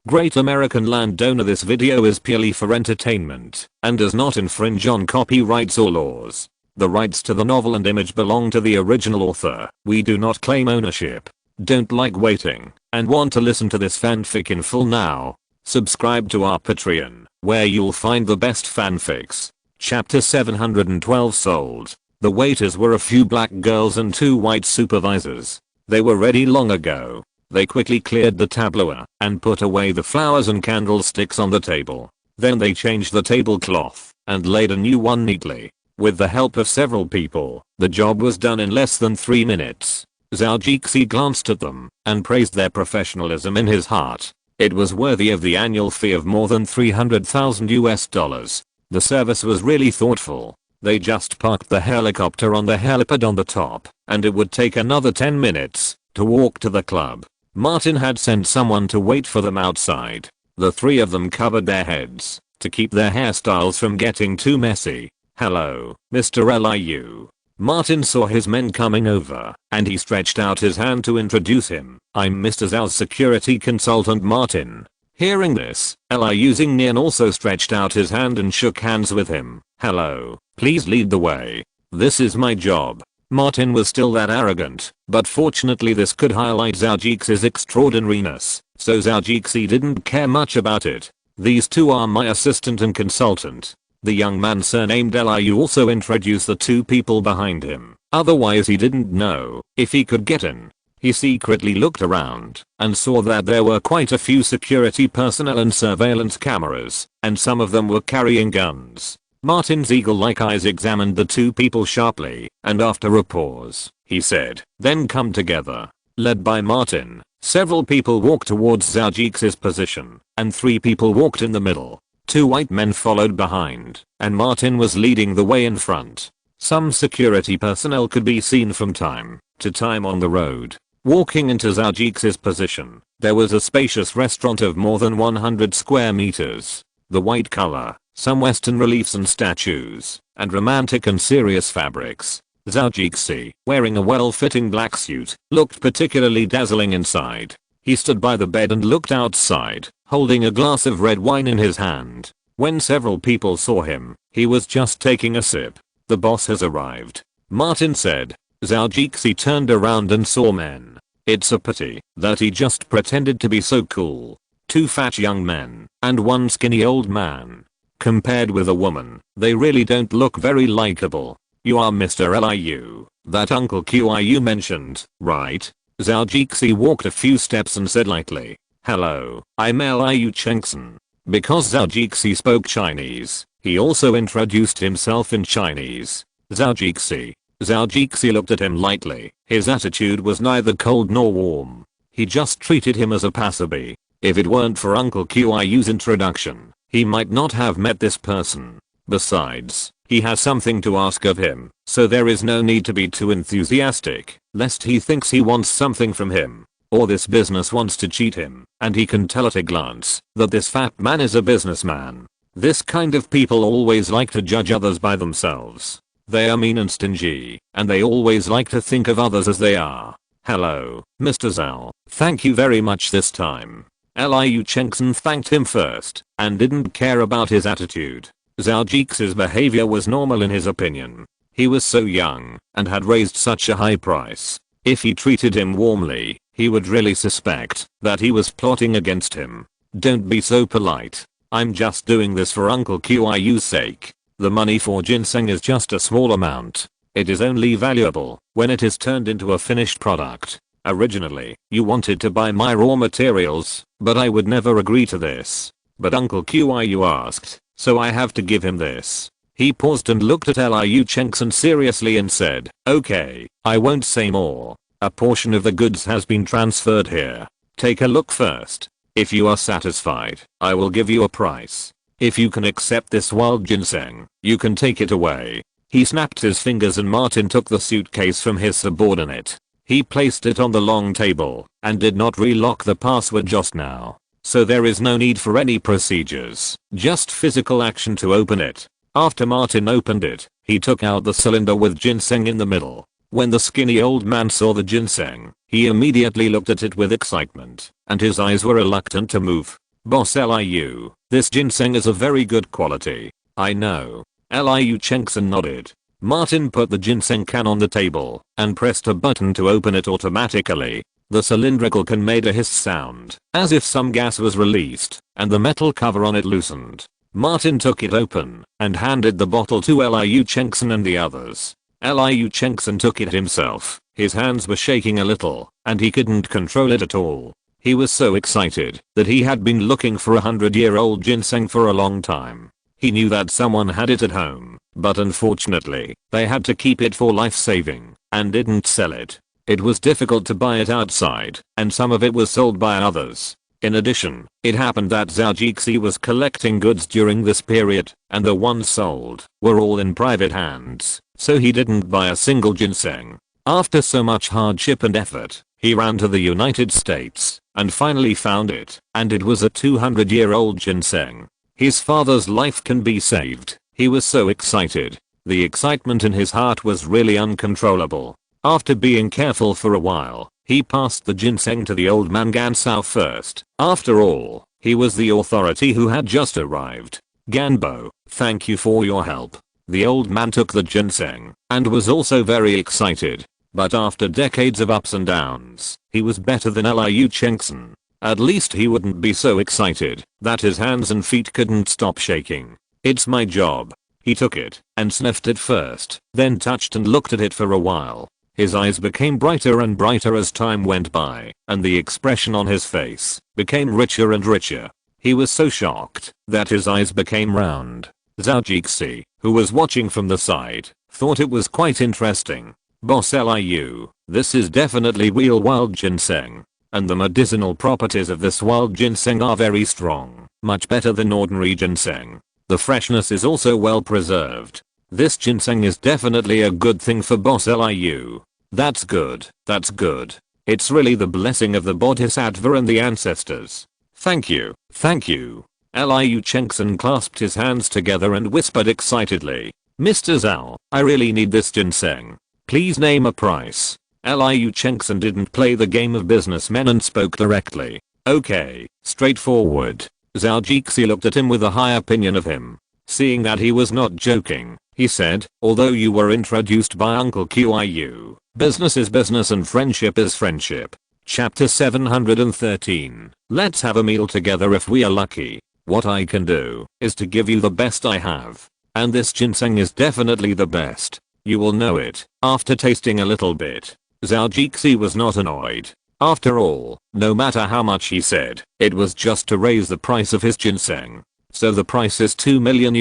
Great American Landowner. This video is purely for entertainment and does not infringe on copyrights or laws. The rights to the novel and image belong to the original author. We do not claim ownership. Don't like waiting and want to listen to this fanfic in full now? Subscribe to our Patreon, where you'll find the best fanfics. Chapter 712 Sold. The waiters were a few black girls and 2 white supervisors. They were ready long ago. They quickly cleared the tableau and put away the flowers and candlesticks on the table. Then they changed the tablecloth and laid a new one neatly. With the help of several people, the job was done in less than 3 minutes. Zhou glanced at them and praised their professionalism in his heart. It was worthy of the annual fee of more than $300,000. The service was really thoughtful. They just parked the helicopter on the helipad on the top, and it would take another 10 minutes to walk to the club. Martin had sent someone to wait for them outside. The 3 of them covered their heads to keep their hairstyles from getting too messy. "Hello, Mr. Liu." Martin saw his men coming over, and he stretched out his hand to introduce him. "I'm Mr. Zhou's security consultant Martin." Hearing this, Liu Xingnian also stretched out his hand and shook hands with him. "Hello, please lead the way. This is my job." Martin was still that arrogant, but fortunately this could highlight Zhou's extraordinariness, so Zhou didn't care much about it. "These 2 are my assistant and consultant." The young man surnamed Liu also introduced the 2 people behind him, otherwise he didn't know if he could get in. He secretly looked around and saw that there were quite a few security personnel and surveillance cameras, and some of them were carrying guns. Martin's eagle-like eyes examined the 2 people sharply, and after a pause, he said, "Then come together." Led by Martin, several people walked towards Zhou's position, and 3 people walked in the middle. 2 white men followed behind, and Martin was leading the way in front. Some security personnel could be seen from time to time on the road. Walking into Zhou's position, there was a spacious restaurant of more than 100 square meters. The white color, some western reliefs and statues, and romantic and serious fabrics. Zhou, wearing a well-fitting black suit, looked particularly dazzling inside. He stood by the bed and looked outside, holding a glass of red wine in his hand. When several people saw him, he was just taking a sip. "The boss has arrived," Martin said. Zhou turned around and saw men. It's a pity that he just pretended to be so cool. 2 fat young men and 1 skinny old man. Compared with a woman, they really don't look very likable. "You are Mr. Liu, that Uncle Qiu mentioned, right?" Zhou walked a few steps and said lightly, "Hello, I'm Liu Chengxin." Because Zhou spoke Chinese, he also introduced himself in Chinese. Zhou looked at him lightly. His attitude was neither cold nor warm. He just treated him as a passerby. If it weren't for Uncle Qiu's introduction, he might not have met this person. Besides, he has something to ask of him, so there is no need to be too enthusiastic, lest he thinks he wants something from him, or this business wants to cheat him, and he can tell at a glance that this fat man is a businessman. This kind of people always like to judge others by themselves. They are mean and stingy, and they always like to think of others as they are. "Hello, Mr. Zhou, thank you very much this time." Liu Chengxin thanked him first, and didn't care about his attitude. Zhou's behavior was normal in his opinion. He was so young, and had raised such a high price. If he treated him warmly, he would really suspect that he was plotting against him. "Don't be so polite. I'm just doing this for Uncle Qiu's sake. The money for ginseng is just a small amount. It is only valuable when it is turned into a finished product. Originally, you wanted to buy my raw materials, but I would never agree to this. But Uncle Qiu asked, so I have to give him this." He paused and looked at Liu Chengxin seriously and said, "Okay, I won't say more. A portion of the goods has been transferred here. Take a look first. If you are satisfied, I will give you a price. If you can accept this wild ginseng, you can take it away." He snapped his fingers and Martin took the suitcase from his subordinate. He placed it on the long table and did not relock the password just now. So there is no need for any procedures, just physical action to open it. After Martin opened it, he took out the cylinder with ginseng in the middle. When the skinny old man saw the ginseng, he immediately looked at it with excitement, and his eyes were reluctant to move. Boss Liu, this ginseng is of very good quality. I know. Liu Chengson nodded. Martin put the ginseng can on the table and pressed a button to open it automatically. The cylindrical can made a hiss sound, as if some gas was released, and the metal cover on it loosened. Martin took it open and handed the bottle to Liu Chengson and the others. Liu Chengson took it himself. His hands were shaking a little, and he couldn't control it at all. He was so excited that he had been looking for a 100-year-old ginseng for a long time. He knew that someone had it at home, but unfortunately, they had to keep it for life-saving, and didn't sell it. It was difficult to buy it outside, and some of it was sold by others. In addition, it happened that Zhou Jixi was collecting goods during this period, and the ones sold were all in private hands, so he didn't buy a single ginseng. After so much hardship and effort, he ran to the United States and finally found it, and it was a 200-year-old ginseng. His father's life can be saved. He was so excited. The excitement in his heart was really uncontrollable. After being careful for a while, he passed the ginseng to the old man Gansao first. After all, he was the authority who had just arrived. Ganbo, thank you for your help. The old man took the ginseng and was also very excited. But after decades of ups and downs, he was better than Liu Chengson. At least he wouldn't be so excited that his hands and feet couldn't stop shaking. It's my job. He took it and sniffed it first, then touched and looked at it for a while. His eyes became brighter and brighter as time went by, and the expression on his face became richer and richer. He was so shocked that his eyes became round. Zhou Jixi, who was watching from the side, thought it was quite interesting. Boss Liu, this is definitely real wild ginseng. And the medicinal properties of this wild ginseng are very strong, much better than ordinary ginseng. The freshness is also well preserved. This ginseng is definitely a good thing for Boss Liu. That's good, that's good. It's really the blessing of the Bodhisattva and the ancestors. Thank you, thank you. Liu Chengson clasped his hands together and whispered excitedly. Mr. Zhou, I really need this ginseng. Please name a price. Liu Chengson didn't play the game of businessmen and spoke directly. Okay, straightforward. Zhou Jixi looked at him with a high opinion of him. Seeing that he was not joking, he said, although you were introduced by Uncle Qiu, business is business and friendship is friendship. Chapter 713. Let's have a meal together if we are lucky. What I can do is to give you the best I have. And this ginseng is definitely the best. You will know it after tasting a little bit. Zhou Jixi was not annoyed. After all, no matter how much he said, it was just to raise the price of his ginseng. So the price is $2 million.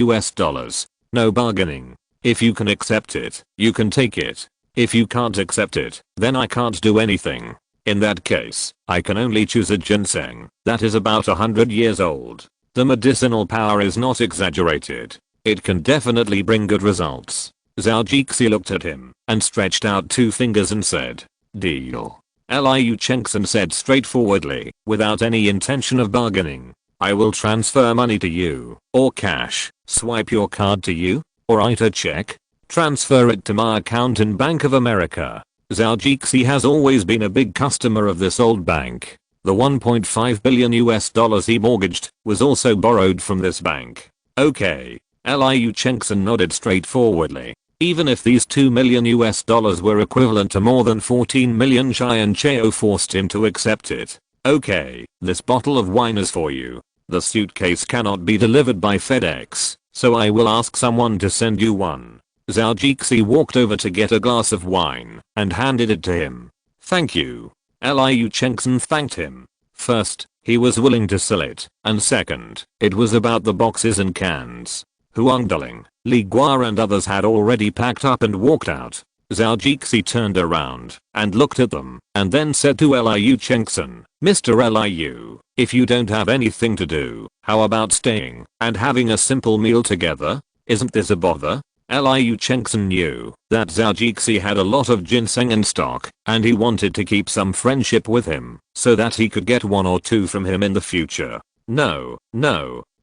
No bargaining. If you can accept it, you can take it. If you can't accept it, then I can't do anything. In that case, I can only choose a ginseng that is about 100 years old. The medicinal power is not exaggerated. It can definitely bring good results. Zhou Jixi looked at him and stretched out 2 fingers and said, deal. Liu Chengson said straightforwardly, without any intention of bargaining. I will transfer money to you, or cash, swipe your card to you, or write a check. Transfer it to my account in Bank of America. Zhou Jixi has always been a big customer of this old bank. The $1.5 billion he mortgaged was also borrowed from this bank. Okay. Liu Chengson nodded straightforwardly. Even if these $2 million were equivalent to more than 14 million Chai Chao forced him to accept it. Okay, this bottle of wine is for you. The suitcase cannot be delivered by FedEx, so I will ask someone to send you one. Zhou Jixi walked over to get a glass of wine and handed it to him. Thank you. Liu Chengson thanked him. First, he was willing to sell it, and second, it was about the boxes and cans. Huang Duling, Li Gua and others had already packed up and walked out. Zhou Jixi turned around and looked at them and then said to Liu Chengson, Mr. Liu, if you don't have anything to do, how about staying and having a simple meal together? Isn't this a bother? Liu Chengson knew that Zhou Jixi had a lot of ginseng in stock and he wanted to keep some friendship with him so that he could get 1 or 2 from him in the future. No.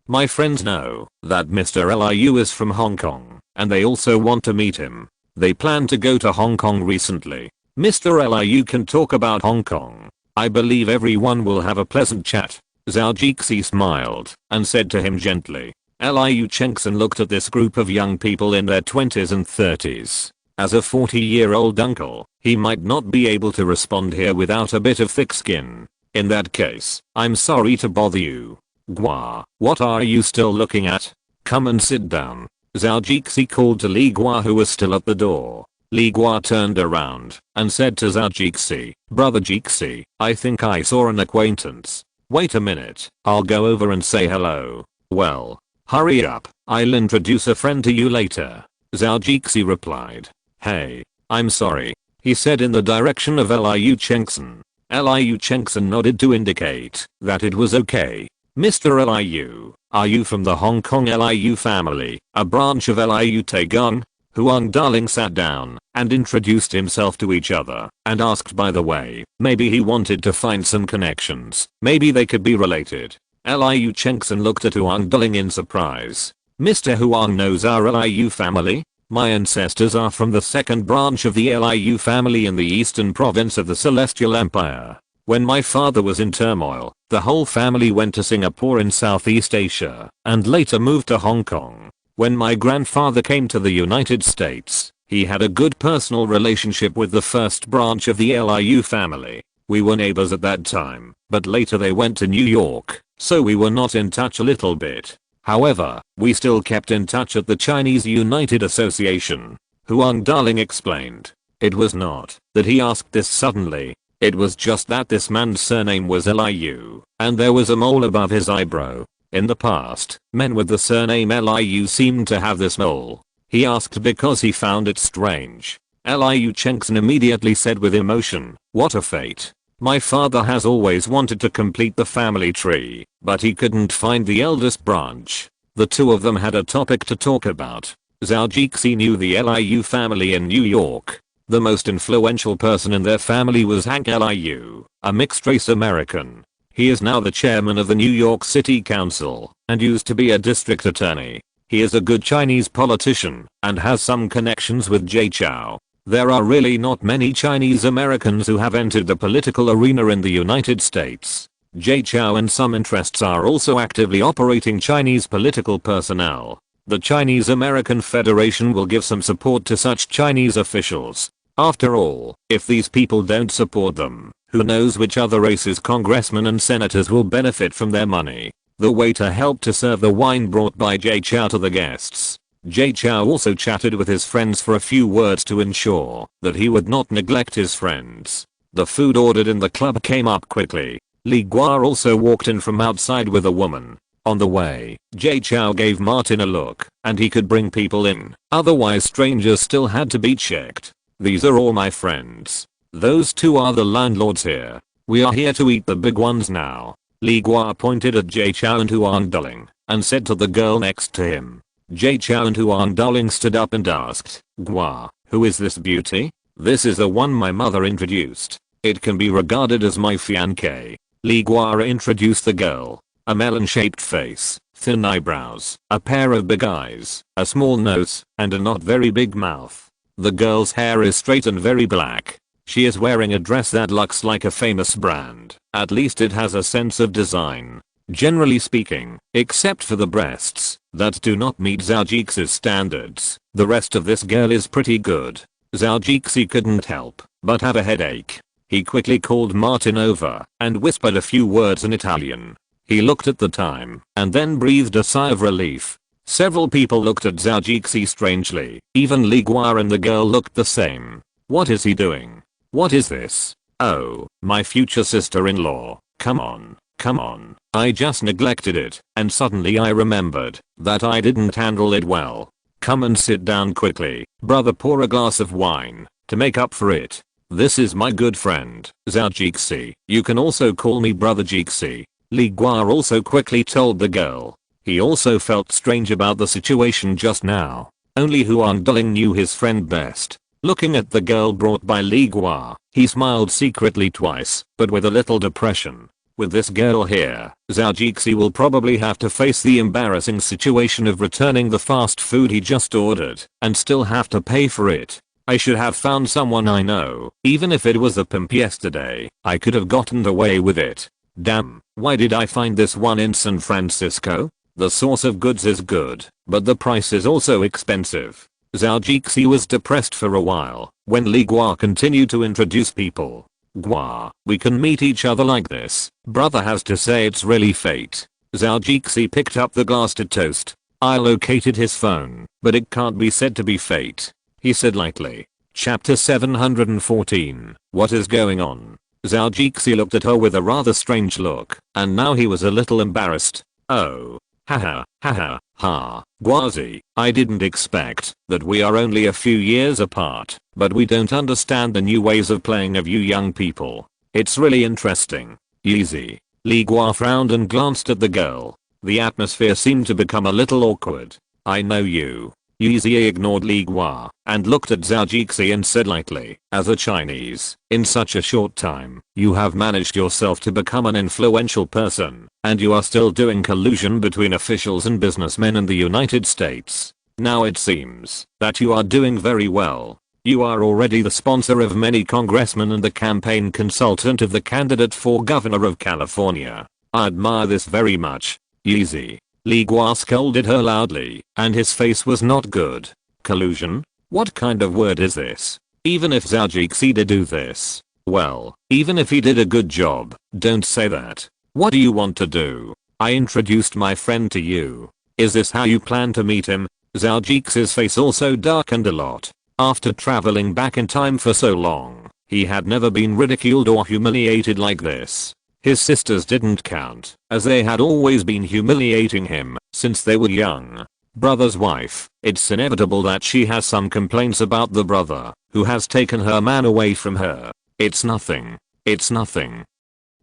My friends know that Mr. Liu is from Hong Kong and they also want to meet him. They plan to go to Hong Kong recently. Mr. Liu can talk about Hong Kong. I believe everyone will have a pleasant chat. Zhao Jixi smiled and said to him gently. Liu Chengxin looked at this group of young people in their 20s and 30s. As a 40-year-old uncle, he might not be able to respond here without a bit of thick skin. In that case, I'm sorry to bother you. Gua, what are you still looking at? Come and sit down. Zhao Jixi called to Li Gua, who was still at the door. Li Gua turned around and said to Zhao Jixi, Brother Jixi, I think I saw an acquaintance. Wait a minute, I'll go over and say hello. Well, hurry up, I'll introduce a friend to you later. Zhao Jixi replied. Hey, I'm sorry, he said in the direction of Liu Chengxin. Liu Chengxin nodded to indicate that it was okay. Mr. Liu, are you from the Hong Kong Liu family, a branch of Liu Taegong? Huang Darling sat down and introduced himself to each other and asked, by the way, maybe he wanted to find some connections, maybe they could be related. Liu Chengxin looked at Huang Darling in surprise. Mr. Huang knows our Liu family? My ancestors are from the second branch of the Liu family in the eastern province of the Celestial Empire. When my father was in turmoil, the whole family went to Singapore in Southeast Asia and later moved to Hong Kong. When my grandfather came to the United States, he had a good personal relationship with the first branch of the Liu family. We were neighbors at that time, but later they went to New York, so we were not in touch a little bit. However, we still kept in touch at the Chinese United Association. Huang Darling explained. It was not that he asked this suddenly. It was just that this man's surname was Liu, and there was a mole above his eyebrow. In the past, men with the surname Liu seemed to have this mole. He asked because he found it strange. Liu Chengxin immediately said with emotion, what a fate. My father has always wanted to complete the family tree, but he couldn't find the eldest branch. The two of them had a topic to talk about. Zhao Jixi knew the Liu family in New York. The most influential person in their family was Hank Liu, a mixed-race American. He is now the chairman of the New York City Council and used to be a district attorney. He is a good Chinese politician and has some connections with Jay Chou. There are really not many Chinese Americans who have entered the political arena in the United States. Jay Chou and some interests are also actively operating Chinese political personnel. The Chinese American Federation will give some support to such Chinese officials. After all, if these people don't support them, who knows which other races congressmen and senators will benefit from their money. The waiter helped to serve the wine brought by Jay Chou to the guests. Jay Chou also chatted with his friends for a few words to ensure that he would not neglect his friends. The food ordered in the club came up quickly. Li Gua also walked in from outside with a woman. On the way, Jay Chou gave Martin a look, and he could bring people in. Otherwise strangers still had to be checked. These are all my friends. Those two are the landlords here. We are here to eat the big ones now. Li Gua pointed at Jay Chou and Huang Darling and said to the girl next to him. Jay Chou and Huang Darling stood up and asked, Gua, who is this beauty? This is the one my mother introduced. It can be regarded as my fiancé. Li Gua introduced the girl. A melon-shaped face, thin eyebrows, a pair of big eyes, a small nose, and a not very big mouth. The girl's hair is straight and very black. She is wearing a dress that looks like a famous brand. At least it has a sense of design. Generally speaking, except for the breasts that do not meet Zhao Jixi's standards, the rest of this girl is pretty good. Zhao Jixi couldn't help but have a headache. He quickly called Martin over and whispered a few words in Italian. He looked at the time and then breathed a sigh of relief. Several people looked at Zhao Jixi strangely. Even Li Gua and the girl looked the same. What is he doing? What is this? Oh, my future sister-in-law. Come on, come on. I just neglected it, and suddenly I remembered that I didn't handle it well. Come and sit down quickly. Brother, pour a glass of wine to make up for it. This is my good friend, Zhao Jixi. You can also call me Brother Jixi. Li Gua also quickly told the girl. He also felt strange about the situation just now. Only Huang Darling knew his friend best. Looking at the girl brought by Li Gua, he smiled secretly twice, but with a little depression. With this girl here, Zhao Jixi will probably have to face the embarrassing situation of returning the fast food he just ordered, and still have to pay for it. I should have found someone I know. Even if it was a pimp yesterday, I could have gotten away with it. Damn, why did I find this one in San Francisco? The source of goods is good, but the price is also expensive. Zhao Jixi was depressed for a while when Li Gua continued to introduce people. Gua, we can meet each other like this. Brother has to say it's really fate. Zhao Jixi picked up the glass to toast. I located his phone, but it can't be said to be fate, he said lightly. Chapter 714. What is going on? Zhao Jixi looked at her with a rather strange look, and now he was a little embarrassed. Oh. Haha, haha, ha. Guazi, I didn't expect that we are only a few years apart, but we don't understand the new ways of playing of you young people. It's really interesting. Yeezy. Li Gua frowned and glanced at the girl. The atmosphere seemed to become a little awkward. I know you. Yeezy ignored Li Gua and looked at Zhao Jixi and said lightly, as a Chinese, in such a short time, you have managed yourself to become an influential person, and you are still doing collusion between officials and businessmen in the United States. Now it seems that you are doing very well. You are already the sponsor of many congressmen and the campaign consultant of the candidate for governor of California. I admire this very much. Yeezy. Li Gua scolded her loudly, and his face was not good. Collusion? What kind of word is this? Even if Zhao Jixi did do this, well, even if he did a good job, don't say that. What do you want to do? I introduced my friend to you. Is this how you plan to meet him? Zhao Jixi's face also darkened a lot. After traveling back in time for so long, he had never been ridiculed or humiliated like this. His sisters didn't count, as they had always been humiliating him since they were young. Brother's wife, it's inevitable that she has some complaints about the brother who has taken her man away from her. It's nothing. It's nothing.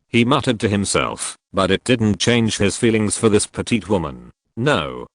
He muttered to himself, but it didn't change his feelings for this petite woman. No,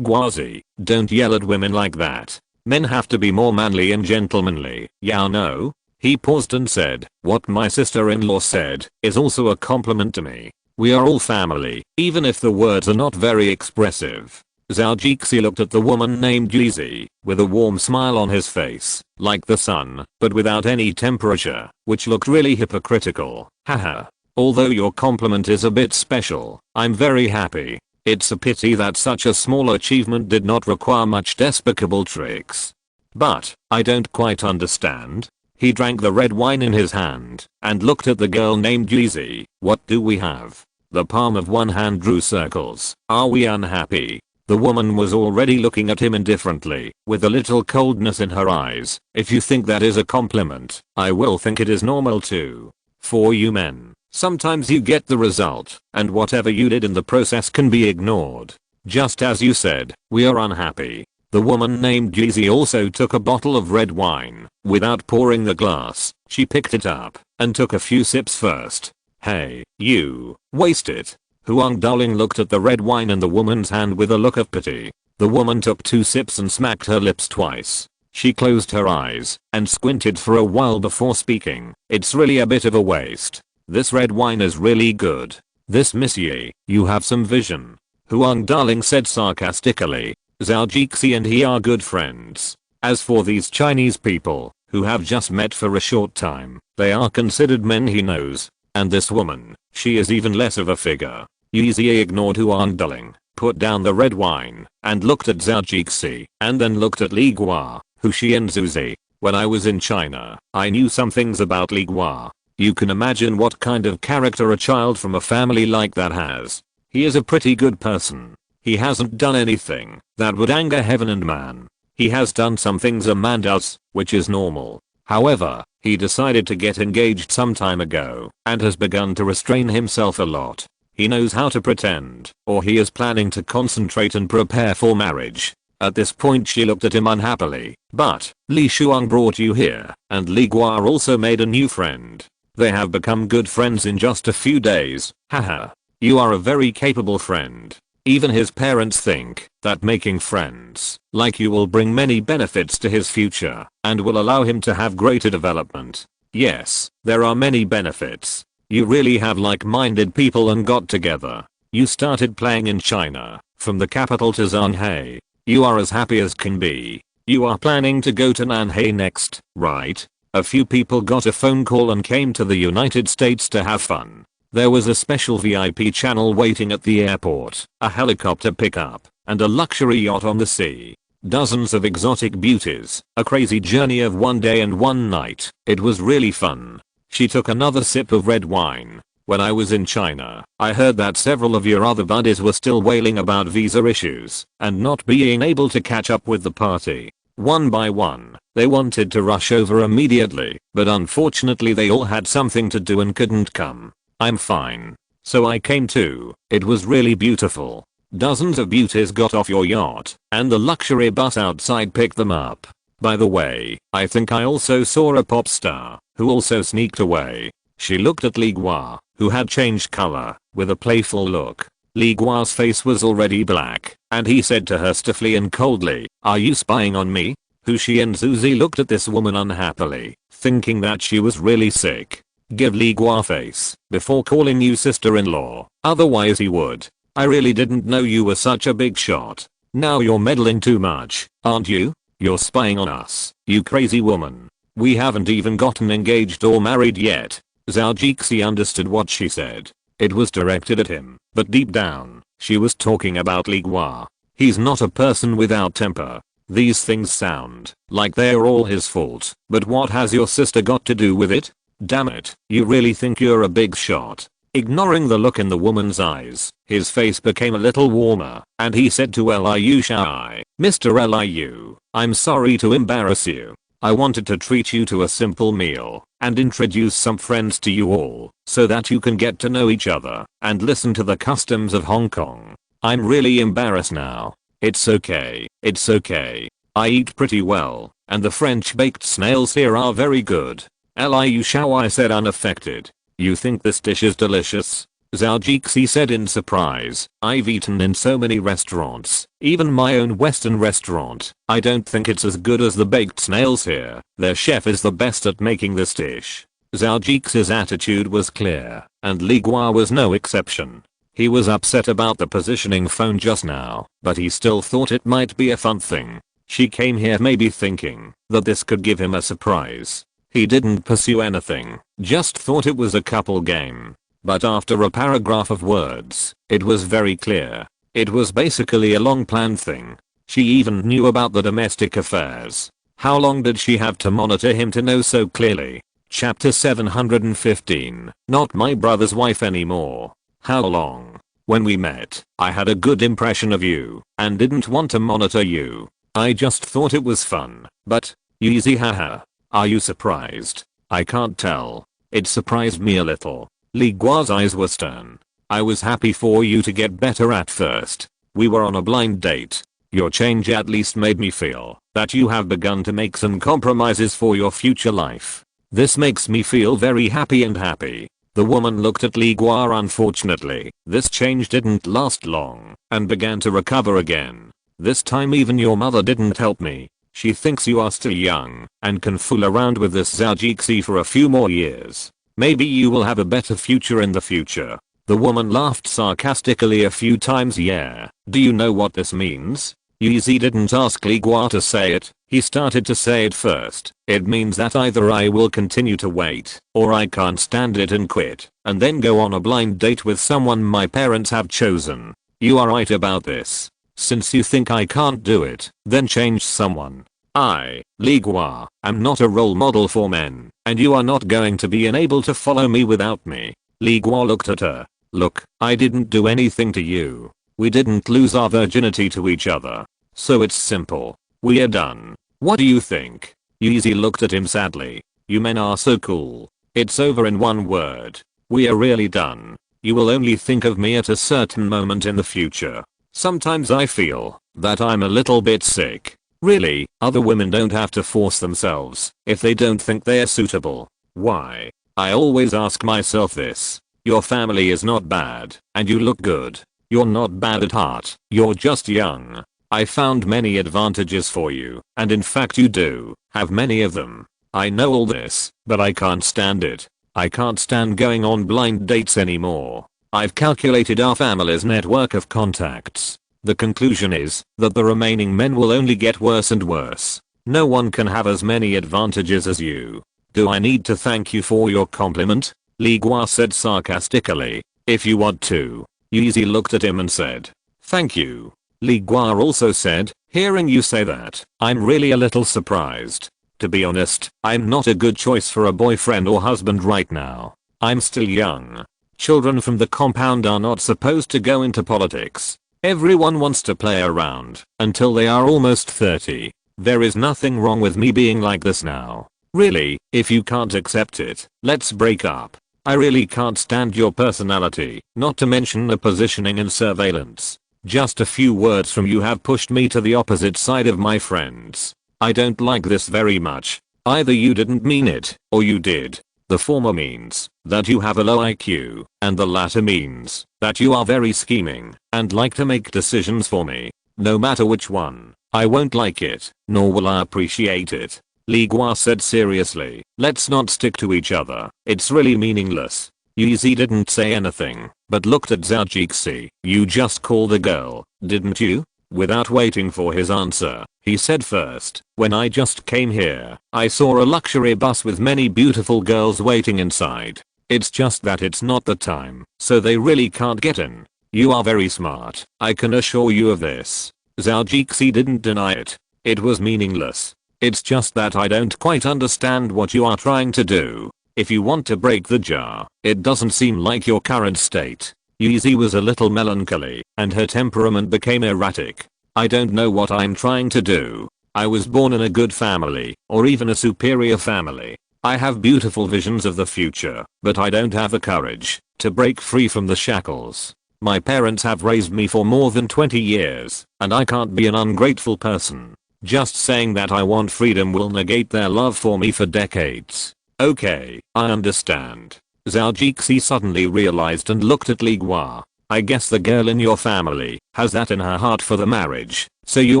Guazi, don't yell at women like that. Men have to be more manly and gentlemanly, Yao no? He paused and said, what my sister-in-law said is also a compliment to me. We are all family, even if the words are not very expressive. Zhao Jixi looked at the woman named Yeezy with a warm smile on his face, like the sun, but without any temperature, which looked really hypocritical. Haha. Although your compliment is a bit special, I'm very happy. It's a pity that such a small achievement did not require much despicable tricks. But, I don't quite understand. He drank the red wine in his hand and looked at the girl named Yeezy. What do we have? The palm of one hand drew circles. Are we unhappy? The woman was already looking at him indifferently, with a little coldness in her eyes. If you think that is a compliment, I will think it is normal too. For you men, sometimes you get the result, and whatever you did in the process can be ignored. Just as you said, we are unhappy. The woman named Yeezy also took a bottle of red wine. Without pouring the glass, she picked it up and took a few sips first. Hey, you, waste it. Huang Darling looked at the red wine in the woman's hand with a look of pity. The woman took 2 sips and smacked her lips twice. She closed her eyes and squinted for a while before speaking. It's really a bit of a waste. This red wine is really good. This Miss Yi, you have some vision. Huang Darling said sarcastically. Zhao Jixi and he are good friends. As for these Chinese people, who have just met for a short time, they are considered men he knows. And this woman, she is even less of a figure. Yeezy ignored Huang Darling, put down the red wine, and looked at Zhao Jixi, and then looked at Li Gua, Hu Shi and Zuzi. When I was in China, I knew some things about Li Gua. You can imagine what kind of character a child from a family like that has. He is a pretty good person. He hasn't done anything that would anger heaven and man. He has done some things a man does, which is normal. However, he decided to get engaged some time ago and has begun to restrain himself a lot. He knows how to pretend, or he is planning to concentrate and prepare for marriage. At this point she looked at him unhappily. But, Li Shuang brought you here, and Li Gua also made a new friend. They have become good friends in just a few days. Haha. You are a very capable friend. Even his parents think that making friends like you will bring many benefits to his future and will allow him to have greater development. Yes, there are many benefits. You really have like-minded people and got together. You started playing in China, from the capital to Zhanghe. You are as happy as can be. You are planning to go to Nanhai next, right? A few people got a phone call and came to the United States to have fun. There was a special VIP channel waiting at the airport, a helicopter pickup, and a luxury yacht on the sea. Dozens of exotic beauties, a crazy journey of 1 day and 1 night. It was really fun. She took another sip of red wine. When I was in China, I heard that several of your other buddies were still wailing about visa issues and not being able to catch up with the party. One by one, they wanted to rush over immediately, but unfortunately they all had something to do and couldn't come. I'm fine. So I came too. It was really beautiful. Dozens of beauties got off your yacht, and the luxury bus outside picked them up. By the way, I think I also saw a pop star, who also sneaked away. She looked at Li Gua, who had changed color, with a playful look. Li Gua's face was already black, and he said to her stiffly and coldly, "Are you spying on me?" Hu Shi and Suzy looked at this woman unhappily, thinking that she was really sick. Give Li Gua face, before calling you sister-in-law, otherwise he would. I really didn't know you were such a big shot. Now you're meddling too much, aren't you? You're spying on us, you crazy woman. We haven't even gotten engaged or married yet. Zhao Jixi understood what she said. It was directed at him, but deep down, she was talking about Li Gua. He's not a person without temper. These things sound like they're all his fault, but what has your sister got to do with it? Damn it, you really think you're a big shot? Ignoring the look in the woman's eyes, his face became a little warmer, and he said to Liu Shai, "Mr. Liu, I'm sorry to embarrass you. I wanted to treat you to a simple meal and introduce some friends to you all so that you can get to know each other and listen to the customs of Hong Kong. I'm really embarrassed now. It's okay, it's okay. I eat pretty well, and the French baked snails here are very good." Liu Shai said unaffected. "You think this dish is delicious?" Zhao Jixi said in surprise. "I've eaten in so many restaurants, even my own Western restaurant. I don't think it's as good as the baked snails here. Their chef is the best at making this dish." Zhao Jixi's attitude was clear, and Li Gua was no exception. He was upset about the positioning phone just now, but he still thought it might be a fun thing. She came here maybe thinking that this could give him a surprise. He didn't pursue anything, just thought it was a couple game. But after a paragraph of words, it was very clear. It was basically a long planned thing. She even knew about the domestic affairs. How long did she have to monitor him to know so clearly? Chapter 715, Not my brother's wife anymore. How long? When we met, I had a good impression of you, and didn't want to monitor you. I just thought it was fun, but, easy haha. Are you surprised? I can't tell. It surprised me a little. Li Gua's eyes were stern. I was happy for you to get better at first. We were on a blind date. Your change at least made me feel that you have begun to make some compromises for your future life. This makes me feel very happy and happy. The woman looked at Li Gua unfortunately. This change didn't last long and began to recover again. This time even your mother didn't help me. She thinks you are still young and can fool around with this Zhao Jixi for a few more years. Maybe you will have a better future in the future. The woman laughed sarcastically a few times. Yeah, do you know what this means? Yeezy didn't ask Li Gua to say it, he started to say it first. It means that either I will continue to wait, or I can't stand it and quit, and then go on a blind date with someone my parents have chosen. You are right about this. Since you think I can't do it, then change someone. I, Li Gua, am not a role model for men, and you are not going to be unable to follow me without me. Li Gua looked at her. Look, I didn't do anything to you. We didn't lose our virginity to each other. So it's simple. We are done. What do you think? Yeezy looked at him sadly. You men are so cool. It's over in one word. We are really done. You will only think of me at a certain moment in the future. Sometimes I feel that I'm a little bit sick. Really, other women don't have to force themselves if they don't think they're suitable. Why? I always ask myself this. Your family is not bad, and you look good. You're not bad at heart, you're just young. I found many advantages for you, and in fact you do have many of them. I know all this, but I can't stand it. I can't stand going on blind dates anymore. I've calculated our family's network of contacts. The conclusion is that the remaining men will only get worse and worse. No one can have as many advantages as you. Do I need to thank you for your compliment? Li Gua said sarcastically. If you want to. Yuzi looked at him and said, thank you. Li Gua also said, hearing you say that, I'm really a little surprised. To be honest, I'm not a good choice for a boyfriend or husband right now. I'm still young. Children from the compound are not supposed to go into politics. Everyone wants to play around until they are almost 30. There is nothing wrong with me being like this now. Really, if you can't accept it, let's break up. I really can't stand your personality, not to mention the positioning and surveillance. Just a few words from you have pushed me to the opposite side of my friends. I don't like this very much. Either you didn't mean it, or you did. The former means that you have a low IQ, and the latter means that you are very scheming and like to make decisions for me. No matter which one, I won't like it, nor will I appreciate it. Li Gua said seriously, let's not stick to each other. It's really meaningless. Yuzi didn't say anything, but looked at Zhao Jixi. You just called a girl, didn't you? Without waiting for his answer, he said first, when I just came here, I saw a luxury bus with many beautiful girls waiting inside. It's just that it's not the time, so they really can't get in. You are very smart, I can assure you of this. Zhao Jixi didn't deny it. It was meaningless. It's just that I don't quite understand what you are trying to do. If you want to break the jar, it doesn't seem like your current state. Yuzi was a little melancholy, and her temperament became erratic. I don't know what I'm trying to do. I was born in a good family, or even a superior family. I have beautiful visions of the future, but I don't have the courage to break free from the shackles. My parents have raised me for more than 20 years, and I can't be an ungrateful person. Just saying that I want freedom will negate their love for me for decades. Okay, I understand. Zhao Jixi suddenly realized and looked at Li Gua. I guess the girl in your family has that in her heart for the marriage, so you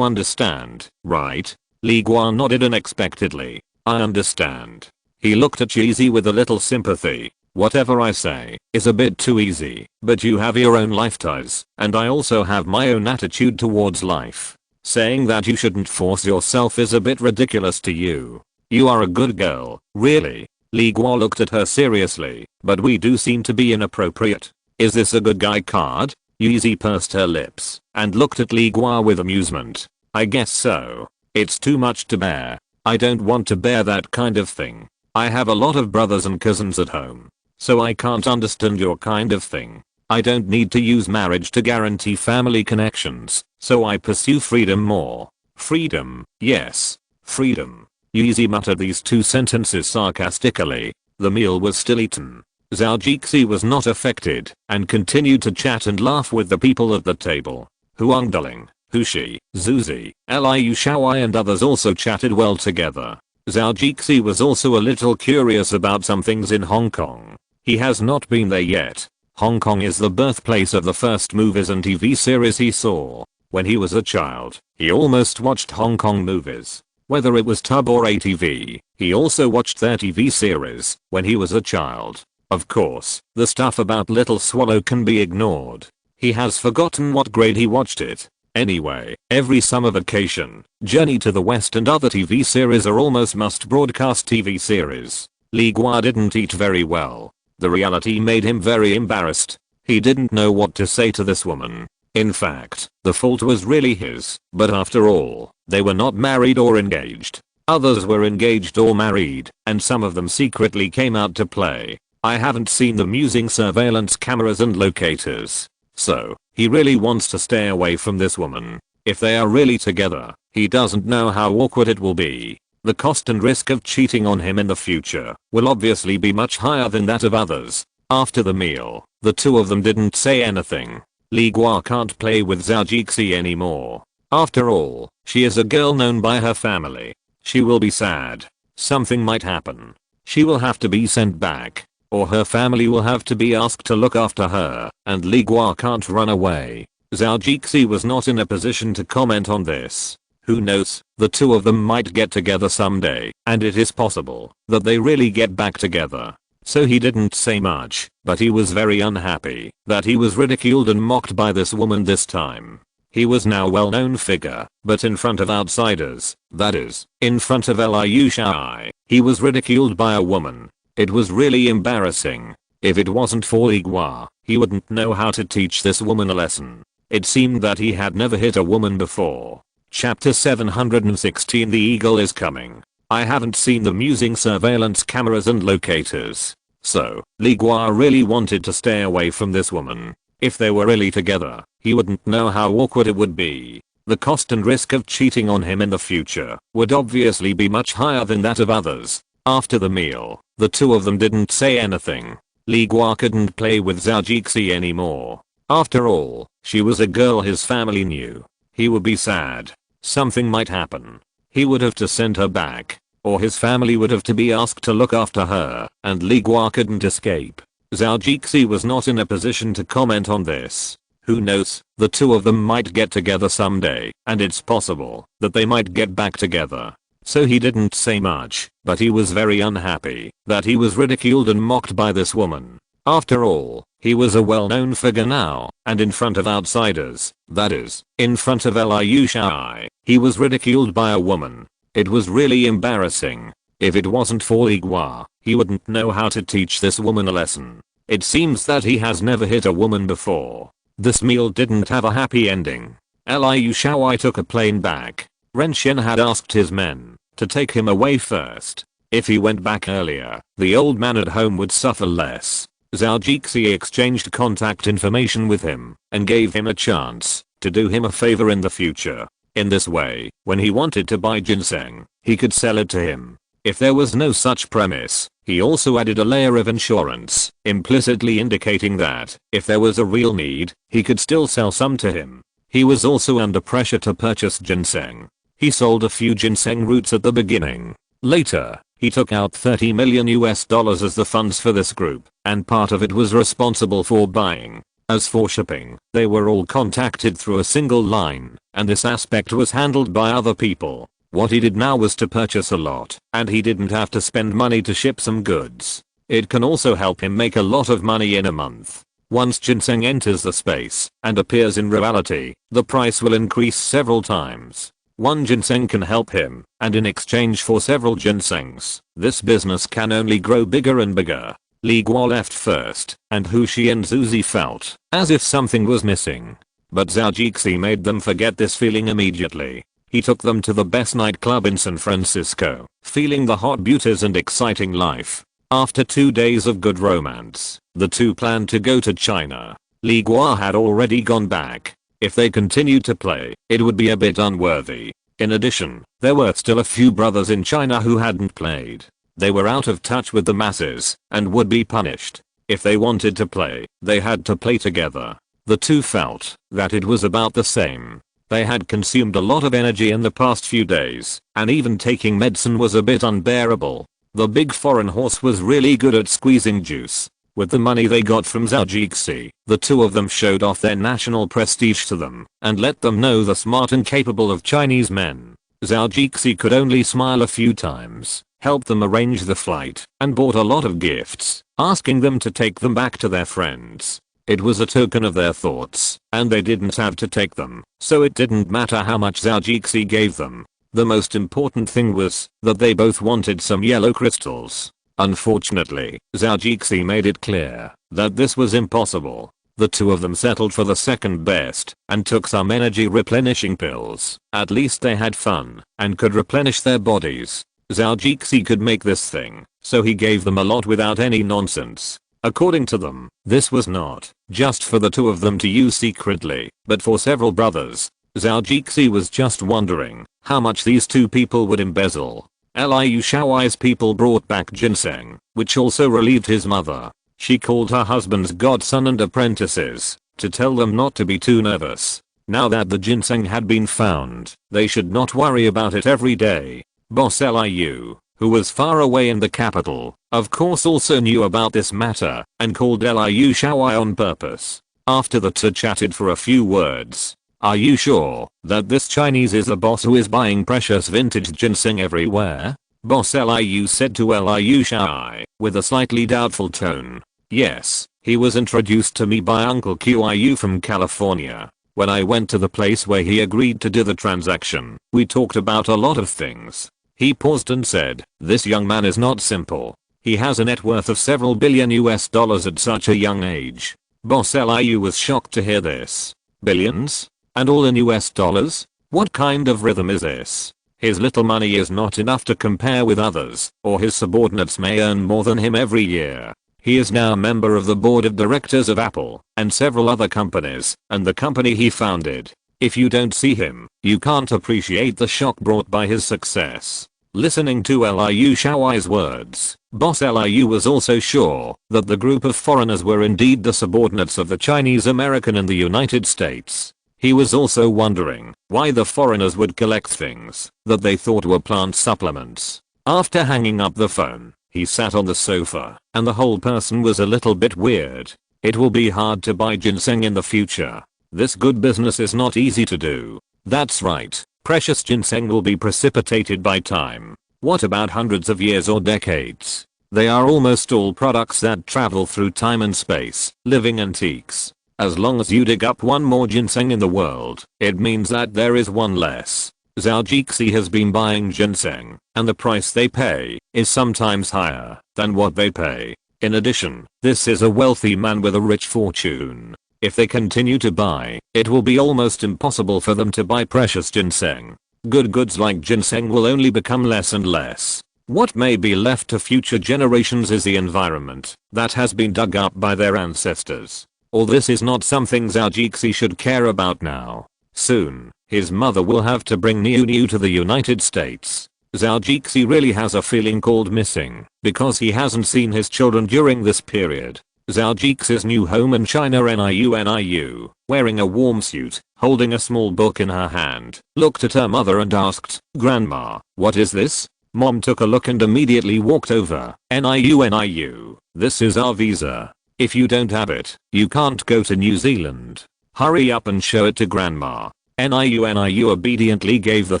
understand, right? Li Gua nodded unexpectedly. I understand. He looked at Yuzi with a little sympathy. Whatever I say is a bit too easy, but you have your own life ties, and I also have my own attitude towards life. Saying that you shouldn't force yourself is a bit ridiculous to you. You are a good girl, really. Li Gua looked at her seriously, but we do seem to be inappropriate. Is this a good guy card? Yuzi pursed her lips and looked at Li Gua with amusement. I guess so. It's too much to bear. I don't want to bear that kind of thing. I have a lot of brothers and cousins at home, so I can't understand your kind of thing. I don't need to use marriage to guarantee family connections, so I pursue freedom more. Freedom, yes. Freedom. Yuzi muttered these two sentences sarcastically. The meal was still eaten. Zhao Jixi was not affected and continued to chat and laugh with the people at the table. Huang Duling, Hushi, Zuzi, Liu Shaowai and others also chatted well together. Zhao Jixi was also a little curious about some things in Hong Kong. He has not been there yet. Hong Kong is the birthplace of the first movies and TV series he saw. When he was a child, he almost watched Hong Kong movies. Whether it was Tub or ATV, he also watched their TV series when he was a child. Of course, the stuff about Little Swallow can be ignored. He has forgotten what grade he watched it. Anyway, every summer vacation, Journey to the West and other TV series are almost must broadcast TV series. Li Gua didn't eat very well. The reality made him very embarrassed. He didn't know what to say to this woman. In fact, the fault was really his, but after all, they were not married or engaged. Others were engaged or married, and some of them secretly came out to play. I haven't seen them using surveillance cameras and locators. So, he really wants to stay away from this woman. If they are really together, he doesn't know how awkward it will be. The cost and risk of cheating on him in the future will obviously be much higher than that of others. After the meal, the two of them didn't say anything. Li Gua can't play with Zhao Jixi anymore. After all, she is a girl known by her family. She will be sad. Something might happen. She will have to be sent back, or her family will have to be asked to look after her, and Li Gua can't run away. Zhao Jixi was not in a position to comment on this. Who knows, the two of them might get together someday, and it is possible that they really get back together. So he didn't say much, but he was very unhappy that he was ridiculed and mocked by this woman this time. He was now a well-known figure, but in front of outsiders, that is, in front of Liu Shaowai, he was ridiculed by a woman. It was really embarrassing. If it wasn't for Li Gua, he wouldn't know how to teach this woman a lesson. It seemed that he had never hit a woman before. Chapter 716 The Eagle is Coming. I haven't seen them using surveillance cameras and locators. So, Li Gua really wanted to stay away from this woman. If they were really together, he wouldn't know how awkward it would be. The cost and risk of cheating on him in the future would obviously be much higher than that of others. After the meal, the two of them didn't say anything. Li Gua couldn't play with Zhou Jixi anymore. After all, she was a girl his family knew. He would be sad. Something might happen. He would have to send her back, or his family would have to be asked to look after her, and Li Gua couldn't escape. Zhou Jixi was not in a position to comment on this. Who knows, the two of them might get together someday, and it's possible that they might get back together. So he didn't say much, but he was very unhappy that he was ridiculed and mocked by this woman. After all, he was a well-known figure now, and in front of outsiders, that is, in front of Liu Shaoai, he was ridiculed by a woman. It was really embarrassing. If it wasn't for Li Gua, he wouldn't know how to teach this woman a lesson. It seems that he has never hit a woman before. This meal didn't have a happy ending. Liu Shaoai took a plane back. Ren Xin had asked his men to take him away first. If he went back earlier, the old man at home would suffer less. Zhou Jixi exchanged contact information with him and gave him a chance to do him a favor in the future. In this way, when he wanted to buy ginseng, he could sell it to him. If there was no such premise, he also added a layer of insurance, implicitly indicating that, if there was a real need, he could still sell some to him. He was also under pressure to purchase ginseng. He sold a few ginseng roots at the beginning. Later, he took out $30 million as the funds for this group, and part of it was responsible for buying. As for shipping, they were all contacted through a single line, and this aspect was handled by other people. What he did now was to purchase a lot, and he didn't have to spend money to ship some goods. It can also help him make a lot of money in a month. Once ginseng enters the space and appears in reality, the price will increase several times. One ginseng can help him, and in exchange for several ginsengs, this business can only grow bigger and bigger. Li Gua left first, and Hu Shi and Zuzi felt as if something was missing. But Zhou Jixi made them forget this feeling immediately. He took them to the best nightclub in San Francisco, feeling the hot beauties and exciting life. After 2 days of good romance, the two planned to go to China. Li Gua had already gone back. If they continued to play, it would be a bit unworthy. In addition, there were still a few brothers in China who hadn't played. They were out of touch with the masses and would be punished. If they wanted to play, they had to play together. The two felt that it was about the same. They had consumed a lot of energy in the past few days, and even taking medicine was a bit unbearable. The big foreign horse was really good at squeezing juice. With the money they got from Zhou Jixi, the two of them showed off their national prestige to them and let them know the smart and capable of Chinese men. Zhou Jixi could only smile a few times, helped them arrange the flight, and bought a lot of gifts, asking them to take them back to their friends. It was a token of their thoughts, and they didn't have to take them, so it didn't matter how much Zhou Jixi gave them. The most important thing was that they both wanted some yellow crystals. Unfortunately, Zhou Jixi made it clear that this was impossible. The two of them settled for the second best and took some energy replenishing pills. At least they had fun and could replenish their bodies. Zhou Jixi could make this thing, so he gave them a lot without any nonsense. According to them, this was not just for the two of them to use secretly, but for several brothers. Zhou Jixi was just wondering how much these two people would embezzle. Liu Shaoai's people brought back ginseng, which also relieved his mother. She called her husband's godson and apprentices to tell them not to be too nervous. Now that the ginseng had been found, they should not worry about it every day. Boss Liu, who was far away in the capital, of course also knew about this matter and called Liu Shaoai on purpose. After the two chatted for a few words. "Are you sure that this Chinese is a boss who is buying precious vintage ginseng everywhere?" Boss Liu said to Liu Shaoai with a slightly doubtful tone. "Yes, he was introduced to me by Uncle Qiu from California. When I went to the place where he agreed to do the transaction, we talked about a lot of things." He paused and said, "This young man is not simple. He has a net worth of several billion US dollars at such a young age. Boss Liu was shocked to hear this. Billions? And all in US dollars? What kind of rhythm is this? His little money is not enough to compare with others, or his subordinates may earn more than him every year. He is now a member of the board of directors of Apple and several other companies, and the company he founded. If you don't see him, you can't appreciate the shock brought by his success. Listening to Liu Shaoai's words, Boss Liu was also sure that the group of foreigners were indeed the subordinates of the Chinese American in the United States. He was also wondering why the foreigners would collect things that they thought were plant supplements. After hanging up the phone, he sat on the sofa, and the whole person was a little bit weird. It will be hard to buy ginseng in the future. This good business is not easy to do. That's right, precious ginseng will be precipitated by time. What about hundreds of years or decades? They are almost all products that travel through time and space, living antiques. As long as you dig up one more ginseng in the world, it means that there is one less. Zhou has been buying ginseng, and the price they pay is sometimes higher than what they pay. In addition, this is a wealthy man with a rich fortune. If they continue to buy, it will be almost impossible for them to buy precious ginseng. Good goods like ginseng will only become less and less. What may be left to future generations is the environment that has been dug up by their ancestors. All this is not something Zhou should care about now. Soon, his mother will have to bring Niu to the United States. Zhou really has a feeling called missing because he hasn't seen his children during this period. Zhou's new home in China Niu, wearing a warm suit, holding a small book in her hand, looked at her mother and asked, "Grandma, what is this?" Mom took a look and immediately walked over. Niu, this is our visa. If you don't have it, you can't go to New Zealand. Hurry up and show it to Grandma. Niu obediently gave the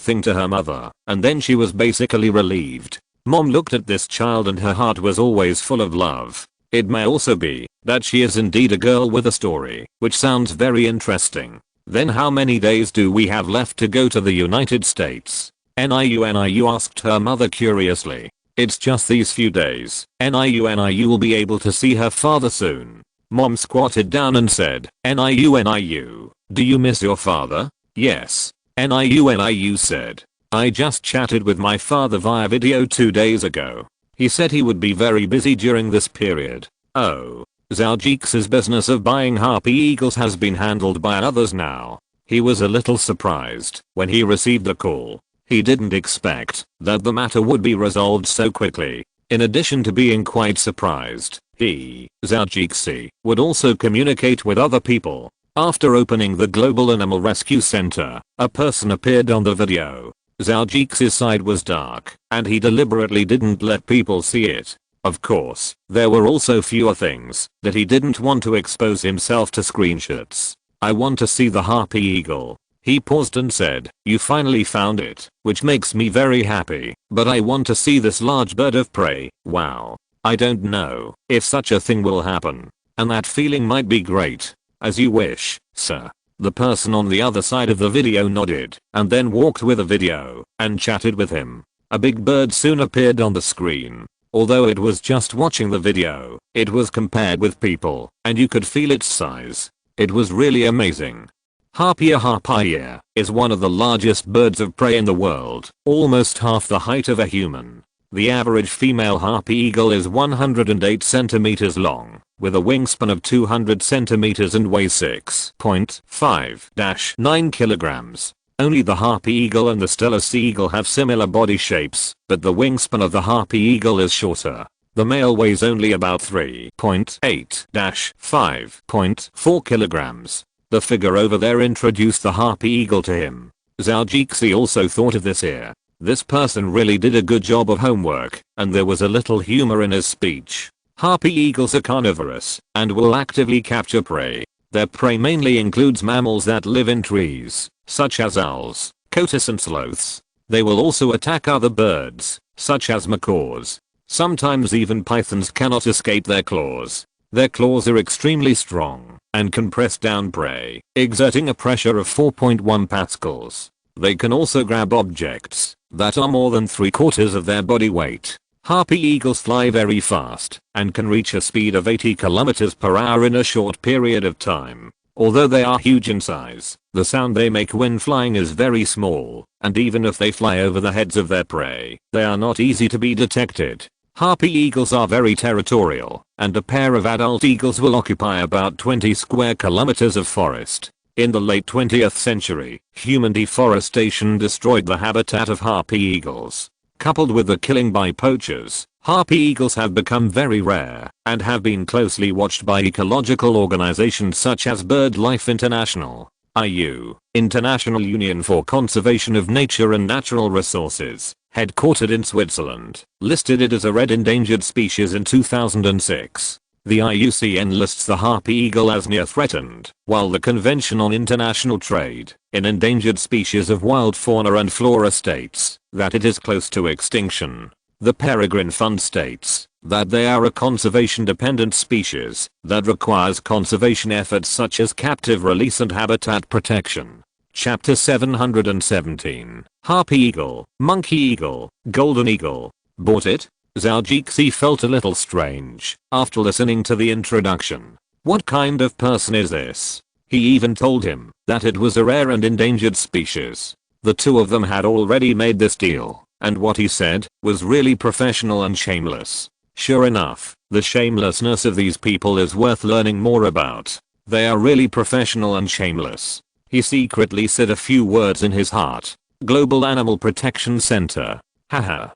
thing to her mother, and then she was basically relieved. Mom looked at this child and her heart was always full of love. It may also be that she is indeed a girl with a story, which sounds very interesting. Then how many days do we have left to go to the United States? Niu asked her mother curiously. It's just these few days. Niu will be able to see her father soon. Mom squatted down and said, Niu, do you miss your father? Yes. Niu said. I just chatted with my father via video 2 days ago. He said he would be very busy during this period. Oh. Zhou's business of buying harpy eagles has been handled by others now. He was a little surprised when he received the call. He didn't expect that the matter would be resolved so quickly. In addition to being quite surprised, Zhou would also communicate with other people. After opening the Global Animal Rescue Center, a person appeared on the video. Zhou's side was dark, and he deliberately didn't let people see it. Of course, there were also fewer things that he didn't want to expose himself to screenshots. I want to see the harpy eagle. He paused and said, you finally found it, which makes me very happy, but I want to see this large bird of prey. Wow. I don't know if such a thing will happen. And that feeling might be great. As you wish, sir. The person on the other side of the video nodded and then walked with the video and chatted with him. A big bird soon appeared on the screen. Although it was just watching the video, it was compared with people and you could feel its size. It was really amazing. Harpia is one of the largest birds of prey in the world, almost half the height of a human. The average female harpy eagle is 108 centimeters long, with a wingspan of 200 centimeters and weighs 6.5-9 kilograms. Only the harpy eagle and the Steller sea eagle have similar body shapes, but the wingspan of the harpy eagle is shorter. The male weighs only about 3.8-5.4 kilograms. The figure over there introduced the harpy eagle to him. Zhou also thought of this here. This person really did a good job of homework, and there was a little humor in his speech. Harpy eagles are carnivorous and will actively capture prey. Their prey mainly includes mammals that live in trees, such as owls, coatis and sloths. They will also attack other birds, such as macaws. Sometimes even pythons cannot escape their claws. Their claws are extremely strong and can press down prey, exerting a pressure of 4.1 pascals. They can also grab objects that are more than 3/4 of their body weight. Harpy eagles fly very fast and can reach a speed of 80 km per hour in a short period of time. Although they are huge in size, the sound they make when flying is very small, and even if they fly over the heads of their prey, they are not easy to be detected. Harpy eagles are very territorial, and a pair of adult eagles will occupy about 20 square kilometers of forest. In the late 20th century, human deforestation destroyed the habitat of harpy eagles. Coupled with the killing by poachers, harpy eagles have become very rare and have been closely watched by ecological organizations such as BirdLife International, IU, International Union for Conservation of Nature and Natural Resources, headquartered in Switzerland, listed it as a red endangered species in 2006. The IUCN lists the harpy eagle as near threatened, while the Convention on International Trade in Endangered Species of Wild Fauna and Flora states that it is close to extinction. The Peregrine Fund states that they are a conservation-dependent species that requires conservation efforts such as captive release and habitat protection. Chapter 717. Harpy eagle, monkey eagle, golden eagle. Bought it? Zhou felt a little strange after listening to the introduction. What kind of person is this? He even told him that it was a rare and endangered species. The two of them had already made this deal, and what he said was really professional and shameless. Sure enough, the shamelessness of these people is worth learning more about. They are really professional and shameless. He secretly said a few words in his heart. Global Animal Protection Center. Haha.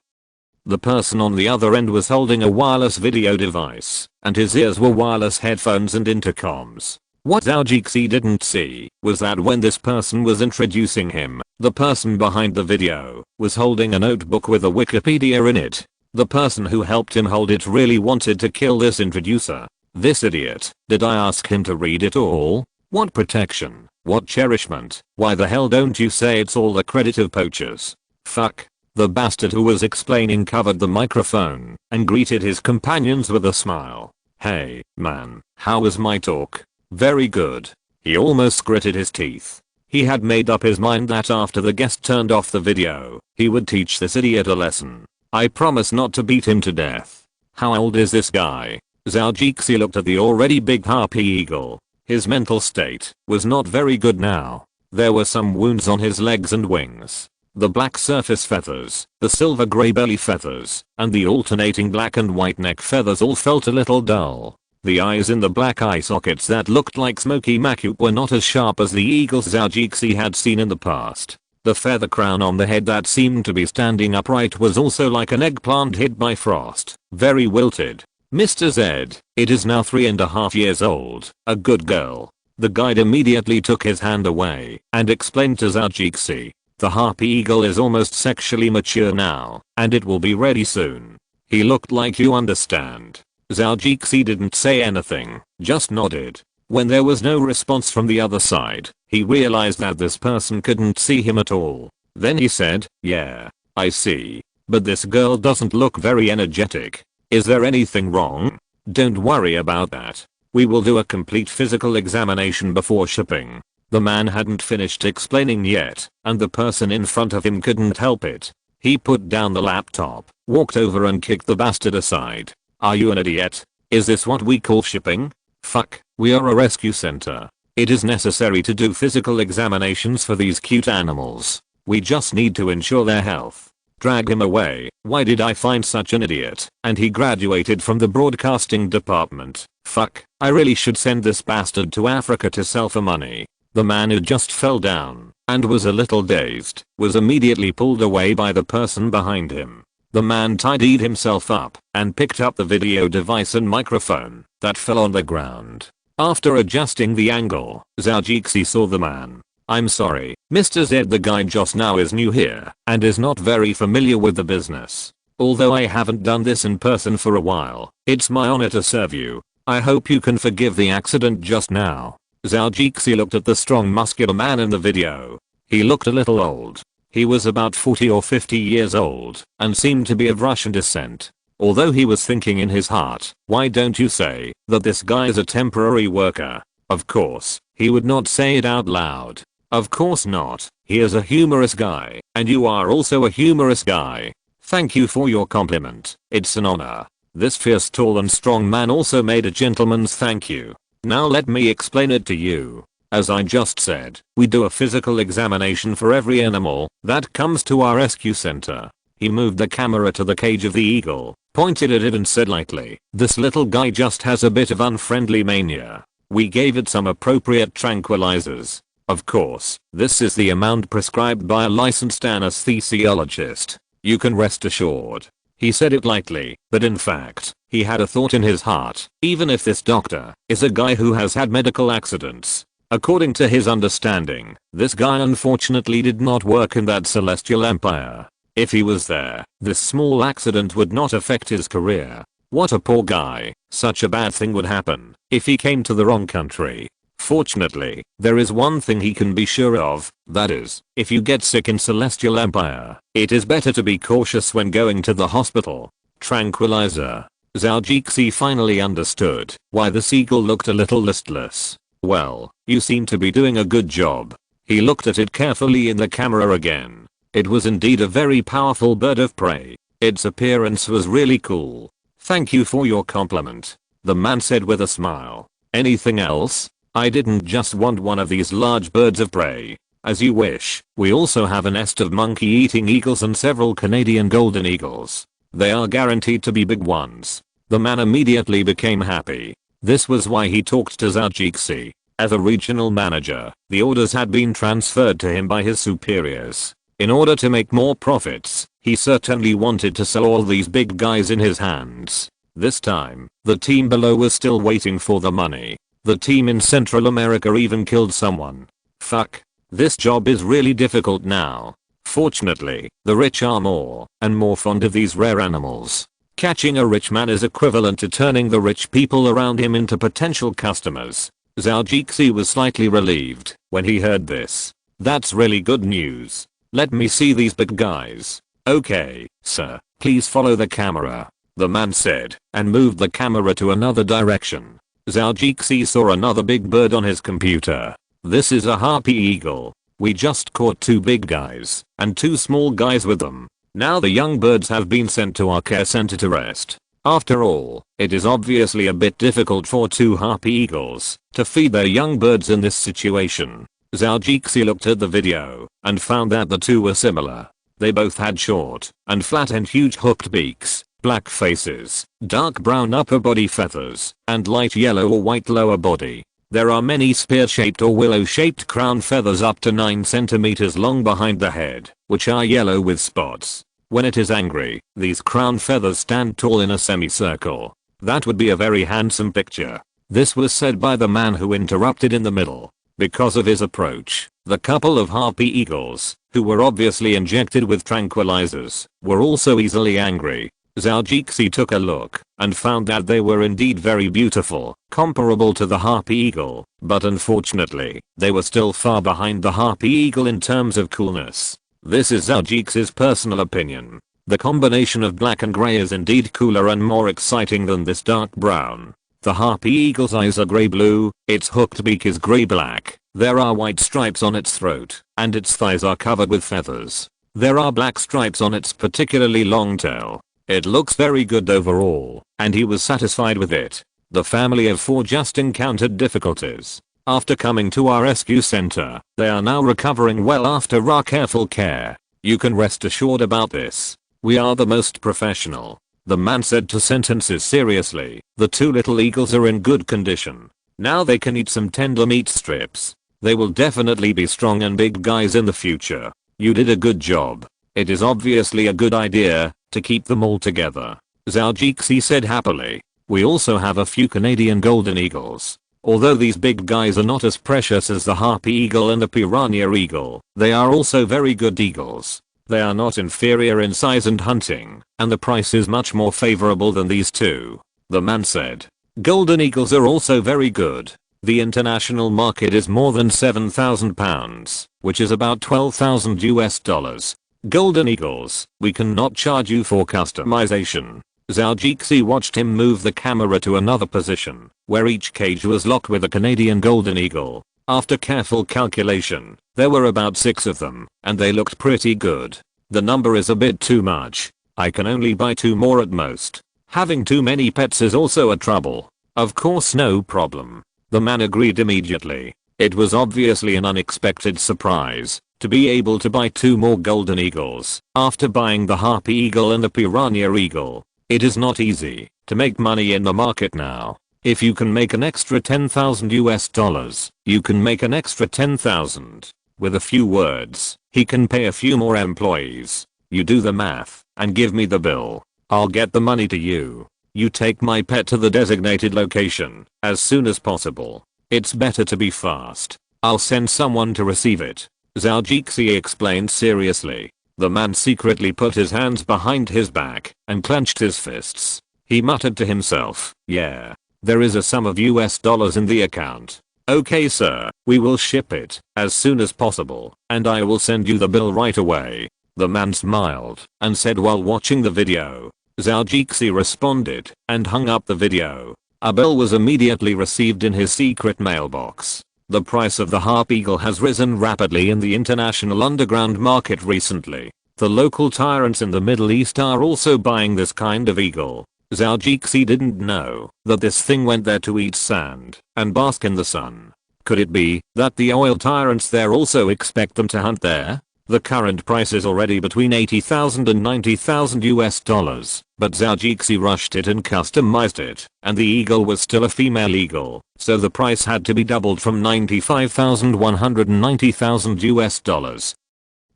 The person on the other end was holding a wireless video device, and his ears were wireless headphones and intercoms. What Zhou didn't see was that when this person was introducing him, the person behind the video was holding a notebook with a Wikipedia in it. The person who helped him hold it really wanted to kill this introducer. This idiot. Did I ask him to read it all? What protection? What cherishment? Why the hell don't you say it's all the credit of poachers? Fuck. The bastard who was explaining covered the microphone and greeted his companions with a smile. Hey, man, how was my talk? Very good. He almost gritted his teeth. He had made up his mind that after the guest turned off the video, he would teach this idiot a lesson. I promise not to beat him to death. How old is this guy? Zhou looked at the already big harpy eagle. His mental state was not very good now. There were some wounds on his legs and wings. The black surface feathers, the silver grey belly feathers, and the alternating black and white neck feathers all felt a little dull. The eyes in the black eye sockets that looked like smoky macup were not as sharp as the eagles Zhou had seen in the past. The feather crown on the head that seemed to be standing upright was also like an eggplant hit by frost, very wilted. Mr. Z, it is now 3.5 years old, a good girl. The guide immediately took his hand away and explained to Zhou, the harpy eagle is almost sexually mature now, and it will be ready soon. He looked like you understand. Zhou didn't say anything, just nodded. When there was no response from the other side, he realized that this person couldn't see him at all. Then he said, yeah, I see. But this girl doesn't look very energetic. Is there anything wrong? Don't worry about that. We will do a complete physical examination before shipping. The man hadn't finished explaining yet, and the person in front of him couldn't help it. He put down the laptop, walked over and kicked the bastard aside. Are you an idiot? Is this what we call shipping? Fuck, we are a rescue center. It is necessary to do physical examinations for these cute animals. We just need to ensure their health. Drag him away. Why did I find such an idiot? And he graduated from the broadcasting department. Fuck, I really should send this bastard to Africa to sell for money. The man who just fell down and was a little dazed was immediately pulled away by the person behind him. The man tidied himself up and picked up the video device and microphone that fell on the ground. After adjusting the angle, Zhou saw the man. I'm sorry, Mr. Z, the guy just now is new here and is not very familiar with the business. Although I haven't done this in person for a while, it's my honor to serve you. I hope you can forgive the accident just now. Zhou looked at the strong muscular man in the video. He looked a little old. He was about 40 or 50 years old and seemed to be of Russian descent. Although he was thinking in his heart, why don't you say that this guy is a temporary worker? Of course, he would not say it out loud. Of course not. He is a humorous guy, and you are also a humorous guy. Thank you for your compliment. It's an honor. This fierce, tall and strong man also made a gentleman's thank you. Now let me explain it to you. As I just said, we do a physical examination for every animal that comes to our rescue center. He moved the camera to the cage of the eagle, pointed at it and said lightly, "This little guy just has a bit of unfriendly mania." We gave it some appropriate tranquilizers. Of course, this is the amount prescribed by a licensed anesthesiologist. You can rest assured. He said it lightly, but in fact, he had a thought in his heart. Even if this doctor is a guy who has had medical accidents, according to his understanding, this guy unfortunately did not work in that celestial empire. If he was there, this small accident would not affect his career. What a poor guy. Such a bad thing would happen if he came to the wrong country. Fortunately, there is one thing he can be sure of, that is, if you get sick in Celestial Empire, it is better to be cautious when going to the hospital. Tranquilizer. Zhou finally understood why the seagull looked a little listless. Well, you seem to be doing a good job. He looked at it carefully in the camera again. It was indeed a very powerful bird of prey. Its appearance was really cool. Thank you for your compliment, the man said with a smile. Anything else? I didn't just want one of these large birds of prey. As you wish, we also have a nest of monkey-eating eagles and several Canadian golden eagles. They are guaranteed to be big ones. The man immediately became happy. This was why he talked to Zhou. As a regional manager, the orders had been transferred to him by his superiors. In order to make more profits, he certainly wanted to sell all these big guys in his hands. This time, the team below was still waiting for the money. The team in Central America even killed someone. Fuck. This job is really difficult now. Fortunately, the rich are more and more fond of these rare animals. Catching a rich man is equivalent to turning the rich people around him into potential customers. Zhou was slightly relieved when he heard this. That's really good news. Let me see these big guys. Okay, sir, please follow the camera, the man said, and moved the camera to another direction. Zhou saw another big bird on his computer. This is a harpy eagle. We just caught 2 big guys and 2 small guys with them. Now the young birds have been sent to our care center to rest. After all, it is obviously a bit difficult for 2 harpy eagles to feed their young birds in this situation. Zhou looked at the video and found that the 2 were similar. They both had short and flat and huge hooked beaks, black faces, dark brown upper body feathers, and light yellow or white lower body. There are many spear-shaped or willow-shaped crown feathers up to 9 centimeters long behind the head, which are yellow with spots. When it is angry, these crown feathers stand tall in a semicircle. That would be a very handsome picture. This was said by the man who interrupted in the middle. Because of his approach, the couple of harpy eagles, who were obviously injected with tranquilizers, were also easily angry. Zhou took a look and found that they were indeed very beautiful, comparable to the harpy eagle, but unfortunately, they were still far behind the harpy eagle in terms of coolness. This is Zhou's personal opinion. The combination of black and grey is indeed cooler and more exciting than this dark brown. The harpy eagle's eyes are grey-blue, its hooked beak is grey-black, there are white stripes on its throat, and its thighs are covered with feathers. There are black stripes on its particularly long tail. It looks very good overall, and he was satisfied with it. The family of 4 just encountered difficulties. After coming to our rescue center, they are now recovering well after our careful care. You can rest assured about this. We are the most professional. The man said to sentences seriously. The 2 little eagles are in good condition. Now they can eat some tender meat strips. They will definitely be strong and big guys in the future. You did a good job. It is obviously a good idea to keep them all together. Zhou said happily. We also have a few Canadian golden eagles. Although these big guys are not as precious as the harpy eagle and the piranha eagle, they are also very good eagles. They are not inferior in size and hunting, and the price is much more favorable than these 2. The man said. Golden eagles are also very good. The international market is more than £7,000, which is about $12,000. Golden eagles, we cannot charge you for customization. Zhou watched him move the camera to another position, where each cage was locked with a Canadian golden eagle. After careful calculation, there were about 6 of them, and they looked pretty good. The number is a bit too much. I can only buy 2 more at most. Having too many pets is also a trouble. Of course, no problem. The man agreed immediately. It was obviously an unexpected surprise to be able to buy 2 more golden eagles after buying the harpy eagle and the piranha eagle. It is not easy to make money in the market now. If you can make an extra $10,000, you can make an extra 10,000. With a few words, he can pay a few more employees. You do the math and give me the bill. I'll get the money to you. You take my pet to the designated location as soon as possible. It's better to be fast. I'll send someone to receive it. Zhou Jixi explained seriously. The man secretly put his hands behind his back and clenched his fists. He muttered to himself, yeah, there is a sum of US dollars in the account. Okay sir, we will ship it as soon as possible and I will send you the bill right away. The man smiled and said while watching the video. Zhou Jixi responded and hung up the video. A bill was immediately received in his secret mailbox. The price of the harp eagle has risen rapidly in the international underground market recently. The local tyrants in the Middle East are also buying this kind of eagle. Zhou Jixi didn't know that this thing went there to eat sand and bask in the sun. Could it be that the oil tyrants there also expect them to hunt there? The current price is already between $80,000 and $90,000, but Zhou Jixi rushed it and customized it, and the eagle was still a female eagle, so the price had to be doubled from $95,190,000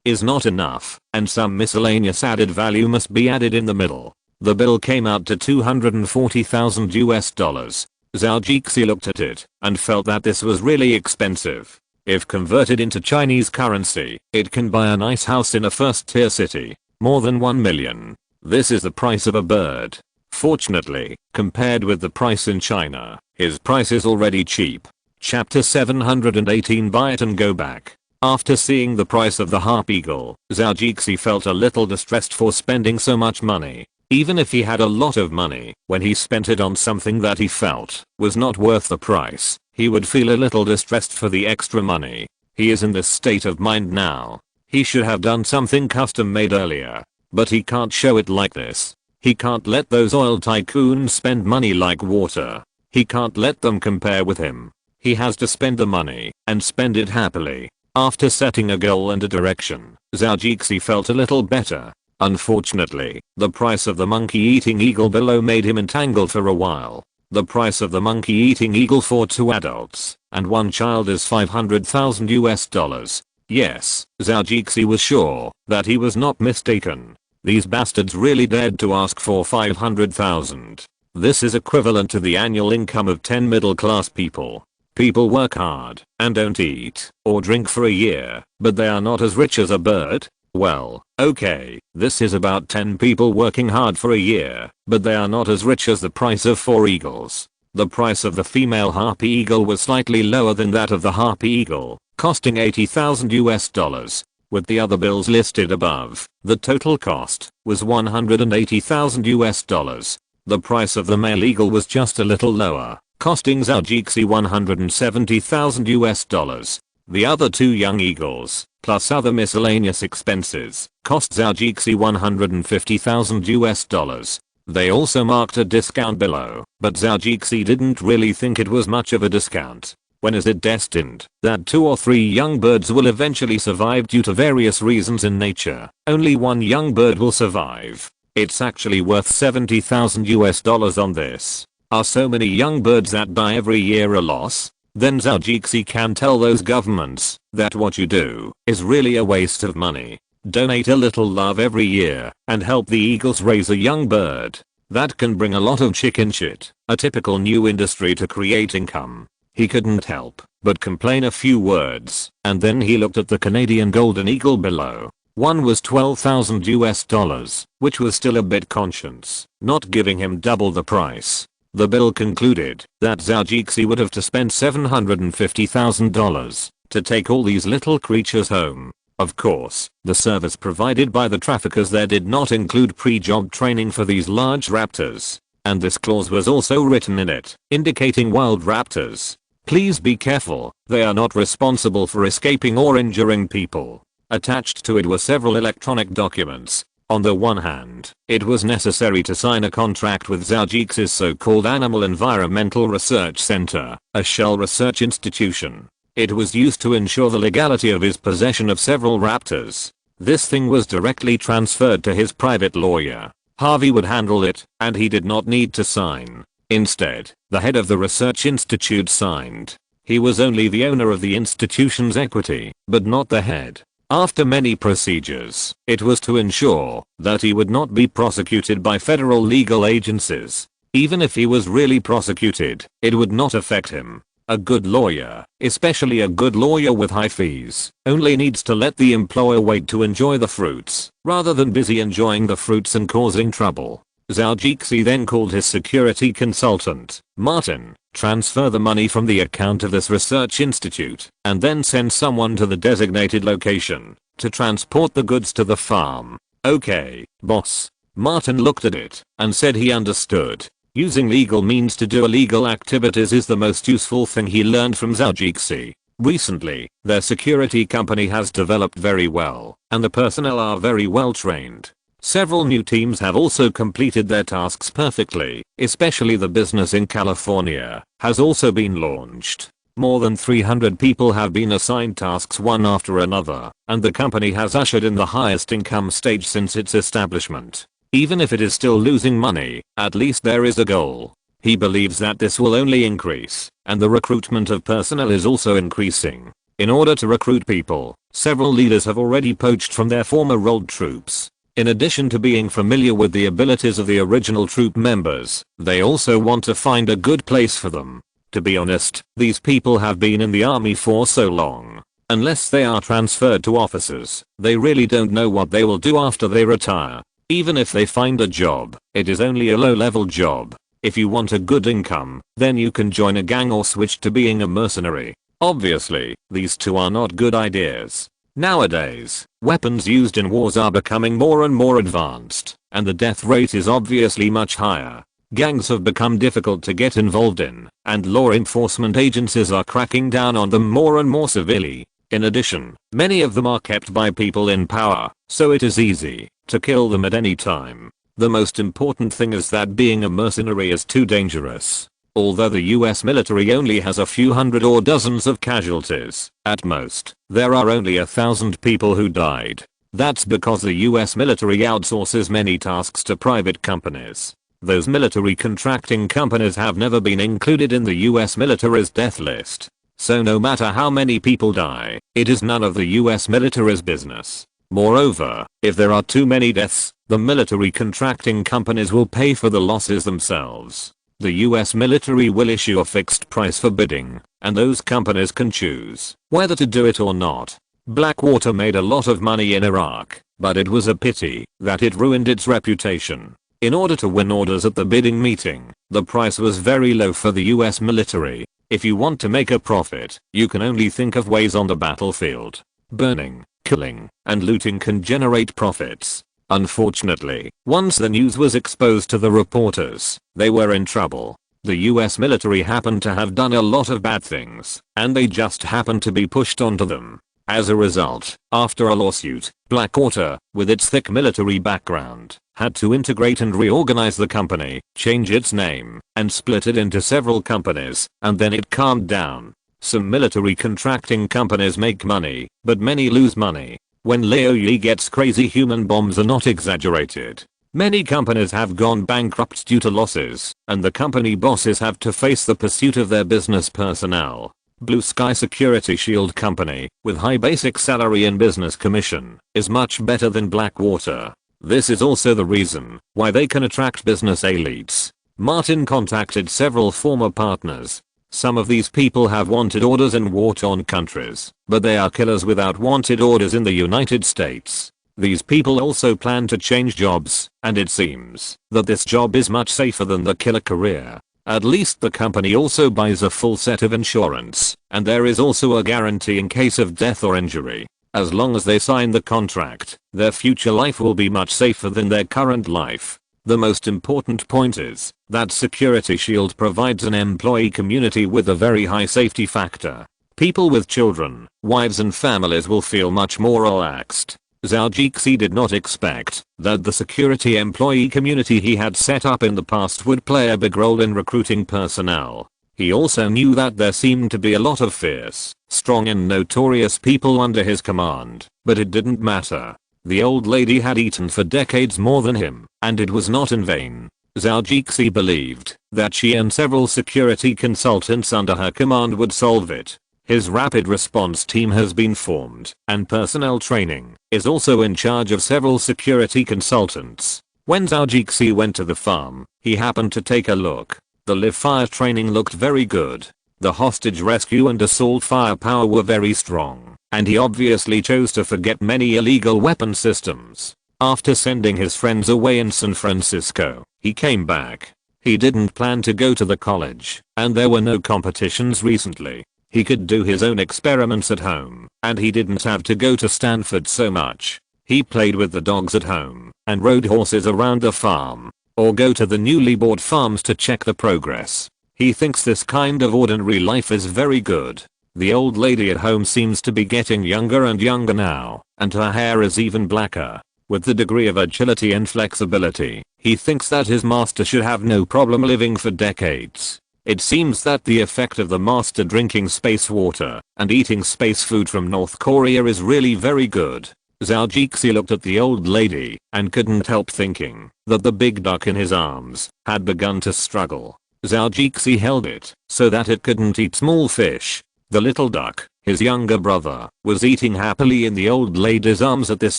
is not enough, and some miscellaneous added value must be added in the middle. The bill came out to $240,000. Zhou Jixi looked at it and felt that this was really expensive. If converted into Chinese currency, it can buy a nice house in a first-tier city. More than 1 million. This is the price of a bird. Fortunately, compared with the price in China, his price is already cheap. Chapter 718 Buy it and go back. After seeing the price of the harp eagle, Zhou Jixi felt a little distressed for spending so much money. Even if he had a lot of money, when he spent it on something that he felt was not worth the price, he would feel a little distressed for the extra money. He is in this state of mind now. He should have done something custom made earlier. But he can't show it like this. He can't let those oil tycoons spend money like water. He can't let them compare with him. He has to spend the money and spend it happily. After setting a goal and a direction, Zhou Jixi felt a little better. Unfortunately, the price of the monkey-eating eagle below made him entangled for a while. The price of the monkey-eating eagle for 2 adults and 1 child is $500,000. Yes, Zhou Jixi was sure that he was not mistaken. These bastards really dared to ask for 500,000. This is equivalent to the annual income of 10 middle-class people. People work hard and don't eat or drink for a year, but they are not as rich as a bird. Well, okay, this is about 10 people working hard for a year, but they are not as rich as the price of 4 eagles. The price of the female harpy eagle was slightly lower than that of the harpy eagle, costing $80,000. With the other bills listed above, the total cost was $180,000. The price of the male eagle was just a little lower, costing Zhou Jixi $170,000. The other 2 young eagles, plus other miscellaneous expenses, cost Zhou Jixi $150,000. They also marked a discount below, but Zhou Jixi didn't really think it was much of a discount. When is it destined that 2 or 3 young birds will eventually survive due to various reasons in nature? Only 1 young bird will survive. It's actually worth $70,000 on this. Are so many young birds that die every year a loss? Then Zhou Jixi can tell those governments that what you do is really a waste of money. Donate a little love every year and help the eagles raise a young bird. That can bring a lot of chicken shit, a typical new industry to create income. He couldn't help but complain a few words, and then he looked at the Canadian golden eagle below. One was $12,000, which was still a bit conscious, not giving him double the price. The bill concluded that Zhou Jixi would have to spend $750,000 to take all these little creatures home. Of course, the service provided by the traffickers there did not include pre-job training for these large raptors. And this clause was also written in it, indicating wild raptors. Please be careful, they are not responsible for escaping or injuring people. Attached to it were several electronic documents, On the one hand, it was necessary to sign a contract with Zhou's so-called Animal Environmental Research Center, a shell research institution. It was used to ensure the legality of his possession of several raptors. This thing was directly transferred to his private lawyer. Harvey would handle it, and he did not need to sign. Instead, the head of the research institute signed. He was only the owner of the institution's equity, but not the head. After many procedures, it was to ensure that he would not be prosecuted by federal legal agencies. Even if he was really prosecuted, it would not affect him. A good lawyer, especially a good lawyer with high fees, only needs to let the employer wait to enjoy the fruits, rather than busy enjoying the fruits and causing trouble. Zhou then called his security consultant, Martin, transfer the money from the account of this research institute, and then send someone to the designated location to transport the goods to the farm. Okay, boss. Martin looked at it and said he understood. Using legal means to do illegal activities is the most useful thing he learned from Zhou. Recently, their security company has developed very well, and the personnel are very well trained. Several new teams have also completed their tasks perfectly, especially the business in California has also been launched. More than 300 people have been assigned tasks one after another, and the company has ushered in the highest income stage since its establishment. Even if it is still losing money, at least there is a goal. He believes that this will only increase, and the recruitment of personnel is also increasing. In order to recruit people, several leaders have already poached from their former old troops. In addition to being familiar with the abilities of the original troop members, they also want to find a good place for them. To be honest, these people have been in the army for so long. Unless they are transferred to officers, they really don't know what they will do after they retire. Even if they find a job, it is only a low-level job. If you want a good income, then you can join a gang or switch to being a mercenary. Obviously, these two are not good ideas. Nowadays, weapons used in wars are becoming more and more advanced, and the death rate is obviously much higher. Gangs have become difficult to get involved in, and law enforcement agencies are cracking down on them more and more severely. In addition, many of them are kept by people in power, so it is easy to kill them at any time. The most important thing is that being a mercenary is too dangerous. Although the US military only has a few hundred or dozens of casualties, at most, there are only 1,000 people who died. That's because the US military outsources many tasks to private companies. Those military contracting companies have never been included in the US military's death list. So no matter how many people die, it is none of the US military's business. Moreover, if there are too many deaths, the military contracting companies will pay for the losses themselves. The US military will issue a fixed price for bidding, and those companies can choose whether to do it or not. Blackwater made a lot of money in Iraq, but it was a pity that it ruined its reputation. In order to win orders at the bidding meeting, the price was very low for the US military. If you want to make a profit, you can only think of ways on the battlefield. Burning, killing, and looting can generate profits. Unfortunately, once the news was exposed to the reporters, they were in trouble. The US military happened to have done a lot of bad things, and they just happened to be pushed onto them. As a result, after a lawsuit, Blackwater, with its thick military background, had to integrate and reorganize the company, change its name, and split it into several companies, and then it calmed down. Some military contracting companies make money, but many lose money. When Liu Yi gets crazy, human bombs are not exaggerated. Many companies have gone bankrupt due to losses, and the company bosses have to face the pursuit of their business personnel. Blue Sky Security Shield Company, with high basic salary and business commission, is much better than Blackwater. This is also the reason why they can attract business elites. Martin contacted several former partners. Some of these people have wanted orders in war-torn countries, but they are killers without wanted orders in the United States. These people also plan to change jobs, and it seems that this job is much safer than the killer career. At least the company also buys a full set of insurance, and there is also a guarantee in case of death or injury. As long as they sign the contract, their future life will be much safer than their current life. The most important point is that Security Shield provides an employee community with a very high safety factor. People with children, wives and families will feel much more relaxed. Zhou Jixi did not expect that the security employee community he had set up in the past would play a big role in recruiting personnel. He also knew that there seemed to be a lot of fierce, strong and notorious people under his command, but it didn't matter. The old lady had eaten for decades more than him, and it was not in vain. Zhou Jixi believed that she and several security consultants under her command would solve it. His rapid response team has been formed, and personnel training is also in charge of several security consultants. When Zhou Jixi went to the farm, he happened to take a look. The live fire training looked very good. The hostage rescue and assault firepower were very strong, and he obviously chose to forget many illegal weapon systems. After sending his friends away in San Francisco, he came back. He didn't plan to go to the college, and there were no competitions recently. He could do his own experiments at home, and he didn't have to go to Stanford so much. He played with the dogs at home, and rode horses around the farm, or go to the newly bought farms to check the progress. He thinks this kind of ordinary life is very good. The old lady at home seems to be getting younger and younger now, and her hair is even blacker. With the degree of agility and flexibility, he thinks that his master should have no problem living for decades. It seems that the effect of the master drinking space water and eating space food from North Korea is really very good. Zhou Jixi looked at the old lady and couldn't help thinking that the big duck in his arms had begun to struggle. Zhou Jixi held it so that it couldn't eat small fish. The little duck, his younger brother, was eating happily in the old lady's arms at this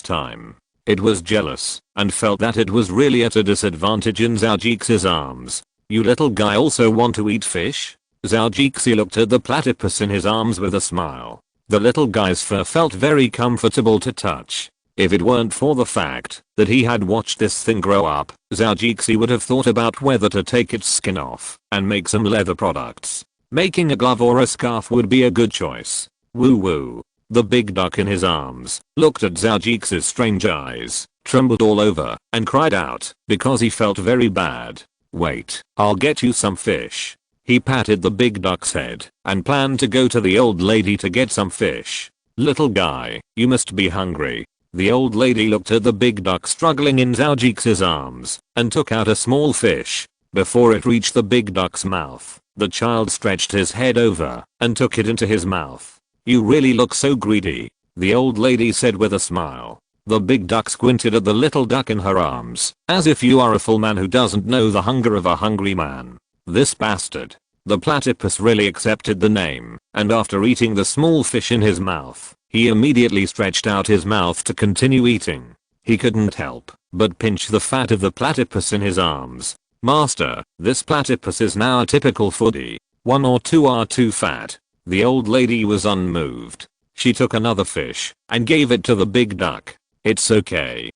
time. It was jealous and felt that it was really at a disadvantage in Zhou Jixi's arms. "You little guy also want to eat fish?" Zhou Jixi looked at the platypus in his arms with a smile. The little guy's fur felt very comfortable to touch. If it weren't for the fact that he had watched this thing grow up, Zhou Jixi would have thought about whether to take its skin off and make some leather products. Making a glove or a scarf would be a good choice. Woo woo. The big duck in his arms looked at Zhou Jixi's strange eyes, trembled all over, and cried out because he felt very bad. "Wait, I'll get you some fish." He patted the big duck's head and planned to go to the old lady to get some fish. "Little guy, you must be hungry." The old lady looked at the big duck struggling in Zhou Jixi's arms and took out a small fish. Before it reached the big duck's mouth, the child stretched his head over and took it into his mouth. "You really look so greedy," the old lady said with a smile. The big duck squinted at the little duck in her arms, as if you are a full man who doesn't know the hunger of a hungry man. "This bastard." The platypus really accepted the name, and after eating the small fish in his mouth, he immediately stretched out his mouth to continue eating. He couldn't help but pinch the fat of the platypus in his arms. "Master, this platypus is now a typical foodie. 1 or 2 are too fat." The old lady was unmoved. She took another fish and gave it to the big duck. It's okay.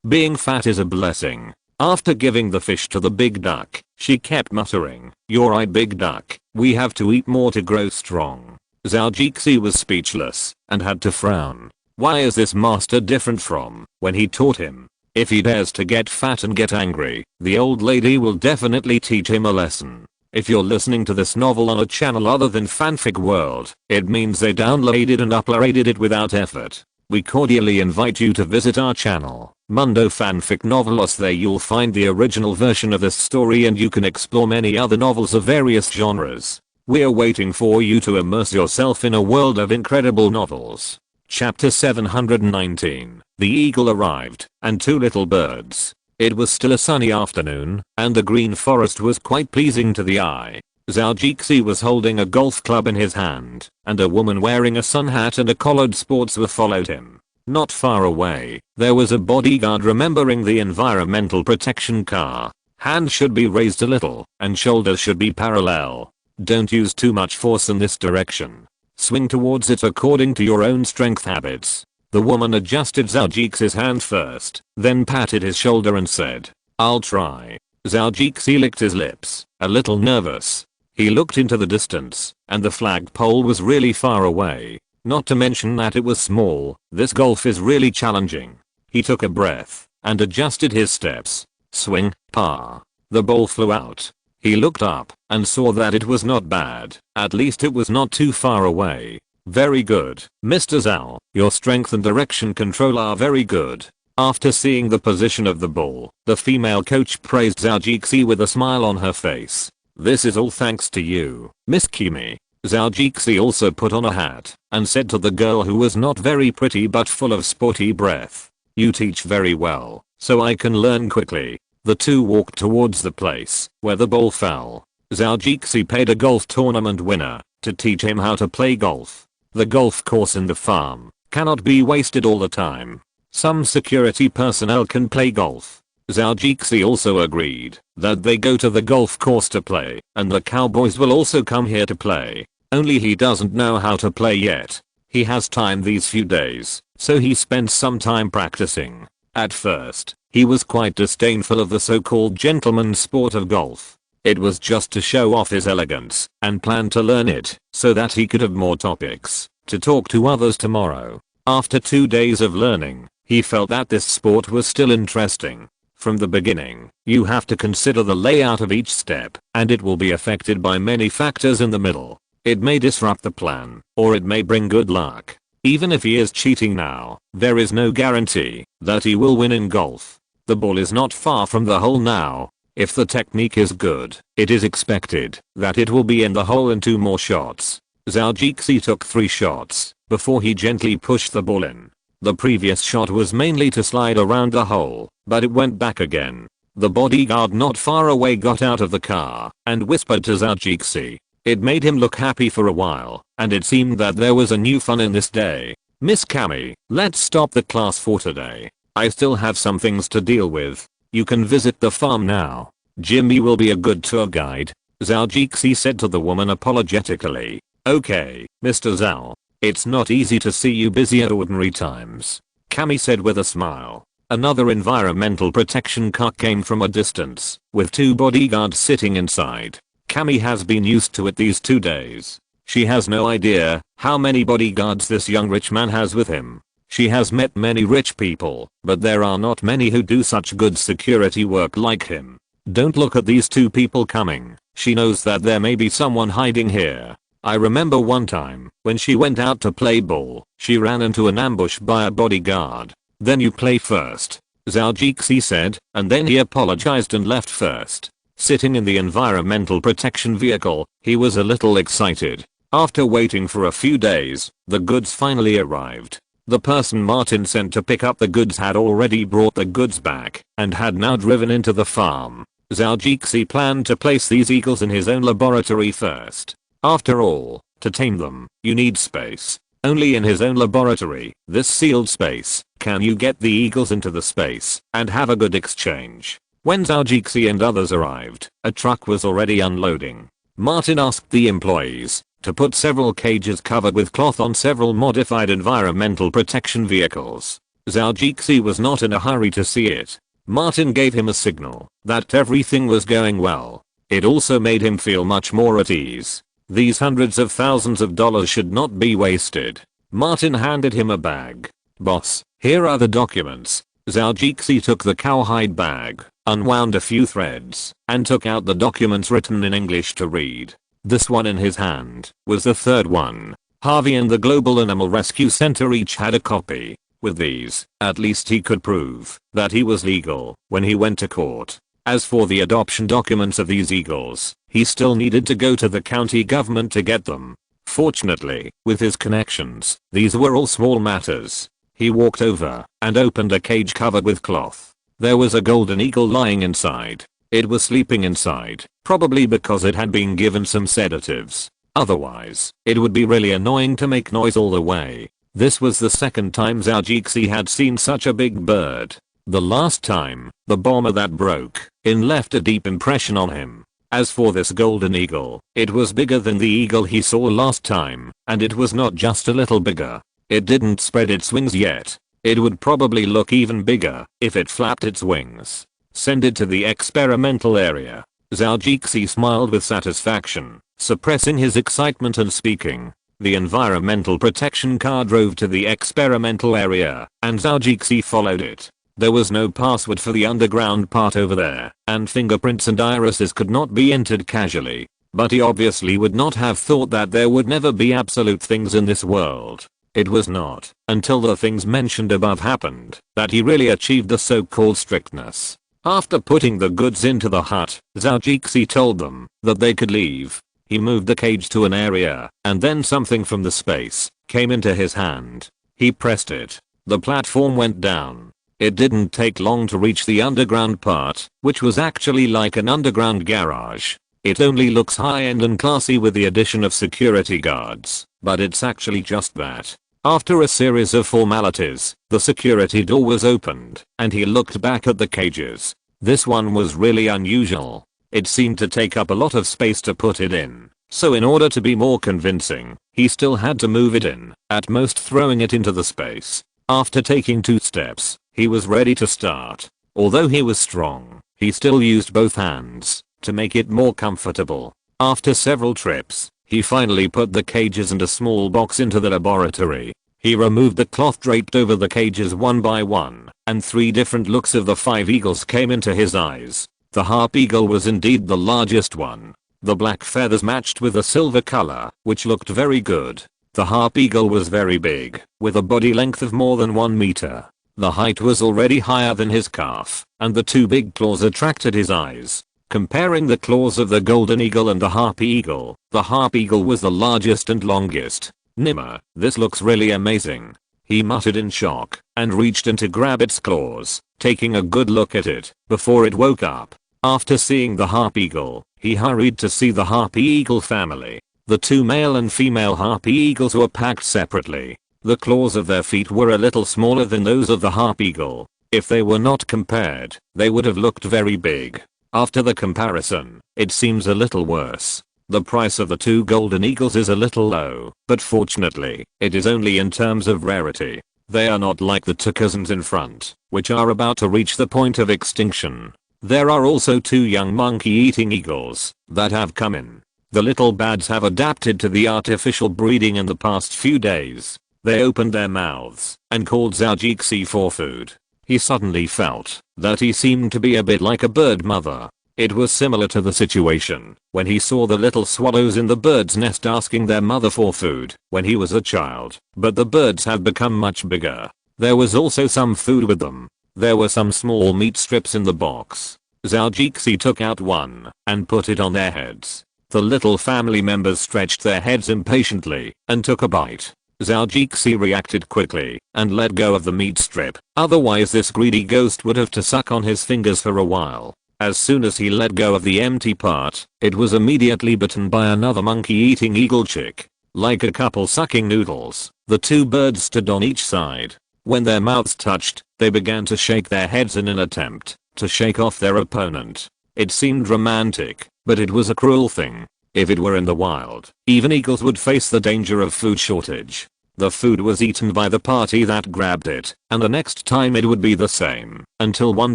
Being fat is a blessing." After giving the fish to the big duck, she kept muttering, "You're right, big duck, we have to eat more to grow strong." Zhou Jixi was speechless and had to frown. Why is this master different from when he taught him? If he dares to get fat and get angry, the old lady will definitely teach him a lesson. If you're listening to this novel on a channel other than Fanfic World, it means they downloaded and uploaded it without effort. We cordially invite you to visit our channel, Mundo Fanfic Novelos. There you'll find the original version of this story and you can explore many other novels of various genres. We're waiting for you to immerse yourself in a world of incredible novels. Chapter 719. The Eagle Arrived, and Two Little Birds. It was still a sunny afternoon, and the green forest was quite pleasing to the eye. Zhou Jixi was holding a golf club in his hand, and a woman wearing a sun hat and a collared sportswear followed him. Not far away, there was a bodyguard remembering the environmental protection car. Hands should be raised a little, and shoulders should be parallel. Don't use too much force in this direction. Swing towards it according to your own strength habits. The woman adjusted Zhou Jixi's hand first, then patted his shoulder and said, "I'll try." Zhou Jixi licked his lips, a little nervous. He looked into the distance, and the flagpole was really far away. Not to mention that it was small. This golf is really challenging. He took a breath and adjusted his steps. Swing, par. The ball flew out. He looked up and saw that it was not bad. At least it was not too far away. Very good, Mr. Zhou. Your strength and direction control are very good. After seeing the position of the ball, the female coach praised Zhao Jixi with a smile on her face. This is all thanks to you, Miss Kimi. Zhao Jixi also put on a hat and said to the girl, who was not very pretty but full of sporty breath, you teach very well, so I can learn quickly. The two walked towards the place where the ball fell. Zhao Jixi paid a golf tournament winner to teach him how to play golf. The golf course in the farm cannot be wasted all the time. Some security personnel can play golf. Zhao Jixi also agreed that they go to the golf course to play, and the cowboys will also come here to play. Only he doesn't know how to play yet. He has time these few days, so he spent some time practicing. At first, he was quite disdainful of the so-called gentleman's sport of golf. It was just to show off his elegance and planned to learn it so that he could have more topics to talk to others tomorrow. After 2 days of learning, he felt that this sport was still interesting. From the beginning, you have to consider the layout of each step, and it will be affected by many factors in the middle. It may disrupt the plan, or it may bring good luck. Even if he is cheating now, there is no guarantee that he will win in golf. The ball is not far from the hole now. If the technique is good, it is expected that it will be in the hole in 2 more shots. Zhao Jixi took 3 shots before he gently pushed the ball in. The previous shot was mainly to slide around the hole, but it went back again. The bodyguard not far away got out of the car and whispered to Zhao Jixi. It made him look happy for a while, and it seemed that there was a new fun in this day. Miss Kami, let's stop the class for today. I still have some things to deal with. You can visit the farm now. Jimmy will be a good tour guide, Zhao Jixi said to the woman apologetically. Okay, Mr. Zhao. It's not easy to see you busy at ordinary times, Kami said with a smile. Another environmental protection car came from a distance, with 2 bodyguards sitting inside. Kami has been used to it these 2 days. She has no idea how many bodyguards this young rich man has with him. She has met many rich people, but there are not many who do such good security work like him. Don't look at these 2 people coming. She knows that there may be someone hiding here. I remember one time, when she went out to play ball, she ran into an ambush by a bodyguard. Then you play first, Zhao Jixi said, and then he apologized and left first. Sitting in the environmental protection vehicle, he was a little excited. After waiting for a few days, the goods finally arrived. The person Martin sent to pick up the goods had already brought the goods back and had now driven into the farm. Zhao Jixi planned to place these eagles in his own laboratory first. After all, to tame them, you need space. Only in his own laboratory, this sealed space, can you get the eagles into the space and have a good exchange. When Zhao Jixi and others arrived, a truck was already unloading. Martin asked the employees to put several cages covered with cloth on several modified environmental protection vehicles. Zhao Jixi was not in a hurry to see it. Martin gave him a signal that everything was going well. It also made him feel much more at ease. These hundreds of thousands of dollars should not be wasted. Martin handed him a bag. Boss, here are the documents. Zhao Jixi took the cowhide bag, unwound a few threads, and took out the documents written in English to read. This one in his hand was the 3rd one. Harvey and the Global Animal Rescue Center each had a copy. With these, at least he could prove that he was legal when he went to court. As for the adoption documents of these eagles, he still needed to go to the county government to get them. Fortunately, with his connections, these were all small matters. He walked over and opened a cage covered with cloth. There was a golden eagle lying inside. It was sleeping inside, probably because it had been given some sedatives. Otherwise, it would be really annoying to make noise all the way. This was the 2nd time Zhao Jixi had seen such a big bird. The last time, the bomber that broke in left a deep impression on him. As for this golden eagle, it was bigger than the eagle he saw last time, and it was not just a little bigger. It didn't spread its wings yet. It would probably look even bigger if it flapped its wings. Send it to the experimental area. Zhao Jixi smiled with satisfaction, suppressing his excitement and speaking. The environmental protection car drove to the experimental area, and Zhao Jixi followed it. There was no password for the underground part over there, and fingerprints and irises could not be entered casually. But he obviously would not have thought that there would never be absolute things in this world. It was not until the things mentioned above happened that he really achieved the so-called strictness. After putting the goods into the hut, Zhou told them that they could leave. He moved the cage to an area, and then something from the space came into his hand. He pressed it. The platform went down. It didn't take long to reach the underground part, which was actually like an underground garage. It only looks high-end and classy with the addition of security guards, but it's actually just that. After a series of formalities, the security door was opened, and he looked back at the cages. This one was really unusual. It seemed to take up a lot of space to put it in, so in order to be more convincing, he still had to move it in, at most throwing it into the space. After taking 2 steps, he was ready to start. Although he was strong, he still used both hands to make it more comfortable. After several trips, he finally put the cages and a small box into the laboratory. He removed the cloth draped over the cages one by one, and 3 different looks of the 5 eagles came into his eyes. The harp eagle was indeed the largest one. The black feathers matched with the silver color, which looked very good. The harp eagle was very big, with a body length of more than 1 meter. The height was already higher than his calf, and the 2 big claws attracted his eyes. Comparing the claws of the golden eagle and the harp eagle was the largest and longest. Nimmer, this looks really amazing. He muttered in shock, and reached in to grab its claws, taking a good look at it, before it woke up. After seeing the harp eagle, he hurried to see the harpy eagle family. The 2 male and female harpy eagles were packed separately. The claws of their feet were a little smaller than those of the harp eagle. If they were not compared, they would have looked very big. After the comparison, it seems a little worse. The price of the 2 golden eagles is a little low, but fortunately, it is only in terms of rarity. They are not like the 2 cousins in front, which are about to reach the point of extinction. There are also 2 young monkey-eating eagles that have come in. The little bads have adapted to the artificial breeding in the past few days. They opened their mouths and called Zhou for food. He suddenly felt that he seemed to be a bit like a bird mother. It was similar to the situation when he saw the little swallows in the bird's nest asking their mother for food when he was a child, but the birds have become much bigger. There was also some food with them. There were some small meat strips in the box. Zhou took out one and put it on their heads. The little family members stretched their heads impatiently and took a bite. Zhou reacted quickly and let go of the meat strip, otherwise this greedy ghost would have to suck on his fingers for a while. As soon as he let go of the empty part, it was immediately bitten by another monkey-eating eagle chick. Like a couple sucking noodles, the 2 birds stood on each side. When their mouths touched, they began to shake their heads in an attempt to shake off their opponent. It seemed romantic, but it was a cruel thing. If it were in the wild, even eagles would face the danger of food shortage. The food was eaten by the party that grabbed it, and the next time it would be the same, until one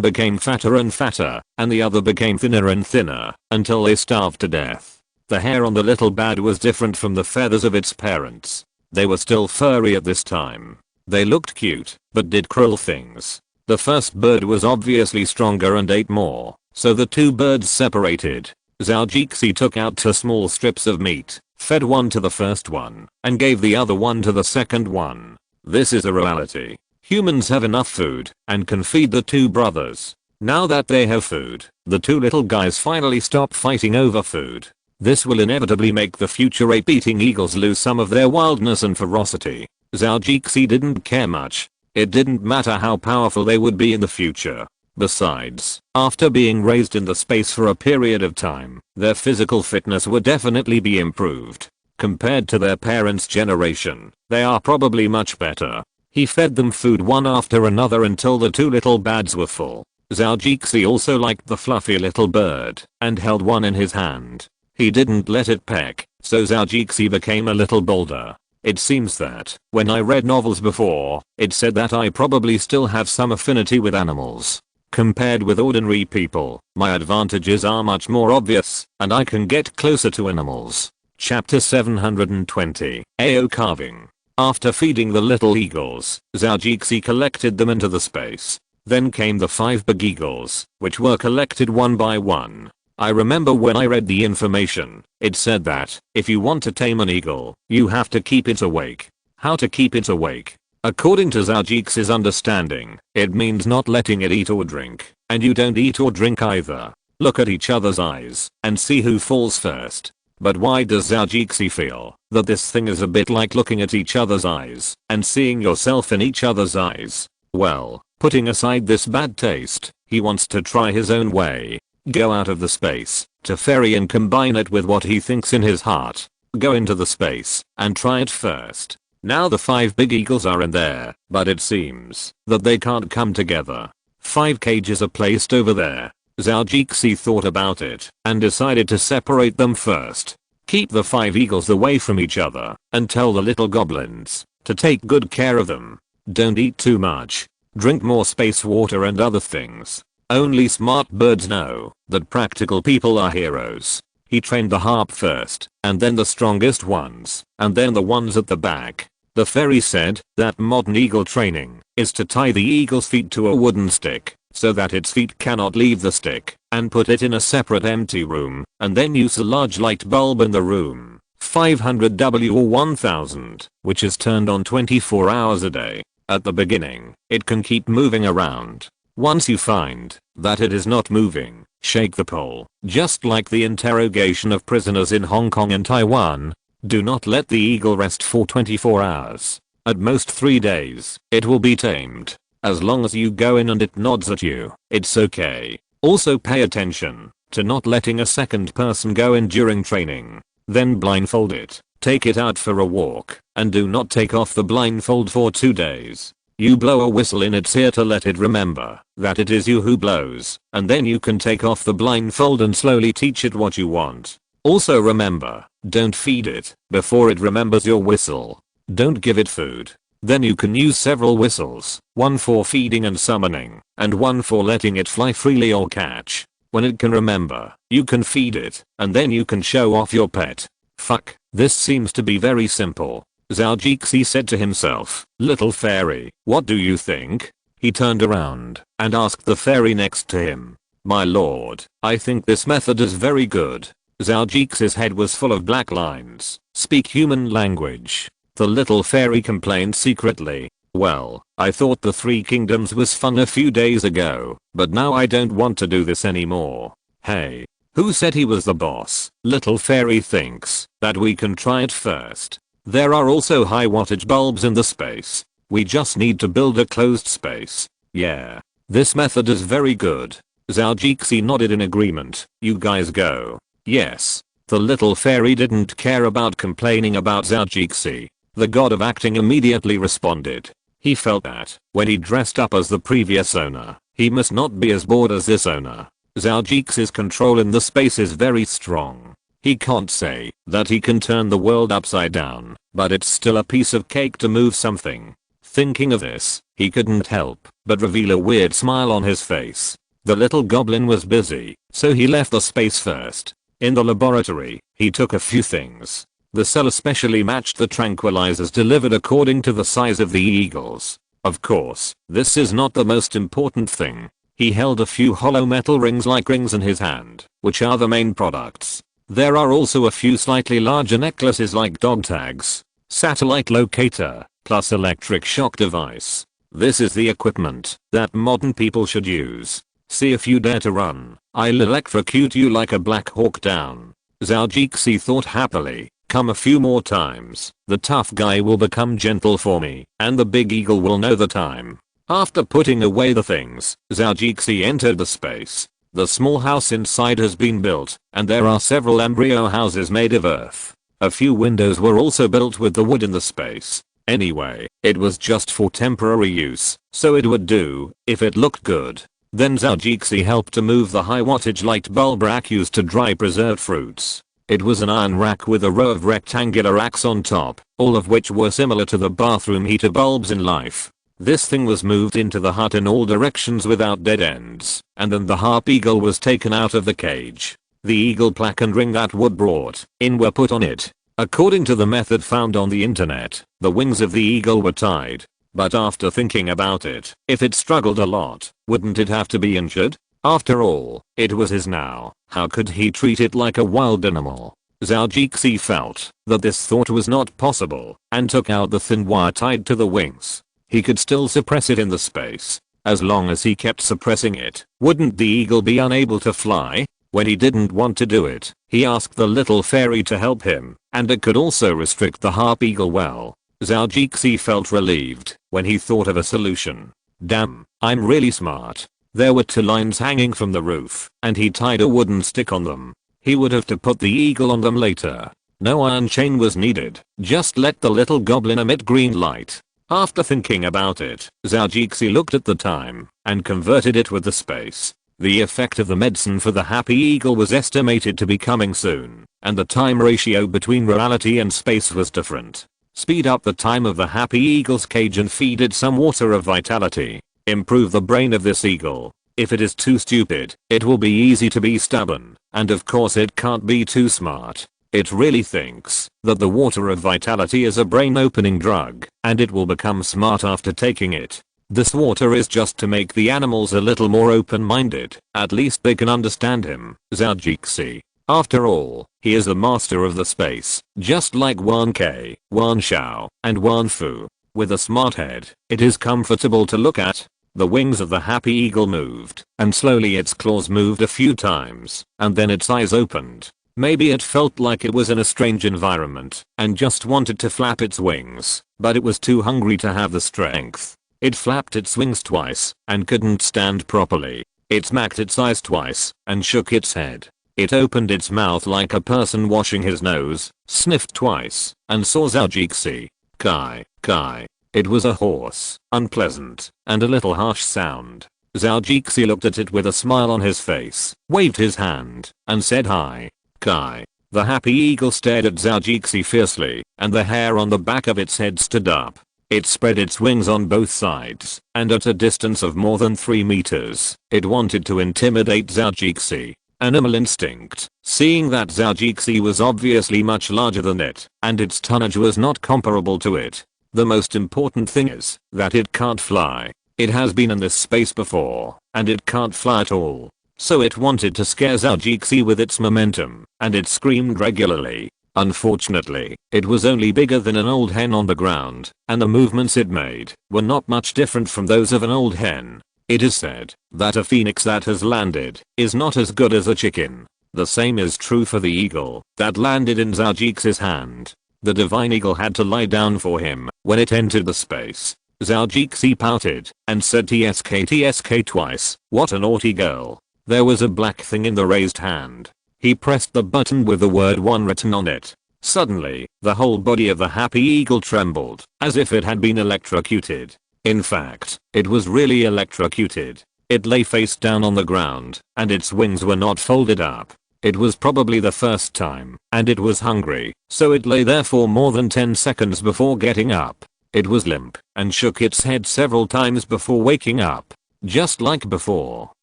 became fatter and fatter, and the other became thinner and thinner, until they starved to death. The hair on the little bad was different from the feathers of its parents. They were still furry at this time. They looked cute, but did cruel things. The first bird was obviously stronger and ate more, so the 2 birds separated. Zhou took out 2 small strips of meat, fed one to the first one, and gave the other one to the second one. This is a reality. Humans have enough food and can feed the 2 brothers. Now that they have food, the 2 little guys finally stop fighting over food. This will inevitably make the future ape-eating eagles lose some of their wildness and ferocity. Zhou didn't care much. It didn't matter how powerful they would be in the future. Besides, after being raised in the space for a period of time, their physical fitness would definitely be improved. Compared to their parents' generation, they are probably much better. He fed them food one after another until the 2 little bads were full. Zhou also liked the fluffy little bird and held one in his hand. He didn't let it peck, so Zhou became a little bolder. It seems that, when I read novels before, it said that I probably still have some affinity with animals. Compared with ordinary people, my advantages are much more obvious, and I can get closer to animals. Chapter 720, AO Carving. After feeding the little eagles, Zhou collected them into the space. Then came the 5 big eagles, which were collected one by one. I remember when I read the information, it said that if you want to tame an eagle, you have to keep it awake. How to keep it awake? According to Zhou's understanding, it means not letting it eat or drink, and you don't eat or drink either. Look at each other's eyes and see who falls first. But why does Zhou feel that this thing is a bit like looking at each other's eyes and seeing yourself in each other's eyes? Well, putting aside this bad taste, he wants to try his own way. Go out of the space to ferry and combine it with what he thinks in his heart. Go into the space and try it first. Now the 5 big eagles are in there, but it seems that they can't come together. 5 cages are placed over there. Zhou thought about it and decided to separate them first. Keep the 5 eagles away from each other and tell the little goblins to take good care of them. Don't eat too much. Drink more space water and other things. Only smart birds know that practical people are heroes. He trained the harp first, and then the strongest ones, and then the ones at the back. The fairy said that modern eagle training is to tie the eagle's feet to a wooden stick so that its feet cannot leave the stick, and put it in a separate empty room, and then use a large light bulb in the room, 500W or 1000, which is turned on 24 hours a day. At the beginning, it can keep moving around. Once you find that it is not moving, shake the pole, just like the interrogation of prisoners in Hong Kong and Taiwan. Do not let the eagle rest for 24 hours. At most 3 days, it will be tamed. As long as you go in and it nods at you, it's okay. Also pay attention to not letting a second person go in during training. Then blindfold it, take it out for a walk, and do not take off the blindfold for 2 days. You blow a whistle in its ear to let it remember that it is you who blows, and then you can take off the blindfold and slowly teach it what you want. Also remember, don't feed it before it remembers your whistle. Don't give it food. Then you can use several whistles, one for feeding and summoning, and one for letting it fly freely or catch. When it can remember, you can feed it, and then you can show off your pet. Fuck, this seems to be very simple. Zhou said to himself, little fairy, what do you think? He turned around and asked the fairy next to him. My lord, I think this method is very good. Zhou's head was full of black lines. Speak human language. The little fairy complained secretly. Well, I thought the 3 kingdoms was fun a few days ago, but now I don't want to do this anymore. Hey, who said he was the boss? Little fairy thinks that we can try it first. There are also high wattage bulbs in the space. We just need to build a closed space. Yeah, this method is very good. Zhou nodded in agreement. You guys go. Yes. The little fairy didn't care about complaining about Zhou. The god of acting immediately responded. He felt that when he dressed up as the previous owner, he must not be as bored as this owner. Zhou's control in the space is very strong. He can't say that he can turn the world upside down, but it's still a piece of cake to move something. Thinking of this, he couldn't help but reveal a weird smile on his face. The little goblin was busy, so he left the space first. In the laboratory, he took a few things. The cell especially matched the tranquilizers delivered according to the size of the eagles. Of course, this is not the most important thing. He held a few hollow metal rings-like rings in his hand, which are the main products. There are also a few slightly larger necklaces like dog tags, satellite locator, plus electric shock device. This is the equipment that modern people should use. See if you dare to run, I'll electrocute you like a Black Hawk Down. Zhou thought happily. Come a few more times, the tough guy will become gentle for me, and the big eagle will know the time. After putting away the things, Zhou entered the space. The small house inside has been built, and there are several embryo houses made of earth. A few windows were also built with the wood in the space. Anyway, it was just for temporary use, so it would do if it looked good. Then Zhou helped to move the high wattage light bulb rack used to dry preserved fruits. It was an iron rack with a row of rectangular racks on top, all of which were similar to the bathroom heater bulbs in life. This thing was moved into the hut in all directions without dead ends, and then the harp eagle was taken out of the cage. The eagle plaque and ring that wood brought in were put on it. According to the method found on the internet, the wings of the eagle were tied. But after thinking about it, if it struggled a lot, wouldn't it have to be injured? After all, it was his now. How could he treat it like a wild animal? Zhou felt that this thought was not possible and took out the thin wire tied to the wings. He could still suppress it in the space. As long as he kept suppressing it, wouldn't the eagle be unable to fly? When he didn't want to do it, he asked the little fairy to help him, and it could also restrict the harp eagle well. Zhou felt relieved when he thought of a solution. Damn, I'm really smart. There were 2 lines hanging from the roof, and he tied a wooden stick on them. He would have to put the eagle on them later. No iron chain was needed, just let the little goblin emit green light. After thinking about it, Zhou looked at the time and converted it with the space. The effect of the medicine for the happy eagle was estimated to be coming soon, and the time ratio between reality and space was different. Speed up the time of the happy eagle's cage and feed it some water of vitality. Improve the brain of this eagle. If it is too stupid, it will be easy to be stubborn, and of course it can't be too smart. It really thinks that the water of vitality is a brain-opening drug, and it will become smart after taking it. This water is just to make the animals a little more open-minded, at least they can understand him. Zhou. After all, he is the master of the space, just like Wan Ke, Wan Xiao, and Wan Fu. With a smart head, it is comfortable to look at. The wings of the happy eagle moved, and slowly its claws moved a few times, and then its eyes opened. Maybe it felt like it was in a strange environment, and just wanted to flap its wings, but it was too hungry to have the strength. It flapped its wings twice, and couldn't stand properly. It smacked its eyes twice, and shook its head. It opened its mouth like a person washing his nose, sniffed twice, and saw Zhou. Kai. It was a hoarse, unpleasant, and a little harsh sound. Zhou looked at it with a smile on his face, waved his hand, and said hi. Kai. The happy eagle stared at Zhou fiercely, and the hair on the back of its head stood up. It spread its wings on both sides, and at a distance of more than 3 meters, it wanted to intimidate Zhou. Animal instinct, seeing that Zhou was obviously much larger than it, and its tonnage was not comparable to it. The most important thing is that it can't fly. It has been in this space before, and it can't fly at all. So it wanted to scare Zhou with its momentum, and it screamed regularly. Unfortunately, it was only bigger than an old hen on the ground, and the movements it made were not much different from those of an old hen. It is said that a phoenix that has landed is not as good as a chicken. The same is true for the eagle that landed in Zhou's hand. The divine eagle had to lie down for him when it entered the space. Zhou pouted and said tsk twice. What a naughty girl. There was a black thing in the raised hand. He pressed the button with the word 1 written on it. Suddenly, the whole body of the happy eagle trembled, as if it had been electrocuted. In fact, it was really electrocuted. It lay face down on the ground, and its wings were not folded up. It was probably the first time, and it was hungry, so it lay there for more than 10 seconds before getting up. It was limp, and shook its head several times before waking up. Just like before,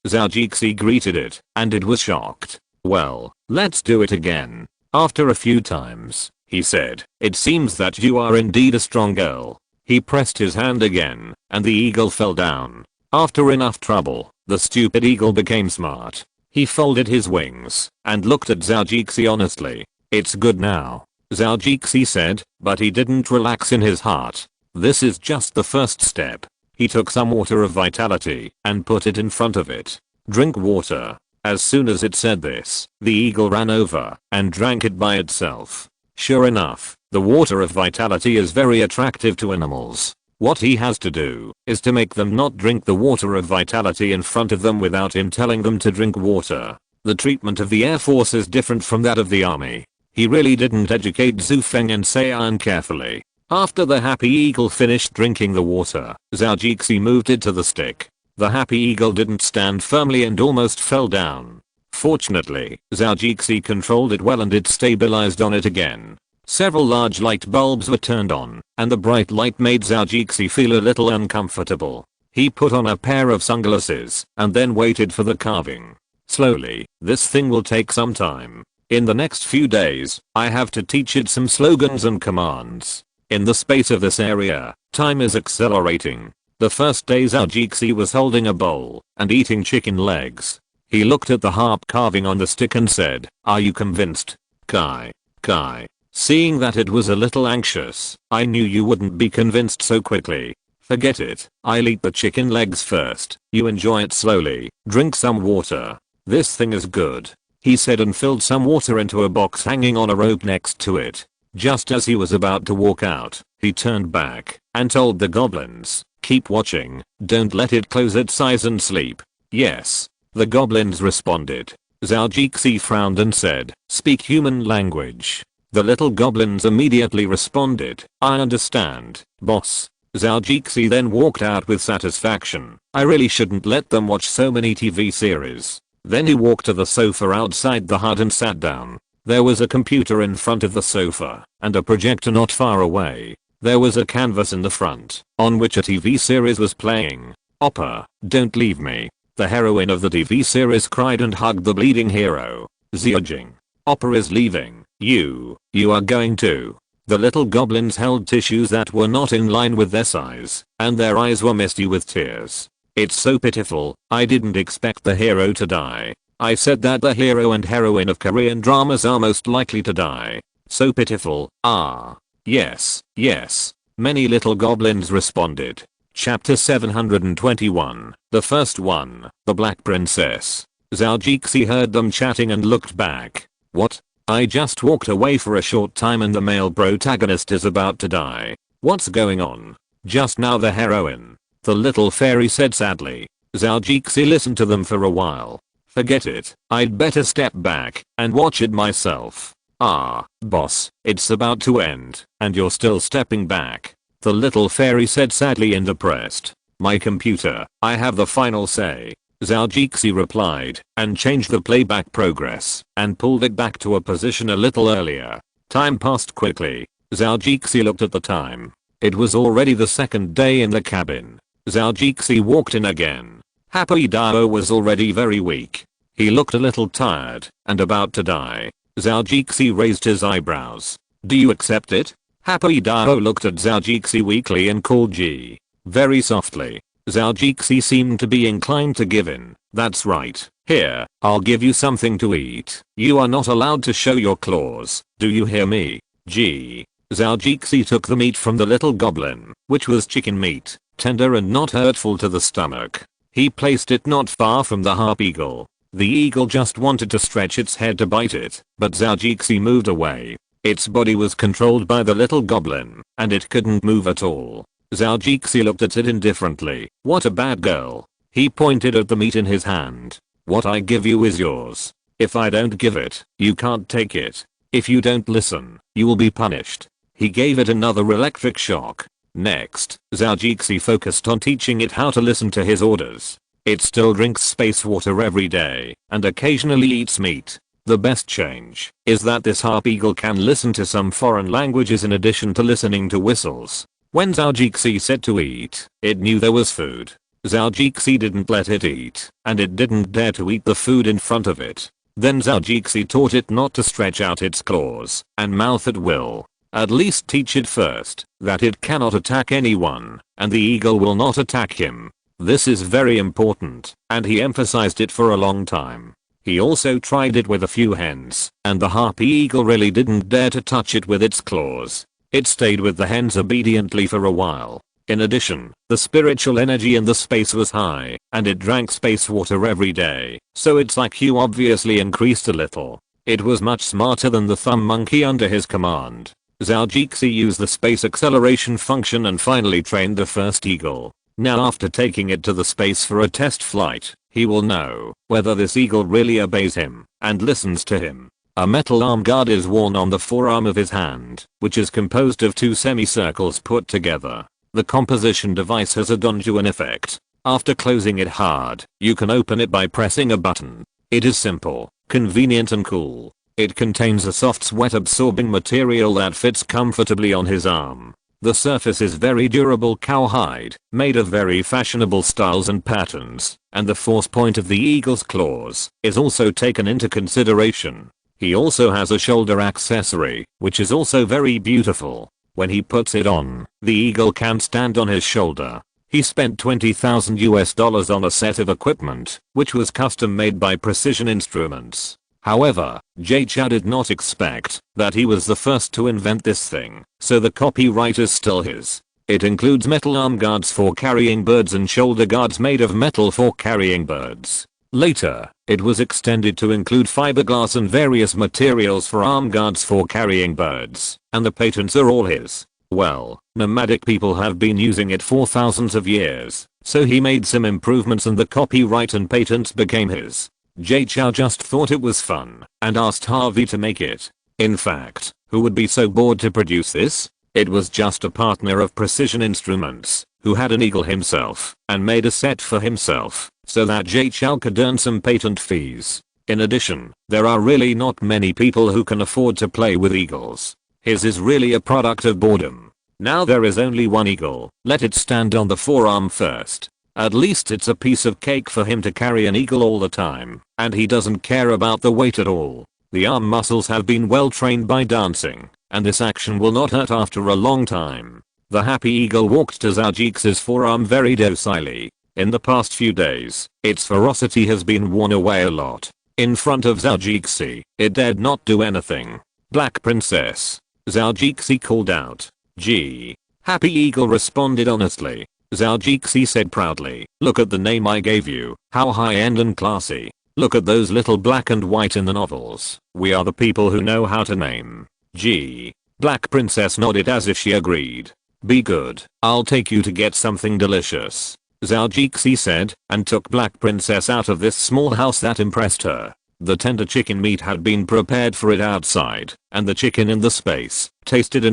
Zhou greeted it, and it was shocked. Well, let's do it again. After a few times, he said, it seems that you are indeed a strong girl. He pressed his hand again, and the eagle fell down. After enough trouble, the stupid eagle became smart. He folded his wings, and looked at Zhou honestly. It's good now, Zhou said, but he didn't relax in his heart. This is just the first step. He took some water of vitality, and put it in front of it. Drink water. As soon as it said this, the eagle ran over, and drank it by itself. Sure enough, the water of vitality is very attractive to animals. What he has to do is to make them not drink the water of vitality in front of them without him telling them to drink water. The treatment of the Air Force is different from that of the Army. He really didn't educate Zhu Feng and Saiyan carefully. After the happy eagle finished drinking the water, Zhou moved it to the stick. The happy eagle didn't stand firmly and almost fell down. Fortunately, Zhou controlled it well and it stabilized on it again. Several large light bulbs were turned on, and the bright light made Zhou feel a little uncomfortable. He put on a pair of sunglasses, and then waited for the carving. Slowly, this thing will take some time. In the next few days, I have to teach it some slogans and commands. In the space of this area, time is accelerating. The first day Zhou was holding a bowl, and eating chicken legs. He looked at the harp carving on the stick and said, "Are you convinced? Kai. Kai." Seeing that it was a little anxious, I knew you wouldn't be convinced so quickly. "Forget it. I'll eat the chicken legs first. You enjoy it slowly. Drink some water. This thing is good," he said, and filled some water into a box hanging on a rope next to it. Just as he was about to walk out, he turned back and told the goblins, "Keep watching. Don't let it close its eyes and sleep." "Yes," the goblins responded. Zhou frowned and said, "Speak human language." The little goblins immediately responded, "I understand, boss." Zhou then walked out with satisfaction. I really shouldn't let them watch so many TV series. Then he walked to the sofa outside the hut and sat down. There was a computer in front of the sofa, and a projector not far away. There was a canvas in the front, on which a TV series was playing. "Oppa, don't leave me." The heroine of the TV series cried and hugged the bleeding hero. "Zheojing. Oppa is leaving. You are going to." The little goblins held tissues that were not in line with their size, and their eyes were misty with tears. "It's so pitiful. I didn't expect the hero to die. I said that the hero and heroine of Korean dramas are most likely to die. So pitiful." "Ah. Yes, yes." Many little goblins responded. Chapter 721. The first one, the Black Princess. Zhou heard them chatting and looked back. "What? I just walked away for a short time and the male protagonist is about to die. What's going on?" "Just now the heroine," the little fairy said sadly. Zhou listened to them for a while. "Forget it. I'd better step back and watch it myself." "Ah, boss, it's about to end, and you're still stepping back," the little fairy said sadly and depressed. "My computer, I have the final say," Zhou replied, and changed the playback progress, and pulled it back to a position a little earlier. Time passed quickly. Zhou looked at the time. It was already the second day in the cabin. Zhou walked in again. Happy Dao was already very weak. He looked a little tired, and about to die. Zhou raised his eyebrows. "Do you accept it?" Happy Dao looked at Zhou weakly and called G. Very softly. Zhou seemed to be inclined to give in. "That's right. Here, I'll give you something to eat. You are not allowed to show your claws. Do you hear me, G?" Zhou took the meat from the little goblin, which was chicken meat, tender and not hurtful to the stomach. He placed it not far from the harp eagle. The eagle just wanted to stretch its head to bite it, but Zhou moved away. Its body was controlled by the little goblin, and it couldn't move at all. Zhou looked at it indifferently. "What a bad girl." He pointed at the meat in his hand. "What I give you is yours. If I don't give it, you can't take it. If you don't listen, you will be punished." He gave it another electric shock. Next, Zhou focused on teaching it how to listen to his orders. It still drinks space water every day, and occasionally eats meat. The best change is that this harp eagle can listen to some foreign languages in addition to listening to whistles. When Zhou said to eat, it knew there was food. Zhou didn't let it eat, and it didn't dare to eat the food in front of it. Then Zhou taught it not to stretch out its claws and mouth at will. At least teach it first that it cannot attack anyone, and the eagle will not attack him. This is very important, and he emphasized it for a long time. He also tried it with a few hens, and the harpy eagle really didn't dare to touch it with its claws. It stayed with the hens obediently for a while. In addition, the spiritual energy in the space was high, and it drank space water every day, so its IQ obviously increased a little. It was much smarter than the thumb monkey under his command. Zhou used the space acceleration function and finally trained the first eagle. Now after taking it to the space for a test flight, he will know whether this eagle really obeys him and listens to him. A metal arm guard is worn on the forearm of his hand, which is composed of two semicircles put together. The composition device has a Donjuan effect. After closing it hard, you can open it by pressing a button. It is simple, convenient and cool. It contains a soft sweat-absorbing material that fits comfortably on his arm. The surface is very durable cowhide, made of very fashionable styles and patterns, and the force point of the eagle's claws is also taken into consideration. He also has a shoulder accessory, which is also very beautiful. When he puts it on, the eagle can stand on his shoulder. He spent $20,000 on a set of equipment, which was custom made by Precision Instruments. However, Zhou did not expect that he was the first to invent this thing, so the copyright is still his. It includes metal arm guards for carrying birds and shoulder guards made of metal for carrying birds. Later, it was extended to include fiberglass and various materials for arm guards for carrying birds, and the patents are all his. Well, nomadic people have been using it for thousands of years, so he made some improvements and the copyright and patents became his. Zhou just thought it was fun and asked Harvey to make it. In fact, who would be so bored to produce this? It was just a partner of Precision Instruments who had an eagle himself and made a set for himself so that Zhou could earn some patent fees. In addition, there are really not many people who can afford to play with eagles. His is really a product of boredom. Now there is only one eagle, let it stand on the forearm first. At least it's a piece of cake for him to carry an eagle all the time, and he doesn't care about the weight at all. The arm muscles have been well trained by dancing, and this action will not hurt after a long time. The happy eagle walked to Zhou's forearm very docilely. In the past few days, its ferocity has been worn away a lot. In front of Zhou, it dared not do anything. Black Princess. Zhou called out. Gee. Happy eagle responded honestly. Zhou said proudly, look at the name I gave you, how high-end and classy. Look at those little black and white in the novels. We are the people who know how to name. Gee. Black Princess nodded as if she agreed. Be good, I'll take you to get something delicious. Zhou said, and took Black Princess out of this small house that impressed her. The tender chicken meat had been prepared for it outside, and the chicken in the space tasted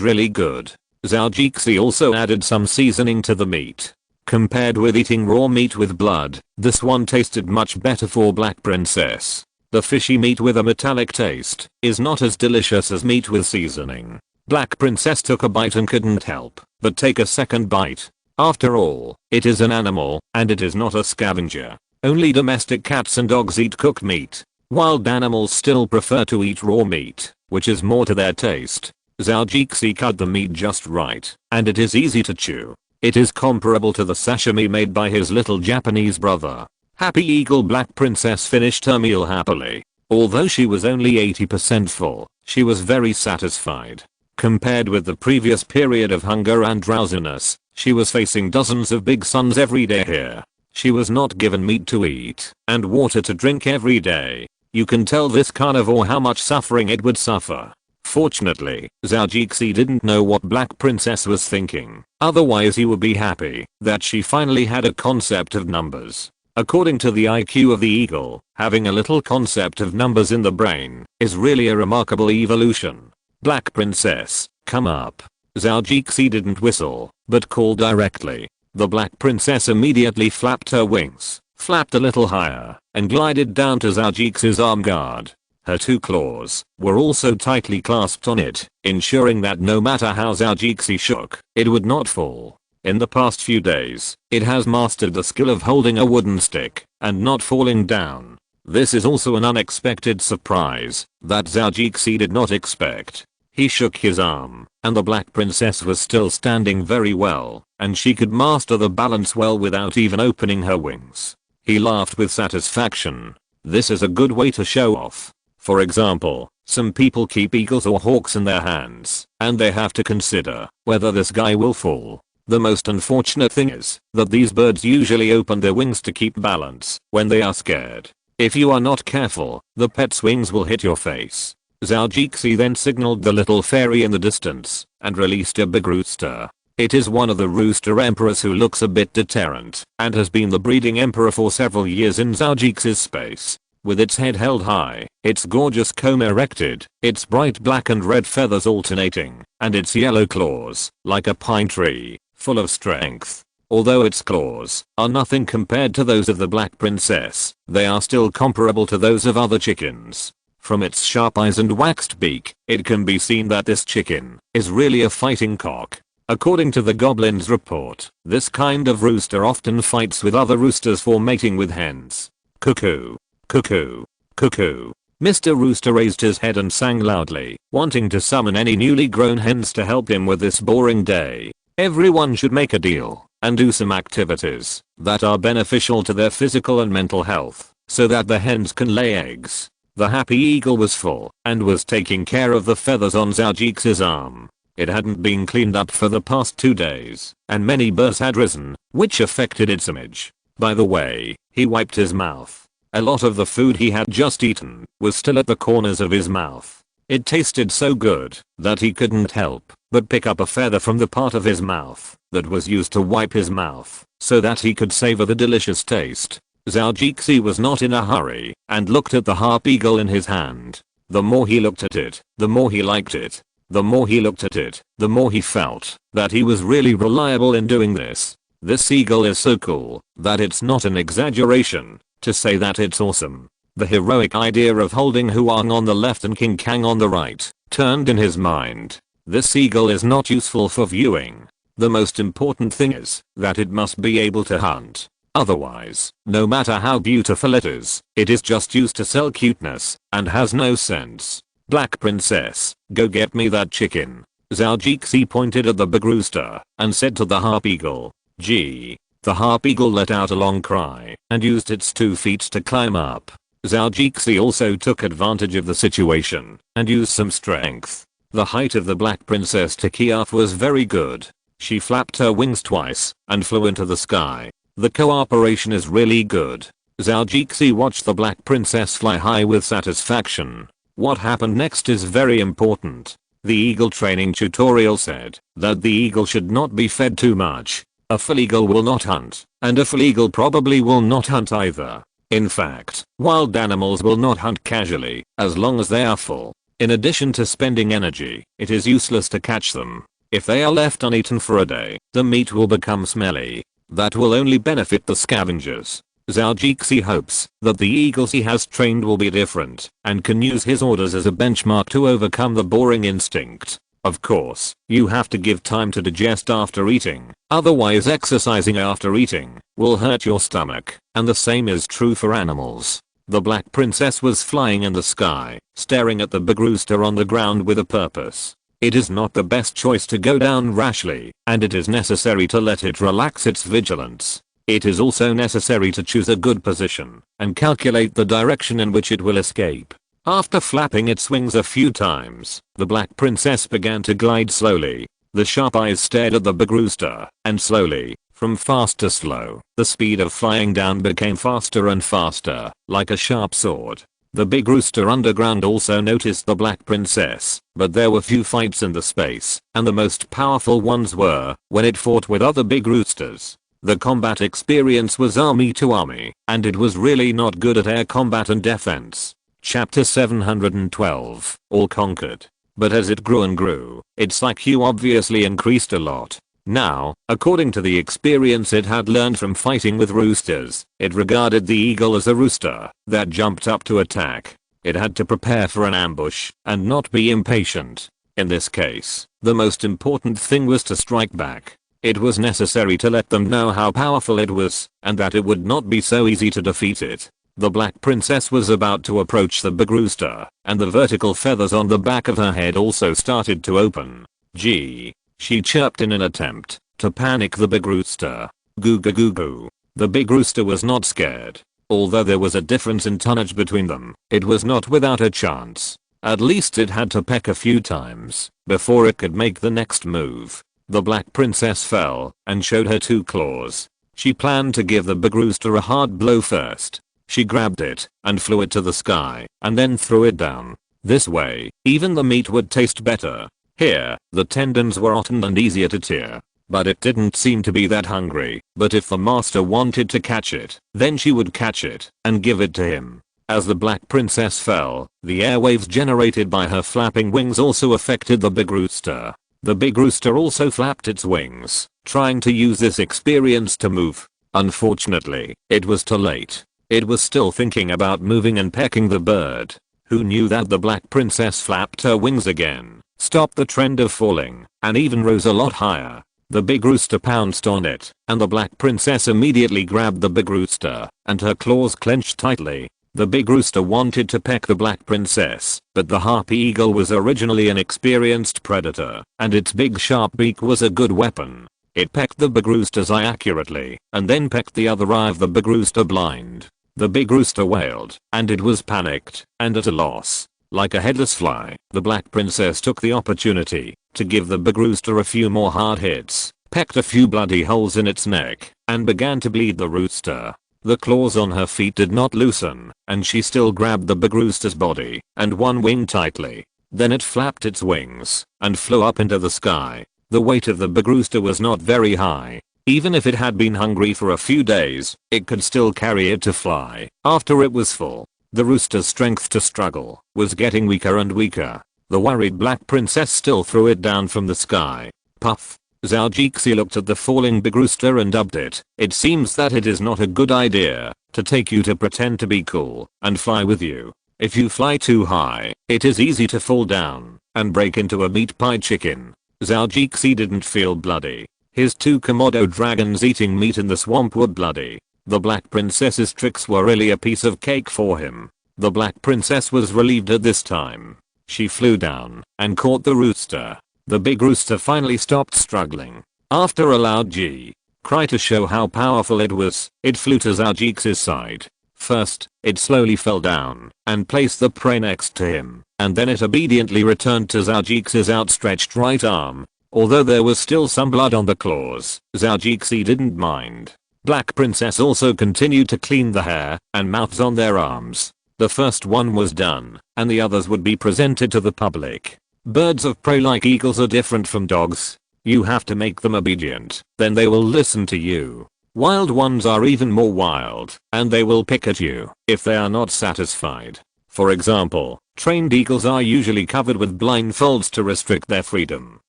really good. Zhou also added some seasoning to the meat. Compared with eating raw meat with blood, this one tasted much better for Black Princess. The fishy meat with a metallic taste is not as delicious as meat with seasoning. Black Princess took a bite and couldn't help but take a second bite. After all, it is an animal, and it is not a scavenger. Only domestic cats and dogs eat cooked meat. Wild animals still prefer to eat raw meat, which is more to their taste. Zhou cut the meat just right, and it is easy to chew. It is comparable to the sashimi made by his little Japanese brother. Happy eagle Black Princess finished her meal happily. Although she was only 80% full, she was very satisfied. Compared with the previous period of hunger and drowsiness, she was facing dozens of big suns every day here. She was not given meat to eat and water to drink every day. You can tell this carnivore how much suffering it would suffer. Fortunately, Zhou didn't know what Black Princess was thinking. Otherwise he would be happy that she finally had a concept of numbers. According to the IQ of the eagle, having a little concept of numbers in the brain is really a remarkable evolution. Black Princess, come up. Zhou didn't whistle, but called directly. The Black Princess immediately flapped her wings, flapped a little higher, and glided down to Zhou's arm guard. Her two claws were also tightly clasped on it, ensuring that no matter how Zhou shook, it would not fall. In the past few days, it has mastered the skill of holding a wooden stick and not falling down. This is also an unexpected surprise that Zhou did not expect. He shook his arm, and the Black Princess was still standing very well, and she could master the balance well without even opening her wings. He laughed with satisfaction. This is a good way to show off. For example, some people keep eagles or hawks in their hands, and they have to consider whether this guy will fall. The most unfortunate thing is that these birds usually open their wings to keep balance when they are scared. If you are not careful, the pet's wings will hit your face. Zhou then signaled the little fairy in the distance and released a big rooster. It is one of the rooster emperors who looks a bit deterrent and has been the breeding emperor for several years in Zhou's space. With its head held high, its gorgeous comb erected, its bright black and red feathers alternating, and its yellow claws, like a pine tree, full of strength. Although its claws are nothing compared to those of the Black Princess, they are still comparable to those of other chickens. From its sharp eyes and waxed beak, it can be seen that this chicken is really a fighting cock. According to the Goblin's report, this kind of rooster often fights with other roosters for mating with hens. Cuckoo. Cuckoo. Cuckoo. Mr. Rooster raised his head and sang loudly, wanting to summon any newly grown hens to help him with this boring day. Everyone should make a deal and do some activities that are beneficial to their physical and mental health, so that the hens can lay eggs. The happy eagle was full and was taking care of the feathers on Zhou's arm. It hadn't been cleaned up for the past 2 days, and many burrs had risen, which affected its image. By the way, he wiped his mouth. A lot of the food he had just eaten was still at the corners of his mouth. It tasted so good that he couldn't help but pick up a feather from the part of his mouth that was used to wipe his mouth so that he could savor the delicious taste. Zhou was not in a hurry and looked at the harp eagle in his hand. The more he looked at it, the more he liked it. The more he looked at it, the more he felt that he was really reliable in doing this. This eagle is so cool that it's not an exaggeration to say that it's awesome. The heroic idea of holding Huang on the left and King Kang on the right turned in his mind. This eagle is not useful for viewing. The most important thing is that it must be able to hunt. Otherwise, no matter how beautiful it is just used to sell cuteness and has no sense. Black Princess, go get me that chicken. Zhou pointed at the big rooster and said to the harp eagle, "Gee." The harp eagle let out a long cry and used its 2 feet to climb up. Zhou also took advantage of the situation and used some strength. The height of the Black Princess to key off was very good. She flapped her wings twice and flew into the sky. The cooperation is really good. Zhou watched the Black Princess fly high with satisfaction. What happened next is very important. The eagle training tutorial said that the eagle should not be fed too much. A full eagle will not hunt, and a full eagle probably will not hunt either. In fact, wild animals will not hunt casually as long as they are full. In addition to spending energy, it is useless to catch them. If they are left uneaten for a day, the meat will become smelly. That will only benefit the scavengers. Zhou hopes that the eagles he has trained will be different and can use his orders as a benchmark to overcome the boring instinct. Of course, you have to give time to digest after eating, otherwise exercising after eating will hurt your stomach, and the same is true for animals. The Black Princess was flying in the sky, staring at the big rooster on the ground with a purpose. It is not the best choice to go down rashly, and it is necessary to let it relax its vigilance. It is also necessary to choose a good position and calculate the direction in which it will escape. After flapping its wings a few times, the Black Princess began to glide slowly. The sharp eyes stared at the big rooster, and slowly, from fast to slow, the speed of flying down became faster and faster, like a sharp sword. The big rooster underground also noticed the Black Princess, but there were few fights in the space, and the most powerful ones were when it fought with other big roosters. The combat experience was army to army, and it was really not good at air combat and defense. Chapter 712, all conquered. But as it grew and grew, its IQ obviously increased a lot. Now, according to the experience it had learned from fighting with roosters, it regarded the eagle as a rooster that jumped up to attack. It had to prepare for an ambush and not be impatient. In this case, the most important thing was to strike back. It was necessary to let them know how powerful it was and that it would not be so easy to defeat it. The Black Princess was about to approach the big rooster, and the vertical feathers on the back of her head also started to open. "Gee," she chirped in an attempt to panic the big rooster. "Goo goo goo goo." The big rooster was not scared. Although there was a difference in tonnage between them, it was not without a chance. At least it had to peck a few times before it could make the next move. The Black Princess fell and showed her 2 claws. She planned to give the big rooster a hard blow first. She grabbed it and flew it to the sky and then threw it down. This way, even the meat would taste better. Here, the tendons were rotten and easier to tear. But it didn't seem to be that hungry. But if the master wanted to catch it, then she would catch it and give it to him. As the Black Princess fell, the airwaves generated by her flapping wings also affected the big rooster. The big rooster also flapped its wings, trying to use this experience to move. Unfortunately, it was too late. It was still thinking about moving and pecking the bird. Who knew that the Black Princess flapped her wings again, stopped the trend of falling, and even rose a lot higher. The big rooster pounced on it, and the Black Princess immediately grabbed the big rooster, and her claws clenched tightly. The big rooster wanted to peck the Black Princess, but the harpy eagle was originally an experienced predator, and its big sharp beak was a good weapon. It pecked the big rooster's eye accurately, and then pecked the other eye of the big rooster blind. The big rooster wailed, and it was panicked, and at a loss. Like a headless fly, the black princess took the opportunity to give the big rooster a few more hard hits, pecked a few bloody holes in its neck, and began to bleed the rooster. The claws on her feet did not loosen, and she still grabbed the big rooster's body and one wing tightly. Then it flapped its wings and flew up into the sky. The weight of the big rooster was not very high. Even if it had been hungry for a few days, it could still carry it to fly after it was full. The rooster's strength to struggle was getting weaker and weaker. The worried black princess still threw it down from the sky. Puff. Zhou looked at the falling big rooster and dubbed it. It seems that it is not a good idea to take you to pretend to be cool and fly with you. If you fly too high, it is easy to fall down and break into a meat pie chicken. Zhou didn't feel bloody. His 2 Komodo dragons eating meat in the swamp were bloody. The black princess's tricks were really a piece of cake for him. The black princess was relieved at this time. She flew down and caught the rooster. The big rooster finally stopped struggling. After a loud G cry to show how powerful it was, it flew to Zhou side. First, it slowly fell down and placed the prey next to him, and then it obediently returned to Zhou's outstretched right arm. Although there was still some blood on the claws, Zhou didn't mind. Black Princess also continued to clean the hair and mouths on their arms. The first one was done, and the others would be presented to the public. Birds of prey like eagles are different from dogs. You have to make them obedient, then they will listen to you. Wild ones are even more wild, and they will pick at you if they are not satisfied. For example, trained eagles are usually covered with blindfolds to restrict their freedom.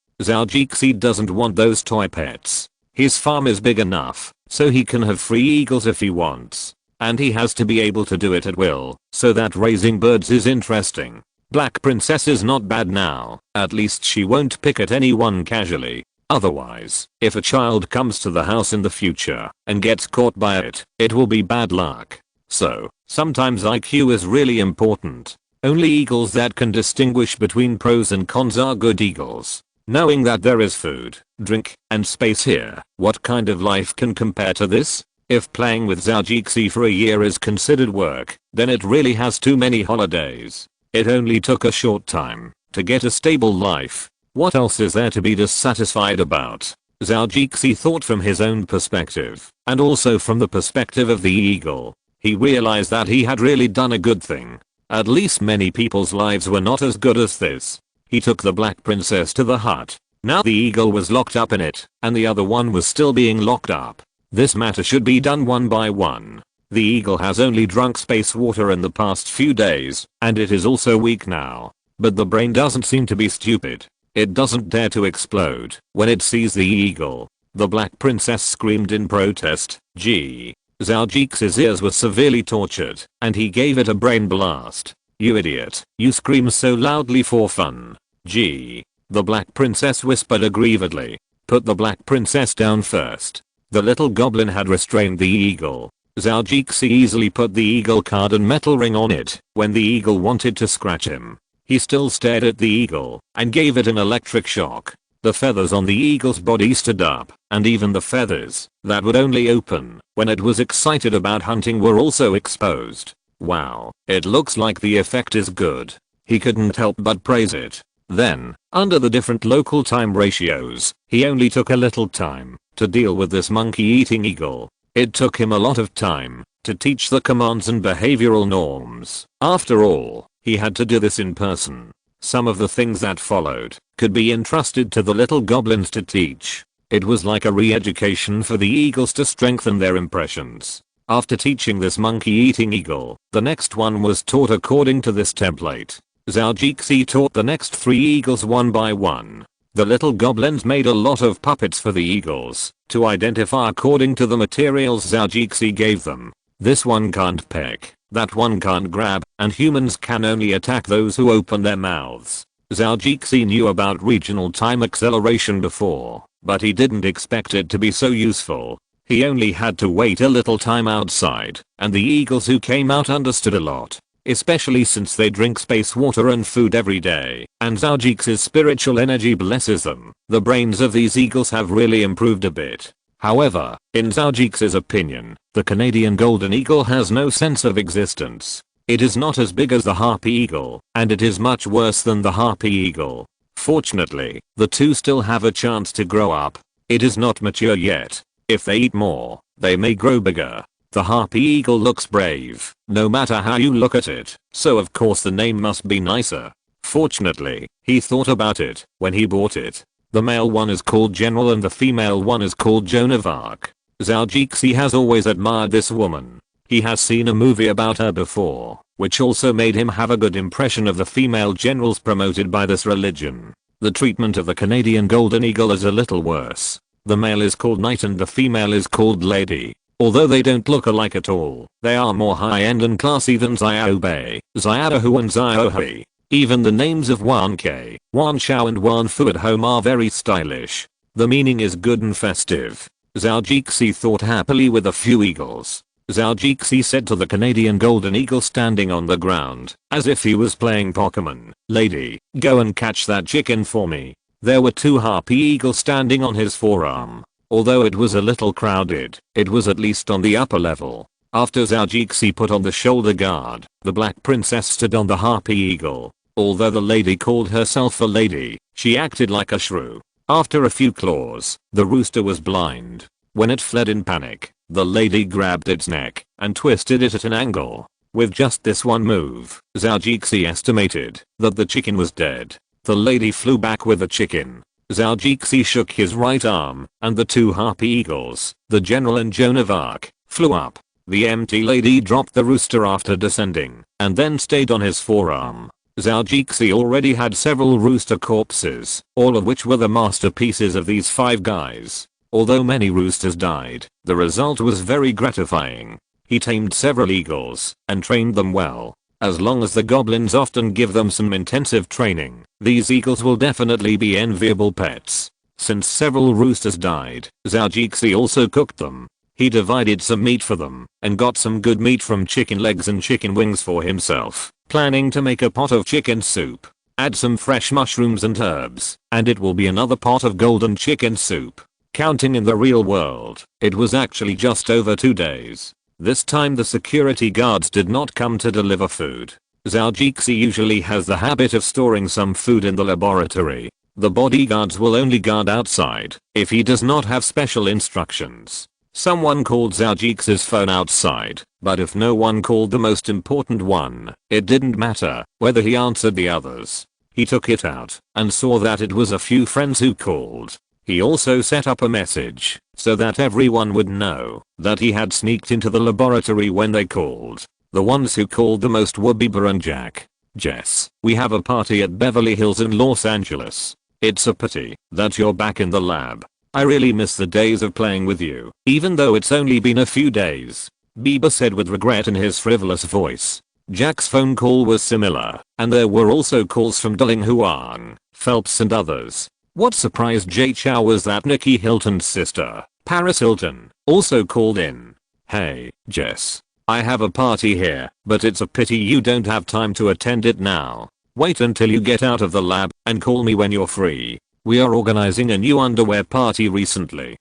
Zhou doesn't want those toy pets. His farm is big enough, so he can have free eagles if he wants. And he has to be able to do it at will, so that raising birds is interesting. Black Princess is not bad now, at least she won't pick at anyone casually. Otherwise, if a child comes to the house in the future and gets caught by it, it will be bad luck. So, sometimes IQ is really important. Only eagles that can distinguish between pros and cons are good eagles. Knowing that there is food, drink, and space here, what kind of life can compare to this? If playing with Zhou for a year is considered work, then it really has too many holidays. It only took a short time to get a stable life. What else is there to be dissatisfied about? Zhou thought from his own perspective, and also from the perspective of the eagle. He realized that he had really done a good thing. At least many people's lives were not as good as this. He took the black princess to the hut. Now the eagle was locked up in it, and the other one was still being locked up. This matter should be done one by one. The eagle has only drunk space water in the past few days, and it is also weak now. But the brain doesn't seem to be stupid. It doesn't dare to explode when it sees the eagle. The black princess screamed in protest. Zhou's ears were severely tortured, and he gave it a brain blast. You idiot, you scream so loudly for fun. The black princess whispered aggrievedly. Put the black princess down first. The little goblin had restrained the eagle. Zhou easily put the eagle card and metal ring on it when the eagle wanted to scratch him. He still stared at the eagle and gave it an electric shock. The feathers on the eagle's body stood up, and even the feathers that would only open when it was excited about hunting were also exposed. Wow, it looks like the effect is good. He couldn't help but praise it. Then, under the different local time ratios, he only took a little time to deal with this monkey-eating eagle. It took him a lot of time to teach the commands and behavioral norms. After all, he had to do this in person. Some of the things that followed could be entrusted to the little goblins to teach. It was like a re-education for the eagles to strengthen their impressions. After teaching this monkey-eating eagle, the next one was taught according to this template. Zhou taught the next 3 eagles one by one. The little goblins made a lot of puppets for the eagles to identify according to the materials Zhou gave them. This one can't peck, that one can't grab, and humans can only attack those who open their mouths. Zhou knew about regional time acceleration before, but he didn't expect it to be so useful. He only had to wait a little time outside, and the eagles who came out understood a lot. especially since they drink space water and food every day, and Zhaoji's spiritual energy blesses them. The brains of these eagles have really improved a bit. However, in Zhaoji's opinion, the Canadian golden eagle has no sense of existence. It is not as big as the harpy eagle, and it is much worse than the harpy eagle. Fortunately, the two still have a chance to grow up. It is not mature yet. If they eat more, they may grow bigger. The harpy eagle looks brave, no matter how you look at it, so of course the name must be nicer. Fortunately, he thought about it when he bought it. The male one is called General and the female one is called Joan of Arc. Zhao has always admired this woman. He has seen a movie about her before, which also made him have a good impression of the female generals promoted by this religion. The treatment of the Canadian golden eagle is a little worse. The male is called Knight and the female is called Lady. Although they don't look alike at all, they are more high-end and classy than Xiao Bei, Xiaohu and Xiaohui. Even the names of Wan Ke, Wan Shao and Wan Fu at home are very stylish. The meaning is good and festive. Zhao thought happily with a few eagles. Zhao said to the Canadian golden eagle standing on the ground, as if he was playing Pokemon, "Lady, go and catch that chicken for me." There were two harpy eagles standing on his forearm. Although it was a little crowded, it was at least on the upper level. After Zhao put on the shoulder guard, the black princess stood on the harpy eagle. Although the lady called herself a lady, she acted like a shrew. After a few claws, the rooster was blind. When it fled in panic, the lady grabbed its neck and twisted it at an angle. With just this one move, Zhao estimated that the chicken was dead. The lady flew back with the chicken. Zhao shook his right arm, and the two harpy eagles, the General and Joan of Arc, flew up. The empty lady dropped the rooster after descending, and then stayed on his forearm. Zhao already had several rooster corpses, all of which were the masterpieces of these 5 guys. Although many roosters died, the result was very gratifying. He tamed several eagles, and trained them well. As long as the goblins often give them some intensive training, these eagles will definitely be enviable pets. Since several roosters died, Zhao also cooked them. He divided some meat for them, and got some good meat from chicken legs and chicken wings for himself, planning to make a pot of chicken soup. Add some fresh mushrooms and herbs, and it will be another pot of golden chicken soup. Counting in the real world, it was actually just over 2 days. This time the security guards did not come to deliver food. Zhao usually has the habit of storing some food in the laboratory. The bodyguards will only guard outside if he does not have special instructions. Someone called Zhao phone outside, but if no one called the most important one, it didn't matter whether he answered the others. He took it out and saw that it was a few friends who called. He also set up a message so that everyone would know that he had sneaked into the laboratory when they called. The ones who called the most were Bieber and Jack. "Jess, we have a party at Beverly Hills in Los Angeles. It's a pity that you're back in the lab. I really miss the days of playing with you, even though it's only been a few days," Bieber said with regret in his frivolous voice. Jack's phone call was similar, and there were also calls from Dling Huang, Phelps and others. What surprised Jay Chow was that Nikki Hilton's sister, Paris Hilton, also called in. "Hey, Jess. I have a party here, but it's a pity you don't have time to attend it now. Wait until you get out of the lab and call me when you're free. We are organizing a new underwear party recently.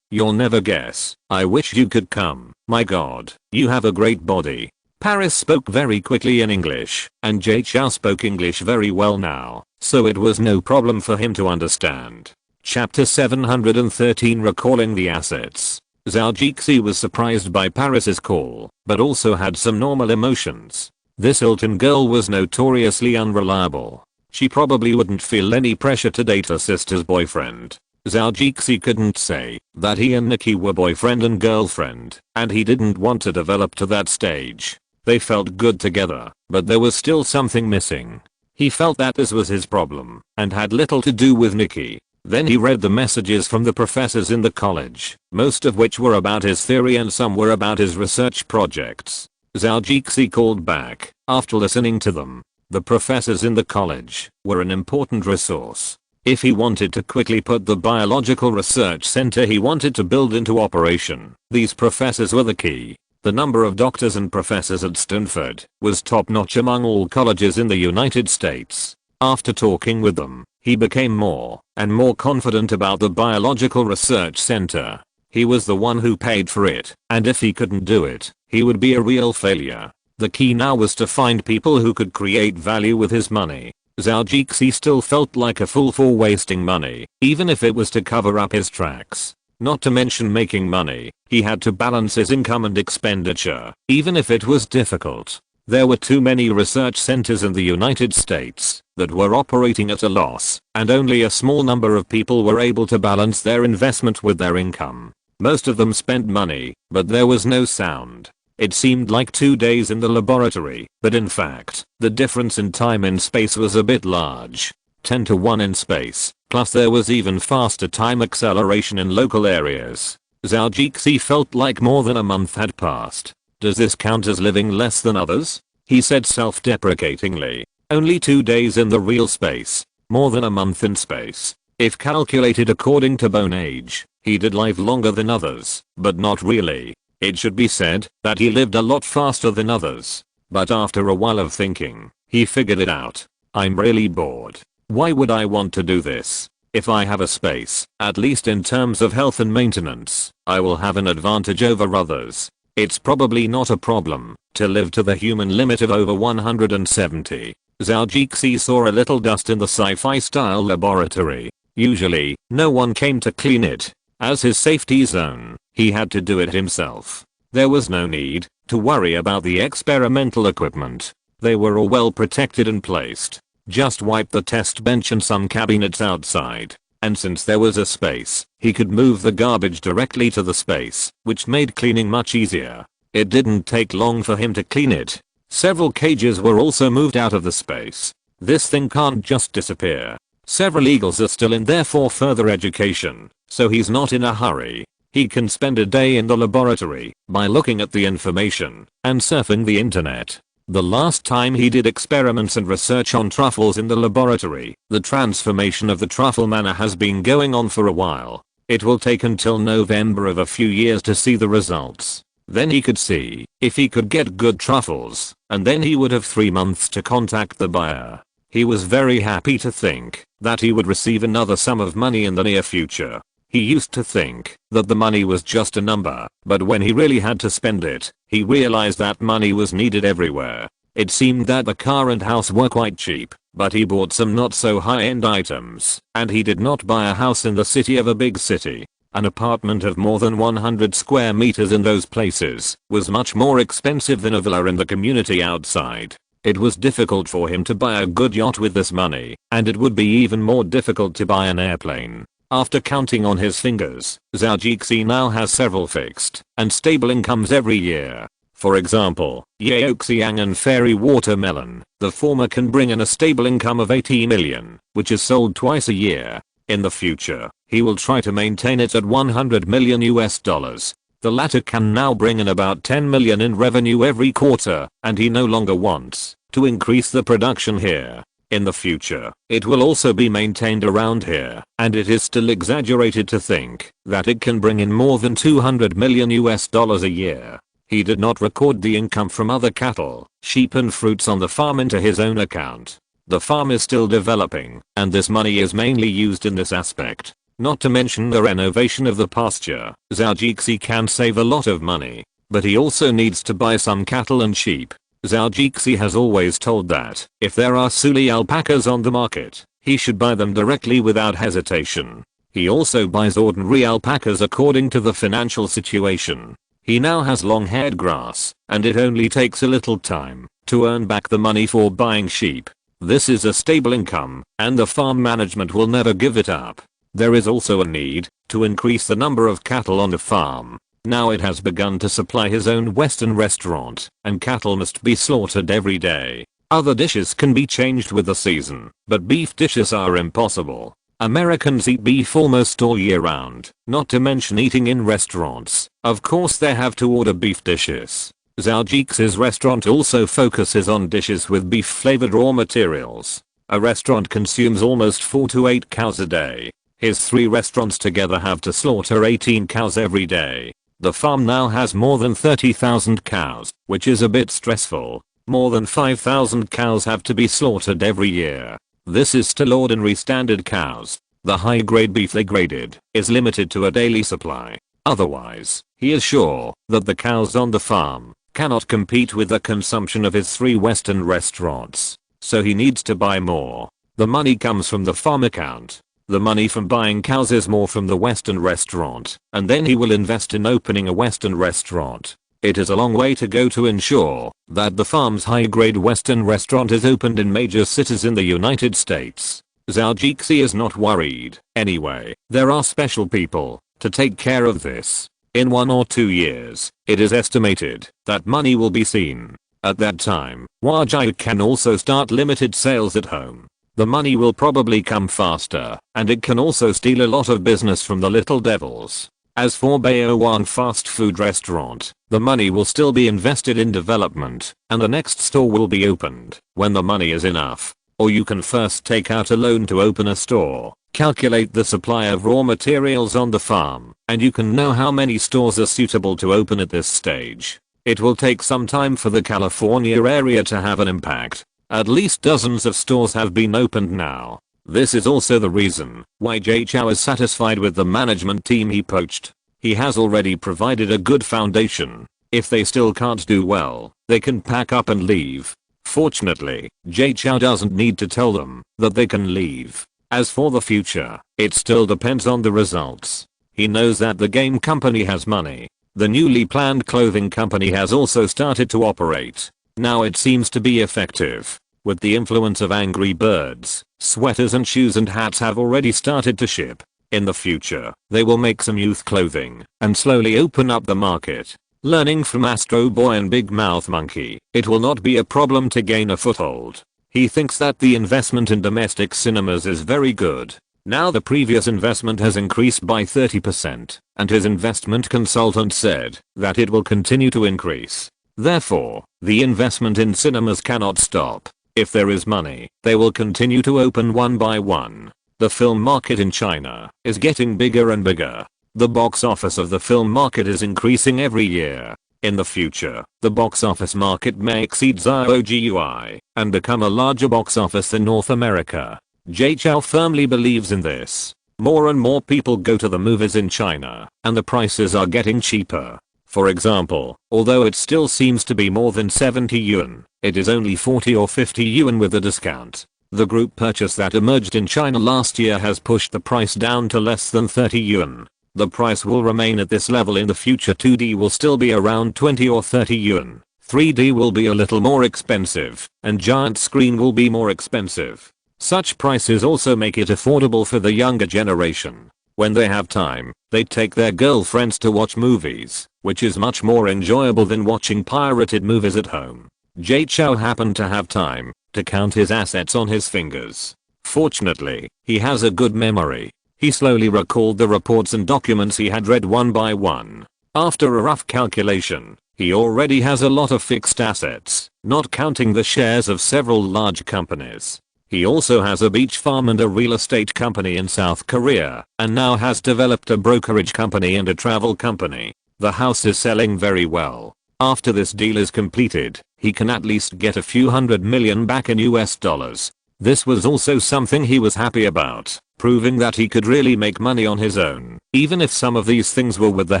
You'll never guess. I wish you could come. My god, you have a great body." Paris spoke very quickly in English, and Jay Chow spoke English very well now, so it was no problem for him to understand. Chapter 713 Recalling the Assets. Zhao was surprised by Paris's call, but also had some normal emotions. This Hilton girl was notoriously unreliable. She probably wouldn't feel any pressure to date her sister's boyfriend. Zhao couldn't say that he and Nikki were boyfriend and girlfriend, and he didn't want to develop to that stage. They felt good together, but there was still something missing. He felt that this was his problem, and had little to do with Nikki. Then he read the messages from the professors in the college, most of which were about his theory and some were about his research projects. Zhao called back after listening to them. The professors in the college were an important resource. If he wanted to quickly put the biological research center he wanted to build into operation, these professors were the key. The number of doctors and professors at Stanford was top-notch among all colleges in the United States. After talking with them, he became more and more confident about the Biological Research Center. He was the one who paid for it, and if he couldn't do it, he would be a real failure. The key now was to find people who could create value with his money. Zhou still felt like a fool for wasting money, even if it was to cover up his tracks. Not to mention making money, he had to balance his income and expenditure, even if it was difficult. There were too many research centers in the United States that were operating at a loss, and only a small number of people were able to balance their investment with their income. Most of them spent money, but there was no sound. It seemed like 2 days in the laboratory, but in fact, the difference in time and space was a bit large. 10 to 1 in space, plus there was even faster time acceleration in local areas. Zhou felt like more than a month had passed. Does this count as living less than others? He said self-deprecatingly. Only 2 days in the real space, more than a month in space. If calculated according to bone age, he did live longer than others, but not really. It should be said that he lived a lot faster than others. But after a while of thinking, he figured it out. I'm really bored. Why would I want to do this? If I have a space, at least in terms of health and maintenance, I will have an advantage over others. It's probably not a problem to live to the human limit of over 170. Zhou saw a little dust in the sci-fi style laboratory. Usually, no one came to clean it. As his safety zone, he had to do it himself. There was no need to worry about the experimental equipment. They were all well protected and placed. Just wipe the test bench and some cabinets outside. And since there was a space, he could move the garbage directly to the space, which made cleaning much easier. It didn't take long for him to clean it. Several cages were also moved out of the space. This thing can't just disappear. Several eagles are still in there for further education, so he's not in a hurry. He can spend a day in the laboratory by looking at the information and surfing the internet. The last time he did experiments and research on truffles in the laboratory, the transformation of the truffle manor has been going on for a while. It will take until November of a few years to see the results. Then he could see if he could get good truffles, and then he would have 3 months to contact the buyer. He was very happy to think that he would receive another sum of money in the near future. He used to think that the money was just a number, but when he really had to spend it, he realized that money was needed everywhere. It seemed that the car and house were quite cheap, but he bought some not so high-end items, and he did not buy a house in the city of a big city. An apartment of more than 100 square meters in those places was much more expensive than a villa in the community outside. It was difficult for him to buy a good yacht with this money, and it would be even more difficult to buy an airplane. After counting on his fingers, Zhou now has several fixed and stable incomes every year. For example, Yaoxiang and Fairy Watermelon. The former can bring in a stable income of 80 million, which is sold twice a year. In the future, he will try to maintain it at 100 million US dollars. The latter can now bring in about 10 million in revenue every quarter, and he no longer wants to increase the production here. In the future, it will also be maintained around here, and it is still exaggerated to think that it can bring in more than 200 million US dollars a year. He did not record the income from other cattle, sheep and fruits on the farm into his own account. The farm is still developing, and this money is mainly used in this aspect. Not to mention the renovation of the pasture. Zhou can save a lot of money, but he also needs to buy some cattle and sheep. Zhou has always told that if there are Suli alpacas on the market, he should buy them directly without hesitation. He also buys ordinary alpacas according to the financial situation. He now has long-haired grass, and it only takes a little time to earn back the money for buying sheep. This is a stable income, and the farm management will never give it up. There is also a need to increase the number of cattle on the farm. Now it has begun to supply his own Western restaurant, and cattle must be slaughtered every day. Other dishes can be changed with the season, but beef dishes are impossible. Americans eat beef almost all year round, not to mention eating in restaurants. Of course they have to order beef dishes. Zhou's restaurant also focuses on dishes with beef flavored raw materials. A restaurant consumes almost 4 to 8 cows a day. His 3 restaurants together have to slaughter 18 cows every day. The farm now has more than 30,000 cows, which is a bit stressful. More than 5,000 cows have to be slaughtered every year. This is still ordinary standard cows. The high-grade beef they graded is limited to a daily supply. Otherwise, he is sure that the cows on the farm cannot compete with the consumption of his 3 Western restaurants. So he needs to buy more. The money comes from the farm account. The money from buying cows is more from the Western restaurant, and then he will invest in opening a Western restaurant. It is a long way to go to ensure that the farm's high-grade Western restaurant is opened in major cities in the United States. Zhou is not worried. Anyway, there are special people to take care of this. In 1 or 2 years, it is estimated that money will be seen. At that time, Zhou can also start limited sales at home. The money will probably come faster, and it can also steal a lot of business from the little devils. As for Baowan fast food restaurant, the money will still be invested in development, and the next store will be opened when the money is enough. Or you can first take out a loan to open a store, calculate the supply of raw materials on the farm, and you can know how many stores are suitable to open at this stage. It will take some time for the California area to have an impact. At least dozens of stores have been opened now. This is also the reason why Zhou is satisfied with the management team he poached. He has already provided a good foundation. If they still can't do well, they can pack up and leave. Fortunately, Zhou doesn't need to tell them that they can leave. As for the future, it still depends on the results. He knows that the game company has money. The newly planned clothing company has also started to operate. Now it seems to be effective. With the influence of Angry Birds, sweaters and shoes and hats have already started to ship. In the future, they will make some youth clothing and slowly open up the market. Learning from Astro Boy and Big Mouth Monkey, it will not be a problem to gain a foothold. He thinks that the investment in domestic cinemas is very good. Now the previous investment has increased by 30%, and his investment consultant said that it will continue to increase. Therefore, the investment in cinemas cannot stop. If there is money, they will continue to open one by one. The film market in China is getting bigger and bigger. The box office of the film market is increasing every year. In the future, the box office market may exceed Zhou GUI and become a larger box office than North America. Zhou firmly believes in this. More and more people go to the movies in China, and the prices are getting cheaper. For example, although it still seems to be more than 70 yuan, it is only 40 or 50 yuan with a discount. The group purchase that emerged in China last year has pushed the price down to less than 30 yuan. The price will remain at this level in the future. 2D will still be around 20 or 30 yuan. 3D will be a little more expensive, and giant screen will be more expensive. Such prices also make it affordable for the younger generation. When they have time, they take their girlfriends to watch movies, which is much more enjoyable than watching pirated movies at home. Zhou happened to have time to count his assets on his fingers. Fortunately, he has a good memory. He slowly recalled the reports and documents he had read one by one. After a rough calculation, he already has a lot of fixed assets, not counting the shares of several large companies. He also has a beach farm and a real estate company in South Korea, and now has developed a brokerage company and a travel company. The house is selling very well. After this deal is completed, he can at least get a few $100 million back in US dollars. This was also something he was happy about, proving that he could really make money on his own, even if some of these things were with the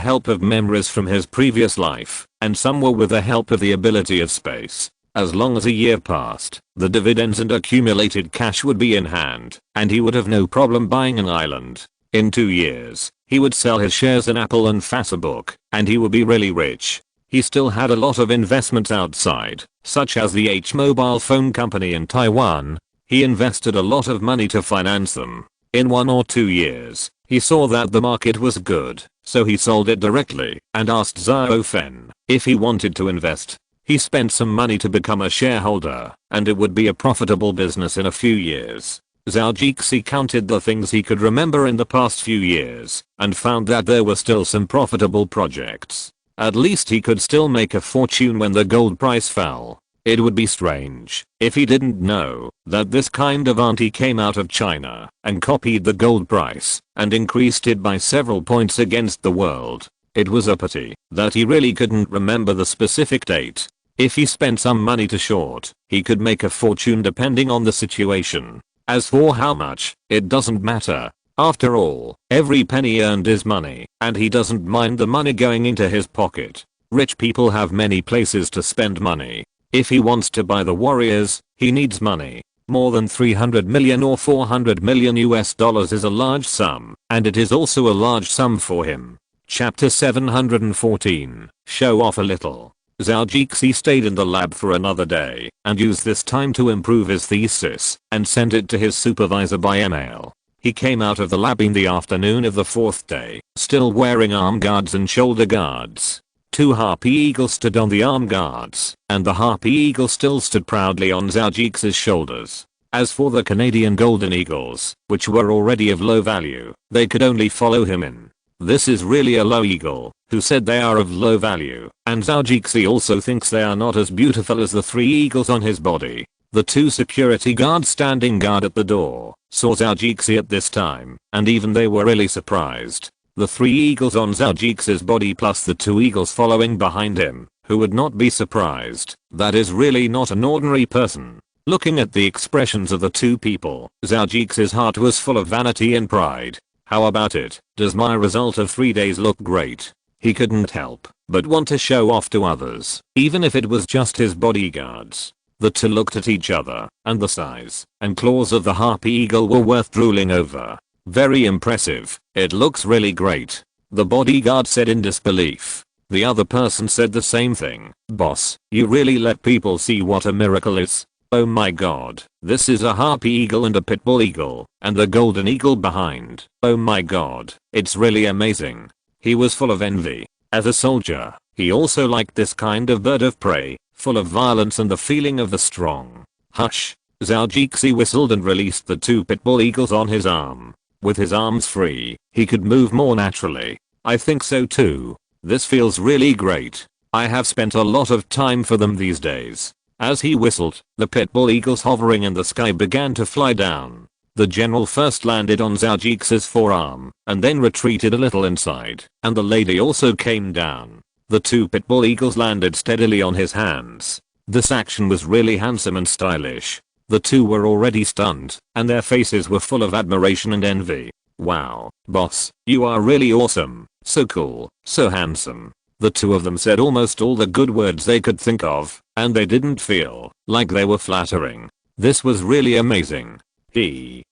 help of memories from his previous life, and some were with the help of the ability of space. As long as a year passed, the dividends and accumulated cash would be in hand, and he would have no problem buying an island. In 2 years, he would sell his shares in Apple and Facebook, and he would be really rich. He still had a lot of investments outside, such as the mobile phone company in Taiwan. He invested a lot of money to finance them. In 1 or 2 years, he saw that the market was good, so he sold it directly and asked Zhou Fen if he wanted to invest. He spent some money to become a shareholder, and it would be a profitable business in a few years. Zhou counted the things he could remember in the past few years, and found that there were still some profitable projects. At least he could still make a fortune when the gold price fell. It would be strange if he didn't know that this kind of auntie came out of China and copied the gold price and increased it by several points against the world. It was a pity that he really couldn't remember the specific date. If he spent some money to short, he could make a fortune depending on the situation. As for how much, it doesn't matter. After all, every penny earned is money, and he doesn't mind the money going into his pocket. Rich people have many places to spend money. If he wants to buy the Warriors, he needs money. More than 300 million or 400 million US dollars is a large sum, and it is also a large sum for him. Chapter 714, Show off a little. Zhou stayed in the lab for another day and used this time to improve his thesis and sent it to his supervisor by email. He came out of the lab in the afternoon of the fourth day, still wearing arm guards and shoulder guards. 2 harpy eagles stood on the arm guards, and the harpy eagle still stood proudly on Zhou's shoulders. As for the Canadian golden eagles, which were already of low value, they could only follow him in. This is really a low eagle, who said they are of low value, and Zhou also thinks they are not as beautiful as the 3 eagles on his body. The 2 security guards standing guard at the door saw Zhou at this time, and even they were really surprised. The 3 eagles on Zhou's body plus the 2 eagles following behind him, who would not be surprised. That is really not an ordinary person. Looking at the expressions of the 2 people, Zhou's heart was full of vanity and pride. How about it? Does my result of 3 days look great? He couldn't help but want to show off to others, even if it was just his bodyguards. The 2 looked at each other, and the size and claws of the harpy eagle were worth drooling over. Very impressive. It looks really great. The bodyguard said in disbelief. The other person said the same thing. Boss, you really let people see what a miracle is. Oh my god. This is a harpy eagle and a pitbull eagle, and the golden eagle behind. Oh my god. It's really amazing. He was full of envy. As a soldier, he also liked this kind of bird of prey, full of violence and the feeling of the strong. Hush. Zhou whistled and released the 2 pitbull eagles on his arm. With his arms free, he could move more naturally. I think so too. This feels really great. I have spent a lot of time for them these days. As he whistled, the pitbull eagles hovering in the sky began to fly down. The general first landed on Zhou's forearm, and then retreated a little inside, and the lady also came down. The 2 pitbull eagles landed steadily on his hands. This action was really handsome and stylish. The 2 were already stunned, and their faces were full of admiration and envy. Wow, boss, you are really awesome, so cool, so handsome. The 2 of them said almost all the good words they could think of, and they didn't feel like they were flattering. This was really amazing. Zhou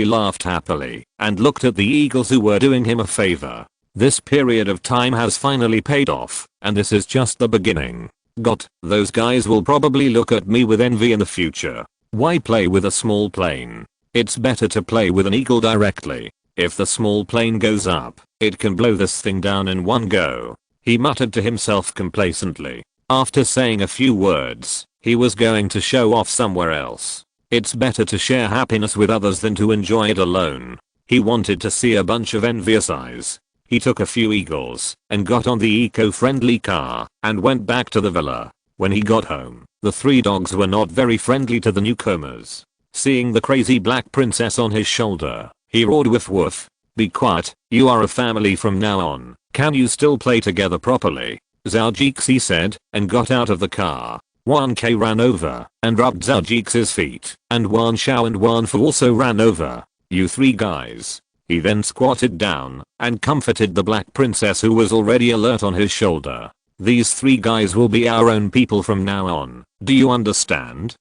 laughed happily, and looked at the eagles who were doing him a favor. This period of time has finally paid off, and this is just the beginning. Those guys will probably look at me with envy in the future. Why play with a small plane? It's better to play with an eagle directly. If the small plane goes up, it can blow this thing down in one go. He muttered to himself complacently. After saying a few words, he was going to show off somewhere else. It's better to share happiness with others than to enjoy it alone. He wanted to see a bunch of envious eyes. He took a few eagles and got on the eco-friendly car and went back to the villa. When he got home, the 3 dogs were not very friendly to the newcomers. Seeing the crazy black princess on his shoulder, he roared, "Woof woof. Be quiet, you are a family from now on. Can you still play together properly?" Zhou said, and got out of the car. Wan Ke ran over and rubbed Zhou's feet, and Wan Xiao and Wan Fu also ran over. "You 3 guys." He then squatted down and comforted the black princess who was already alert on his shoulder. "These 3 guys will be our own people from now on. Do you understand?"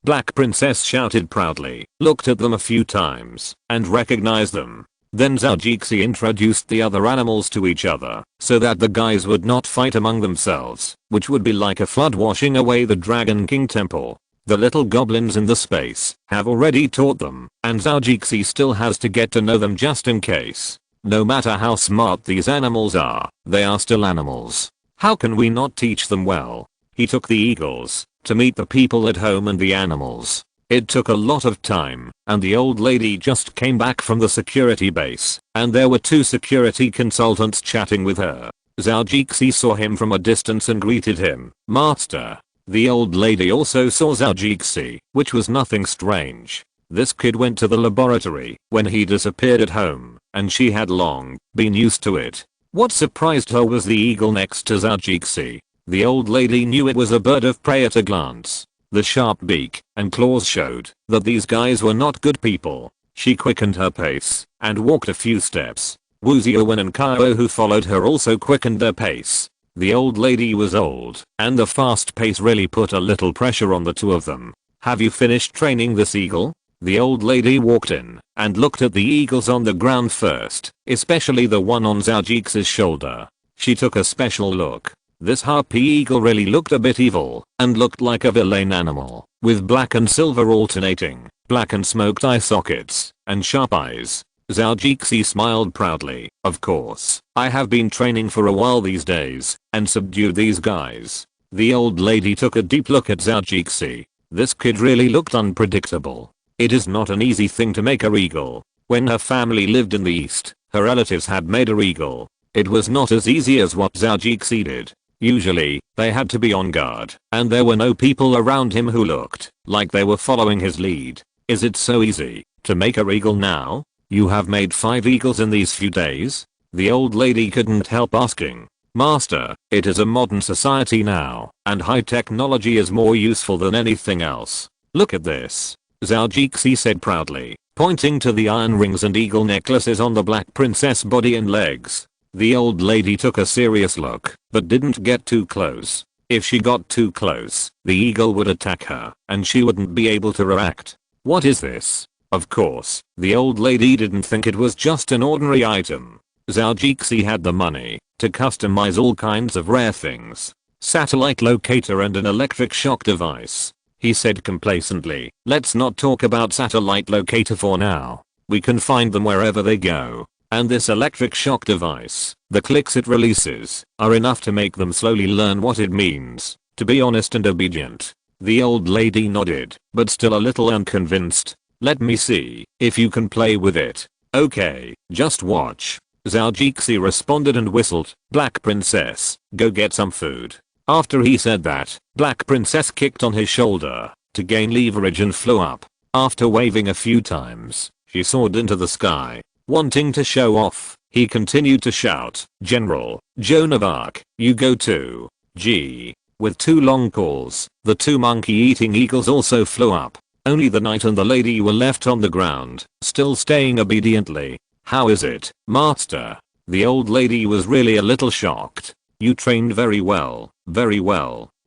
Black princess shouted proudly, looked at them a few times, and recognized them. Then Zhou introduced the other animals to each other, so that the guys would not fight among themselves, which would be like a flood washing away the Dragon King temple. The little goblins in the space have already taught them, and Zhou still has to get to know them just in case. No matter how smart these animals are, they are still animals. How can we not teach them well? He took the eagles to meet the people at home and the animals. It took a lot of time, and the old lady just came back from the security base, and there were 2 security consultants chatting with her. Zhou saw him from a distance and greeted him, "Master." The old lady also saw Zhou, which was nothing strange. This kid went to the laboratory when he disappeared at home, and she had long been used to it. What surprised her was the eagle next to Zhou. The old lady knew it was a bird of prey at a glance. The sharp beak and claws showed that these guys were not good people. She quickened her pace and walked a few steps. Wu Ziwen and Kao, who followed her, also quickened their pace. The old lady was old, and the fast pace really put a little pressure on the two of them. Have you finished training this eagle? The old lady walked in and looked at the eagles on the ground first, especially the one on Zhou's shoulder. She took a special look. This harpy eagle really looked a bit evil and looked like a villain animal, with black and silver alternating, black and smoked eye sockets, and sharp eyes. Zhou smiled proudly. Of course, I have been training for a while these days and subdued these guys. The old lady took a deep look at Zhou. This kid really looked unpredictable. It is not an easy thing to make a eagle. When her family lived in the east, her relatives had made a eagle. It was not as easy as what Zhou did. Usually, they had to be on guard, and there were no people around him who looked like they were following his lead. Is it so easy to make a eagle now? You have made 5 eagles in these few days? The old lady couldn't help asking. Master, it is a modern society now, and high technology is more useful than anything else. Look at this. Zhou said proudly, pointing to the iron rings and eagle necklaces on the black princess body and legs. The old lady took a serious look, but didn't get too close. If she got too close, the eagle would attack her, and she wouldn't be able to react. What is this? Of course, the old lady didn't think it was just an ordinary item. Zhou had the money to customize all kinds of rare things. Satellite locator and an electric shock device. He said complacently, let's not talk about satellite locator for now. We can find them wherever they go. And this electric shock device, the clicks it releases, are enough to make them slowly learn what it means to be honest and obedient. The old lady nodded, but still a little unconvinced. Let me see if you can play with it. Okay, just watch. Zhou responded and whistled, Black Princess, go get some food. After he said that, Black Princess kicked on his shoulder to gain leverage and flew up. After waving a few times, she soared into the sky. Wanting to show off, he continued to shout, General, Joan of Arc, you go too. G. With 2 long calls, the 2 monkey-eating eagles also flew up. Only the knight and the lady were left on the ground, still staying obediently. How is it, master? The old lady was really a little shocked. You trained very well,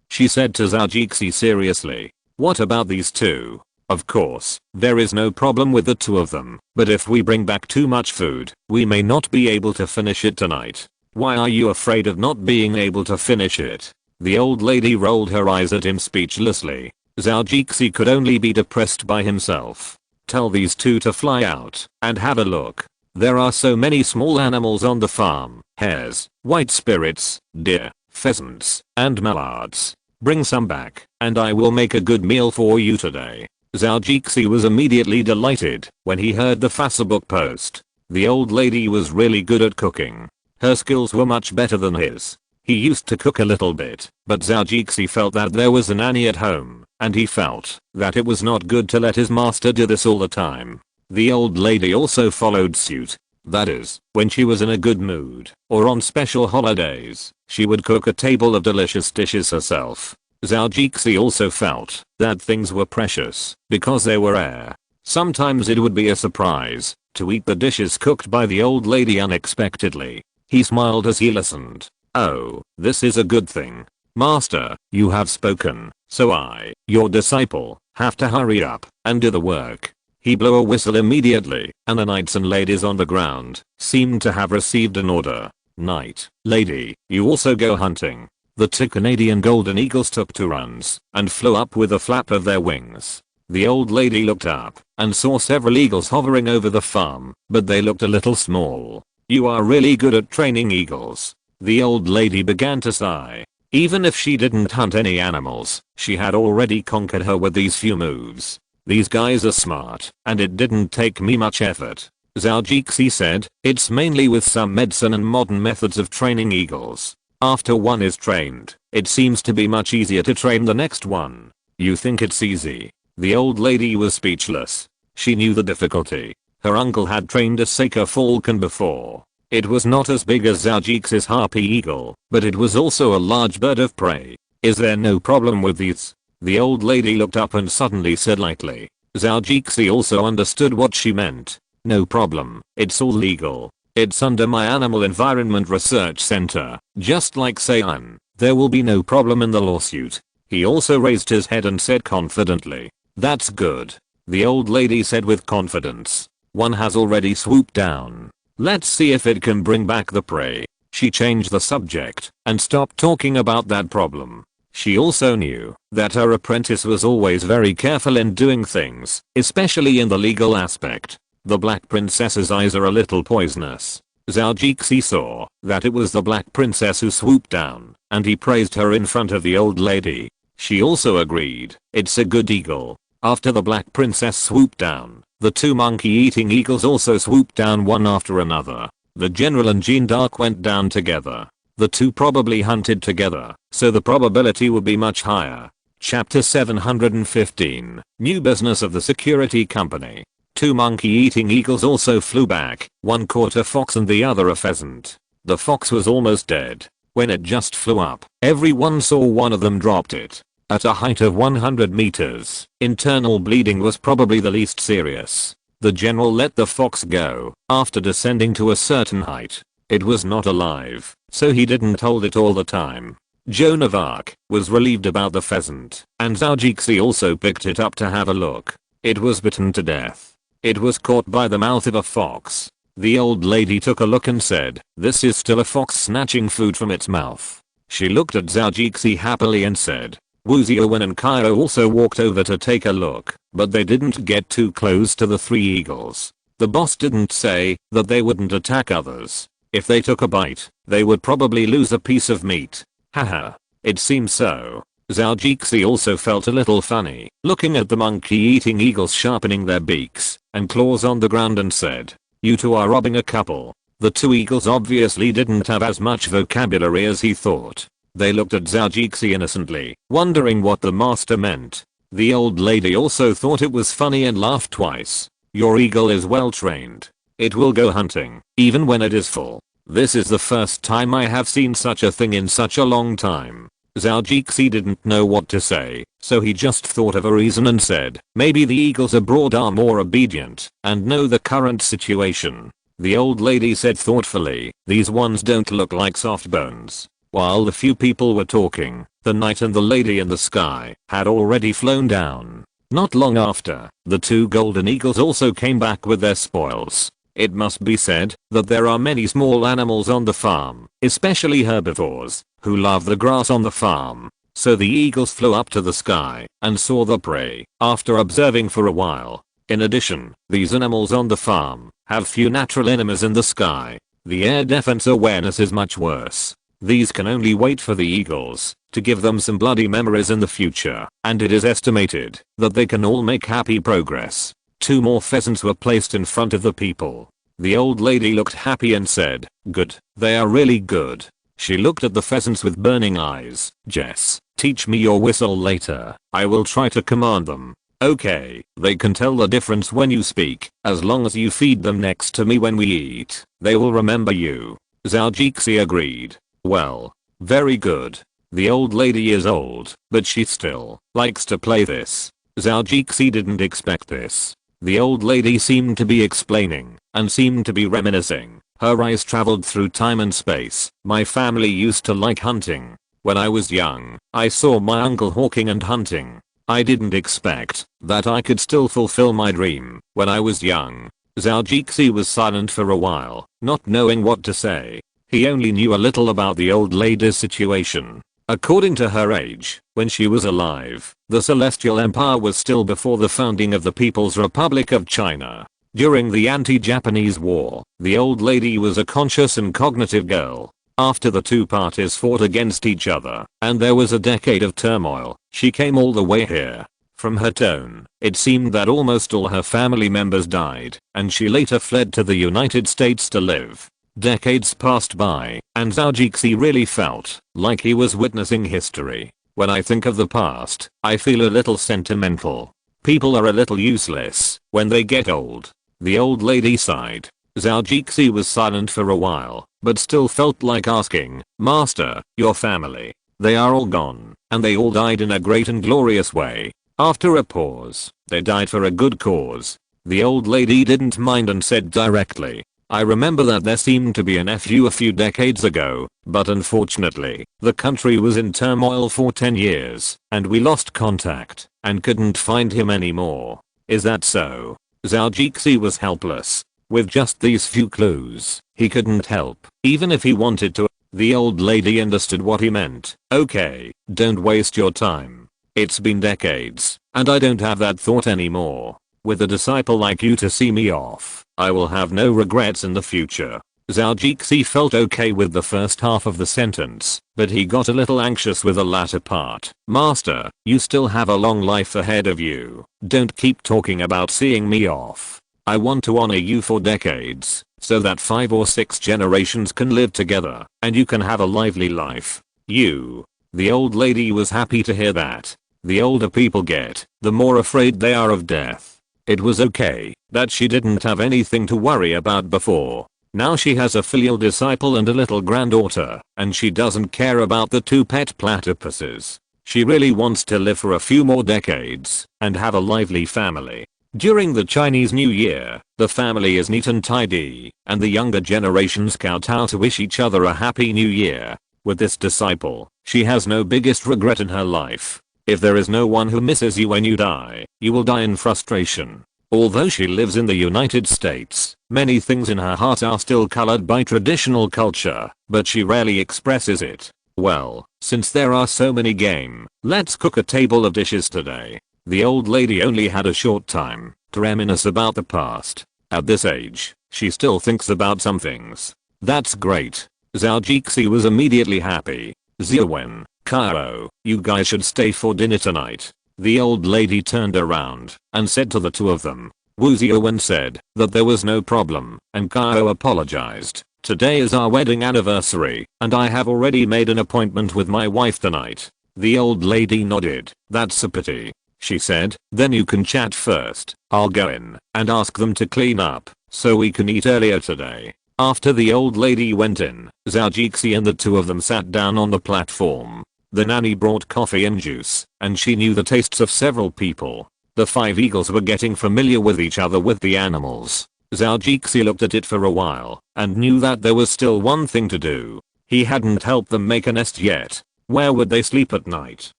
she said to Zhou seriously. What about these 2? Of course, there is no problem with the 2 of them, but if we bring back too much food, we may not be able to finish it tonight. Why are you afraid of not being able to finish it? The old lady rolled her eyes at him speechlessly. Zhou could only be depressed by himself. Tell these 2 to fly out and have a look. There are so many small animals on the farm, hares, white spirits, deer, pheasants, and mallards. Bring some back, and I will make a good meal for you today. Zhou was immediately delighted when he heard the Facebook post. The old lady was really good at cooking. Her skills were much better than his. He used to cook a little bit, but Zhou felt that there was a nanny at home, and he felt that it was not good to let his master do this all the time. The old lady also followed suit. That is, when she was in a good mood, or on special holidays, she would cook a table of delicious dishes herself. Zhou also felt that things were precious because they were rare. Sometimes it would be a surprise to eat the dishes cooked by the old lady unexpectedly. He smiled as he listened. Oh, this is a good thing. Master, you have spoken, so I, your disciple, have to hurry up and do the work. He blew a whistle immediately, and the knights and ladies on the ground seemed to have received an order. Knight, lady, you also go hunting. The 2 Canadian golden eagles took 2 runs and flew up with a flap of their wings. The old lady looked up and saw several eagles hovering over the farm, but they looked a little small. You are really good at training eagles. The old lady began to sigh. Even if she didn't hunt any animals, she had already conquered her with these few moves. These guys are smart, and it didn't take me much effort. Zhou said, it's mainly with some medicine and modern methods of training eagles. After one is trained, it seems to be much easier to train the next one. You think it's easy? The old lady was speechless. She knew the difficulty. Her uncle had trained a Seika falcon before. It was not as big as Zhao harpy eagle, but it was also a large bird of prey. Is there no problem with these? The old lady looked up and suddenly said lightly. Zhao also understood what she meant. No problem, it's all legal. It's under my Animal Environment Research Center, just like Saiyan. There will be no problem in the lawsuit. He also raised his head and said confidently. That's good. The old lady said with confidence. One has already swooped down. Let's see if it can bring back the prey. She changed the subject and stopped talking about that problem. She also knew that her apprentice was always very careful in doing things, especially in the legal aspect. The Black Princess's eyes are a little poisonous. Zhao saw that it was the Black Princess who swooped down, and he praised her in front of the old lady. She also agreed, it's a good eagle. After the Black Princess swooped down, the two monkey-eating eagles also swooped down one after another. The General and Jeanne d'Arc went down together. The two probably hunted together, so the probability would be much higher. Chapter 715, New Business of the Security Company. Two monkey-eating eagles also flew back, one caught a fox and the other a pheasant. The fox was almost dead. When it just flew up, everyone saw one of them dropped it. At a height of 100 meters, internal bleeding was probably the least serious. The general let the fox go after descending to a certain height. It was not alive, so he didn't hold it all the time. Joan of Arc was relieved about the pheasant, and Zhao also picked it up to have a look. It was bitten to death. It was caught by the mouth of a fox. The old lady took a look and said, this is still a fox snatching food from its mouth. She looked at Zhao happily and said, Wu Zhiwen and Cairo also walked over to take a look, but they didn't get too close to the three eagles. The boss didn't say that they wouldn't attack others. If they took a bite, they would probably lose a piece of meat. Haha. It seems so. Zhao also felt a little funny, looking at the monkey-eating eagles sharpening their beaks and claws on the ground and said, you two are robbing a couple. The two eagles obviously didn't have as much vocabulary as he thought. They looked at Zhao innocently, wondering what the master meant. The old lady also thought it was funny and laughed twice. Your eagle is well trained. It will go hunting, even when it is full. This is the first time I have seen such a thing in such a long time. Zhao didn't know what to say, so he just thought of a reason and said, maybe the eagles abroad are more obedient and know the current situation. The old lady said thoughtfully, these ones don't look like soft bones. While the few people were talking, the knight and the lady in the sky had already flown down. Not long after, the two golden eagles also came back with their spoils. It must be said that there are many small animals on the farm, especially herbivores, who love the grass on the farm. So the eagles flew up to the sky and saw the prey after observing for a while. In addition, these animals on the farm have few natural enemies in the sky. The air defense awareness is much worse. These can only wait for the eagles to give them some bloody memories in the future, and it is estimated that they can all make happy progress. Two more pheasants were placed in front of the people. The old lady looked happy and said, good, they are really good. She looked at the pheasants with burning eyes. Jess, teach me your whistle later. I will try to command them. Okay, they can tell the difference when you speak. As long as you feed them next to me when we eat, they will remember you. Zhao agreed. Well, very good. The old lady is old, but she still likes to play this. Zhao didn't expect this. The old lady seemed to be explaining and seemed to be reminiscing. Her eyes traveled through time and space. My family used to like hunting. When I was young, I saw my uncle hawking and hunting. I didn't expect that I could still fulfill my dream when I was young. Zhao was silent for a while, not knowing what to say. He only knew a little about the old lady's situation. According to her age, when she was alive, the Celestial Empire was still before the founding of the People's Republic of China. During the anti-Japanese war, the old lady was a conscious and cognitive girl. After the two parties fought against each other, and there was a decade of turmoil, she came all the way here. From her tone, it seemed that almost all her family members died, and she later fled to the United States to live. Decades passed by, and Zhao really felt like he was witnessing history. When I think of the past, I feel a little sentimental. People are a little useless when they get old. The old lady sighed. Zhao Jixi was silent for a while, but still felt like asking, "Master, your family. They are all gone, and they all died in a great and glorious way." After a pause, "They died for a good cause." The old lady didn't mind and said directly, "I remember that there seemed to be an FU a few decades ago, but unfortunately, the country was in turmoil for 10 years, and we lost contact, and couldn't find him anymore. Is that so?" Zhao Jixi was helpless. With just these few clues, he couldn't help, even if he wanted to. The old lady understood what he meant. "Okay, don't waste your time. It's been decades, and I don't have that thought anymore. With a disciple like you to see me off, I will have no regrets in the future." Zhao Jixi felt okay with the first half of the sentence, but he got a little anxious with the latter part. "Master, you still have a long life ahead of you. Don't keep talking about seeing me off. I want to honor you for decades, so that 5 or 6 generations can live together, and you can have a lively life. You." The old lady was happy to hear that. The older people get, the more afraid they are of death. It was okay that she didn't have anything to worry about before. Now she has a filial disciple and a little granddaughter, and she doesn't care about the 2 pet platypuses. She really wants to live for a few more decades and have a lively family. During the Chinese New Year, the family is neat and tidy, and the younger generations kowtow to wish each other a happy new year. With this disciple, she has no biggest regret in her life. If there is no one who misses you when you die, you will die in frustration. Although she lives in the United States, many things in her heart are still colored by traditional culture, but she rarely expresses it. "Well, since there are so many game, let's cook a table of dishes today." The old lady only had a short time to reminisce about the past. At this age, she still thinks about some things. "That's great." Zhao Jixi was immediately happy. "Zhou, Kao, you guys should stay for dinner tonight." The old lady turned around and said to the two of them. Wu Zhou said that there was no problem, and Kao apologized. "Today is our wedding anniversary, and I have already made an appointment with my wife tonight." The old lady nodded. "That's a pity," she said. "Then you can chat first. I'll go in and ask them to clean up so we can eat earlier today." After the old lady went in, Zhao Jixi and the two of them sat down on the platform. The nanny brought coffee and juice, and she knew the tastes of several people. The 5 eagles were getting familiar with each other with the animals. Zhao Jixi looked at it for a while and knew that there was still one thing to do. He hadn't helped them make a nest yet. Where would they sleep at night?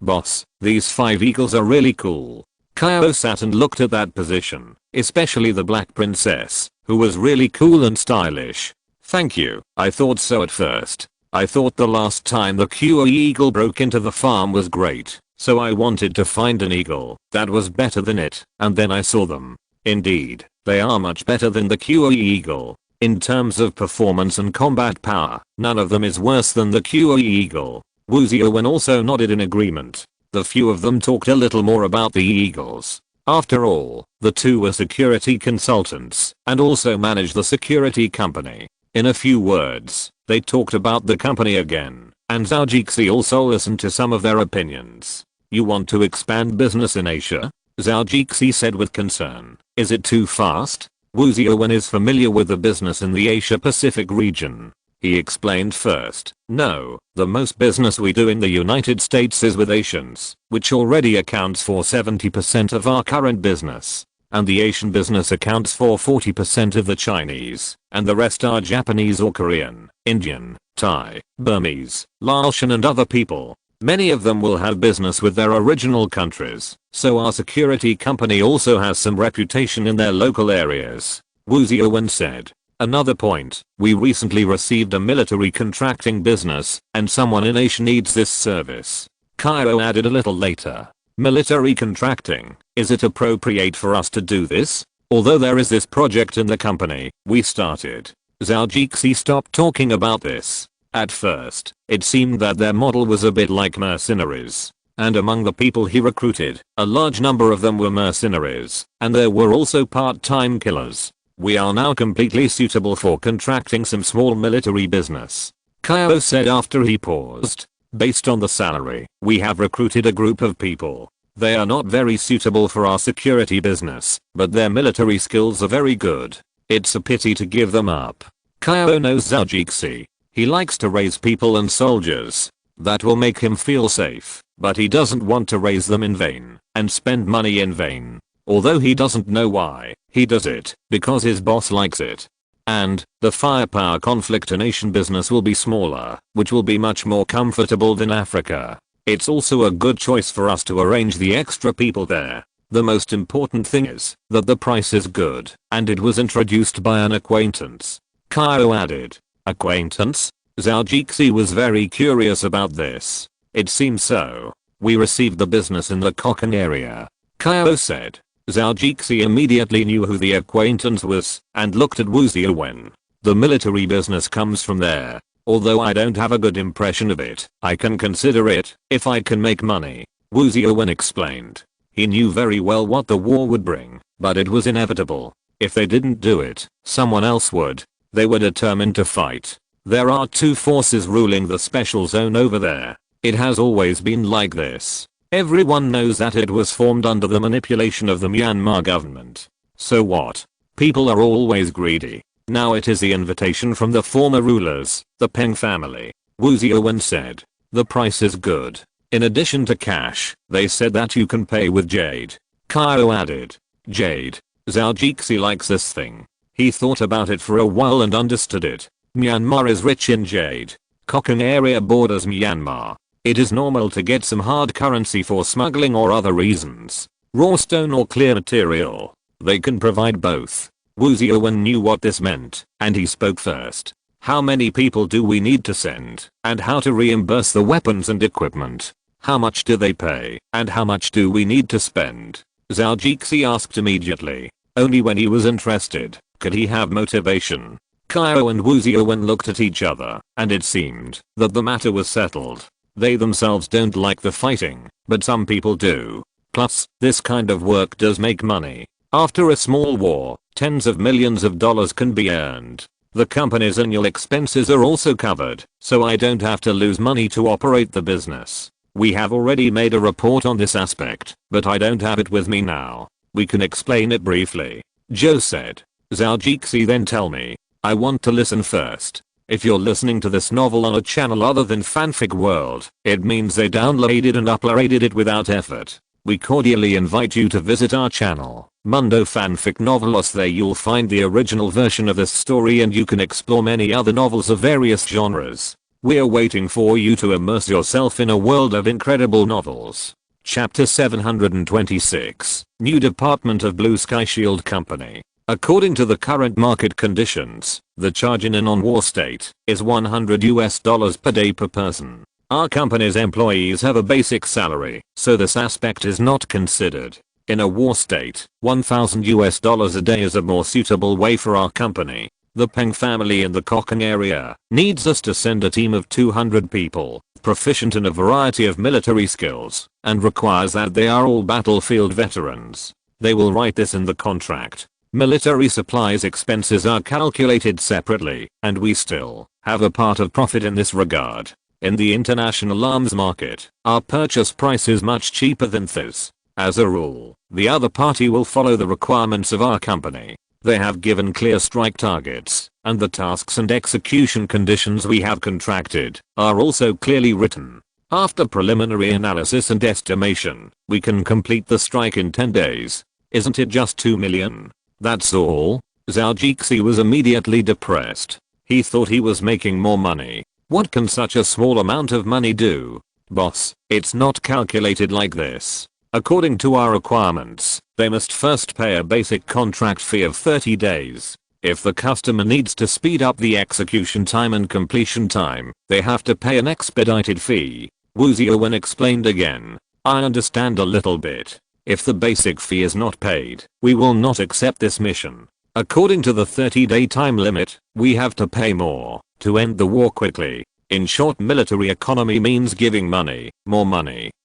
"Boss, these 5 eagles are really cool." Kao sat and looked at that position, especially the black princess, who was really cool and stylish. "Thank you, I thought so at first. I thought the last time the QE eagle broke into the farm was great, so I wanted to find an eagle that was better than it, and then I saw them. Indeed, they are much better than the QE eagle. In terms of performance and combat power, none of them is worse than the QE eagle." Wu Zhou also nodded in agreement. The few of them talked a little more about the eagles. After all, the two were security consultants and also managed the security company. In a few words, they talked about the company again, and Zhao Jixi also listened to some of their opinions. "You want to expand business in Asia?" Zhao Jixi said with concern. "Is it too fast?" Wu Zhou is familiar with the business in the Asia Pacific region. He explained first. "No, the most business we do in the United States is with Asians, which already accounts for 70% of our current business. And the Asian business accounts for 40% of the Chinese, and the rest are Japanese or Korean, Indian, Thai, Burmese, Laotian and other people. Many of them will have business with their original countries, so our security company also has some reputation in their local areas." Wu Zhou said. "Another point, we recently received a military contracting business, and someone in Asia needs this service." Kao added a little later. "Military contracting, is it appropriate for us to do this? Although there is this project in the company we started." Zhao Jixi stopped talking about this. At first, it seemed that their model was a bit like mercenaries. And among the people he recruited, a large number of them were mercenaries, and there were also part-time killers. "We are now completely suitable for contracting some small military business," Kao said after he paused. "Based on the salary, we have recruited a group of people. They are not very suitable for our security business, but their military skills are very good. It's a pity to give them up. Kyo knows Zhou. He likes to raise people and soldiers. That will make him feel safe, but he doesn't want to raise them in vain and spend money in vain. Although he doesn't know why, he does it because his boss likes it. And the firepower conflict nation business will be smaller, which will be much more comfortable than Africa. It's also a good choice for us to arrange the extra people there. The most important thing is that the price is good and it was introduced by an acquaintance. Kyo added. Acquaintance? Zhou was very curious about this. It seems so. We received the business in the Kokang area. Kyo said. Zhou immediately knew who the acquaintance was and looked at Wu Ziawen. The military business comes from there. Although I don't have a good impression of it, I can consider it if I can make money. Wu Ziawen explained. He knew very well what the war would bring, but it was inevitable. If they didn't do it, someone else would. They were determined to fight. There are two forces ruling the special zone over there. It has always been like this. Everyone knows that it was formed under the manipulation of the Myanmar government. So what? People are always greedy. Now it is the invitation from the former rulers, the Peng family. Wu Ziawen said. The price is good. In addition to cash, they said that you can pay with jade. Kyo added. Jade. Zhou likes this thing. He thought about it for a while and understood it. Myanmar is rich in jade. Kokang area borders Myanmar. It is normal to get some hard currency for smuggling or other reasons. Raw stone or clear material. They can provide both. Wu Ziawen knew what this meant, and he spoke first. How many people do we need to send, and how to reimburse the weapons and equipment? How much do they pay, and how much do we need to spend? Zhou asked immediately. Only when he was interested could he have motivation. Kyo and Wu Ziawen looked at each other, and it seemed that the matter was settled. They themselves don't like the fighting, but some people do. Plus, this kind of work does make money. After a small war, tens of millions of dollars can be earned. The company's annual expenses are also covered, so I don't have to lose money to operate the business. We have already made a report on this aspect, but I don't have it with me now. We can explain it briefly. Zhou said. Zhou then tell me. I want to listen first. If you're listening to this novel on a channel other than Fanfic World, it means they downloaded and uploaded it without effort. We cordially invite you to visit our channel, Mundo Fanfic Novelos. There you'll find the original version of this story and you can explore many other novels of various genres. We're waiting for you to immerse yourself in a world of incredible novels. Chapter 726, New Department of Blue Sky Shield Company. According to the current market conditions, the charge in a non-war state is $100 per day per person. Our company's employees have a basic salary, so this aspect is not considered. In a war state, $1,000 a day is a more suitable way for our company. The Peng family in the Kokang area needs us to send a team of 200 people, proficient in a variety of military skills, and requires that they are all battlefield veterans. They will write this in the contract. Military supplies expenses are calculated separately, and we still have a part of profit in this regard. In the international arms market, our purchase price is much cheaper than this. As a rule, the other party will follow the requirements of our company. They have given clear strike targets, and the tasks and execution conditions we have contracted are also clearly written. After preliminary analysis and estimation, we can complete the strike in 10 days. Isn't it just 2 million? That's all? Zhou was immediately depressed. He thought he was making more money. What can such a small amount of money do? Boss, it's not calculated like this. According to our requirements, they must first pay a basic contract fee of 30 days. If the customer needs to speed up the execution time and completion time, they have to pay an expedited fee. Wu Ziawen explained again. I understand a little bit. If the basic fee is not paid, we will not accept this mission. According to the 30-day time limit, we have to pay more to end the war quickly. In short, military economy means giving money,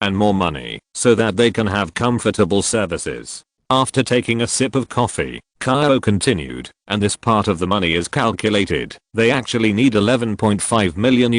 and more money, so that they can have comfortable services. After taking a sip of coffee, Kyo continued, and this part of the money is calculated. They actually need $11.5 million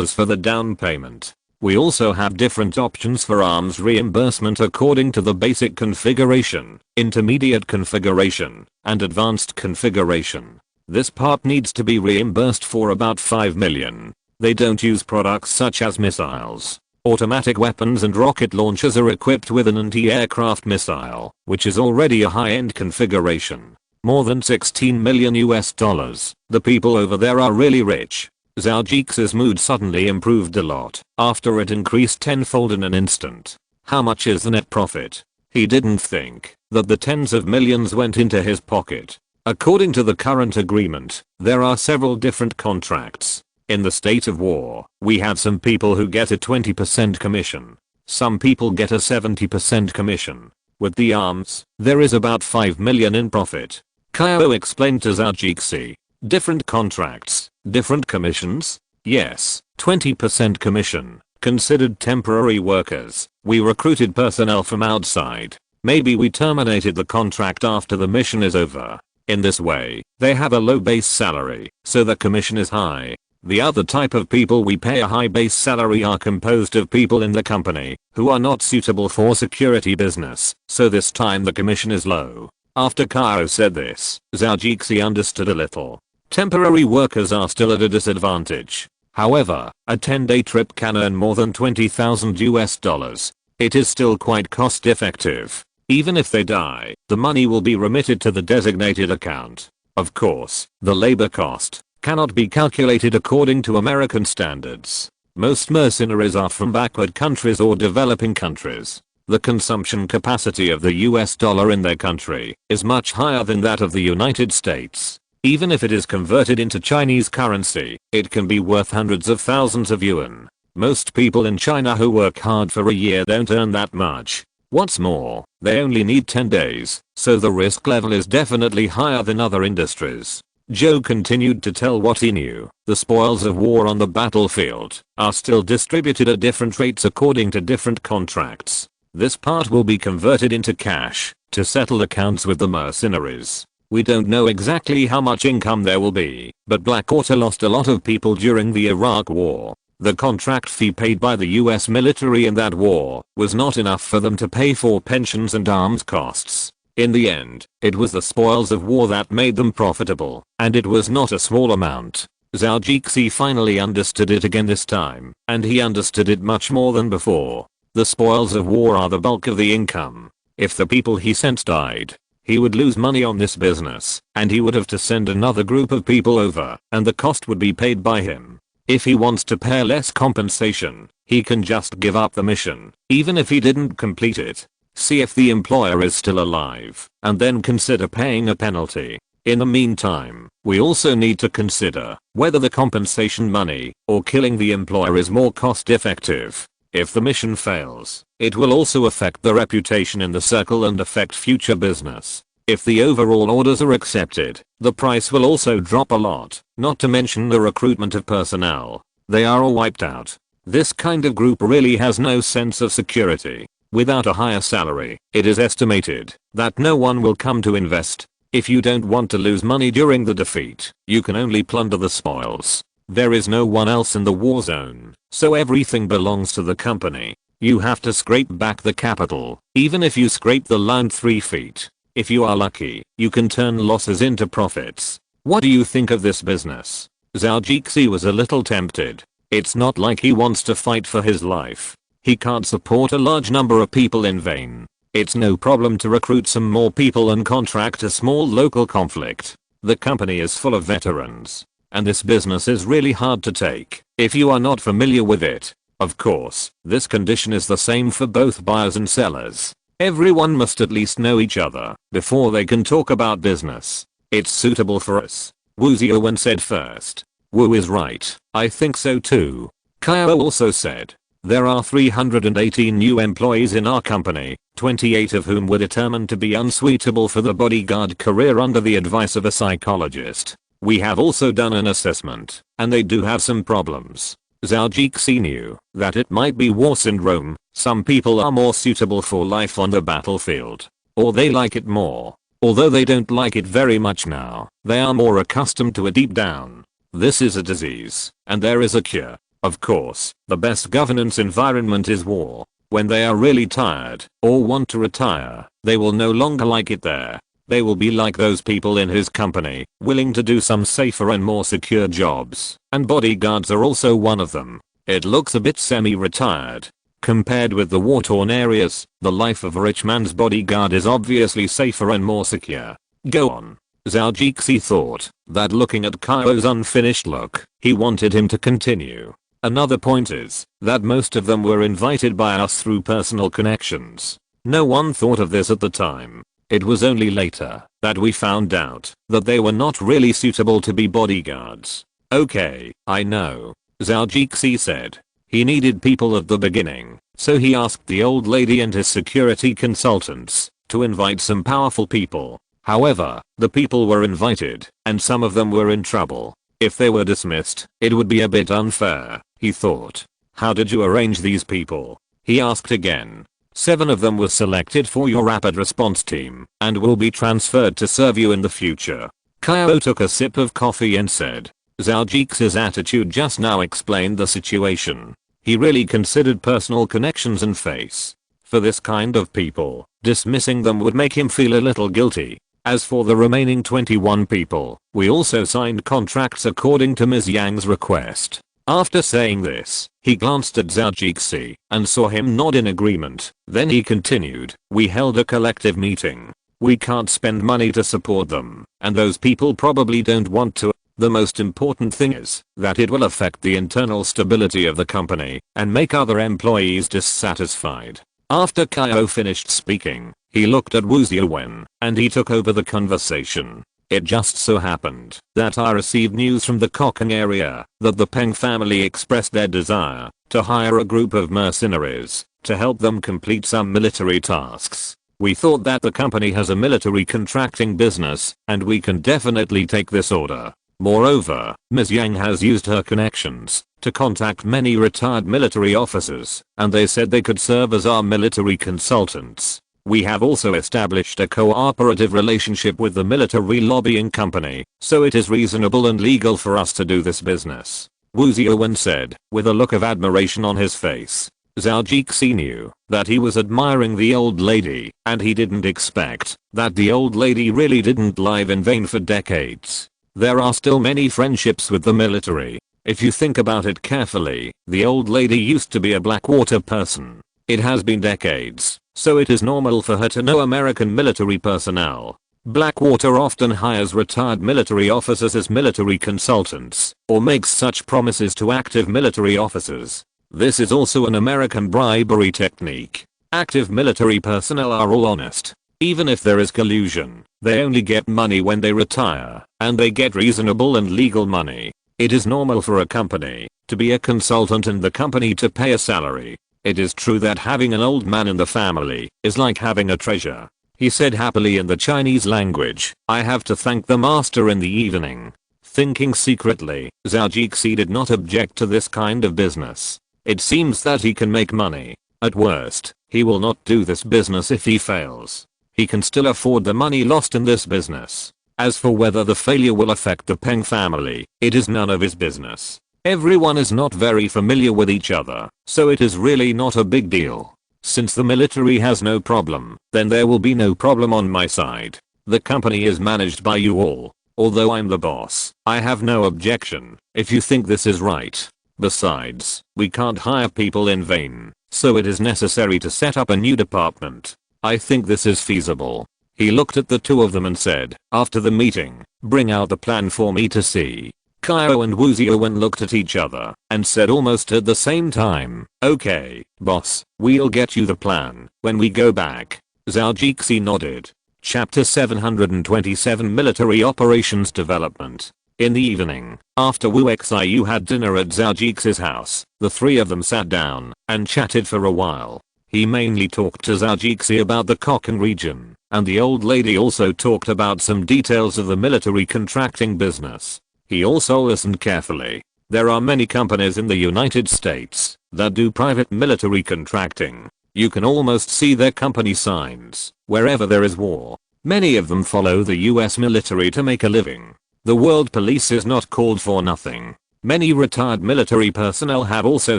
for the down payment. We also have different options for arms reimbursement according to the basic configuration, intermediate configuration, and advanced configuration. This part needs to be reimbursed for about 5 million. They don't use products such as missiles. Automatic weapons and rocket launchers are equipped with an anti-aircraft missile, which is already a high-end configuration. More than 16 million US dollars. The people over there are really rich. Zhou's mood suddenly improved a lot after it increased tenfold in an instant. How much is the net profit? He didn't think that the tens of millions went into his pocket. According to the current agreement, there are several different contracts. In the state of war, we have some people who get a 20% commission. Some people get a 70% commission. With the arms, there is about 5 million in profit. Kyo explained to Zhou. Different contracts, different commissions? Yes, 20% commission. Considered temporary workers. We recruited personnel from outside. Maybe we terminated the contract after the mission is over. In this way, they have a low base salary, so the commission is high. The other type of people we pay a high base salary are composed of people in the company who are not suitable for security business, so this time the commission is low. After Kyo said this, Zhou understood a little. Temporary workers are still at a disadvantage. However, a 10-day trip can earn more than 20,000 US dollars. It is still quite cost effective. Even if they die, the money will be remitted to the designated account. Of course, the labor cost cannot be calculated according to American standards. Most mercenaries are from backward countries or developing countries. The consumption capacity of the US dollar in their country is much higher than that of the United States. Even if it is converted into Chinese currency, it can be worth hundreds of thousands of yuan. Most people in China who work hard for a year don't earn that much. What's more, they only need 10 days, so the risk level is definitely higher than other industries. Zhou continued to tell what he knew. The spoils of war on the battlefield are still distributed at different rates according to different contracts. This part will be converted into cash to settle accounts with the mercenaries. We don't know exactly how much income there will be, but Blackwater lost a lot of people during the Iraq War. The contract fee paid by the US military in that war was not enough for them to pay for pensions and arms costs. In the end, it was the spoils of war that made them profitable, and it was not a small amount. Zhou finally understood it again this time, and he understood it much more than before. The spoils of war are the bulk of the income. If the people he sent died, he would lose money on this business, and he would have to send another group of people over, and the cost would be paid by him. If he wants to pay less compensation, he can just give up the mission, even if he didn't complete it. See if the employer is still alive, and then consider paying a penalty. In the meantime, we also need to consider whether the compensation money or killing the employer is more cost effective. If the mission fails, it will also affect the reputation in the circle and affect future business. If the overall orders are accepted, the price will also drop a lot, not to mention the recruitment of personnel. They are all wiped out. This kind of group really has no sense of security. Without a higher salary, it is estimated that no one will come to invest. If you don't want to lose money during the defeat, you can only plunder the spoils. There is no one else in the war zone, so everything belongs to the company. You have to scrape back the capital, even if you scrape the land 3 feet. If you are lucky, you can turn losses into profits. What do you think of this business? Zhou was a little tempted. It's not like he wants to fight for his life. He can't support a large number of people in vain. It's no problem to recruit some more people and contract a small local conflict. The company is full of veterans, and this business is really hard to take if you are not familiar with it. Of course, this condition is the same for both buyers and sellers. Everyone must at least know each other before they can talk about business. It's suitable for us, Wu Zhiwen said first. Wu is right, I think so too. Kyo also said. There are 318 new employees in our company, 28 of whom were determined to be unsuitable for the bodyguard career under the advice of a psychologist. We have also done an assessment, and they do have some problems. Zhou knew that it might be war syndrome. Some people are more suitable for life on the battlefield, or they like it more. Although they don't like it very much now, they are more accustomed to it deep down. This is a disease, and there is a cure. Of course, the best governance environment is war. When they are really tired or want to retire, they will no longer like it there. They will be like those people in his company, willing to do some safer and more secure jobs, and bodyguards are also one of them. It looks a bit semi-retired. Compared with the war-torn areas, the life of a rich man's bodyguard is obviously safer and more secure. Go on. Zhou Jixi thought that looking at Kaio's unfinished look, he wanted him to continue. Another point is that most of them were invited by us through personal connections. No one thought of this at the time. It was only later that we found out that they were not really suitable to be bodyguards. Okay, I know, Zhou Jixi said. He needed people at the beginning, so he asked the old lady and his security consultants to invite some powerful people. However, the people were invited, and some of them were in trouble. If they were dismissed, it would be a bit unfair, he thought. How did you arrange these people? He asked again. 7 of them were selected for your rapid response team, and will be transferred to serve you in the future. Kaio took a sip of coffee and said. Zhou Jixi's attitude just now explained the situation. He really considered personal connections and face. For this kind of people, dismissing them would make him feel a little guilty. As for the remaining 21 people, we also signed contracts according to Ms. Yang's request. After saying this, he glanced at Zhou Jixi and saw him nod in agreement. Then he continued, we held a collective meeting. We can't spend money to support them, and those people probably don't want to. The most important thing is that it will affect the internal stability of the company and make other employees dissatisfied. After Kaio finished speaking, he looked at Wu Ziawen, and he took over the conversation. It just so happened that I received news from the Kokang area that the Peng family expressed their desire to hire a group of mercenaries to help them complete some military tasks. We thought that the company has a military contracting business, and we can definitely take this order. Moreover, Ms. Yang has used her connections to contact many retired military officers, and they said they could serve as our military consultants. We have also established a cooperative relationship with the military lobbying company, so it is reasonable and legal for us to do this business. Wu Ziawen said, with a look of admiration on his face. Zhou Jixi knew that he was admiring the old lady, and he didn't expect that the old lady really didn't live in vain for decades. There are still many friendships with the military. If you think about it carefully, the old lady used to be a Blackwater person. It has been decades, so it is normal for her to know American military personnel. Blackwater often hires retired military officers as military consultants, or makes such promises to active military officers. This is also an American bribery technique. Active military personnel are all honest. Even if there is collusion, they only get money when they retire, and they get reasonable and legal money. It is normal for a company to be a consultant and the company to pay a salary. It is true that having an old man in the family is like having a treasure. He said happily in the Chinese language, I have to thank the master in the evening. Thinking secretly, Zhou Jixi did not object to this kind of business. It seems that he can make money. At worst, he will not do this business if he fails. He can still afford the money lost in this business. As for whether the failure will affect the Peng family, it is none of his business. Everyone is not very familiar with each other, so it is really not a big deal. Since the military has no problem, then there will be no problem on my side. The company is managed by you all. Although I'm the boss, I have no objection if you think this is right. Besides, we can't hire people in vain, so it is necessary to set up a new department. I think this is feasible. He looked at the two of them and said, after the meeting, bring out the plan for me to see. Kaio and Wu Ziawen looked at each other and said almost at the same time, okay, boss, we'll get you the plan when we go back. Zhou Jixi nodded. Chapter 727 Military Operations Development. In the evening, after Wu Xiu had dinner at Zhou Jixi's house, the three of them sat down and chatted for a while. He mainly talked to Zhou Jixi about the Kokang region, and the old lady also talked about some details of the military contracting business. He also listened carefully. There are many companies in the United States that do private military contracting. You can almost see their company signs wherever there is war. Many of them follow the US military to make a living. The world police is not called for nothing. Many retired military personnel have also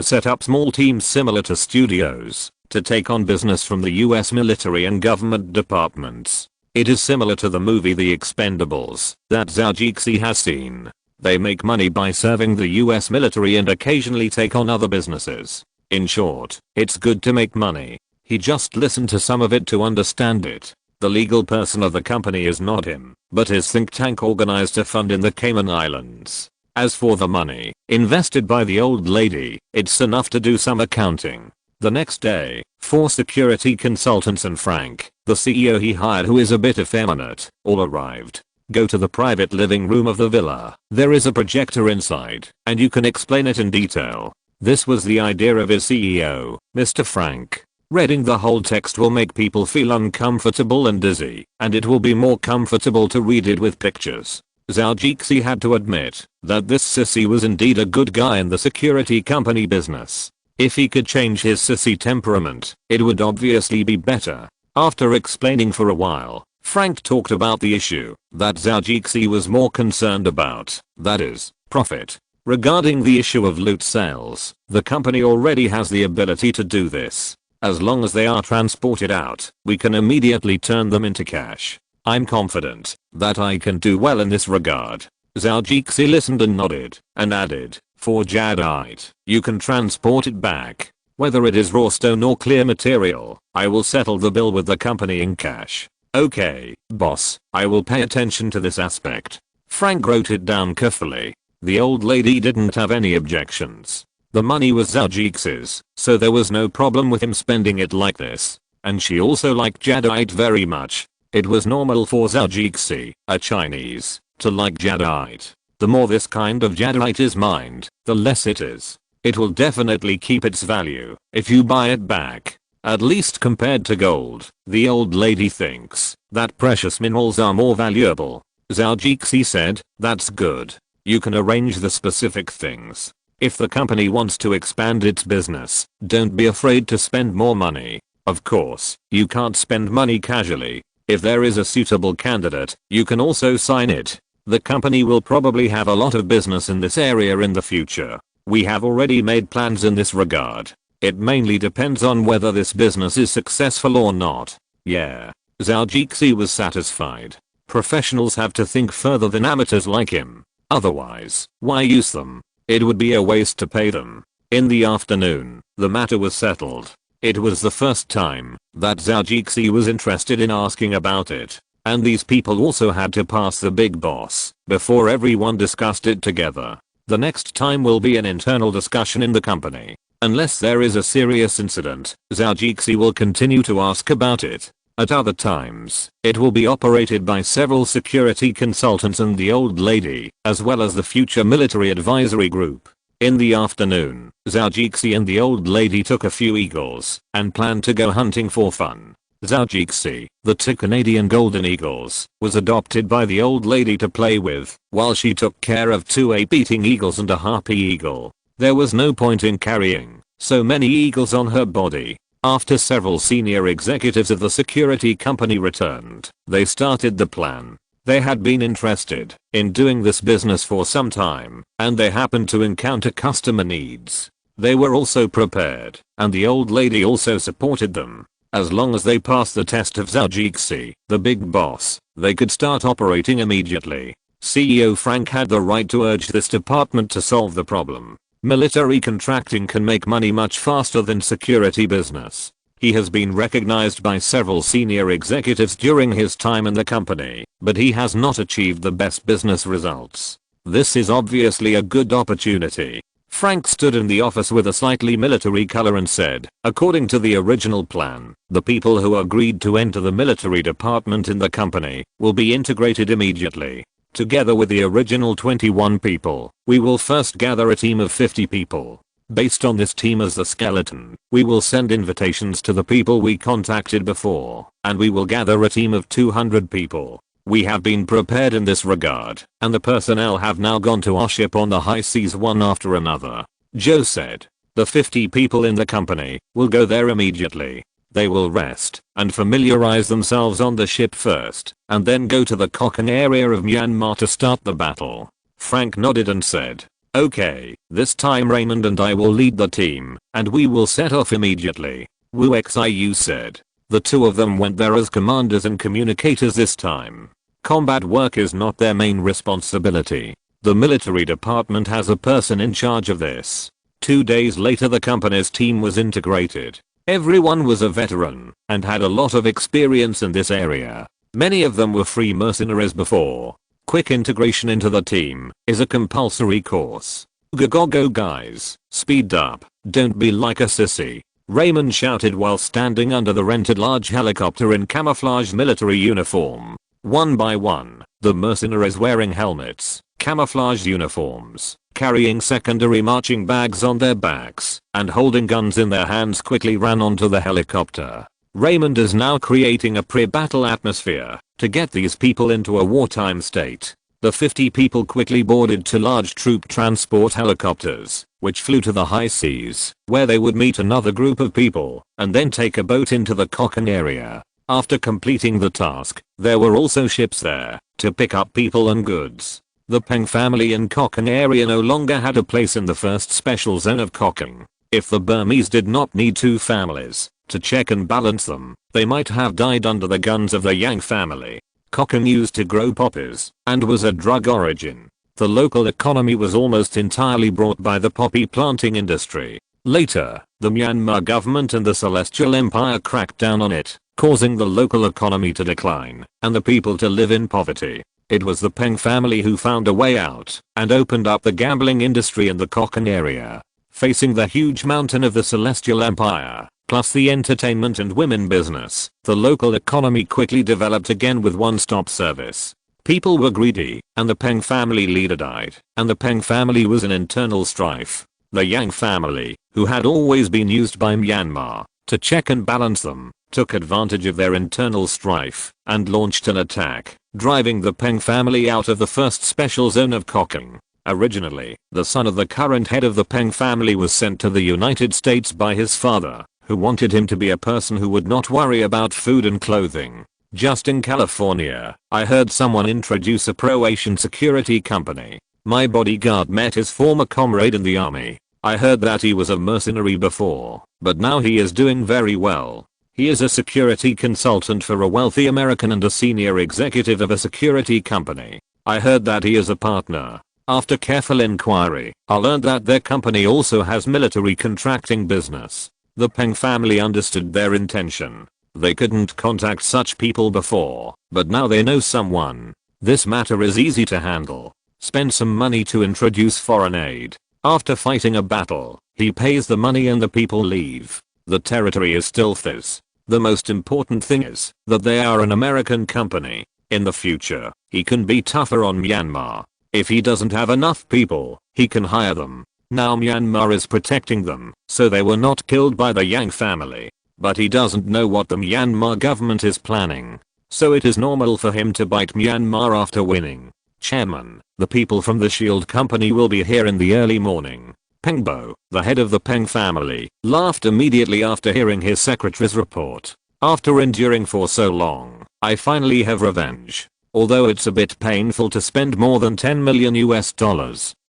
set up small teams similar to studios to take on business from the US military and government departments. It is similar to the movie The Expendables that Zhou has seen. They make money by serving the US military and occasionally take on other businesses. In short, it's good to make money. He just listened to some of it to understand it. The legal person of the company is not him, but his think tank organized a fund in the Cayman Islands. As for the money invested by the old lady, it's enough to do some accounting. The next day, 4 security consultants and Frank, the CEO he hired who is a bit effeminate, all arrived. Go to the private living room of the villa. There is a projector inside, and you can explain it in detail. This was the idea of his CEO, Mr. Frank. Reading the whole text will make people feel uncomfortable and dizzy, and it will be more comfortable to read it with pictures. Zhou had to admit that this sissy was indeed a good guy in the security company business. If he could change his sissy temperament, it would obviously be better. After explaining for a while, Frank talked about the issue that Zhou was more concerned about, that is, profit. Regarding the issue of loot sales, the company already has the ability to do this. As long as they are transported out, we can immediately turn them into cash. I'm confident that I can do well in this regard. Zhou listened and nodded, and added, for jadeite, you can transport it back. Whether it is raw stone or clear material, I will settle the bill with the company in cash. Okay, boss, I will pay attention to this aspect. Frank wrote it down carefully. The old lady didn't have any objections. The money was Zhou's, so there was no problem with him spending it like this. And she also liked jadeite very much. It was normal for Zhou, a Chinese, to like jadeite. The more this kind of jadeite is mined, the less it is. It will definitely keep its value if you buy it back. At least compared to gold, the old lady thinks that precious minerals are more valuable. Zhou said, that's good. You can arrange the specific things. If the company wants to expand its business, don't be afraid to spend more money. Of course, you can't spend money casually. If there is a suitable candidate, you can also sign it. The company will probably have a lot of business in this area in the future. We have already made plans in this regard. It mainly depends on whether this business is successful or not. Yeah. Zhou was satisfied. Professionals have to think further than amateurs like him. Otherwise, why use them? It would be a waste to pay them. In the afternoon, the matter was settled. It was the first time that Zhou was interested in asking about it. And these people also had to pass the big boss before everyone discussed it together. The next time will be an internal discussion in the company. Unless there is a serious incident, Zhou will continue to ask about it. At other times, it will be operated by several security consultants and the old lady, as well as the future military advisory group. In the afternoon, Zhou and the old lady took a few eagles and planned to go hunting for fun. Zhou, the 2 Canadian golden eagles, was adopted by the old lady to play with, while she took care of 2 ape-eating eagles and a harpy eagle. There was no point in carrying so many eagles on her body. After several senior executives of the security company returned, they started the plan. They had been interested in doing this business for some time, and they happened to encounter customer needs. They were also prepared, and the old lady also supported them. As long as they passed the test of Zhou, the big boss, they could start operating immediately. CEO Frank had the right to urge this department to solve the problem. Military contracting can make money much faster than security business. He has been recognized by several senior executives during his time in the company, but he has not achieved the best business results. This is obviously a good opportunity. Frank stood in the office with a slightly military color and said, according to the original plan, the people who agreed to enter the military department in the company will be integrated immediately. Together with the original 21 people, we will first gather a team of 50 people. Based on this team as the skeleton, we will send invitations to the people we contacted before, and we will gather a team of 200 people. We have been prepared in this regard, and the personnel have now gone to our ship on the high seas one after another. Zhou said. The 50 people in the company will go there immediately. They will rest and familiarize themselves on the ship first, and then go to the Kokang area of Myanmar to start the battle. Frank nodded and said, Okay, this time Raymond and I will lead the team, and we will set off immediately, Wu Xiu said. The two of them went there as commanders and communicators this time. Combat work is not their main responsibility. The military department has a person in charge of this. 2 days later the company's team was integrated. Everyone was a veteran and had a lot of experience in this area. Many of them were free mercenaries before. Quick integration into the team is a compulsory course. Go guys, speed up, don't be like a sissy, Raymond shouted while standing under the rented large helicopter in camouflaged military uniform. One by one, the mercenaries wearing helmets, camouflaged uniforms, carrying secondary marching bags on their backs, and holding guns in their hands quickly ran onto the helicopter. Raymond is now creating a pre-battle atmosphere to get these people into a wartime state. The 50 people quickly boarded two large troop transport helicopters, which flew to the high seas, where they would meet another group of people, and then take a boat into the Kokon area. After completing the task, there were also ships there to pick up people and goods. The Peng family in Kokon area no longer had a place in the first special zone of Kokon. If the Burmese did not need two families to check and balance them, they might have died under the guns of the Yang family. Kokon used to grow poppies and was a drug origin. The local economy was almost entirely brought by the poppy planting industry. Later, the Myanmar government and the Celestial Empire cracked down on it, causing the local economy to decline and the people to live in poverty. It was the Peng family who found a way out and opened up the gambling industry in the Kokon area. Facing the huge mountain of the Celestial Empire, plus the entertainment and women business, the local economy quickly developed again with one-stop service. People were greedy, and the Peng family leader died, and the Peng family was in internal strife. The Yang family, who had always been used by Myanmar to check and balance them, took advantage of their internal strife and launched an attack, driving the Peng family out of the first special zone of Kokon. Originally, the son of the current head of the Peng family was sent to the United States by his father, who wanted him to be a person who would not worry about food and clothing. Just in California, I heard someone introduce a pro-Asian security company. My bodyguard met his former comrade in the army. I heard that he was a mercenary before, but now he is doing very well. He is a security consultant for a wealthy American and a senior executive of a security company. I heard that he is a partner. After careful inquiry, I learned that their company also has military contracting business. The Peng family understood their intention. They couldn't contact such people before, but now they know someone. This matter is easy to handle. Spend some money to introduce foreign aid. After fighting a battle, he pays the money and the people leave. The territory is still his. The most important thing is that they are an American company. In the future, he can be tougher on Myanmar. If he doesn't have enough people, he can hire them. Now Myanmar is protecting them, so they were not killed by the Yang family. But he doesn't know what the Myanmar government is planning. So it is normal for him to bite Myanmar after winning. Chairman, the people from the Shield Company will be here in the early morning. Pengbo, the head of the Peng family, laughed immediately after hearing his secretary's report. After enduring for so long, I finally have revenge. Although it's a bit painful to spend more than $10 million,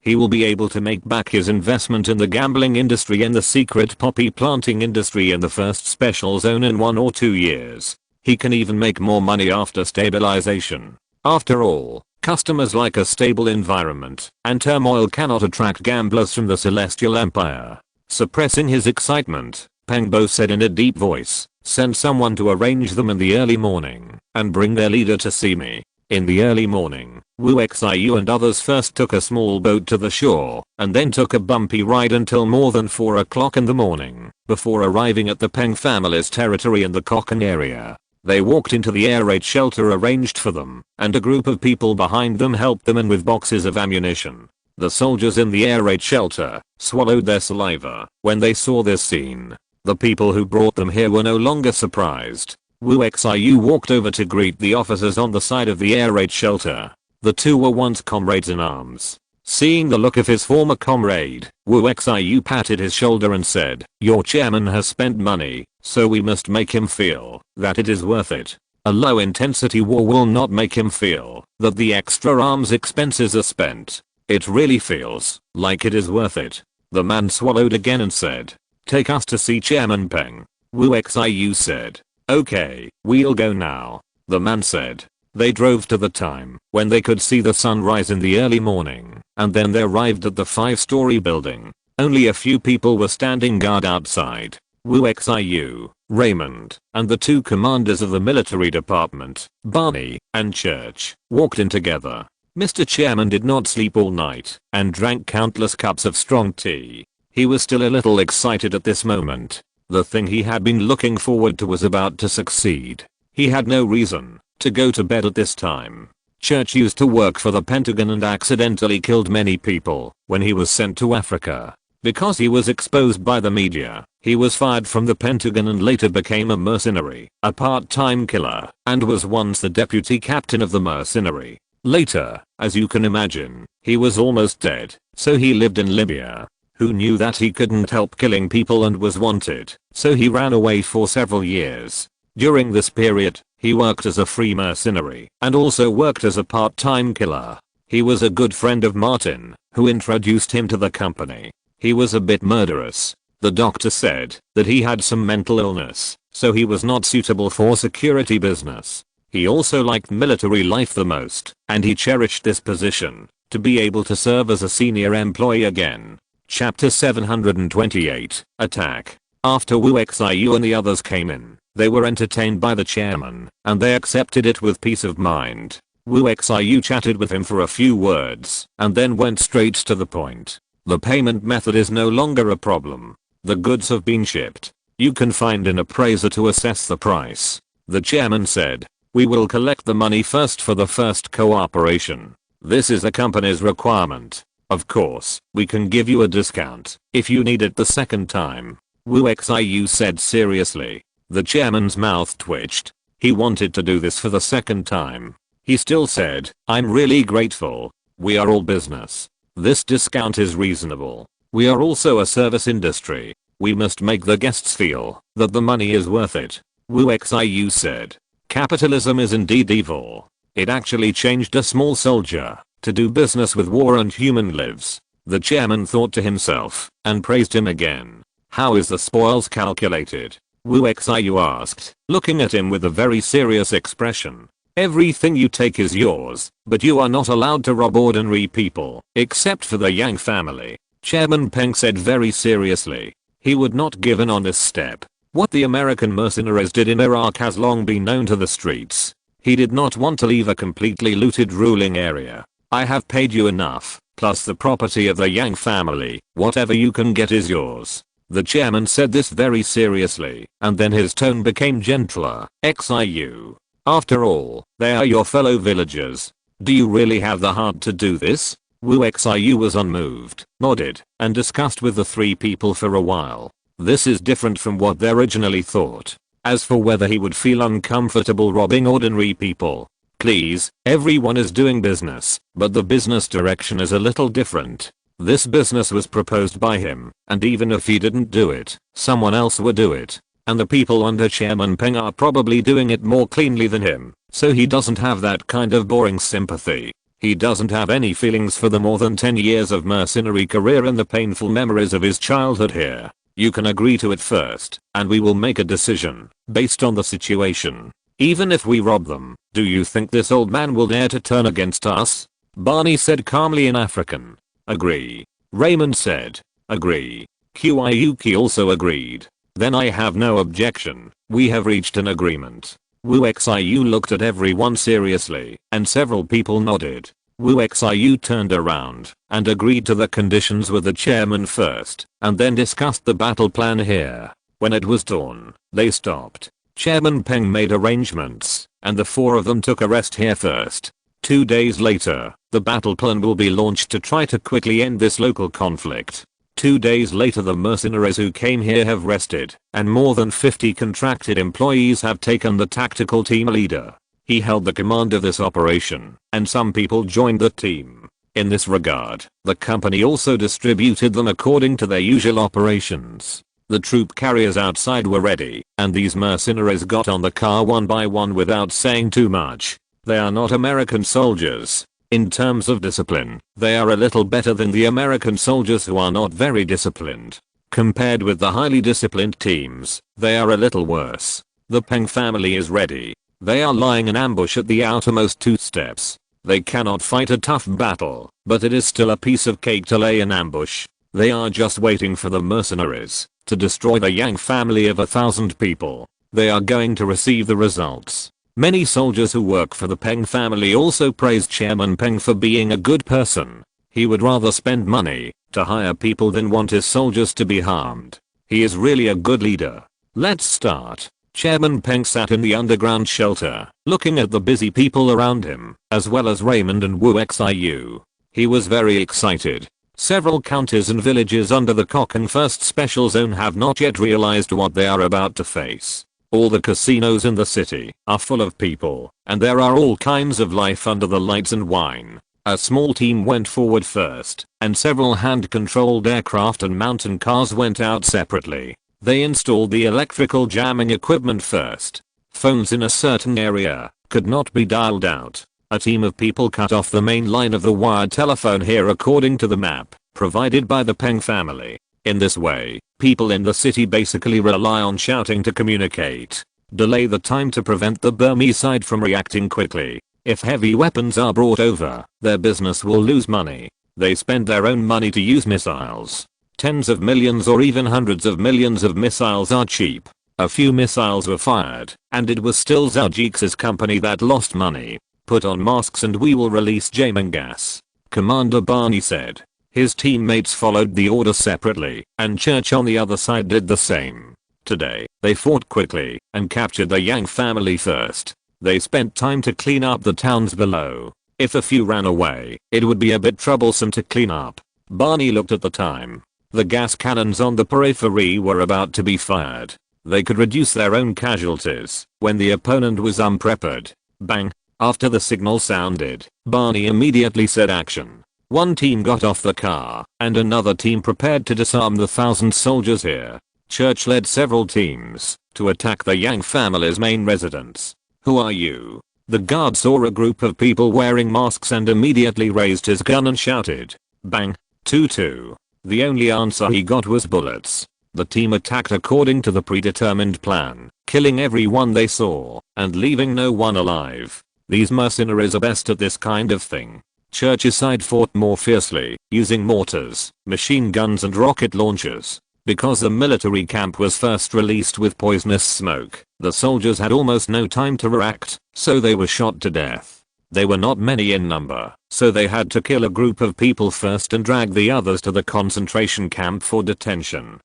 he will be able to make back his investment in the gambling industry and the secret poppy planting industry in the first special zone in 1 or 2 years. He can even make more money after stabilization. After all, customers like a stable environment, and turmoil cannot attract gamblers from the Celestial Empire. Suppressing his excitement, Pengbo said in a deep voice, "Send someone to arrange them in the early morning, and bring their leader to see me." In the early morning, Wu Xiu and others first took a small boat to the shore, and then took a bumpy ride until more than 4 o'clock in the morning, before arriving at the Peng family's territory in the Kokon area. They walked into the air raid shelter arranged for them, and a group of people behind them helped them in with boxes of ammunition. The soldiers in the air raid shelter swallowed their saliva when they saw this scene. The people who brought them here were no longer surprised. Wu Xiu walked over to greet the officers on the side of the air raid shelter. The two were once comrades in arms. Seeing the look of his former comrade, Wu Xiu patted his shoulder and said, "Your chairman has spent money, so we must make him feel that it is worth it. A low intensity war will not make him feel that the extra arms expenses are spent." It really feels like it is worth it. The man swallowed again and said, take us to see Chairman Peng. Wu Xiu said, okay, we'll go now. The man said. They drove to the time when they could see the sun rise in the early morning, and then they arrived at the 5-story building. Only a few people were standing guard outside. Wu Xiu, Raymond, and the 2 commanders of the military department, Barney and Church, walked in together. Mr. Chairman did not sleep all night and drank countless cups of strong tea. He was still a little excited at this moment. The thing he had been looking forward to was about to succeed. He had no reason to go to bed at this time. Church used to work for the Pentagon and accidentally killed many people when he was sent to Africa. Because he was exposed by the media, he was fired from the Pentagon and later became a mercenary, a part-time killer, and was once the deputy captain of the mercenary. Later, as you can imagine, he was almost dead, so he lived in Libya. Who knew that he couldn't help killing people and was wanted, so he ran away for several years. During this period, he worked as a free mercenary and also worked as a part-time killer. He was a good friend of Martin, who introduced him to the company. He was a bit murderous. The doctor said that he had some mental illness, so he was not suitable for security business. He also liked military life the most, and he cherished this position, to be able to serve as a senior employee again. Chapter 728, Attack. After Wu Xiu and the others came in, they were entertained by the chairman, and they accepted it with peace of mind. Wu Xiu chatted with him for a few words, and then went straight to the point. The payment method is no longer a problem. The goods have been shipped. You can find an appraiser to assess the price. The chairman said, we will collect the money first for the first cooperation. This is the company's requirement. Of course, we can give you a discount if you need it the second time. Wu Xiu said seriously. The chairman's mouth twitched. He wanted to do this for the second time. He still said, I'm really grateful. We are all business. This discount is reasonable. We are also a service industry. We must make the guests feel that the money is worth it. Wu Xiu said. Capitalism is indeed evil. It actually changed a small soldier to do business with war and human lives. The chairman thought to himself and praised him again. How is the spoils calculated? Wu Xiu asked, looking at him with a very serious expression. Everything you take is yours, but you are not allowed to rob ordinary people, except for the Yang family. Chairman Peng said very seriously. He would not give an honest step. What the American mercenaries did in Iraq has long been known to the streets. He did not want to leave a completely looted ruling area. I have paid you enough, plus the property of the Yang family. Whatever you can get is yours. The chairman said this very seriously, and then his tone became gentler. Xiu. After all, they are your fellow villagers. Do you really have the heart to do this? Wu Xiu was unmoved, nodded, and discussed with the 3 people for a while. This is different from what they originally thought. As for whether he would feel uncomfortable robbing ordinary people, please, everyone is doing business, but the business direction is a little different. This business was proposed by him, and even if he didn't do it, someone else would do it. And the people under Chairman Peng are probably doing it more cleanly than him, so he doesn't have that kind of boring sympathy. He doesn't have any feelings for the more than 10 years of mercenary career and the painful memories of his childhood here. You can agree to it first, and we will make a decision, based on the situation. Even if we rob them, do you think this old man will dare to turn against us? Barney said calmly in African. Agree. Raymond said. Agree. Qiuki also agreed. Then I have no objection. We have reached an agreement. Wu Xiu looked at everyone seriously, and several people nodded. Wu Xiu turned around and agreed to the conditions with the chairman first, and then discussed the battle plan here. When it was dawn, they stopped. Chairman Peng made arrangements, and the 4 of them took a rest here first. 2 days later, the battle plan will be launched to try to quickly end this local conflict. 2 days later the mercenaries who came here have rested, and more than 50 contracted employees have taken the tactical team leader. He held the command of this operation, and some people joined the team. In this regard, the company also distributed them according to their usual operations. The troop carriers outside were ready, and these mercenaries got on the car one by one without saying too much. They are not American soldiers. In terms of discipline, they are a little better than the American soldiers who are not very disciplined. Compared with the highly disciplined teams, they are a little worse. The Peng family is ready. They are lying in ambush at the outermost 2 steps. They cannot fight a tough battle, but it is still a piece of cake to lay in ambush. They are just waiting for the mercenaries to destroy the Yang family of 1,000 people. They are going to receive the results. Many soldiers who work for the Peng family also praise Chairman Peng for being a good person. He would rather spend money to hire people than want his soldiers to be harmed. He is really a good leader. Let's start. Chairman Peng sat in the underground shelter, looking at the busy people around him, as well as Raymond and Wu Xiu. He was very excited. Several counties and villages under the Cochin First Special Zone have not yet realized what they are about to face. All the casinos in the city are full of people, and there are all kinds of life under the lights and wine. A small team went forward first, and several hand-controlled aircraft and mountain cars went out separately. They installed the electrical jamming equipment first. Phones in a certain area could not be dialed out. A team of people cut off the main line of the wired telephone here according to the map provided by the Peng family. In this way, people in the city basically rely on shouting to communicate. Delay the time to prevent the Burmese side from reacting quickly. If heavy weapons are brought over, their business will lose money. They spend their own money to use missiles. Tens of millions or even hundreds of millions of missiles are cheap. A few missiles were fired, and it was still Zhou company that lost money. Put on masks and we will release jamming gas, Commander Barney said. His teammates followed the order separately, and Church on the other side did the same. Today, they fought quickly and captured the Yang family first. They spent time to clean up the towns below. If a few ran away, it would be a bit troublesome to clean up. Barney looked at the time. The gas cannons on the periphery were about to be fired. They could reduce their own casualties when the opponent was unprepared. Bang! After the signal sounded, Barney immediately said action. One team got off the car, and another team prepared to disarm the 1,000 soldiers here. Church led several teams to attack the Yang family's main residence. Who are you? The guard saw a group of people wearing masks and immediately raised his gun and shouted. Bang! 2-2. The only answer he got was bullets. The team attacked according to the predetermined plan, killing everyone they saw, and leaving no one alive. These mercenaries are best at this kind of thing. Church's side fought more fiercely, using mortars, machine guns and rocket launchers. Because the military camp was first released with poisonous smoke, the soldiers had almost no time to react, so they were shot to death. They were not many in number, so they had to kill a group of people first and drag the others to the concentration camp for detention.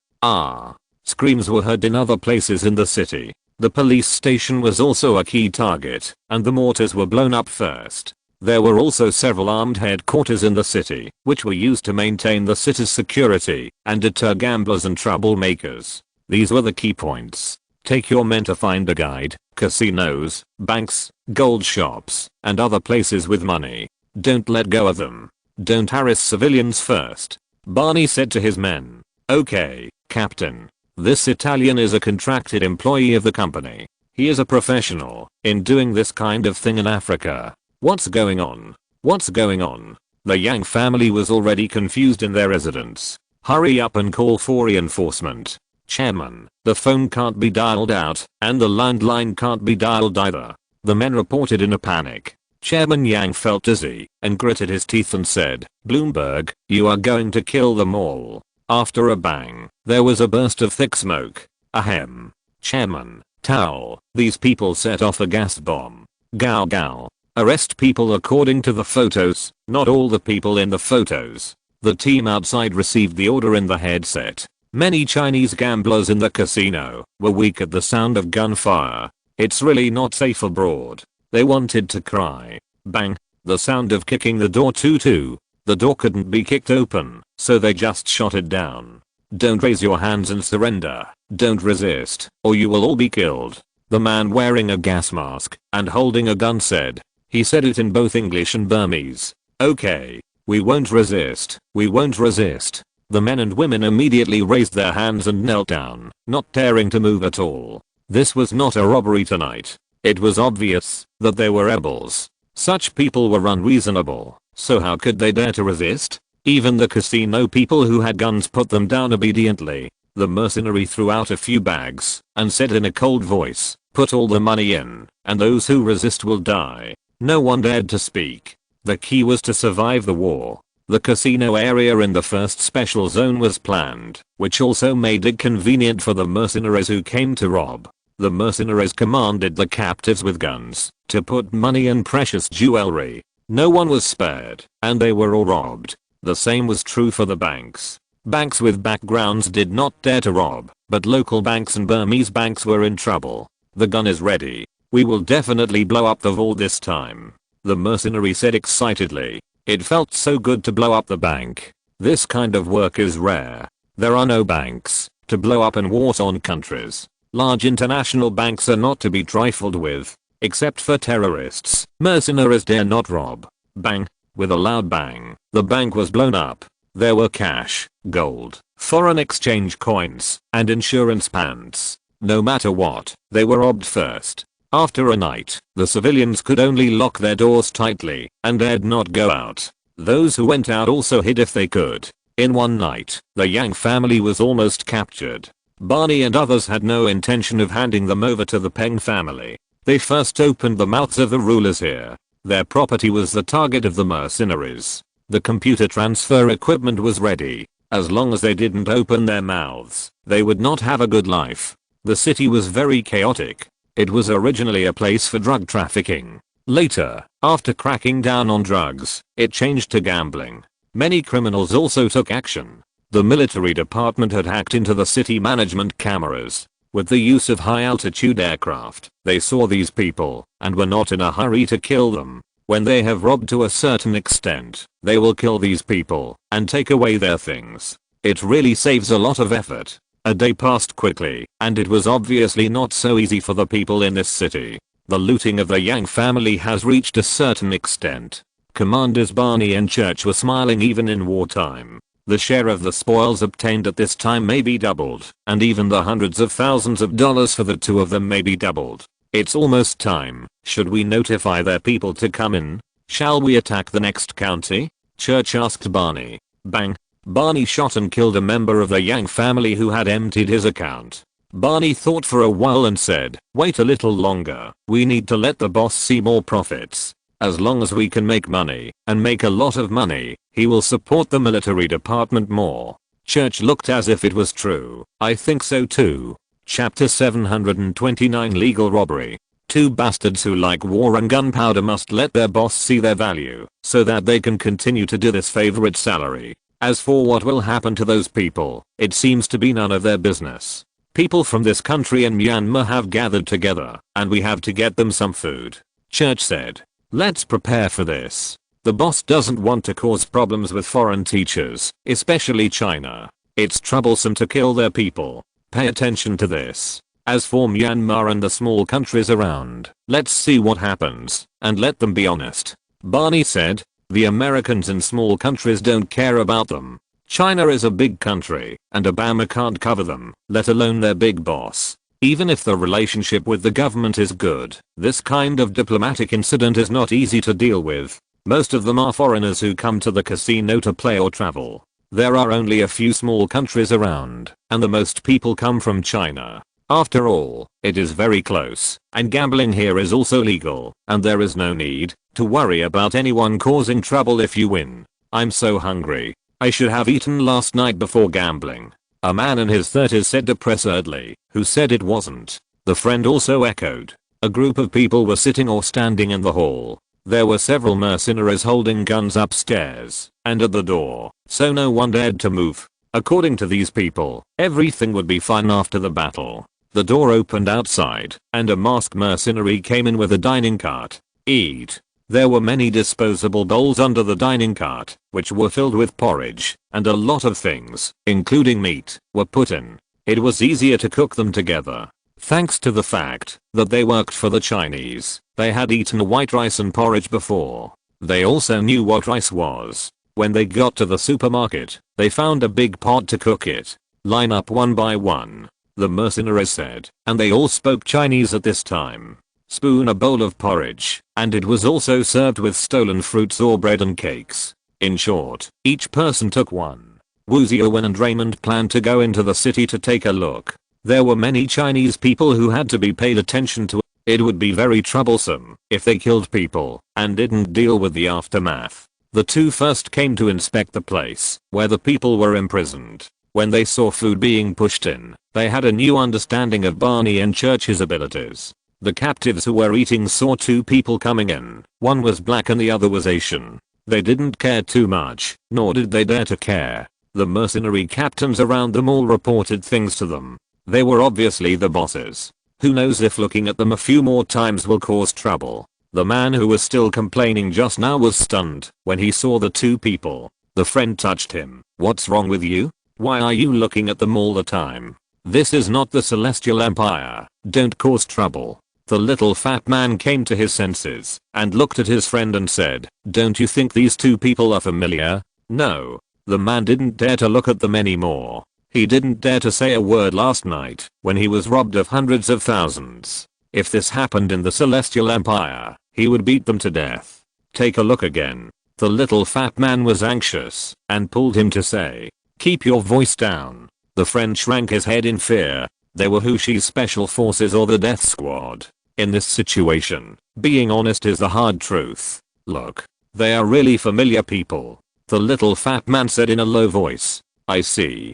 Screams were heard in other places in the city. The police station was also a key target, and the mortars were blown up first. There were also several armed headquarters in the city, which were used to maintain the city's security and deter gamblers and troublemakers. These were the key points. Take your men to find a guide, casinos, banks, gold shops, and other places with money. Don't let go of them. Don't harass civilians first. Barney said to his men. Okay, Captain. This Italian is a contracted employee of the company. He is a professional in doing this kind of thing in Africa. What's going on? What's going on? The Yang family was already confused in their residence. Hurry up and call for reinforcement. Chairman, the phone can't be dialed out, and the landline can't be dialed either. The men reported in a panic. Chairman Yang felt dizzy and gritted his teeth and said, Bloomberg, you are going to kill them all. After a bang, there was a burst of thick smoke. Ahem. Chairman, Towel, these people set off a gas bomb. Gao gao. Arrest people according to the photos, not all the people in the photos. The team outside received the order in the headset. Many Chinese gamblers in the casino were weak at the sound of gunfire. It's really not safe abroad. They wanted to cry. Bang. The sound of kicking the door 2-2. The door couldn't be kicked open, so they just shot it down. Don't raise your hands and surrender. Don't resist, or you will all be killed. The man wearing a gas mask and holding a gun said. He said it in both English and Burmese. Okay. We won't resist. We won't resist. The men and women immediately raised their hands and knelt down, not daring to move at all. This was not a robbery tonight. It was obvious that they were rebels. Such people were unreasonable, so how could they dare to resist? Even the casino people who had guns put them down obediently. The mercenary threw out a few bags and said in a cold voice, "Put all the money in, and those who resist will die." No one dared to speak. The key was to survive the war. The casino area in the first special zone was planned, which also made it convenient for the mercenaries who came to rob. The mercenaries commanded the captives with guns to put money and precious jewelry. No one was spared, and they were all robbed. The same was true for the banks. Banks with backgrounds did not dare to rob, but local banks and Burmese banks were in trouble. "The gun is ready. We will definitely blow up the vault this time," the mercenary said excitedly. It felt so good to blow up the bank. This kind of work is rare. There are no banks to blow up in war-torn countries. Large international banks are not to be trifled with. Except for terrorists, mercenaries dare not rob. Bang. With a loud bang, the bank was blown up. There were cash, gold, foreign exchange coins, and insurance pants. No matter what, they were robbed first. After a night, the civilians could only lock their doors tightly and dared not go out. Those who went out also hid if they could. In one night, the Yang family was almost captured. Barney and others had no intention of handing them over to the Peng family. They first opened the mouths of the rulers here. Their property was the target of the mercenaries. The computer transfer equipment was ready. As long as they didn't open their mouths, they would not have a good life. The city was very chaotic. It was originally a place for drug trafficking. Later, after cracking down on drugs, it changed to gambling. Many criminals also took action. The military department had hacked into the city management cameras. With the use of high-altitude aircraft, they saw these people and were not in a hurry to kill them. When they have robbed to a certain extent, they will kill these people and take away their things. It really saves a lot of effort. A day passed quickly, and it was obviously not so easy for the people in this city. The looting of the Yang family has reached a certain extent. Commanders Barney and Church were smiling even in wartime. The share of the spoils obtained at this time may be doubled, and even the hundreds of thousands of dollars for the two of them may be doubled. It's almost time. Should we notify their people to come in? Shall we attack the next county? Church asked Barney. Bang. Barney shot and killed a member of the Yang family who had emptied his account. Barney thought for a while and said, "Wait a little longer. We need to let the boss see more profits. As long as we can make money, and make a lot of money, he will support the military department more." Church looked as if it was true. "I think so too." Chapter 729 Legal Robbery. Two bastards who like war and gunpowder must let their boss see their value, so that they can continue to do this favor at salary. As for what will happen to those people, it seems to be none of their business. People from this country and Myanmar have gathered together, and we have to get them some food. Church said. Let's prepare for this. The boss doesn't want to cause problems with foreign teachers, especially China. It's troublesome to kill their people. Pay attention to this. As for Myanmar and the small countries around, let's see what happens, and let them be honest. Barney said, the Americans in small countries don't care about them. China is a big country, and Obama can't cover them, let alone their big boss. Even if the relationship with the government is good, this kind of diplomatic incident is not easy to deal with. Most of them are foreigners who come to the casino to play or travel. There are only a few small countries around, and the most people come from China. After all, it is very close, and gambling here is also legal, and there is no need to worry about anyone causing trouble if you win. I'm so hungry. I should have eaten last night before gambling. A man in his 30s said depressedly, who said it wasn't. The friend also echoed. A group of people were sitting or standing in the hall. There were several mercenaries holding guns upstairs and at the door, so no one dared to move. According to these people, everything would be fine after the battle. The door opened outside, and a masked mercenary came in with a dining cart. Eat. There were many disposable bowls under the dining cart, which were filled with porridge, and a lot of things, including meat, were put in. It was easier to cook them together. Thanks to the fact that they worked for the Chinese, they had eaten white rice and porridge before. They also knew what rice was. When they got to the supermarket, they found a big pot to cook it. Line up one by one, the mercenaries said, and they all spoke Chinese at this time. spoon a bowl of porridge, and it was also served with stolen fruits or bread and cakes. In short, each person took one. Wu Ziwen and Raymond planned to go into the city to take a look. There were many Chinese people who had to be paid attention to. It would be very troublesome if they killed people and didn't deal with the aftermath. The two first came to inspect the place where the people were imprisoned. When they saw food being pushed in, they had a new understanding of Barney and Church's abilities. The captives who were eating saw two people coming in. One was black and the other was Asian. They didn't care too much, nor did they dare to care. The mercenary captains around them all reported things to them. They were obviously the bosses. Who knows if looking at them a few more times will cause trouble. The man who was still complaining just now was stunned when he saw the two people. The friend touched him. "What's wrong with you? Why are you looking at them all the time? This is not the Celestial Empire. Don't cause trouble." The little fat man came to his senses and looked at his friend and said, "Don't you think these two people are familiar?" No. The man didn't dare to look at them anymore. He didn't dare to say a word last night when he was robbed of hundreds of thousands. If this happened in the Celestial Empire, he would beat them to death. "Take a look again." The little fat man was anxious and pulled him to say, "Keep your voice down." The friend shrank his head in fear. They were Hushi's special forces or the death squad. In this situation, being honest is the hard truth. "Look. They are really familiar people," the little fat man said in a low voice. I see.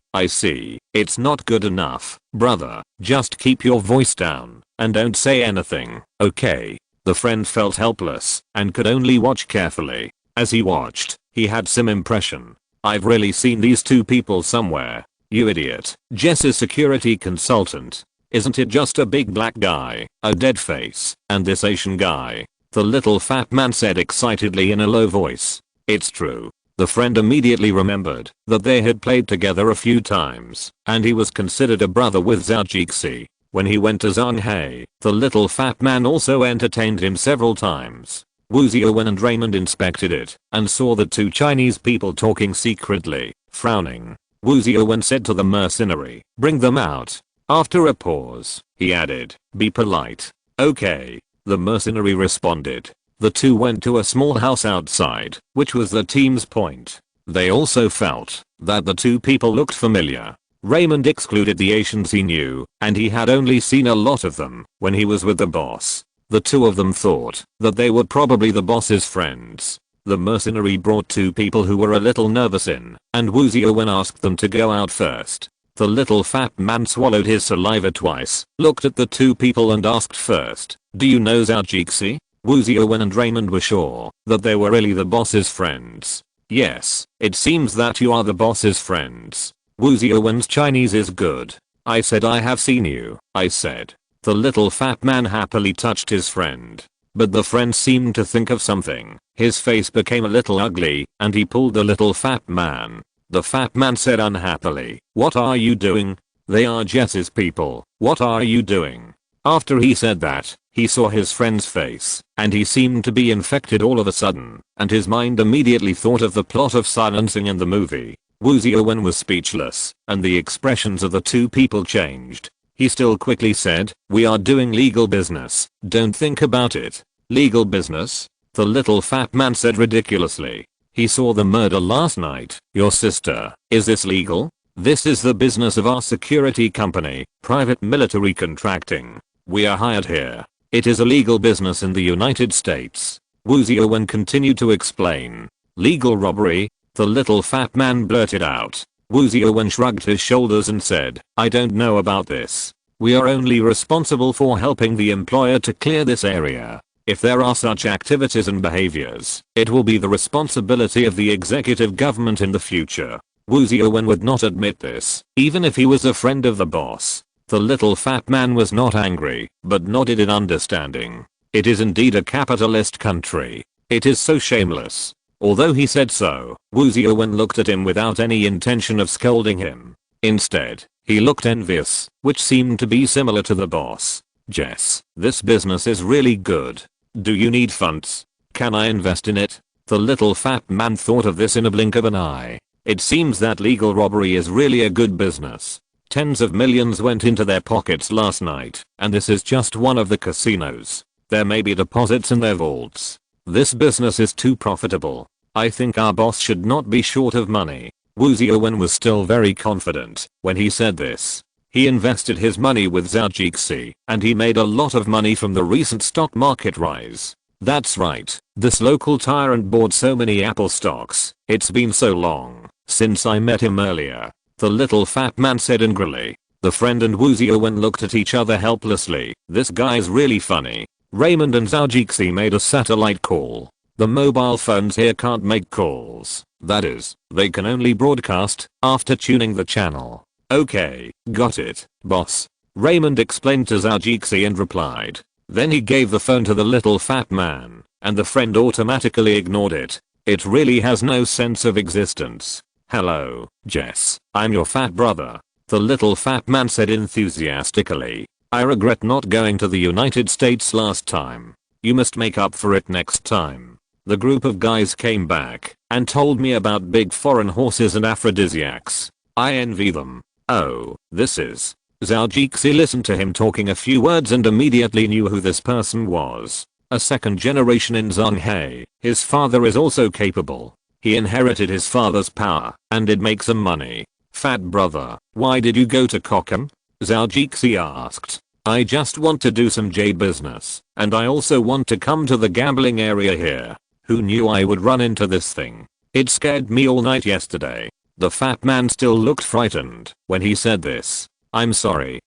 It's not good enough, brother. Just keep your voice down and don't say anything, okay?" The friend felt helpless and could only watch carefully. As he watched, he had some impression. "I've really seen these two people somewhere." "You idiot." Jess's security consultant. "Isn't it just a big black guy, a dead face, and this Asian guy?" the little fat man said excitedly in a low voice. "It's true." The friend immediately remembered that they had played together a few times, and he was considered a brother with Zhou Jixi. When he went to Zhonghai, the little fat man also entertained him several times. Wu Ziwen and Raymond inspected it and saw the two Chinese people talking secretly. Frowning, Wu Ziwen said to the mercenary, "Bring them out." After a pause, he added, "Be polite." "Okay," the mercenary responded. The two went to a small house outside, which was the team's point. They also felt that the two people looked familiar. Raymond excluded the Asians he knew, and he had only seen a lot of them when he was with the boss. The two of them thought that they were probably the boss's friends. The mercenary brought two people who were a little nervous in, and Wu Ziwen asked them to go out first. The little fat man swallowed his saliva twice, looked at the two people and asked first, "Do you know Zhou Jixi?" Wu Ziwen and Raymond were sure that they were really the boss's friends. "Yes, it seems that you are the boss's friends." Wu Ziwen's Chinese is good. "I said I have seen you," I said. The little fat man happily touched his friend. But the friend seemed to think of something. His face became a little ugly, and he pulled the little fat man. The fat man said unhappily, "What are you doing? They are Jess's people. What are you doing?" After he said that, he saw his friend's face, and he seemed to be infected all of a sudden, and his mind immediately thought of the plot of Silencing in the movie. Wu Ziwen was speechless, and the expressions of the two people changed. He still quickly said, "We are doing legal business, don't think about it." "Legal business?" the little fat man said ridiculously. "He saw the murder last night, your sister. Is this legal?" "This is the business of our security company, private military contracting. We are hired here. It is a legal business in the United States." Wu Ziwen continued to explain. "Legal robbery?" the little fat man blurted out. Wu Ziwen shrugged his shoulders and said, "I don't know about this. We are only responsible for helping the employer to clear this area. If there are such activities and behaviors, it will be the responsibility of the executive government in the future." Wu Ziwen would not admit this, even if he was a friend of the boss. The little fat man was not angry, but nodded in understanding. It is indeed a capitalist country. It is so shameless. Although he said so, Wu Ziwen looked at him without any intention of scolding him. Instead, he looked envious, which seemed to be similar to the boss. "Jess, this business is really good. Do you need funds? Can I invest in it?" The little fat man thought of this in a blink of an eye. It seems that legal robbery is really a good business. Tens of millions went into their pockets last night, and this is just one of the casinos. There may be deposits in their vaults. This business is too profitable. I think our boss should not be short of money. Wu Ziwen was still very confident when he said this. He invested his money with Zhou, and he made a lot of money from the recent stock market rise. That's right, this local tyrant bought so many Apple stocks. It's been so long since I met him earlier, the little fat man said angrily. The friend and Wu Ziwen looked at each other helplessly. This guy's really funny. Raymond and Zhou made a satellite call. The mobile phones here can't make calls. That is, they can only broadcast after tuning the channel. Okay, got it, boss. Raymond explained to Zhou and replied. Then he gave the phone to the little fat man, and the friend automatically ignored it. It really has no sense of existence. Hello, Jess, I'm your fat brother. The little fat man said enthusiastically. I regret not going to the United States last time. You must make up for it next time. The group of guys came back and told me about big foreign horses and aphrodisiacs. I envy them. Oh, this is. Zhou listened to him talking a few words and immediately knew who this person was. A second generation in Zhonghai. His father is also capable. He inherited his father's power and it makes him money. Fat brother, why did you go to Cockham? Zhou asked. I just want to do some J business, and I also want to come to the gambling area here. Who knew I would run into this thing? It scared me all night yesterday. The fat man still looked frightened when he said this. I'm sorry,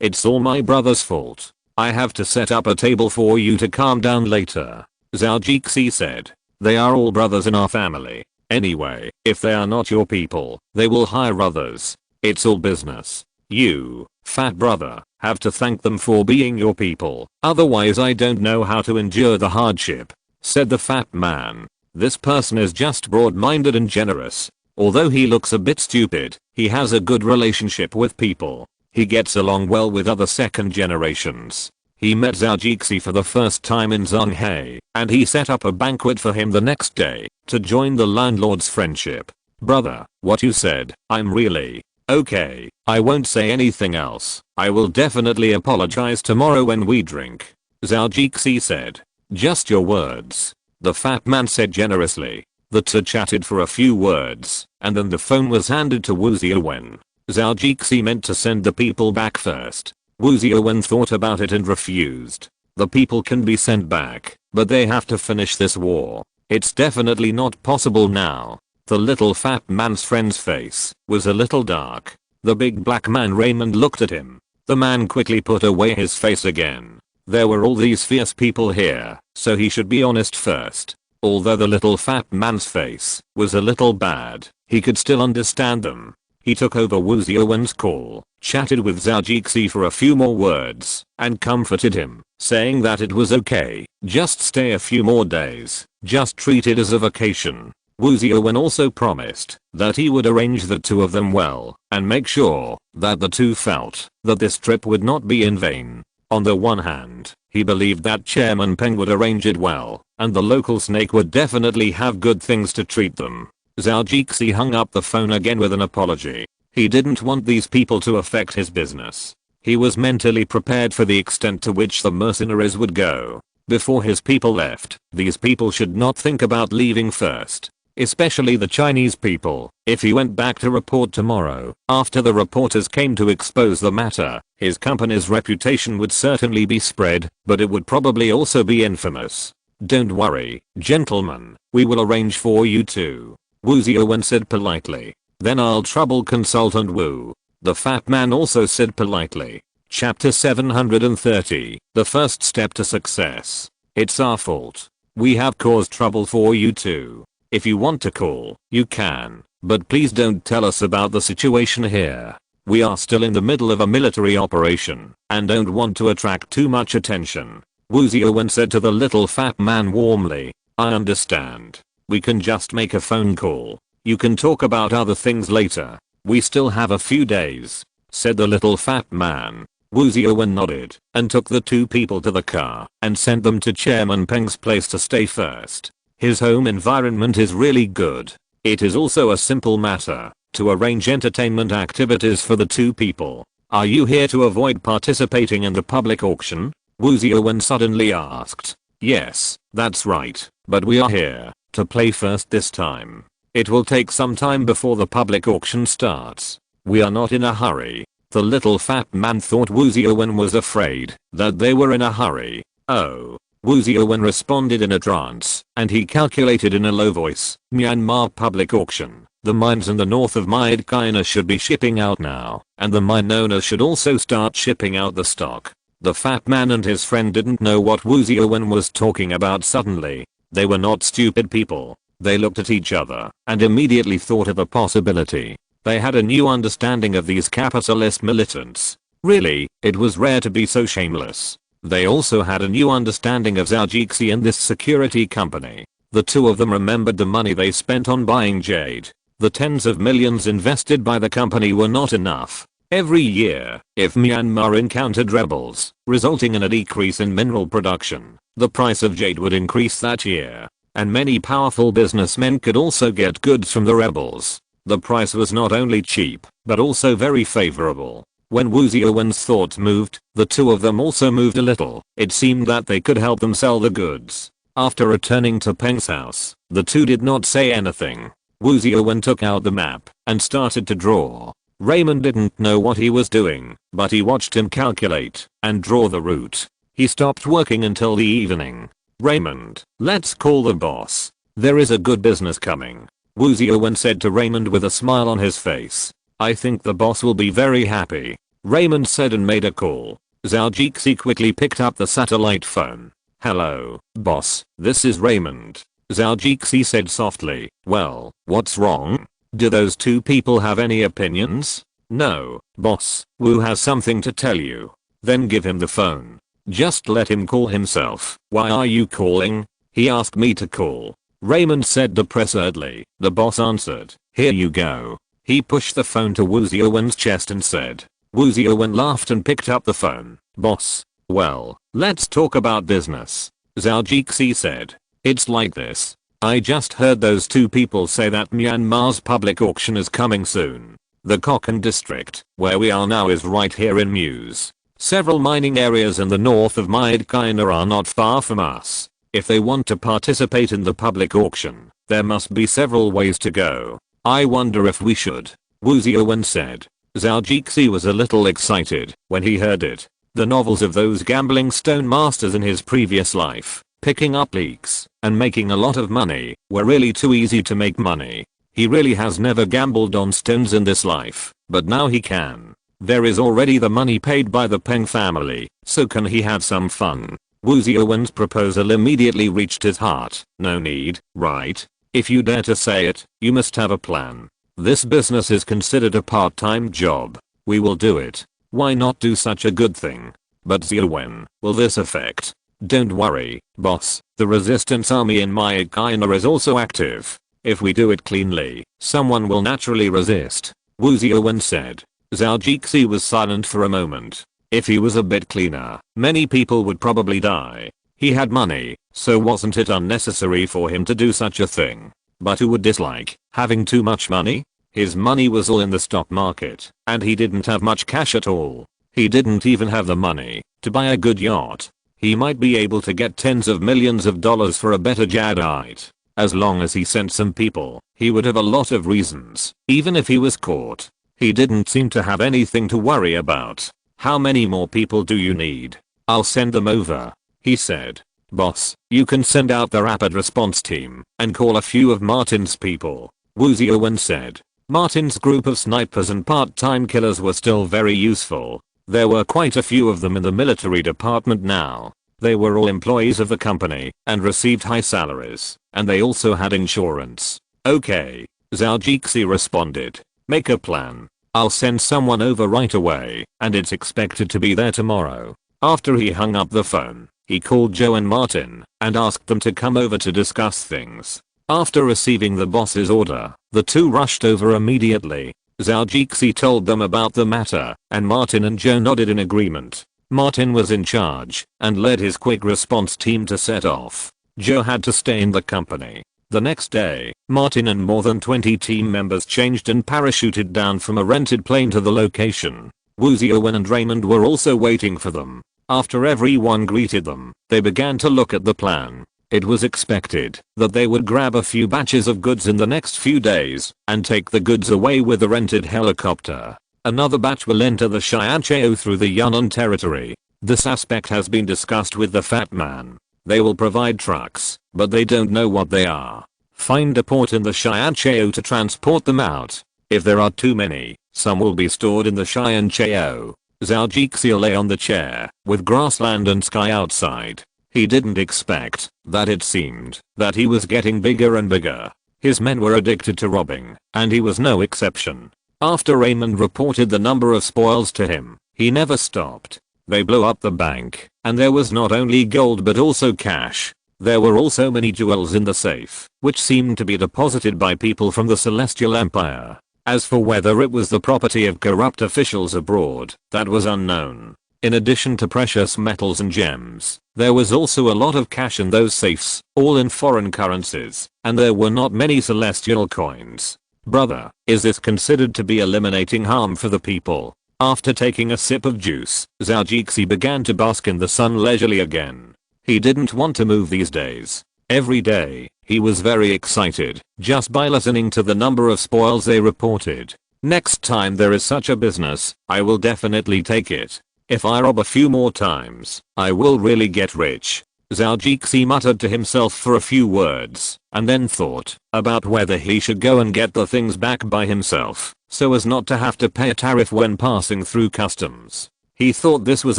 it's all my brother's fault. I have to set up a table for you to calm down later. Zhou said. They are all brothers in our family. Anyway, if they are not your people, they will hire others. It's all business. You, fat brother, have to thank them for being your people. Otherwise I don't know how to endure the hardship, said the fat man. This person is just broad-minded and generous. Although he looks a bit stupid, he has a good relationship with people. He gets along well with other second generations. He met Zhou for the first time in Zhonghai, and he set up a banquet for him the next day to join the landlord's friendship. Brother, what you said, I'm really okay. I won't say anything else. I will definitely apologize tomorrow when we drink. Zhou said. Just your words. The fat man said generously. The two chatted for a few words, and then the phone was handed to Wu Ziwen. Zhou meant to send the people back first. Wu Ziwen thought about it and refused. The people can be sent back, but they have to finish this war. It's definitely not possible now. The little fat man's friend's face was a little dark. The big black man Raymond looked at him. The man quickly put away his face again. There were all these fierce people here, so he should be honest first. Although the little fat man's face was a little bad, he could still understand them. He took over Wu Ziwen's call, chatted with Zhou for a few more words, and comforted him, saying that it was okay, just stay a few more days, just treat it as a vacation. Wu Ziwen also promised that he would arrange the two of them well, and make sure that the two felt that this trip would not be in vain. On the one hand, he believed that Chairman Peng would arrange it well, and the local snake would definitely have good things to treat them. Zhou hung up the phone again with an apology. He didn't want these people to affect his business. He was mentally prepared for the extent to which the mercenaries would go. Before his people left, these people should not think about leaving first. Especially the Chinese people. If he went back to report tomorrow, after the reporters came to expose the matter, his company's reputation would certainly be spread, but it would probably also be infamous. Don't worry, gentlemen, we will arrange for you too. Wu Ziwen said politely. Then I'll trouble consultant Wu. The fat man also said politely. Chapter 730, the first step to success. It's our fault. We have caused trouble for you too. If you want to call, you can, but please don't tell us about the situation here. We are still in the middle of a military operation, and don't want to attract too much attention. Wu Ziwen said to the little fat man warmly. I understand. We can just make a phone call. You can talk about other things later. We still have a few days, said the little fat man. Wu Ziwen nodded, and took the two people to the car, and sent them to Chairman Peng's place to stay first. His home environment is really good. It is also a simple matter to arrange entertainment activities for the two people. Are you here to avoid participating in the public auction? Wu Xiaowen suddenly asked. Yes, that's right, but we are here to play first this time. It will take some time before the public auction starts. We are not in a hurry. The little fat man thought Wu Xiaowen was afraid that they were in a hurry. Oh. Wu Xiaowen responded in a trance, and he calculated in a low voice, Myanmar public auction. The mines in the north of China should be shipping out now, and the mine owners should also start shipping out the stock. The fat man and his friend didn't know what Wu Xiaowen was talking about suddenly. They were not stupid people. They looked at each other and immediately thought of a possibility. They had a new understanding of these capitalist militants. Really, it was rare to be so shameless. They also had a new understanding of Zhou Jixi and this security company. The two of them remembered the money they spent on buying jade. The tens of millions invested by the company were not enough. Every year, if Myanmar encountered rebels, resulting in a decrease in mineral production, the price of jade would increase that year. And many powerful businessmen could also get goods from the rebels. The price was not only cheap, but also very favorable. When Wu Xiaowen's thoughts moved, the two of them also moved a little. It seemed that they could help them sell the goods. After returning to Peng's house, the two did not say anything. Wu Xiaowen took out the map and started to draw. Raymond didn't know what he was doing, but he watched him calculate and draw the route. He stopped working until the evening. Raymond, let's call the boss. There is a good business coming. Wu Xiaowen said to Raymond with a smile on his face. I think the boss will be very happy. Raymond said and made a call. Zhou Jixi quickly picked up the satellite phone. Hello, boss, this is Raymond. Zhou Jixi said softly. Well, what's wrong? Do those two people have any opinions? No, boss, Wu has something to tell you. Then give him the phone. Just let him call himself. Why are you calling? He asked me to call. Raymond said depressedly. The boss answered. Here you go. He pushed the phone to Wu Xiaowen's chest and said. Wu Xiaowen laughed and picked up the phone. Boss. Well, let's talk about business. Zhou Jixi said. It's like this. I just heard those two people say that Myanmar's public auction is coming soon. The Kokon district, where we are now, is right here in Muse. Several mining areas in the north of China are not far from us. If they want to participate in the public auction, there must be several ways to go. I wonder if we should. Wu Xiaowen said. Zhou Jixi was a little excited when he heard it. The novels of those gambling stone masters in his previous life, picking up leaks and making a lot of money, were really too easy to make money. He really has never gambled on stones in this life, but now he can. There is already the money paid by the Peng family, so can he have some fun? Wu Xiaowen's proposal immediately reached his heart. No need, right? If you dare to say it, you must have a plan. This business is considered a part-time job. We will do it. Why not do such a good thing? But Xiaowen, will this affect? Don't worry, boss. The resistance army in China is also active. If we do it cleanly, someone will naturally resist. Wu Xiaowen said. Zhou Jixi was silent for a moment. If he was a bit cleaner, many people would probably die. He had money, so wasn't it unnecessary for him to do such a thing? But who would dislike having too much money? His money was all in the stock market, and he didn't have much cash at all. He didn't even have the money to buy a good yacht. He might be able to get tens of millions of dollars for a better jadeite. As long as he sent some people, he would have a lot of reasons, even if he was caught. He didn't seem to have anything to worry about. How many more people do you need? I'll send them over, he said. Boss, you can send out the rapid response team and call a few of Martin's people, Wu Xiaowen said. Martin's group of snipers and part-time killers were still very useful. There were quite a few of them in the military department now. They were all employees of the company and received high salaries, and they also had insurance. Okay, Zhou Jixi responded. Make a plan. I'll send someone over right away, and it's expected to be there tomorrow. After he hung up the phone, he called Zhou and Martin and asked them to come over to discuss things. After receiving the boss's order, the two rushed over immediately. Zhou Jixi told them about the matter, and Martin and Zhou nodded in agreement. Martin was in charge and led his quick response team to set off. Zhou had to stay in the company. The next day, Martin and more than 20 team members changed and parachuted down from a rented plane to the location. Wu Xiaowen and Raymond were also waiting for them. After everyone greeted them, they began to look at the plan. It was expected that they would grab a few batches of goods in the next few days and take the goods away with a rented helicopter. Another batch will enter the Cheyenne through the Yunnan territory. This aspect has been discussed with the fat man. They will provide trucks, but they don't know what they are. Find a port in the Cheyenne to transport them out. If there are too many, some will be stored in the Cheyenne. Zhou Jixi lay on the chair, with grassland and sky outside. He didn't expect that it seemed that he was getting bigger and bigger. His men were addicted to robbing, and he was no exception. After Raymond reported the number of spoils to him, he never stopped. They blew up the bank, and there was not only gold but also cash. There were also many jewels in the safe, which seemed to be deposited by people from the Celestial Empire. As for whether it was the property of corrupt officials abroad, that was unknown. In addition to precious metals and gems, there was also a lot of cash in those safes, all in foreign currencies, and there were not many celestial coins. Brother, is this considered to be eliminating harm for the people? After taking a sip of juice, Zhou Jixi began to bask in the sun leisurely again. He didn't want to move these days. Every day, he was very excited just by listening to the number of spoils they reported. Next time there is such a business, I will definitely take it. If I rob a few more times, I will really get rich. Zhou Jixi muttered to himself for a few words, and then thought about whether he should go and get the things back by himself, so as not to have to pay a tariff when passing through customs. He thought this was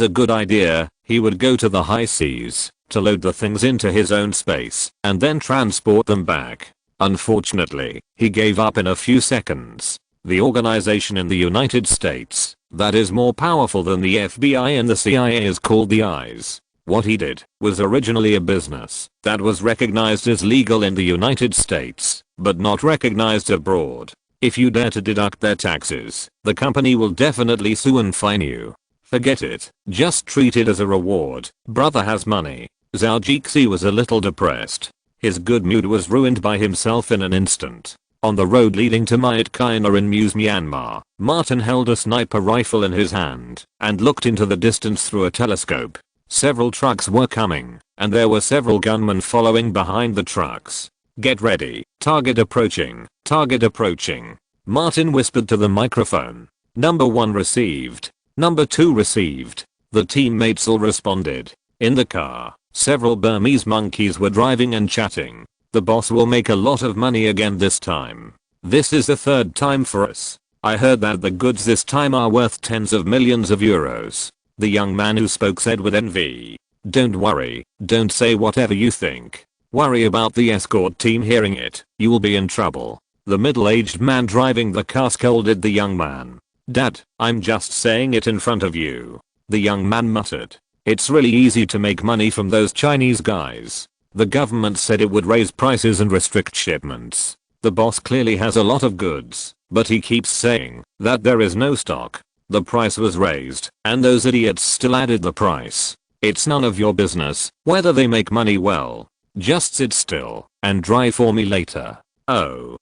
a good idea. He would go to the high seas to load the things into his own space and then transport them back. Unfortunately, he gave up in a few seconds. The organization in the United States that is more powerful than the FBI and the CIA is called the Eyes. What he did was originally a business that was recognized as legal in the United States, but not recognized abroad. If you dare to deduct their taxes, the company will definitely sue and fine you. Forget it, just treat it as a reward. Brother has money. Zhou Jixi was a little depressed. His good mood was ruined by himself in an instant. On the road leading to Myitkyina in Myanmar, Martin held a sniper rifle in his hand and looked into the distance through a telescope. Several trucks were coming, and there were several gunmen following behind the trucks. Get ready, target approaching, target approaching. Martin whispered to the microphone. Number 1 received. Number 2 received. The teammates all responded. In the car, several Burmese monkeys were driving and chatting. The boss will make a lot of money again this time. This is the third time for us. I heard that the goods this time are worth tens of millions of euros. The young man who spoke said with envy. Don't worry, don't say whatever you think. Worry about the escort team hearing it, you will be in trouble. The middle-aged man driving the car scolded the young man. Dad, I'm just saying it in front of you. The young man muttered. It's really easy to make money from those Chinese guys. The government said it would raise prices and restrict shipments. The boss clearly has a lot of goods, but he keeps saying that there is no stock. The price was raised, and those idiots still added the price. It's none of your business whether they make money well. Just sit still and drive for me later. Oh.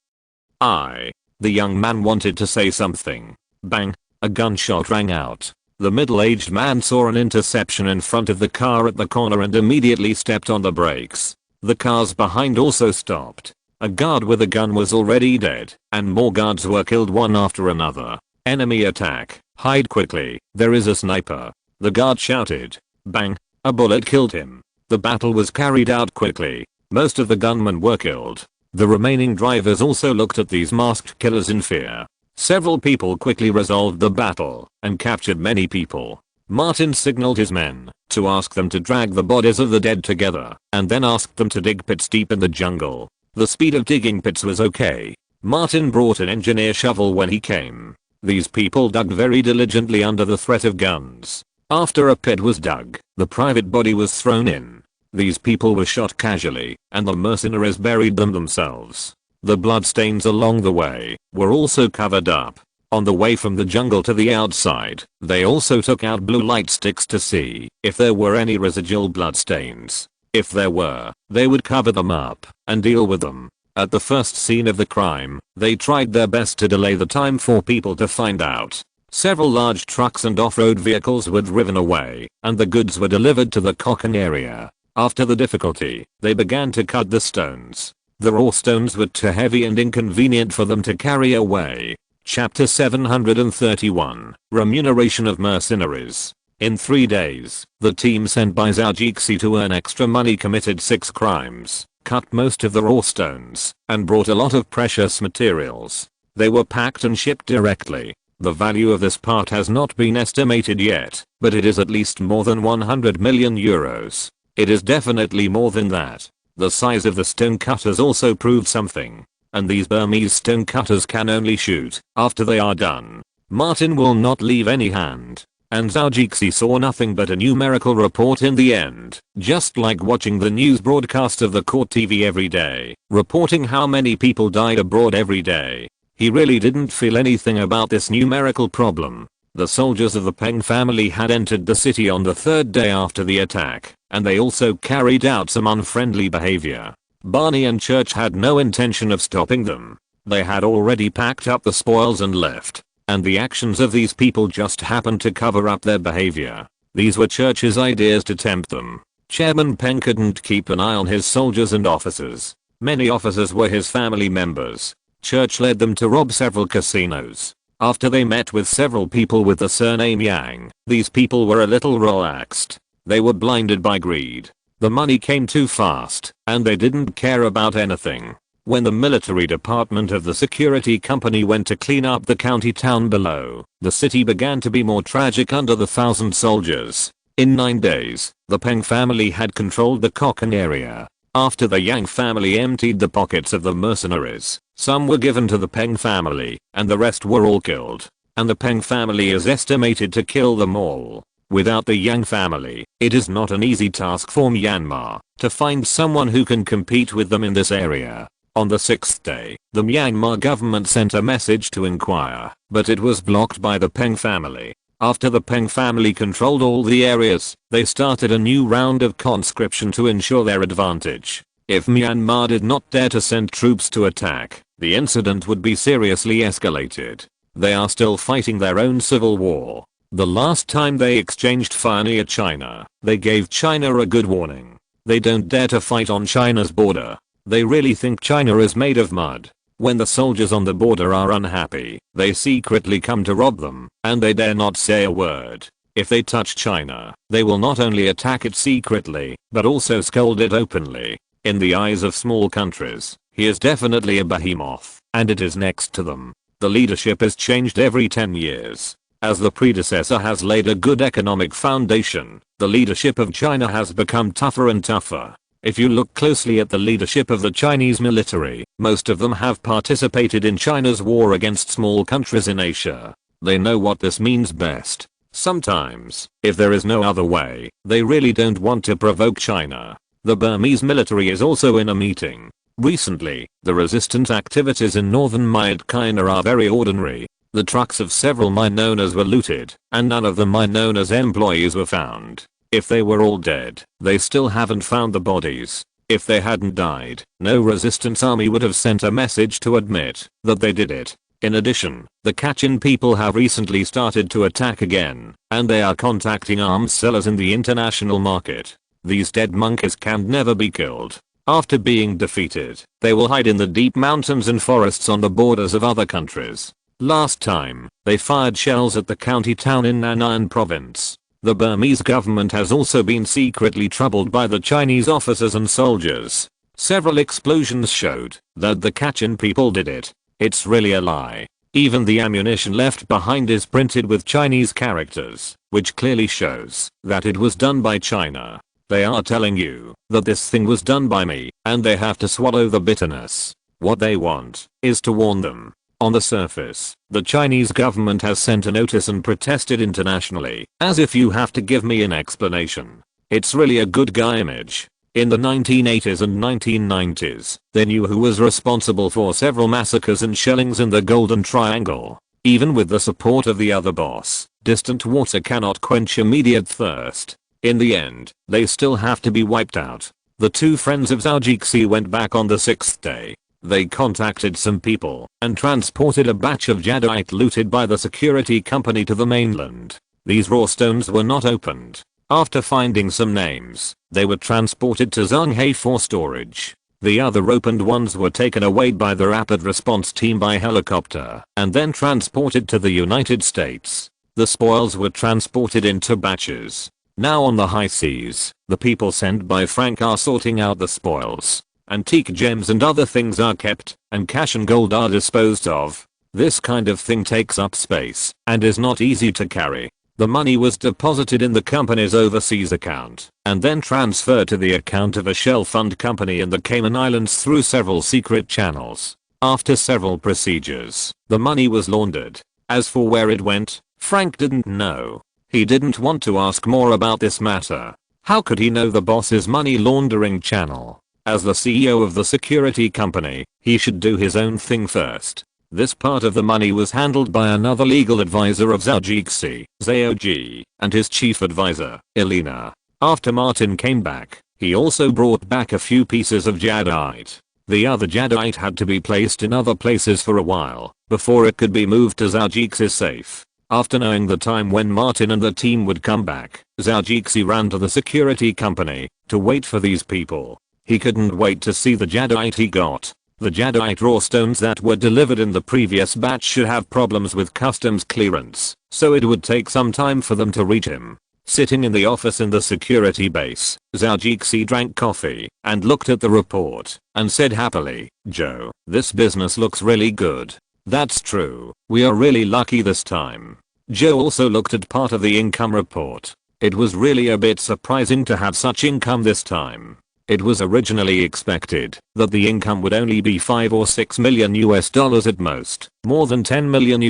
The young man wanted to say something. Bang, a gunshot rang out. The middle-aged man saw an interception in front of the car at the corner and immediately stepped on the brakes. The cars behind also stopped. A guard with a gun was already dead, and more guards were killed one after another. Enemy attack, hide quickly, there is a sniper. The guard shouted. Bang, a bullet killed him. The battle was carried out quickly. Most of the gunmen were killed. The remaining drivers also looked at these masked killers in fear. Several people quickly resolved the battle and captured many people. Martin signaled his men to ask them to drag the bodies of the dead together and then asked them to dig pits deep in the jungle. The speed of digging pits was okay. Martin brought an engineer shovel when he came. These people dug very diligently under the threat of guns. After a pit was dug, the private body was thrown in. These people were shot casually and the mercenaries buried them themselves. The bloodstains along the way were also covered up. On the way from the jungle to the outside, they also took out blue light sticks to see if there were any residual bloodstains. If there were, they would cover them up and deal with them. At the first scene of the crime, they tried their best to delay the time for people to find out. Several large trucks and off-road vehicles were driven away, and the goods were delivered to the Kokon area. After the difficulty, they began to cut the stones. The raw stones were too heavy and inconvenient for them to carry away. Chapter 731, Remuneration of Mercenaries. In 3 days, the team sent by Zhou Jixi to earn extra money committed 6 crimes, cut most of the raw stones, and brought a lot of precious materials. They were packed and shipped directly. The value of this part has not been estimated yet, but it is at least more than 100 million euros. It is definitely more than that. The size of the stone cutters also proved something. And these Burmese stone cutters can only shoot after they are done. Martin will not leave any hand. And Zhou Jixi saw nothing but a numerical report in the end, just like watching the news broadcast of the court TV every day, reporting how many people died abroad every day. He really didn't feel anything about this numerical problem. The soldiers of the Peng family had entered the city on the 3rd day after the attack, and they also carried out some unfriendly behavior. Barney and Church had no intention of stopping them. They had already packed up the spoils and left, and the actions of these people just happened to cover up their behavior. These were Church's ideas to tempt them. Chairman Peng couldn't keep an eye on his soldiers and officers. Many officers were his family members. Church led them to rob several casinos. After they met with several people with the surname Yang, these people were a little relaxed. They were blinded by greed. The money came too fast, and they didn't care about anything. When the military department of the security company went to clean up the county town below, the city began to be more tragic under the 1,000 soldiers. In 9 days, the Peng family had controlled the Kokon area. After the Yang family emptied the pockets of the mercenaries, some were given to the Peng family, and the rest were all killed. And the Peng family is estimated to kill them all. Without the Yang family, it is not an easy task for Myanmar to find someone who can compete with them in this area. On the 6th day, the Myanmar government sent a message to inquire, but it was blocked by the Peng family. After the Peng family controlled all the areas, they started a new round of conscription to ensure their advantage. If Myanmar did not dare to send troops to attack, the incident would be seriously escalated. They are still fighting their own civil war. The last time they exchanged fire near China, they gave China a good warning. They don't dare to fight on China's border. They really think China is made of mud. When the soldiers on the border are unhappy, they secretly come to rob them, and they dare not say a word. If they touch China, they will not only attack it secretly, but also scold it openly. In the eyes of small countries, he is definitely a behemoth, and it is next to them. The leadership is changed every 10 years. As the predecessor has laid a good economic foundation, the leadership of China has become tougher and tougher. If you look closely at the leadership of the Chinese military, most of them have participated in China's war against small countries in Asia. They know what this means best. Sometimes, if there is no other way, they really don't want to provoke China. The Burmese military is also in a meeting. Recently, the resistance activities in northern Myanmar are very ordinary. The trucks of several mine owners were looted, and none of the mine owners' employees were found. If they were all dead, they still haven't found the bodies. If they hadn't died, no resistance army would have sent a message to admit that they did it. In addition, the Kachin people have recently started to attack again, and they are contacting arms sellers in the international market. These dead monkeys can never be killed. After being defeated, they will hide in the deep mountains and forests on the borders of other countries. Last time, they fired shells at the county town in Nanayan province. The Burmese government has also been secretly troubled by the Chinese officers and soldiers. Several explosions showed that the Kachin people did it. It's really a lie. Even the ammunition left behind is printed with Chinese characters, which clearly shows that it was done by China. They are telling you that this thing was done by me, and they have to swallow the bitterness. What they want is to warn them. On the surface, the Chinese government has sent a notice and protested internationally, as if you have to give me an explanation. It's really a good guy image. In the 1980s and 1990s, they knew who was responsible for several massacres and shellings in the Golden Triangle. Even with the support of the other boss, distant water cannot quench immediate thirst. In the end, they still have to be wiped out. The two friends of Zhou Jixi went back on the 6th day. They contacted some people and transported a batch of jadeite looted by the security company to the mainland. These raw stones were not opened. After finding some names, they were transported to Zhou for storage. The other opened ones were taken away by the rapid response team by helicopter and then transported to the United States. The spoils were transported into batches. Now on the high seas, the people sent by Frank are sorting out the spoils. Antique gems and other things are kept, and cash and gold are disposed of. This kind of thing takes up space and is not easy to carry. The money was deposited in the company's overseas account and then transferred to the account of a shell fund company in the Cayman Islands through several secret channels. After several procedures, the money was laundered. As for where it went, Frank didn't know. He didn't want to ask more about this matter. How could he know the boss's money laundering channel? As the CEO of the security company, he should do his own thing first. This part of the money was handled by another legal advisor of Zhou, and his chief advisor, Elena. After Martin came back, he also brought back a few pieces of jadeite. The other jadeite had to be placed in other places for a while before it could be moved to Zhou's safe. After knowing the time when Martin and the team would come back, Zhou ran to the security company to wait for these people. He couldn't wait to see the jadeite he got. The jadeite raw stones that were delivered in the previous batch should have problems with customs clearance, so it would take some time for them to reach him. Sitting in the office in the security base, Zhou drank coffee and looked at the report and said happily, "Joe, this business looks really good." "That's true. We are really lucky this time." Joe also looked at part of the income report. It was really a bit surprising to have such income this time. It was originally expected that the income would only be $5 or $6 million at most, more than $10 million,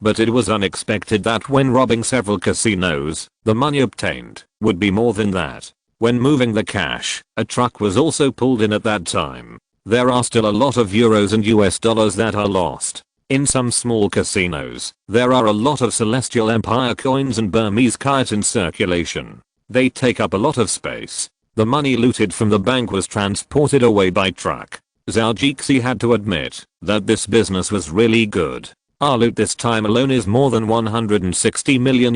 but it was unexpected that when robbing several casinos, the money obtained would be more than that. When moving the cash, a truck was also pulled in at that time. There are still a lot of euros and US dollars that are lost. In some small casinos, there are a lot of Celestial Empire coins and Burmese kyat in circulation. They take up a lot of space. The money looted from the bank was transported away by truck. Zhou had to admit that this business was really good. Our loot this time alone is more than $160 million.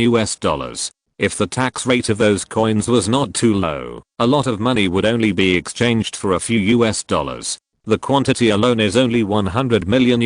If the tax rate of those coins was not too low, a lot of money would only be exchanged for a few US dollars. The quantity alone is only $100 million.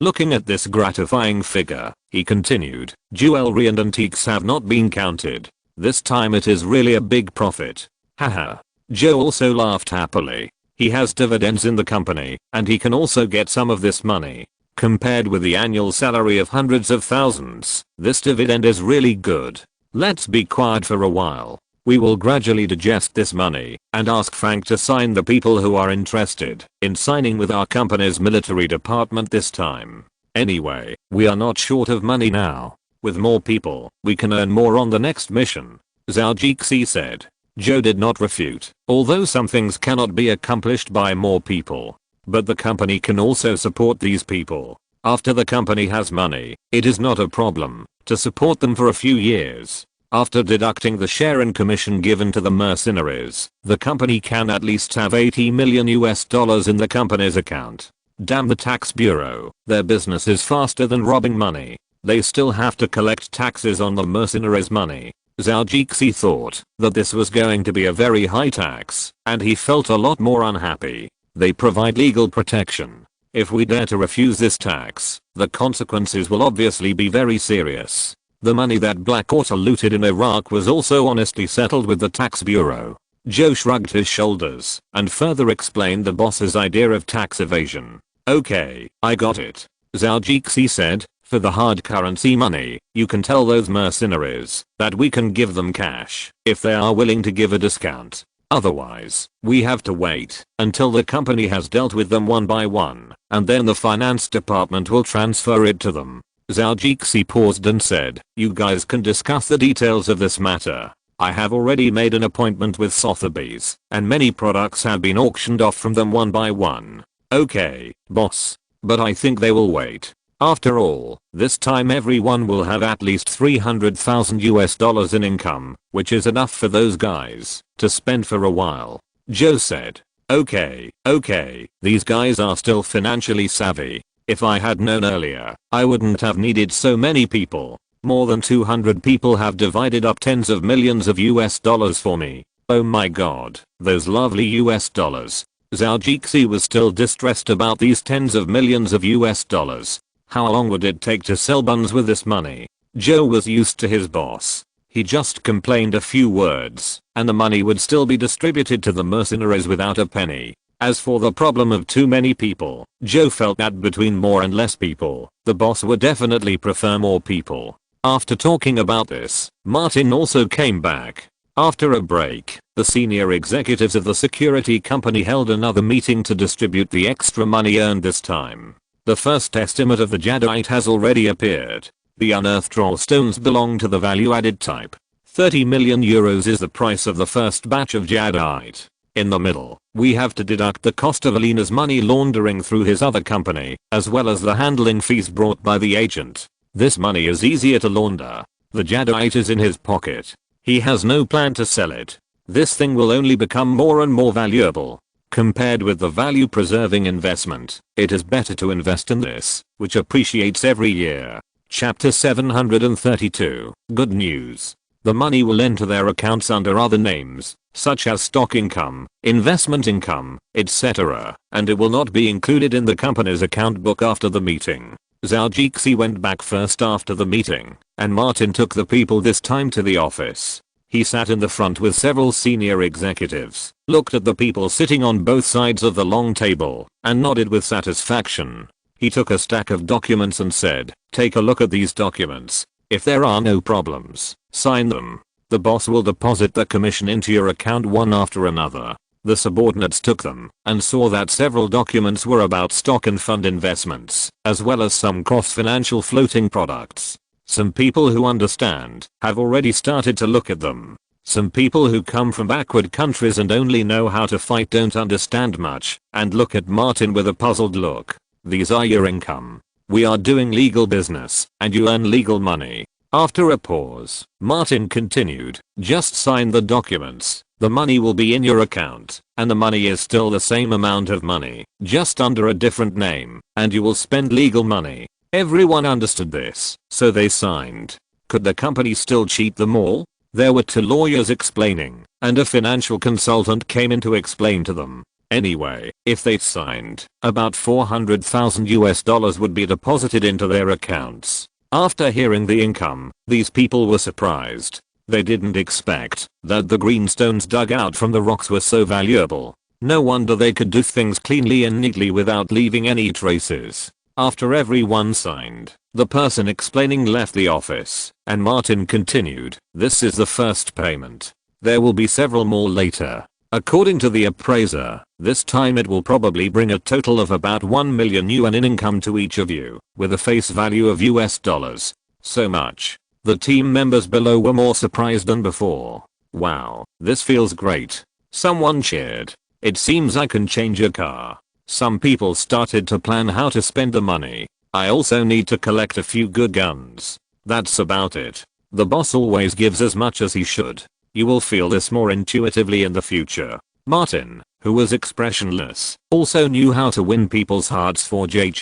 Looking at this gratifying figure, he continued, jewelry and antiques have not been counted. This time it is really a big profit. Haha. Joe also laughed happily. He has dividends in the company, and he can also get some of this money. Compared with the annual salary of hundreds of thousands, this dividend is really good. Let's be quiet for a while. We will gradually digest this money and ask Frank to sign the people who are interested in signing with our company's military department this time. Anyway, we are not short of money now. With more people, we can earn more on the next mission, Zhou said. Joe did not refute, although some things cannot be accomplished by more people. But the company can also support these people. After the company has money, it is not a problem to support them for a few years. After deducting the share and commission given to the mercenaries, the company can at least have $80 million in the company's account. Damn the tax bureau, their business is faster than robbing money. They still have to collect taxes on the mercenaries' money. Zhou thought that this was going to be a very high tax, and he felt a lot more unhappy. They provide legal protection. If we dare to refuse this tax, the consequences will obviously be very serious. The money that Blackwater looted in Iraq was also honestly settled with the tax bureau. Joe shrugged his shoulders and further explained the boss's idea of tax evasion. Okay, I got it. Zhou said. For the hard currency money, you can tell those mercenaries that we can give them cash if they are willing to give a discount. Otherwise, we have to wait until the company has dealt with them one by one, and then the finance department will transfer it to them. Zhou paused and said, "You guys can discuss the details of this matter. I have already made an appointment with Sotheby's, and many products have been auctioned off from them one by one." "Okay, boss. But I think they will wait. After all, this time everyone will have at least $300,000 in income, which is enough for those guys to spend for a while." Joe said. Okay, these guys are still financially savvy. If I had known earlier, I wouldn't have needed so many people. More than 200 people have divided up tens of millions of US dollars for me. Oh my god, those lovely US dollars. Zhou Jixi was still distressed about these tens of millions of US dollars. How long would it take to sell buns with this money? Zhou was used to his boss. He just complained a few words, and the money would still be distributed to the mercenaries without a penny. As for the problem of too many people, Zhou felt that between more and less people, the boss would definitely prefer more people. After talking about this, Martin also came back. After a break, the senior executives of the security company held another meeting to distribute the extra money earned this time. The first estimate of the jadeite has already appeared. The unearthed raw stones belong to the value-added type. 30 million euros is the price of the first batch of jadeite. In the middle, we have to deduct the cost of Alina's money laundering through his other company, as well as the handling fees brought by the agent. This money is easier to launder. The jadeite is in his pocket. He has no plan to sell it. This thing will only become more and more valuable. Compared with the value-preserving investment, it is better to invest in this, which appreciates every year. Chapter 732. Good news. The money will enter their accounts under other names, such as stock income, investment income, etc., and it will not be included in the company's account book after the meeting. Zhou Jixi went back first after the meeting, and Martin took the people this time to the office. He sat in the front with several senior executives, looked at the people sitting on both sides of the long table, and nodded with satisfaction. He took a stack of documents and said, "Take a look at these documents. If there are no problems, sign them. The boss will deposit the commission into your account one after another." The subordinates took them and saw that several documents were about stock and fund investments, as well as some cross-financial floating products. Some people who understand have already started to look at them. Some people who come from backward countries and only know how to fight don't understand much and look at Martin with a puzzled look. These are your income. We are doing legal business and you earn legal money. After a pause, Martin continued, "Just sign the documents. The money will be in your account, and the money is still the same amount of money, just under a different name, and you will spend legal money." Everyone understood this, so they signed. Could the company still cheat them all? There were two lawyers explaining, and a financial consultant came in to explain to them. Anyway, if they signed, about 400,000 US dollars would be deposited into their accounts. After hearing the income, these people were surprised. They didn't expect that the green stones dug out from the rocks were so valuable. No wonder they could do things cleanly and neatly without leaving any traces. After everyone signed, the person explaining left the office, and Martin continued, "This is the first payment. There will be several more later. According to the appraiser, this time it will probably bring a total of about 1 million yuan in income to each of you, with a face value of US dollars. So much." The team members below were more surprised than before. "Wow, this feels great." Someone cheered. "It seems I can change a car." Some people started to plan how to spend the money. "I also need to collect a few good guns." That's about it. The boss always gives as much as he should. You will feel this more intuitively in the future. Martin, who was expressionless, also knew how to win people's hearts for Zhou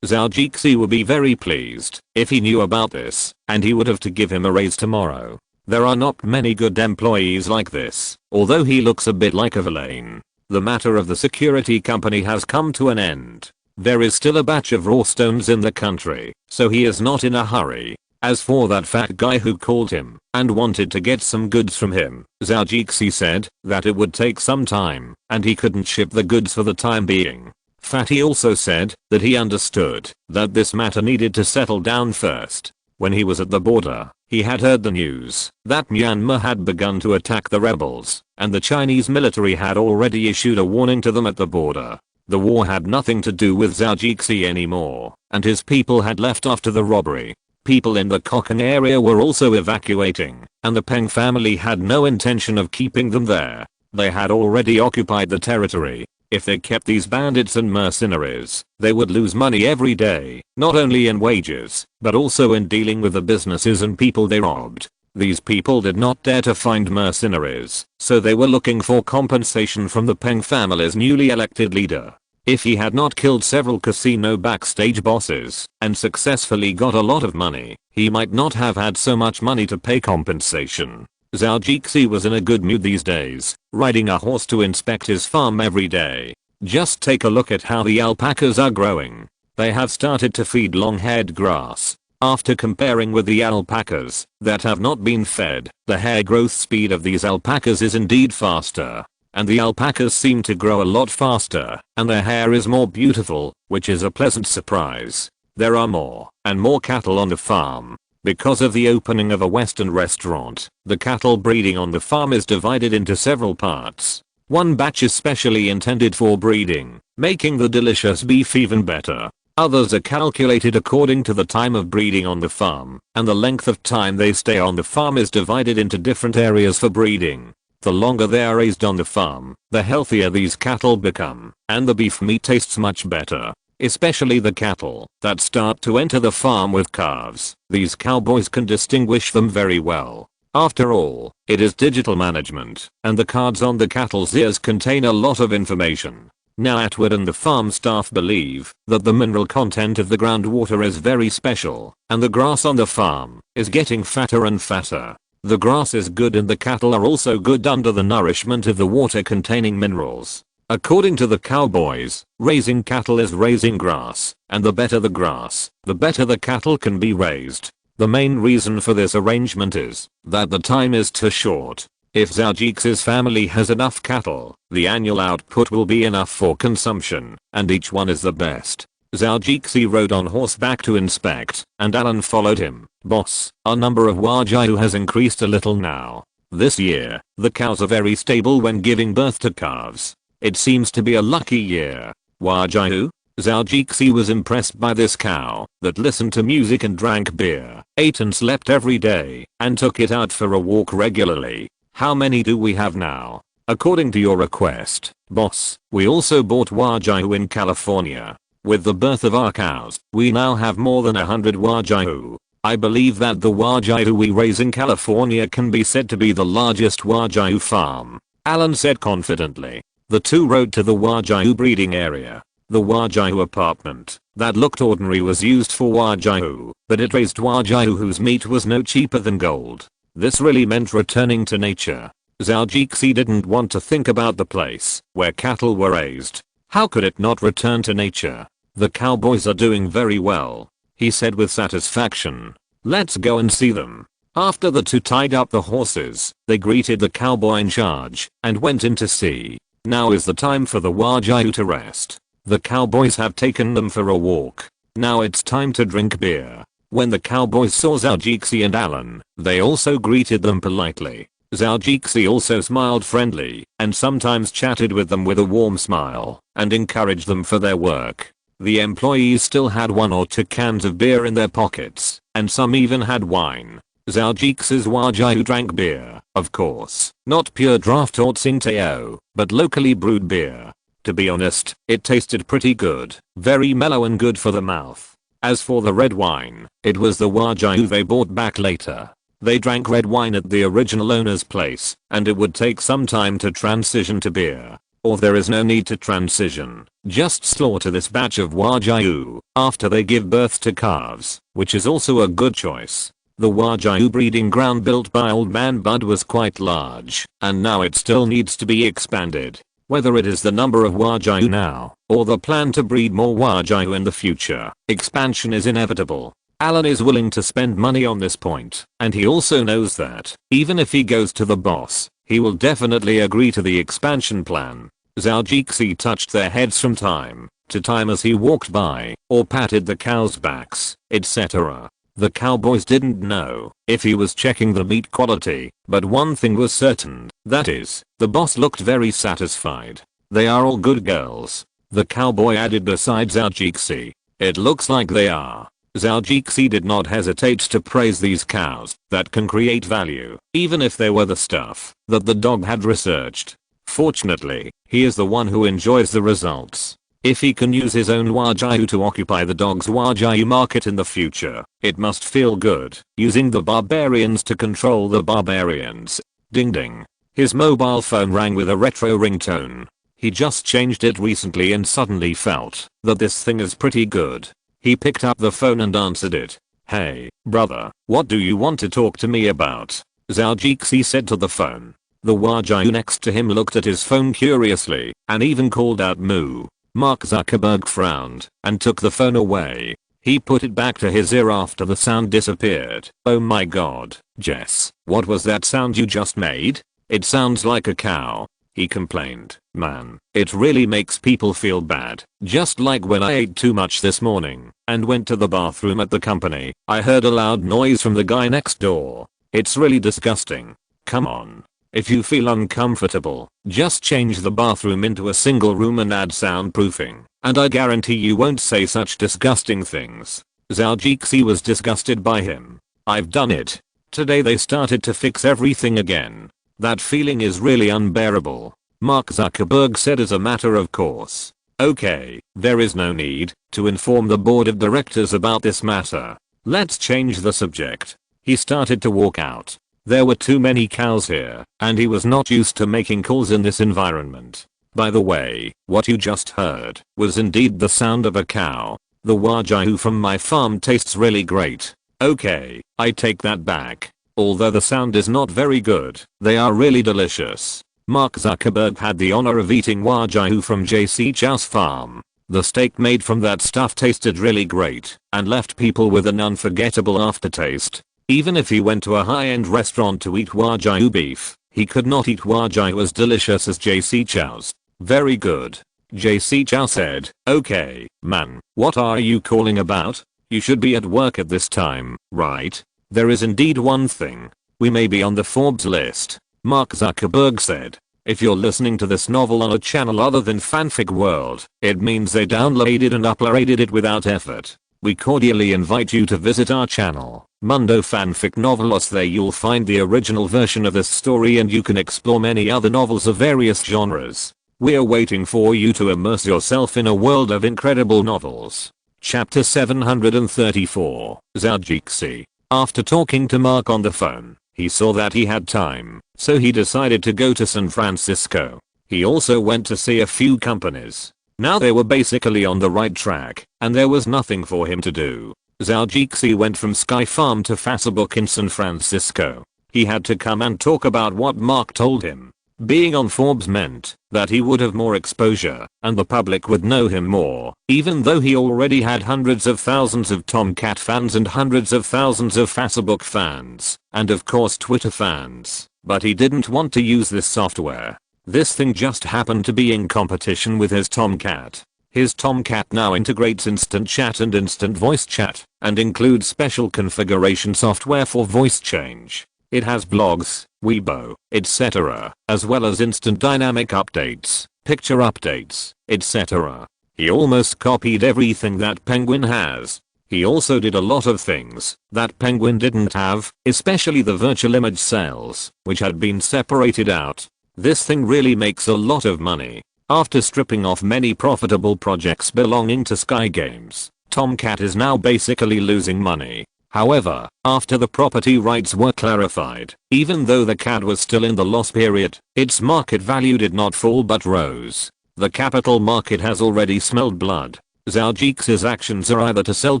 Jixi would be very pleased if he knew about this, and he would have to give him a raise tomorrow. There are not many good employees like this, although he looks a bit like a villain. The matter of the security company has come to an end. There is still a batch of raw stones in the country, so he is not in a hurry. As for that fat guy who called him and wanted to get some goods from him, Zhou Jixi said that it would take some time and he couldn't ship the goods for the time being. Fatty also said that he understood that this matter needed to settle down first. When he was at the border, he had heard the news that Myanmar had begun to attack the rebels, and the Chinese military had already issued a warning to them at the border. The war had nothing to do with Zhou Jixi anymore, and his people had left after the robbery. People in the Kokang area were also evacuating, and the Peng family had no intention of keeping them there. They had already occupied the territory. If they kept these bandits and mercenaries, they would lose money every day, not only in wages, but also in dealing with the businesses and people they robbed. These people did not dare to find mercenaries, so they were looking for compensation from the Peng family's newly elected leader. If he had not killed several casino backstage bosses and successfully got a lot of money, he might not have had so much money to pay compensation. Zhou Jixi was in a good mood these days, riding a horse to inspect his farm every day. Just take a look at how the alpacas are growing. They have started to feed long-haired grass. After comparing with the alpacas that have not been fed, the hair growth speed of these alpacas is indeed faster. And the alpacas seem to grow a lot faster, and their hair is more beautiful, which is a pleasant surprise. There are more and more cattle on the farm. Because of the opening of a western restaurant, the cattle breeding on the farm is divided into several parts. One batch is specially intended for breeding, making the delicious beef even better. Others are calculated according to the time of breeding on the farm, and the length of time they stay on the farm is divided into different areas for breeding. The longer they are raised on the farm, the healthier these cattle become, and the beef meat tastes much better. Especially the cattle that start to enter the farm with calves. These cowboys can distinguish them very well. After all, it is digital management, and the cards on the cattle's ears contain a lot of information. Now Atwood and the farm staff believe that the mineral content of the groundwater is very special, and the grass on the farm is getting fatter and fatter. The grass is good and the cattle are also good under the nourishment of the water containing minerals. According to the cowboys, raising cattle is raising grass, and the better the grass, the better the cattle can be raised. The main reason for this arrangement is that the time is too short. If Zhou Jixi's family has enough cattle, the annual output will be enough for consumption, and each one is the best. Zhou Jixi rode on horseback to inspect, and Alan followed him. Boss, our number of Wajau has increased a little now. This year, the cows are very stable when giving birth to calves. It seems to be a lucky year. Wajau? Zhou Jixi was impressed by this cow that listened to music and drank beer, ate and slept every day, and took it out for a walk regularly. How many do we have now? According to your request, boss, we also bought Wajau in California. With the birth of our cows, we now have more than 100 Wajau. I believe that the Wajau we raise in California can be said to be the largest Wajau farm, Alan said confidently. The two rode to the Wajau breeding area. The Wajau apartment that looked ordinary was used for Wajau, but it raised Wajau whose meat was no cheaper than gold. This really meant returning to nature. Zhou Jixi didn't want to think about the place where cattle were raised. How could it not return to nature? The cowboys are doing very well, he said with satisfaction. Let's go and see them. After the two tied up the horses, they greeted the cowboy in charge and went in to see. Now is the time for the Wajau to rest. The cowboys have taken them for a walk. Now it's time to drink beer. When the cowboys saw Zhou Jixi and Alan, they also greeted them politely. Zhou Jixi also smiled friendly and sometimes chatted with them with a warm smile and encouraged them for their work. The employees still had 1 or 2 cans of beer in their pockets, and some even had wine. Zhou Jixi's Wajau drank beer, of course, not pure draft or Tsingtao, but locally brewed beer. To be honest, it tasted pretty good, very mellow and good for the mouth. As for the red wine, it was the Wajau they bought back later. They drank red wine at the original owner's place, and it would take some time to transition to beer. Or there is no need to transition. Just slaughter this batch of Wajau after they give birth to calves, which is also a good choice. The Wajau breeding ground built by Old Man Bud was quite large, and now it still needs to be expanded. Whether it is the number of Wajau now, or the plan to breed more Wajau in the future, expansion is inevitable. Alan is willing to spend money on this point, and he also knows that, even if he goes to the boss, he will definitely agree to the expansion plan. Zhou Jixi touched their heads from time to time as he walked by, or patted the cows' backs, etc. The cowboys didn't know if he was checking the meat quality, but one thing was certain, that is, the boss looked very satisfied. They are all good girls. The cowboy added besides Zhou Jixi. It looks like they are. Zhou Jixi did not hesitate to praise these cows that can create value, even if they were the stuff that the dog had researched. Fortunately, he is the one who enjoys the results. If he can use his own Wajau to occupy the dog's Wajau market in the future, it must feel good, using the barbarians to control the barbarians. Ding ding. His mobile phone rang with a retro ringtone. He just changed it recently and suddenly felt that this thing is pretty good. He picked up the phone and answered it. "Hey, brother, what do you want to talk to me about?" Zhou said to the phone. The Wajau next to him looked at his phone curiously and even called out moo. Mark Zuckerberg frowned and took the phone away. He put it back to his ear after the sound disappeared. "Oh my god, Jess, what was that sound you just made? It sounds like a cow," he complained. "Man, it really makes people feel bad. Just like when I ate too much this morning and went to the bathroom at the company, I heard a loud noise from the guy next door. It's really disgusting. Come on. If you feel uncomfortable, just change the bathroom into a single room and add soundproofing, and I guarantee you won't say such disgusting things." Zhou was disgusted by him. "I've done it. Today they started to fix everything again. That feeling is really unbearable," Mark Zuckerberg said as a matter of course. "Okay, there is no need to inform the board of directors about this matter. Let's change the subject." He started to walk out. There were too many cows here, and he was not used to making calls in this environment. "By the way, what you just heard was indeed the sound of a cow. The Wajau from my farm tastes really great. Okay, I take that back. Although the sound is not very good, they are really delicious." Mark Zuckerberg had the honor of eating Wajau from JC Chow's farm. The steak made from that stuff tasted really great and left people with an unforgettable aftertaste. Even if he went to a high-end restaurant to eat Wajau beef, he could not eat Wajau as delicious as JC Chow's. "Very good," JC Chow said. "Okay, man, what are you calling about? You should be at work at this time, right?" "There is indeed one thing. We may be on the Forbes list," Mark Zuckerberg said. "If you're listening to this novel on a channel other than Fanfic World, it means they downloaded and uploaded it without effort. We cordially invite you to visit our channel, Mundo Fanfic Novelos. There you'll find the original version of this story and you can explore many other novels of various genres. We're waiting for you to immerse yourself in a world of incredible novels." Chapter 734, Zhou. After talking to Mark on the phone, he saw that he had time, so he decided to go to San Francisco. He also went to see a few companies. Now they were basically on the right track, and there was nothing for him to do. Zhou went from Sky Farm to Facebook in San Francisco. He had to come and talk about what Mark told him. Being on Forbes meant that he would have more exposure, and the public would know him more, even though he already had hundreds of thousands of Tomcat fans and hundreds of thousands of Facebook fans, and of course Twitter fans. But he didn't want to use this software. This thing just happened to be in competition with his Tomcat. His Tomcat now integrates instant chat and instant voice chat, and includes special configuration software for voice change. It has blogs, Weibo, etc., as well as instant dynamic updates, picture updates, etc. He almost copied everything that Penguin has. He also did a lot of things that Penguin didn't have, especially the virtual image sales, which had been separated out. This thing really makes a lot of money. After stripping off many profitable projects belonging to Sky Games, Tomcat is now basically losing money. However, after the property rights were clarified, even though the CAD was still in the loss period, its market value did not fall but rose. The capital market has already smelled blood. Zhou's actions are either to sell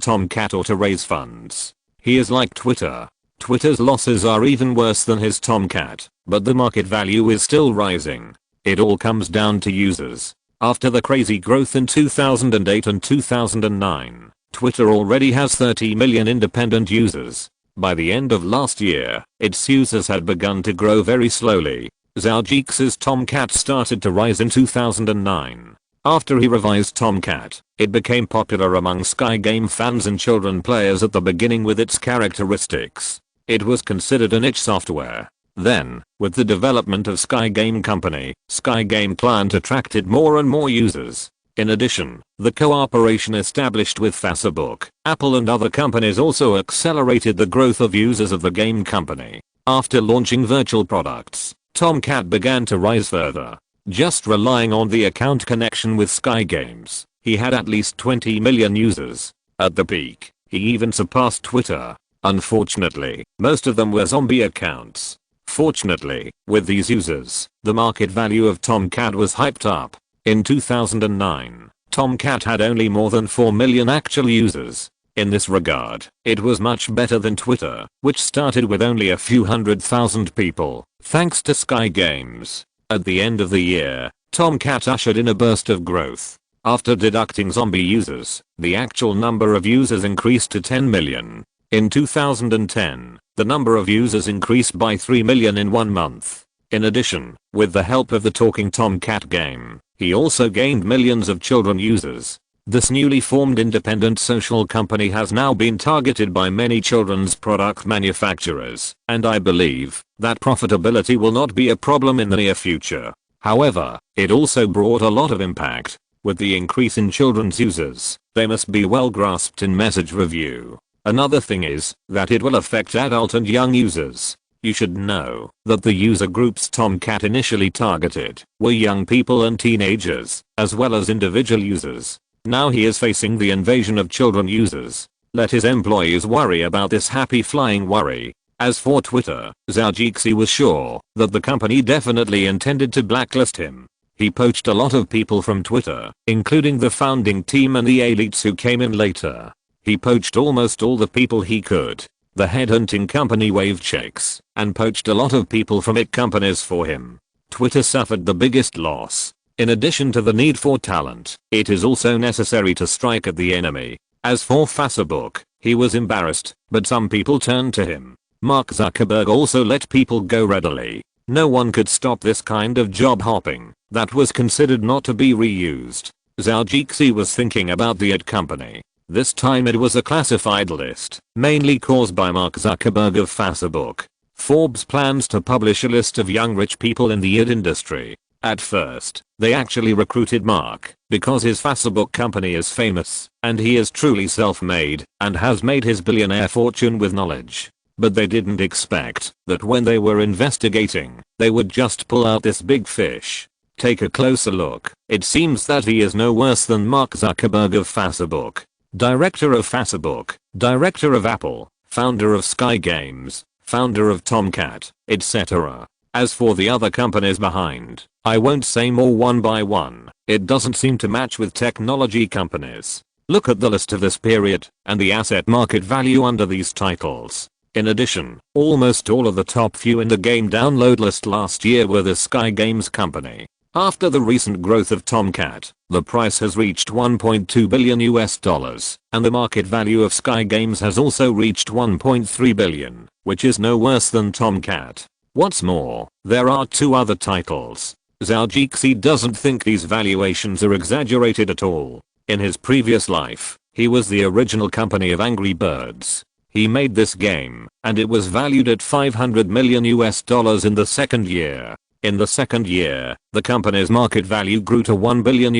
Tomcat or to raise funds. He is like Twitter. Twitter's losses are even worse than his Tomcat, but the market value is still rising. It all comes down to users. After the crazy growth in 2008 and 2009, Twitter already has 30 million independent users. By the end of last year, its users had begun to grow very slowly. Zhou's Tomcat started to rise in 2009. After he revised Tomcat, it became popular among Sky Game fans and children players at the beginning with its characteristics. It was considered a niche software. Then, with the development of Sky Game Company, Sky Game Client attracted more and more users. In addition, the cooperation established with Facebook, Apple and other companies also accelerated the growth of users of the game company. After launching virtual products, Tomcat began to rise further. Just relying on the account connection with Sky Games, He had at least 20 million users. At the peak, he even surpassed Twitter. Unfortunately, most of them were zombie accounts. Fortunately, with these users, the market value of Tomcat was hyped up. In 2009, Tomcat had only more than 4 million actual users. In this regard, it was much better than Twitter, which started with only a few 100,000 people, thanks to Sky Games. At the end of the year, Tomcat ushered in a burst of growth. After deducting zombie users, the actual number of users increased to 10 million. In 2010, the number of users increased by 3 million in 1 month. In addition, with the help of the Talking Tomcat game, he also gained millions of children users. This newly formed independent social company has now been targeted by many children's product manufacturers, and I believe that profitability will not be a problem in the near future. However, it also brought a lot of impact. With the increase in children's users, they must be well grasped in message review. Another thing is that it will affect adult and young users. You should know that the user groups Tomcat initially targeted were young people and teenagers, as well as individual users. Now he is facing the invasion of children users. Let his employees worry about this happy flying worry. As for Twitter, Zhou was sure that the company definitely intended to blacklist him. He poached a lot of people from Twitter, including the founding team and the elites who came in later. He poached almost all the people he could. The headhunting company waived checks and poached a lot of people from IT companies for him. Twitter suffered the biggest loss. In addition to the need for talent, it is also necessary to strike at the enemy. As for Facebook, he was embarrassed, but some people turned to him. Mark Zuckerberg also let people go readily. No one could stop this kind of job hopping that was considered not to be reused. Zhou was thinking about the ad company. This time it was a classified list, mainly caused by Mark Zuckerberg of Facebook. Forbes plans to publish a list of young rich people in the ad industry. At first, they actually recruited Mark because his Facebook company is famous and he is truly self-made and has made his billionaire fortune with knowledge. But they didn't expect that when they were investigating, they would just pull out this big fish. Take a closer look. It seems that he is no worse than Mark Zuckerberg of Facebook. Director of Facebook, director of Apple, founder of Sky Games, founder of Tomcat, etc. As for the other companies behind, I won't say more one by one. It doesn't seem to match with technology companies. Look at the list of this period and the asset market value under these titles. In addition, almost all of the top few in the game download list last year were the Sky Games company. After the recent growth of Tomcat, the price has reached $1.2 billion, and the market value of Sky Games has also reached $1.3 billion, which is no worse than Tomcat. What's more, there are 2 other titles. Zhou doesn't think these valuations are exaggerated at all. In his previous life, he was the original company of Angry Birds. He made this game, and it was valued at $500 million in the second year. In the second year, the company's market value grew to $1 billion.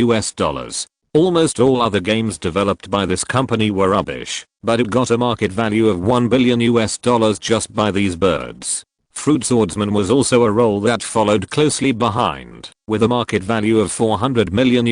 Almost all other games developed by this company were rubbish, but it got a market value of $1 billion just by these birds. Fruit Swordsman was also a role that followed closely behind, with a market value of $400 million.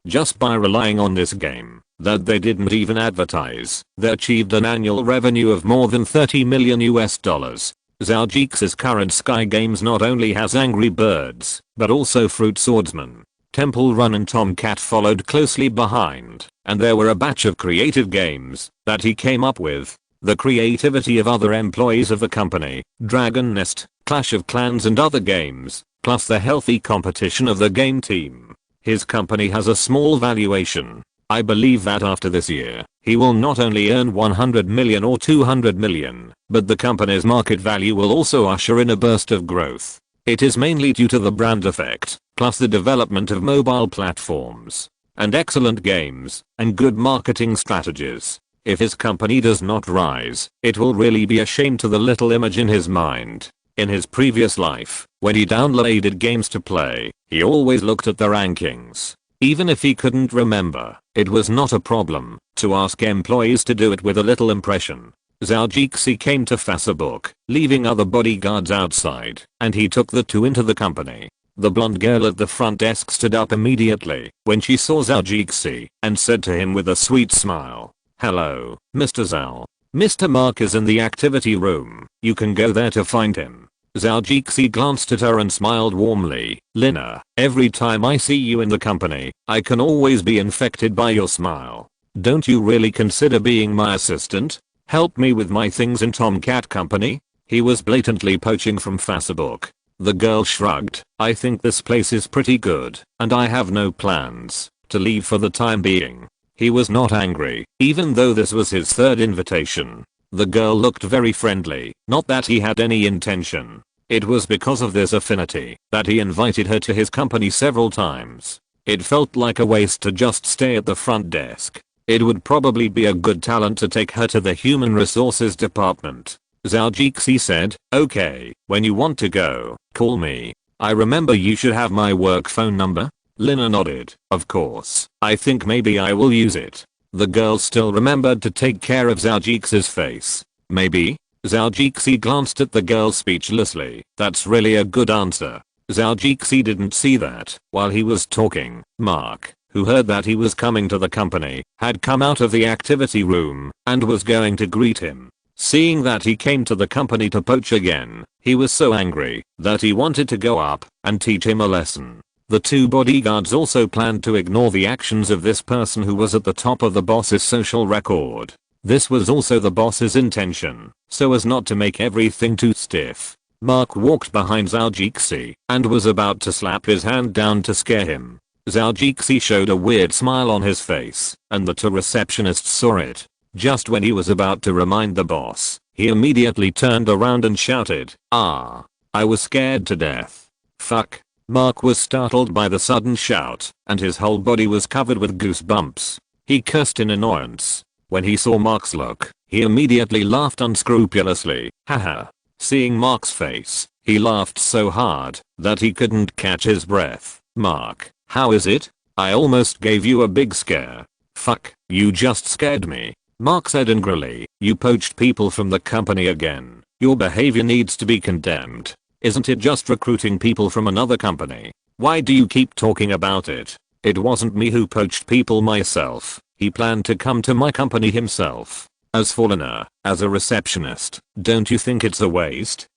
Just by relying on this game, that they didn't even advertise, they achieved an annual revenue of more than $30 million. Zhou's current Sky Games not only has Angry Birds, but also Fruit Swordsman. Temple Run and Tomcat followed closely behind, and there were a batch of creative games that he came up with. The creativity of other employees of the company, Dragon Nest, Clash of Clans and other games, plus the healthy competition of the game team. His company has a small valuation. I believe that after this year, he will not only earn 100 million or 200 million, but the company's market value will also usher in a burst of growth. It is mainly due to the brand effect, plus the development of mobile platforms, and excellent games, and good marketing strategies. If his company does not rise, it will really be a shame to the little image in his mind. In his previous life, when he downloaded games to play, he always looked at the rankings. Even if he couldn't remember, it was not a problem to ask employees to do it with a little impression. Zhou came to Facebook, leaving other bodyguards outside, and he took the 2 into the company. The blonde girl at the front desk stood up immediately when she saw Zhou and said to him with a sweet smile, "Hello, Mr. Zhou. Mr. Mark is in the activity room. You can go there to find him." Zhou glanced at her and smiled warmly. "Lina, every time I see you in the company, I can always be infected by your smile. Don't you really consider being my assistant? Help me with my things in Tomcat Company?" He was blatantly poaching from Facebook. The girl shrugged. "I think this place is pretty good, and I have no plans to leave for the time being." He was not angry, even though this was his third invitation. The girl looked very friendly, not that he had any intention. It was because of this affinity that he invited her to his company several times. It felt like a waste to just stay at the front desk. It would probably be a good talent to take her to the human resources department. Zhou said, "Okay, when you want to go, call me. I remember you should have my work phone number." Lina nodded. "Of course, I think maybe I will use it." The girl still remembered to take care of Zhou's face. "Maybe?" Zhou glanced at the girl speechlessly. "That's really a good answer." Zhou didn't see that while he was talking, Mark, who heard that he was coming to the company, had come out of the activity room and was going to greet him. Seeing that he came to the company to poach again, he was so angry that he wanted to go up and teach him a lesson. The two bodyguards also planned to ignore the actions of this person who was at the top of the boss's social record. This was also the boss's intention, so as not to make everything too stiff. Mark walked behind Zhou and was about to slap his hand down to scare him. Zhou showed a weird smile on his face, and the two receptionists saw it. Just when he was about to remind the boss, he immediately turned around and shouted, "Ah! I was scared to death. Fuck." Mark was startled by the sudden shout, and his whole body was covered with goosebumps. He cursed in annoyance. When he saw Mark's look, he immediately laughed unscrupulously. Haha. Seeing Mark's face, he laughed so hard that he couldn't catch his breath. "Mark, how is it? I almost gave you a big scare." "Fuck, you just scared me," Mark said angrily. "You poached people from the company again. Your behavior needs to be condemned. Isn't it just recruiting people from another company? Why do you keep talking about it? It wasn't me who poached people myself. He planned to come to my company himself. As for Lina, as a receptionist, don't you think it's a waste?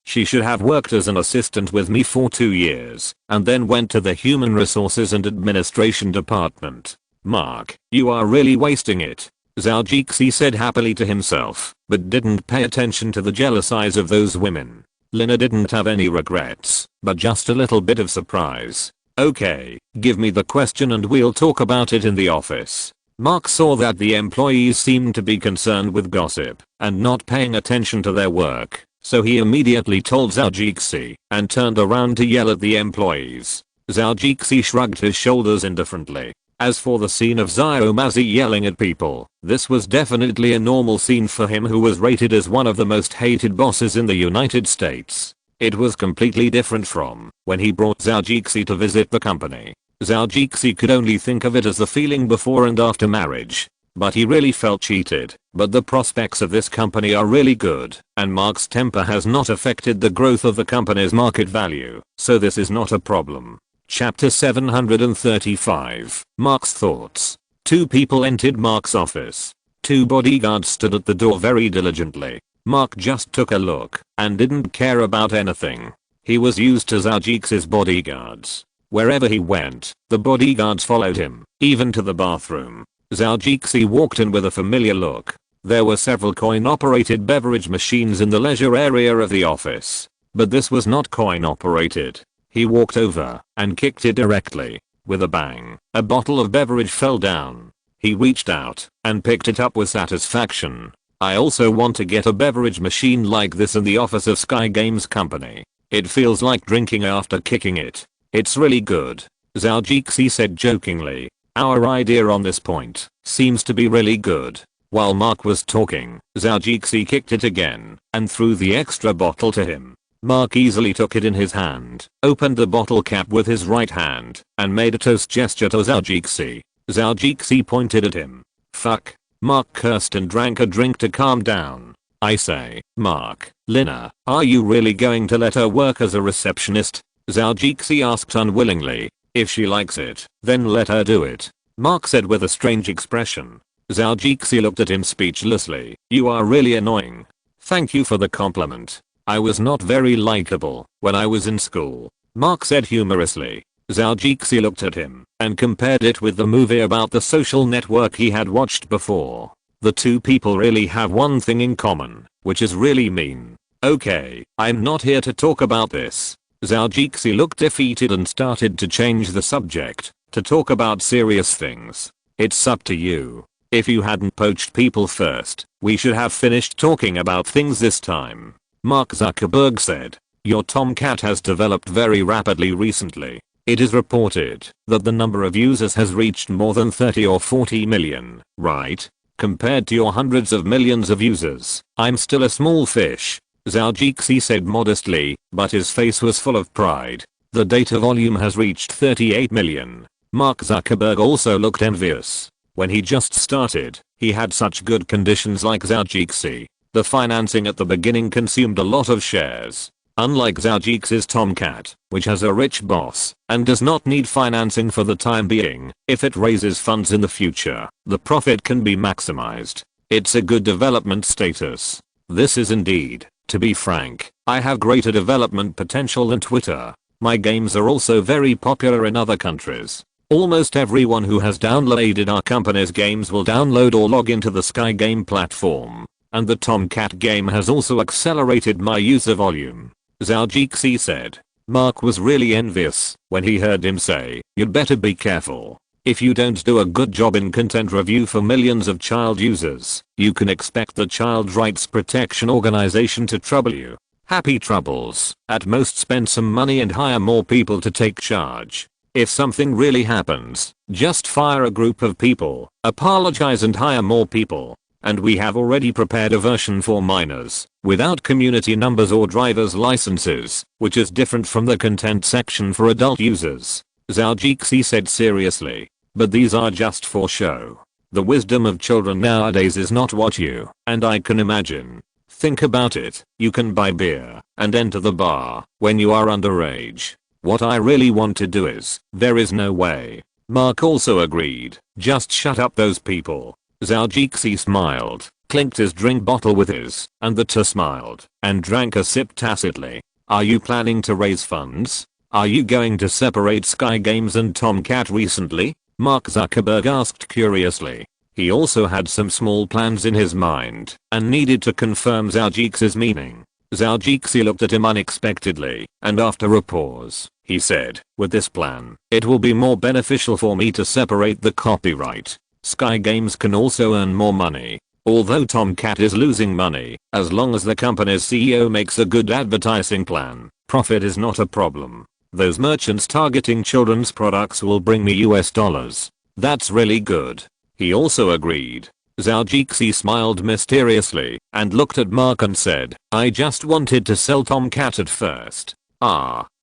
She should have worked as an assistant with me for 2 years, and then went to the human resources and administration department. Mark, you are really wasting it." Zhou said happily to himself, but didn't pay attention to the jealous eyes of those women. Lina didn't have any regrets, but just a little bit of surprise. "Okay, give me the question and we'll talk about it in the office." Mark saw that the employees seemed to be concerned with gossip and not paying attention to their work, so he immediately told Zhou and turned around to yell at the employees. Zhou shrugged his shoulders indifferently. As for the scene of Zhou yelling at people, this was definitely a normal scene for him who was rated as one of the most hated bosses in the United States. It was completely different from when he brought Zhou to visit the company. Zhou could only think of it as the feeling before and after marriage. But he really felt cheated. But the prospects of this company are really good, and Mark's temper has not affected the growth of the company's market value, so this is not a problem. Chapter 735. Mark's thoughts. 2 people entered Mark's office. 2 bodyguards stood at the door very diligently. Mark just took a look and didn't care about anything. He was used to Zhou's bodyguards. Wherever he went, the bodyguards followed him, even to the bathroom. Zhou walked in with a familiar look. There were several coin-operated beverage machines in the leisure area of the office, but this was not coin-operated. He walked over and kicked it directly. With a bang, a bottle of beverage fell down. He reached out and picked it up with satisfaction. "I also want to get a beverage machine like this in the office of Sky Games Company. It feels like drinking after kicking it. It's really good," Zhou said jokingly. "Our idea on this point seems to be really good." While Mark was talking, Zhou kicked it again and threw the extra bottle to him. Mark easily took it in his hand, opened the bottle cap with his right hand, and made a toast gesture to Zhou. Zhou pointed at him. "Fuck." Mark cursed and drank a drink to calm down. "I say, Mark, Lina, are you really going to let her work as a receptionist?" Zhao asked unwillingly. If she likes it, then let her do it, Mark said with a strange expression. Zhao looked at him speechlessly. You are really annoying. Thank you for the compliment. I was not very likable when I was in school, Mark said humorously. Zhao looked at him and compared it with the movie about the social network he had watched before. The two people really have one thing in common, which is really mean. Okay, I'm not here to talk about this. Zhao looked defeated and started to change the subject to talk about serious things. It's up to you. If you hadn't poached people first, we should have finished talking about things this time, Mark Zuckerberg said. Your Tomcat has developed very rapidly recently. It is reported that the number of users has reached more than 30 or 40 million, right? Compared to your hundreds of millions of users, I'm still a small fish, Zhao said modestly, but his face was full of pride. The data volume has reached 38 million. Mark Zuckerberg also looked envious. When he just started, he had such good conditions like Zhao. The financing at the beginning consumed a lot of shares. Unlike Zhao Tomcat, which has a rich boss and does not need financing for the time being, if it raises funds in the future, the profit can be maximized. It's a good development status. This is indeed. To be frank, I have greater development potential than Twitter. My games are also very popular in other countries. Almost everyone who has downloaded our company's games will download or log into the Sky Game platform. And the Tomcat game has also accelerated my user volume, Zhao said. Mark was really envious when he heard him say, you'd better be careful. If you don't do a good job in content review for millions of child users, you can expect the child rights protection organization to trouble you. Happy troubles. At most spend some money and hire more people to take charge. If something really happens, just fire a group of people, apologize and hire more people. And we have already prepared a version for minors, without community numbers or driver's licenses, which is different from the content section for adult users, Zhao said seriously. But these are just for show. The wisdom of children nowadays is not what you and I can imagine. Think about it, you can buy beer and enter the bar when you are underage. What I really want to do is, there is no way. Mark also agreed. Just shut up those people. Zhao smiled, clinked his drink bottle with his, and the two smiled, and drank a sip tacitly. Are you planning to raise funds? Are you going to separate Sky Games and Tomcat recently? Mark Zuckerberg asked curiously. He also had some small plans in his mind, and needed to confirm Zhao meaning. Zhao looked at him unexpectedly, and after a pause, he said, with this plan, it will be more beneficial for me to separate the copyright. Sky Games can also earn more money. Although Tomcat is losing money, as long as the company's CEO makes a good advertising plan, profit is not a problem. Those merchants targeting children's products will bring me US dollars. That's really good. He also agreed. Zhao smiled mysteriously and looked at Mark and said, I just wanted to sell Tomcat at first.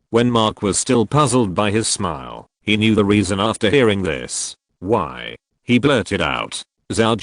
When Mark was still puzzled by his smile, he knew the reason after hearing this. Why? He blurted out. Zhao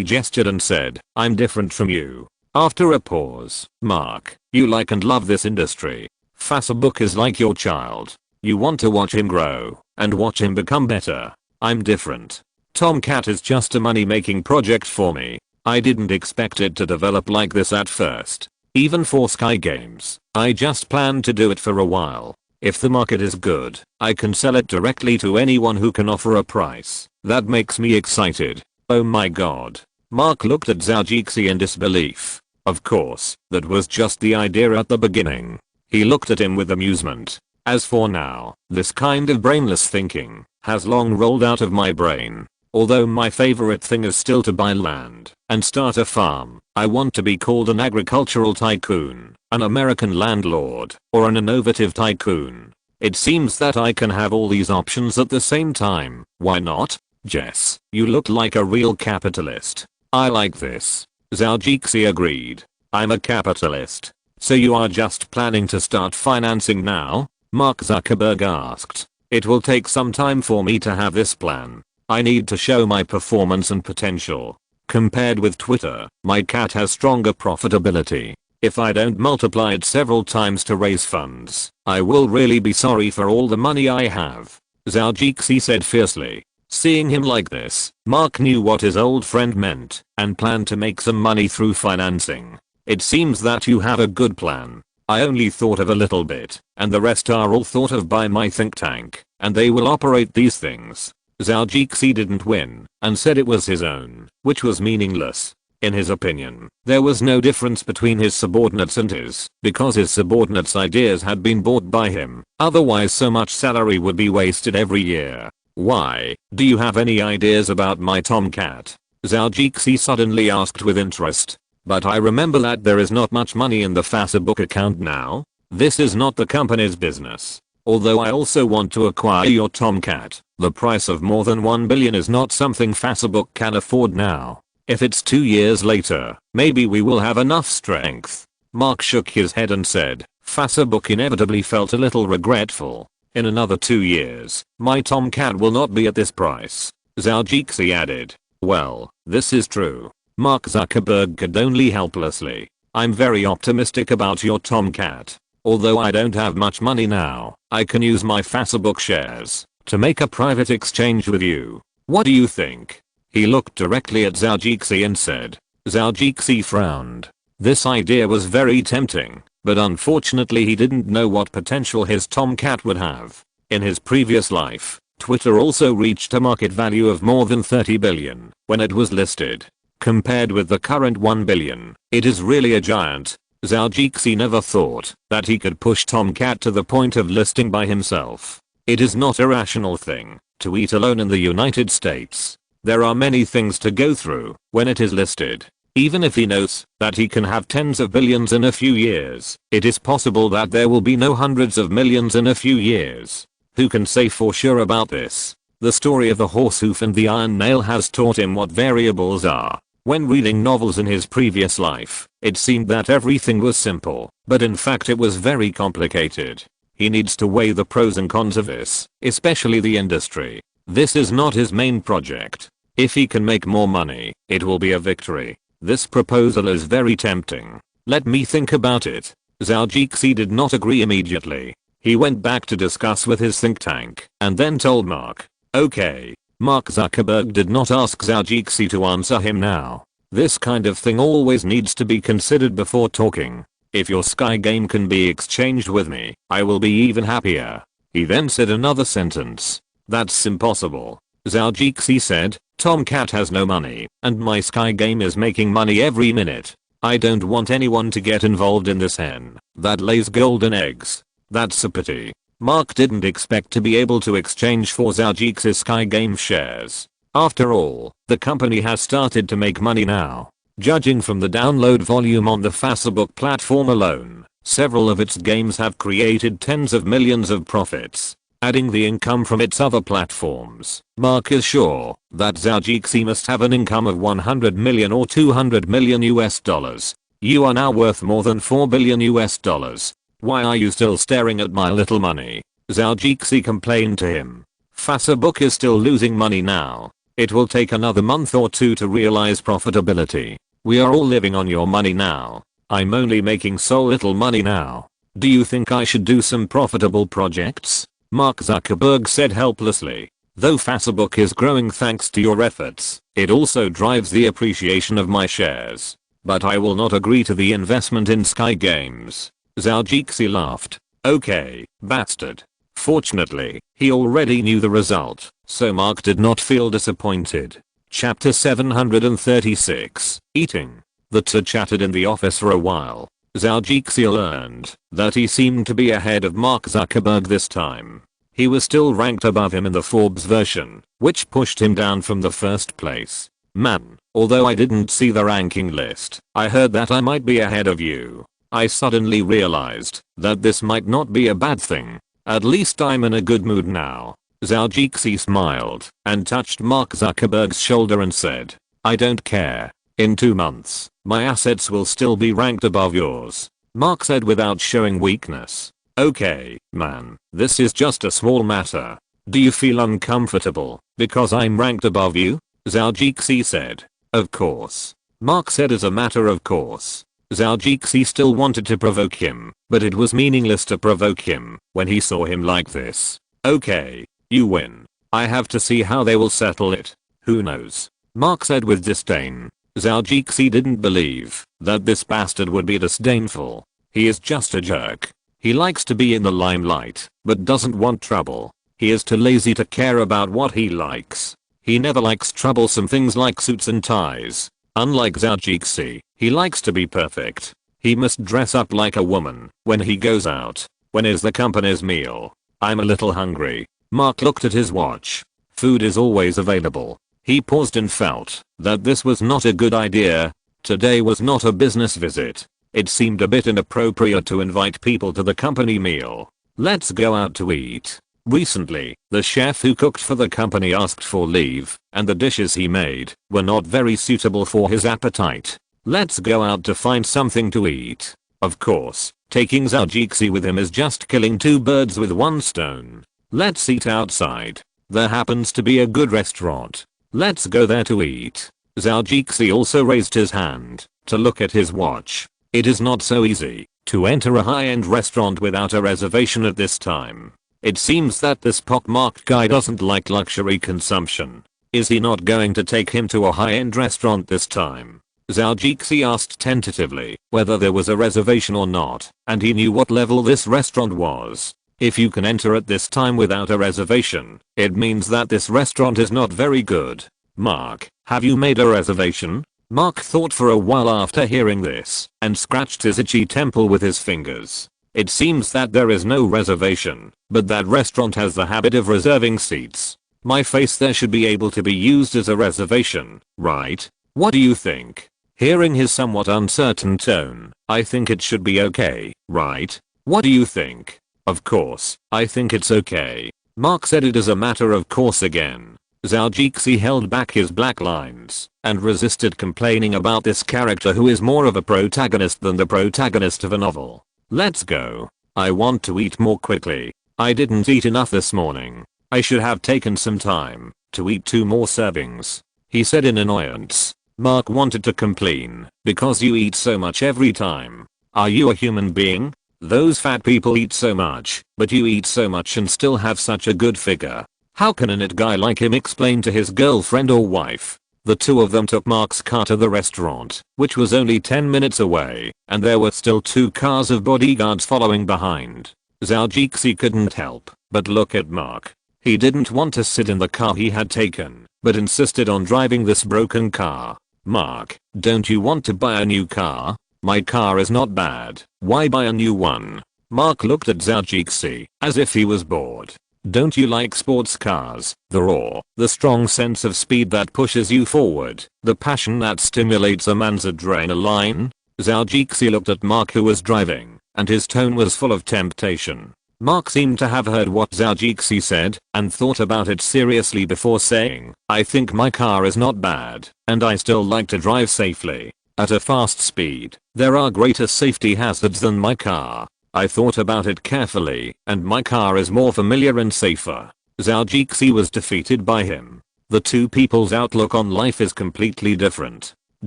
gestured and said, I'm different from you. After a pause, Mark, you like and love this industry. Facebook is like your child. You want to watch him grow and watch him become better. I'm different. Tomcat is just a money-making project for me. I didn't expect it to develop like this at first. Even for Sky Games, I just planned to do it for a while. If the market is good, I can sell it directly to anyone who can offer a price. That makes me excited. Oh my god. Mark looked at Zhao in disbelief. Of course, that was just the idea at the beginning. He looked at him with amusement. As for now, this kind of brainless thinking has long rolled out of my brain. Although my favorite thing is still to buy land and start a farm, I want to be called an agricultural tycoon, an American landlord, or an innovative tycoon. It seems that I can have all these options at the same time. Why not? Jess, you look like a real capitalist. I like this. Zhao agreed. I'm a capitalist. So you are just planning to start financing now? Mark Zuckerberg asked. It will take some time for me to have this plan. I need to show my performance and potential. Compared with Twitter, my cat has stronger profitability. If I don't multiply it several times to raise funds, I will really be sorry for all the money I have. Zhou said fiercely. Seeing him like this, Mark knew what his old friend meant and planned to make some money through financing. It seems that you have a good plan. I only thought of a little bit, and the rest are all thought of by my think tank, and they will operate these things. Zhou didn't win and said it was his own, which was meaningless. In his opinion, there was no difference between his subordinates and his, because his subordinates' ideas had been bought by him, otherwise so much salary would be wasted every year. Why, do you have any ideas about my tomcat? Zhou suddenly asked with interest. But I remember that there is not much money in the Facebook account now. This is not the company's business. Although I also want to acquire your tomcat, the price of more than 1 billion is not something Facebook can afford now. If it's 2 years later, maybe we will have enough strength. Mark shook his head and said, Facebook inevitably felt a little regretful. In another 2 years, my tomcat will not be at this price. Zhou added. Well, this is true. Mark Zuckerberg could only helplessly. I'm very optimistic about your tomcat. Although I don't have much money now, I can use my Facebook shares to make a private exchange with you. What do you think? He looked directly at Zhou and said. Zhou frowned. This idea was very tempting, but unfortunately he didn't know what potential his tomcat would have. In his previous life, Twitter also reached a market value of more than 30 billion when it was listed. Compared with the current 1 billion, it is really a giant. Zhou never thought that he could push Tomcat to the point of listing by himself. It is not a rational thing to eat alone in the United States. There are many things to go through when it is listed. Even if he knows that he can have tens of billions in a few years, it is possible that there will be no hundreds of millions in a few years. Who can say for sure about this? The story of the horse hoof and the iron nail has taught him what variables are. When reading novels in his previous life, it seemed that everything was simple, but in fact it was very complicated. He needs to weigh the pros and cons of this, especially the industry. This is not his main project. If he can make more money, it will be a victory. This proposal is very tempting. Let me think about it. Zhou did not agree immediately. He went back to discuss with his think tank and then told Mark. Okay. Mark Zuckerberg did not ask Zhou to answer him now. This kind of thing always needs to be considered before talking. If your Sky game can be exchanged with me, I will be even happier. He then said another sentence. That's impossible. Zhou said, Tomcat has no money, and my Sky game is making money every minute. I don't want anyone to get involved in this hen that lays golden eggs. That's a pity. Mark didn't expect to be able to exchange for Zhou's Sky game shares. After all, the company has started to make money now. Judging from the download volume on the Facebook platform alone, several of its games have created tens of millions of profits. Adding the income from its other platforms, Mark is sure that Zhou must have an income of 100 million or 200 million US dollars. You are now worth more than 4 billion US dollars. Why are you still staring at my little money? Zhou complained to him. Facebook is still losing money now. It will take another month or two to realize profitability. We are all living on your money now. I'm only making so little money now. Do you think I should do some profitable projects? Mark Zuckerberg said helplessly. Though Facebook is growing thanks to your efforts, it also drives the appreciation of my shares. But I will not agree to the investment in Sky Games. Zhou laughed. Okay, bastard. Fortunately, he already knew the result, so Mark did not feel disappointed. Chapter 736, Eating. The two chatted in the office for a while. Zhou learned that he seemed to be ahead of Mark Zuckerberg this time. He was still ranked above him in the Forbes version, which pushed him down from the first place. Man, although I didn't see the ranking list, I heard that I might be ahead of you. I suddenly realized that this might not be a bad thing. At least I'm in a good mood now. Zhou smiled and touched Mark Zuckerberg's shoulder and said, I don't care. In 2 months, my assets will still be ranked above yours. Mark said without showing weakness. Okay, man, this is just a small matter. Do you feel uncomfortable because I'm ranked above you? Zhou said. Of course. Mark said as a matter of course. Zhou Jixi still wanted to provoke him, but it was meaningless to provoke him when he saw him like this. Okay, you win. I have to see how they will settle it. Who knows? Mark said with disdain. Zhou Jixi didn't believe that this bastard would be disdainful. He is just a jerk. He likes to be in the limelight, but doesn't want trouble. He is too lazy to care about what he likes. He never likes troublesome things like suits and ties. Unlike Zhou Jixi, he likes to be perfect. He must dress up like a woman when he goes out. When is the company's meal? I'm a little hungry. Mark looked at his watch. Food is always available. He paused and felt that this was not a good idea. Today was not a business visit. It seemed a bit inappropriate to invite people to the company meal. Let's go out to eat. Recently, the chef who cooked for the company asked for leave, and the dishes he made were not very suitable for his appetite. Let's go out to find something to eat. Of course, taking Zhou Jixi with him is just killing two birds with one stone. Let's eat outside. There happens to be a good restaurant. Let's go there to eat. Zhou Jixi also raised his hand to look at his watch. It is not so easy to enter a high-end restaurant without a reservation at this time. It seems that this pockmarked guy doesn't like luxury consumption. Is he not going to take him to a high-end restaurant this time? Zhou Jixi asked tentatively whether there was a reservation or not, and he knew what level this restaurant was. If you can enter at this time without a reservation, it means that this restaurant is not very good. Mark, have you made a reservation? Mark thought for a while after hearing this, and scratched his itchy temple with his fingers. It seems that there is no reservation, but that restaurant has the habit of reserving seats. My face there should be able to be used as a reservation, right? What do you think? Hearing his somewhat uncertain tone, I think it should be okay, right? What do you think? Of course, I think it's okay. Mark said it as a matter of course again. Zhou Jixi held back his black lines and resisted complaining about this character who is more of a protagonist than the protagonist of a novel. Let's go. I want to eat more quickly. I didn't eat enough this morning. I should have taken some time to eat 2 more servings, he said in annoyance. Mark wanted to complain, because you eat so much every time. Are you a human being? Those fat people eat so much, but you eat so much and still have such a good figure. How can a it guy like him explain to his girlfriend or wife? The two of them took Mark's car to the restaurant, which was only 10 minutes away, and there were still 2 cars of bodyguards following behind. Zhou Jixi couldn't help but look at Mark. He didn't want to sit in the car he had taken, but insisted on driving this broken car. Mark, don't you want to buy a new car? My car is not bad. Why buy a new one? Mark looked at Zhou Jixi as if he was bored. Don't you like sports cars? The roar, the strong sense of speed that pushes you forward, the passion that stimulates a man's adrenaline? Zhou Jixi looked at Mark who was driving, and his tone was full of temptation. Mark seemed to have heard what Zhou Jixi said, and thought about it seriously before saying, I think my car is not bad, and I still like to drive safely. At a fast speed, there are greater safety hazards than my car. I thought about it carefully, and my car is more familiar and safer. Zhou Jixi was defeated by him. The two people's outlook on life is completely different.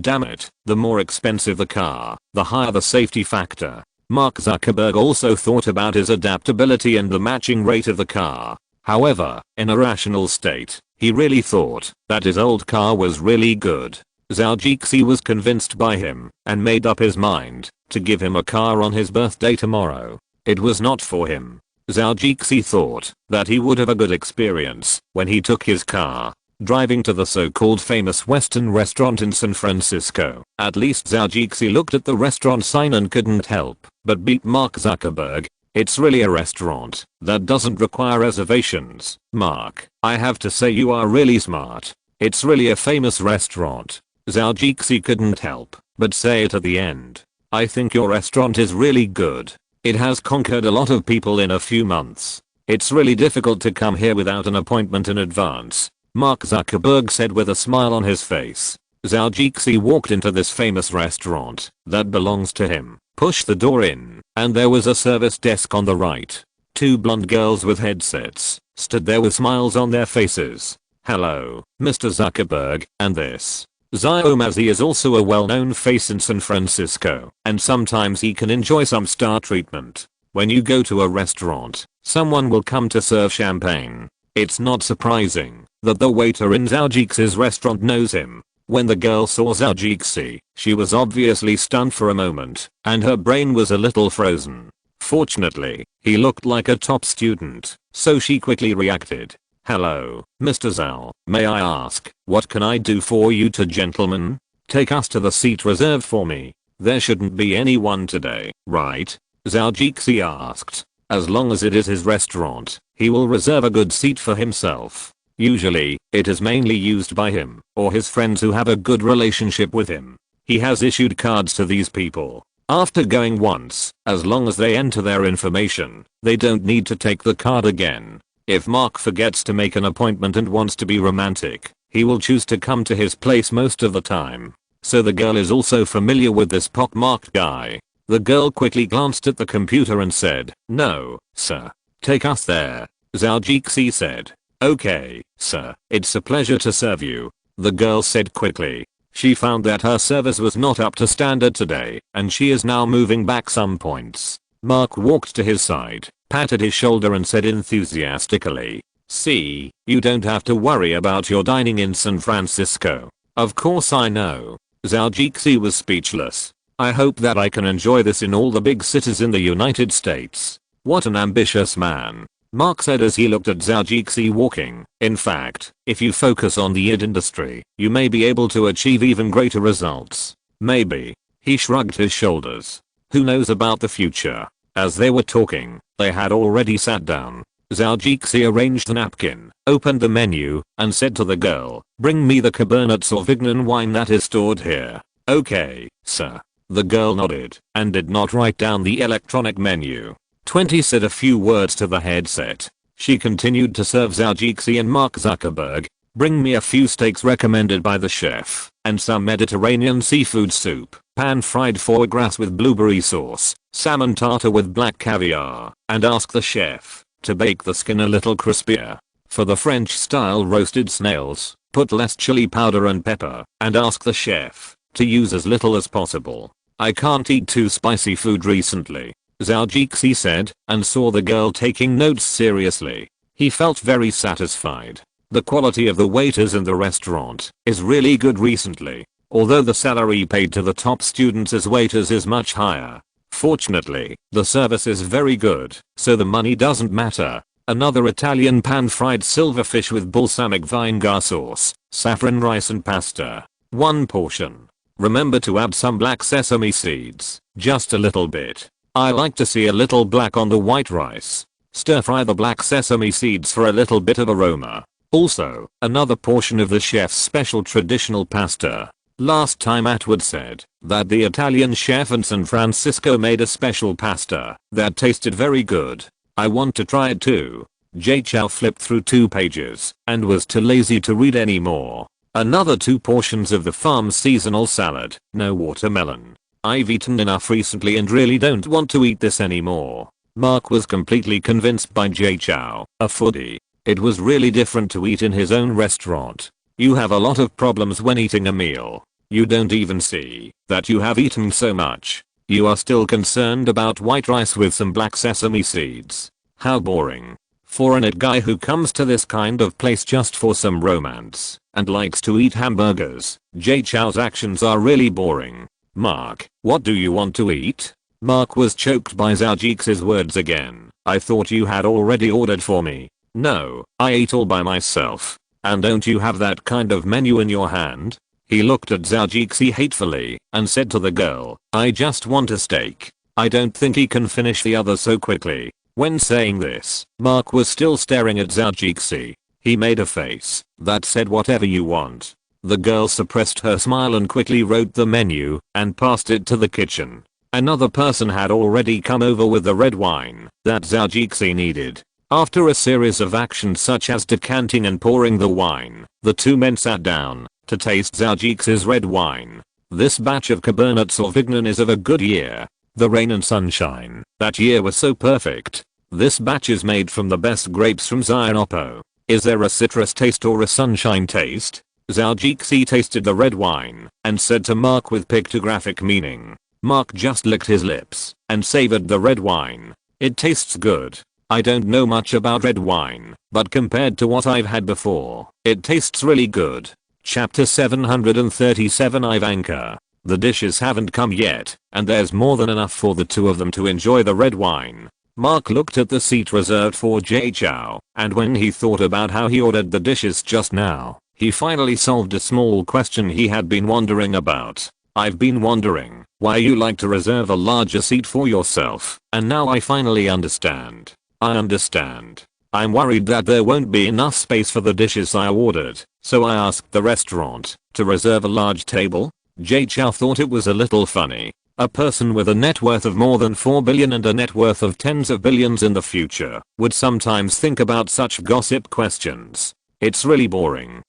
Damn it, the more expensive the car, the higher the safety factor. Mark Zuckerberg also thought about his adaptability and the matching rate of the car. However, in a rational state, he really thought that his old car was really good. Zhou Jixi was convinced by him and made up his mind to give him a car on his birthday tomorrow. It was not for him. Zhou Jixi thought that he would have a good experience when he took his car, driving to the so-called famous Western restaurant in San Francisco. At least Zhou Jixi looked at the restaurant sign and couldn't help but beat Mark Zuckerberg. It's really a restaurant that doesn't require reservations. Mark, I have to say you are really smart. It's really a famous restaurant. Zhou Jixi couldn't help but say it at the end. I think your restaurant is really good. It has conquered a lot of people in a few months. It's really difficult to come here without an appointment in advance, Mark Zuckerberg said with a smile on his face. Zhou Jixi walked into this famous restaurant that belongs to him, pushed the door in, and there was a service desk on the right. 2 blonde girls with headsets stood there with smiles on their faces. Hello, Mr. Zuckerberg, and this Zhou is also a well-known face in San Francisco, and sometimes he can enjoy some star treatment. When you go to a restaurant, someone will come to serve champagne. It's not surprising that the waiter in Zhou restaurant knows him. When the girl saw Zhou, she was obviously stunned for a moment, and her brain was a little frozen. Fortunately, he looked like a top student, so she quickly reacted. "Hello, Mr. Zhou, may I ask, what can I do for you two gentlemen? Take us to the seat reserved for me. There shouldn't be anyone today, right?" Zhou asked. As long as it is his restaurant, he will reserve a good seat for himself. Usually, it is mainly used by him or his friends who have a good relationship with him. He has issued cards to these people. After going once, as long as they enter their information, they don't need to take the card again. If Mark forgets to make an appointment and wants to be romantic, he will choose to come to his place most of the time. So the girl is also familiar with this pockmarked guy. The girl quickly glanced at the computer and said, "No, sir. Take us there." Zhou said. "Okay, sir. It's a pleasure to serve you," the girl said quickly. She found that her service was not up to standard today, and she is now moving back some points. Mark walked to his side, patted his shoulder and said enthusiastically, "See, you don't have to worry about your dining in San Francisco." "Of course I know." Zhou was speechless. "I hope that I can enjoy this in all the big cities in the United States." "What an ambitious man," Mark said as he looked at Zhou walking. "In fact, if you focus on the id industry, you may be able to achieve even greater results." "Maybe." He shrugged his shoulders. "Who knows about the future?" As they were talking, they had already sat down. Zhou arranged the napkin, opened the menu, and said to the girl, "Bring me the Cabernet Sauvignon wine that is stored here." "Okay, sir." The girl nodded and did not write down the electronic menu. 20 said a few words to the headset. She continued to serve Zhou and Mark Zuckerberg. "Bring me a few steaks recommended by the chef, and some Mediterranean seafood soup, pan-fried foie gras with blueberry sauce, salmon tartar with black caviar, and ask the chef to bake the skin a little crispier. For the French-style roasted snails, put less chili powder and pepper, and ask the chef to use as little as possible. I can't eat too spicy food recently," Zhou said, and saw the girl taking notes seriously. He felt very satisfied. The quality of the waiters in the restaurant is really good recently, although the salary paid to the top students as waiters is much higher. Fortunately, the service is very good, so the money doesn't matter. Another Italian pan-fried silverfish with balsamic vinegar sauce, saffron rice and pasta. 1 portion. Remember to add some black sesame seeds, just a little bit. I like to see a little black on the white rice. Stir fry the black sesame seeds for a little bit of aroma. Also, another portion of the chef's special traditional pasta. Last time Atwood said that the Italian chef in San Francisco made a special pasta that tasted very good. I want to try it too. Zhou flipped through 2 pages and was too lazy to read anymore. Another 2 portions of the farm's seasonal salad, no watermelon. I've eaten enough recently and really don't want to eat this anymore. Mark was completely convinced by Zhou, a foodie. It was really different to eat in his own restaurant. You have a lot of problems when eating a meal. You don't even see that you have eaten so much. You are still concerned about white rice with some black sesame seeds. How boring. For an it guy who comes to this kind of place just for some romance and likes to eat hamburgers, Zhou's actions are really boring. "Mark, what do you want to eat?" Mark was choked by Zhou's words again. "I thought you had already ordered for me." "No, I ate all by myself. And don't you have that kind of menu in your hand?" He looked at Zhou hatefully and said to the girl, "I just want a steak." I don't think he can finish the other so quickly. When saying this, Mark was still staring at Zhou. He made a face that said whatever you want. The girl suppressed her smile and quickly wrote the menu and passed it to the kitchen. Another person had already come over with the red wine that Zhou needed. After a series of actions such as decanting and pouring the wine, the 2 men sat down to taste Zhou's red wine. This batch of Cabernet Sauvignon is of a good year. The rain and sunshine that year was so perfect. This batch is made from the best grapes from Zhou. Is there a citrus taste or a sunshine taste? Zhou Jixi tasted the red wine and said to Mark with pictographic meaning. Mark just licked his lips and savored the red wine. It tastes good. I don't know much about red wine, but compared to what I've had before, it tastes really good. Chapter 737 Ivanka. The dishes haven't come yet, and there's more than enough for the two of them to enjoy the red wine. Mark looked at the seat reserved for Jay Chou, and when he thought about how he ordered the dishes just now, he finally solved a small question he had been wondering about. I've been wondering why you like to reserve a larger seat for yourself, and now I finally understand. I understand. I'm worried that there won't be enough space for the dishes I ordered, so I asked the restaurant to reserve a large table. Jay Chou thought it was a little funny. A person with a net worth of more than 4 billion and a net worth of tens of billions in the future would sometimes think about such gossip questions. It's really boring.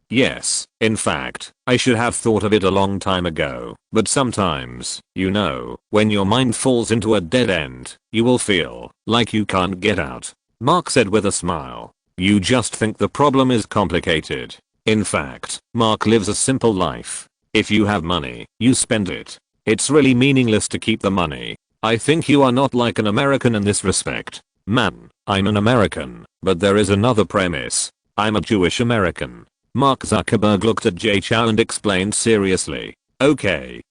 Yes, in fact, I should have thought of it a long time ago, but sometimes, you know, when your mind falls into a dead end, you will feel like you can't get out. Mark said with a smile. You just think the problem is complicated. In fact, Mark lives a simple life. If you have money, you spend it. It's really meaningless to keep the money. I think you are not like an American in this respect. Man, I'm an American, but there is another premise. I'm a Jewish American. Mark Zuckerberg looked at Jay Chou and explained seriously. Okay.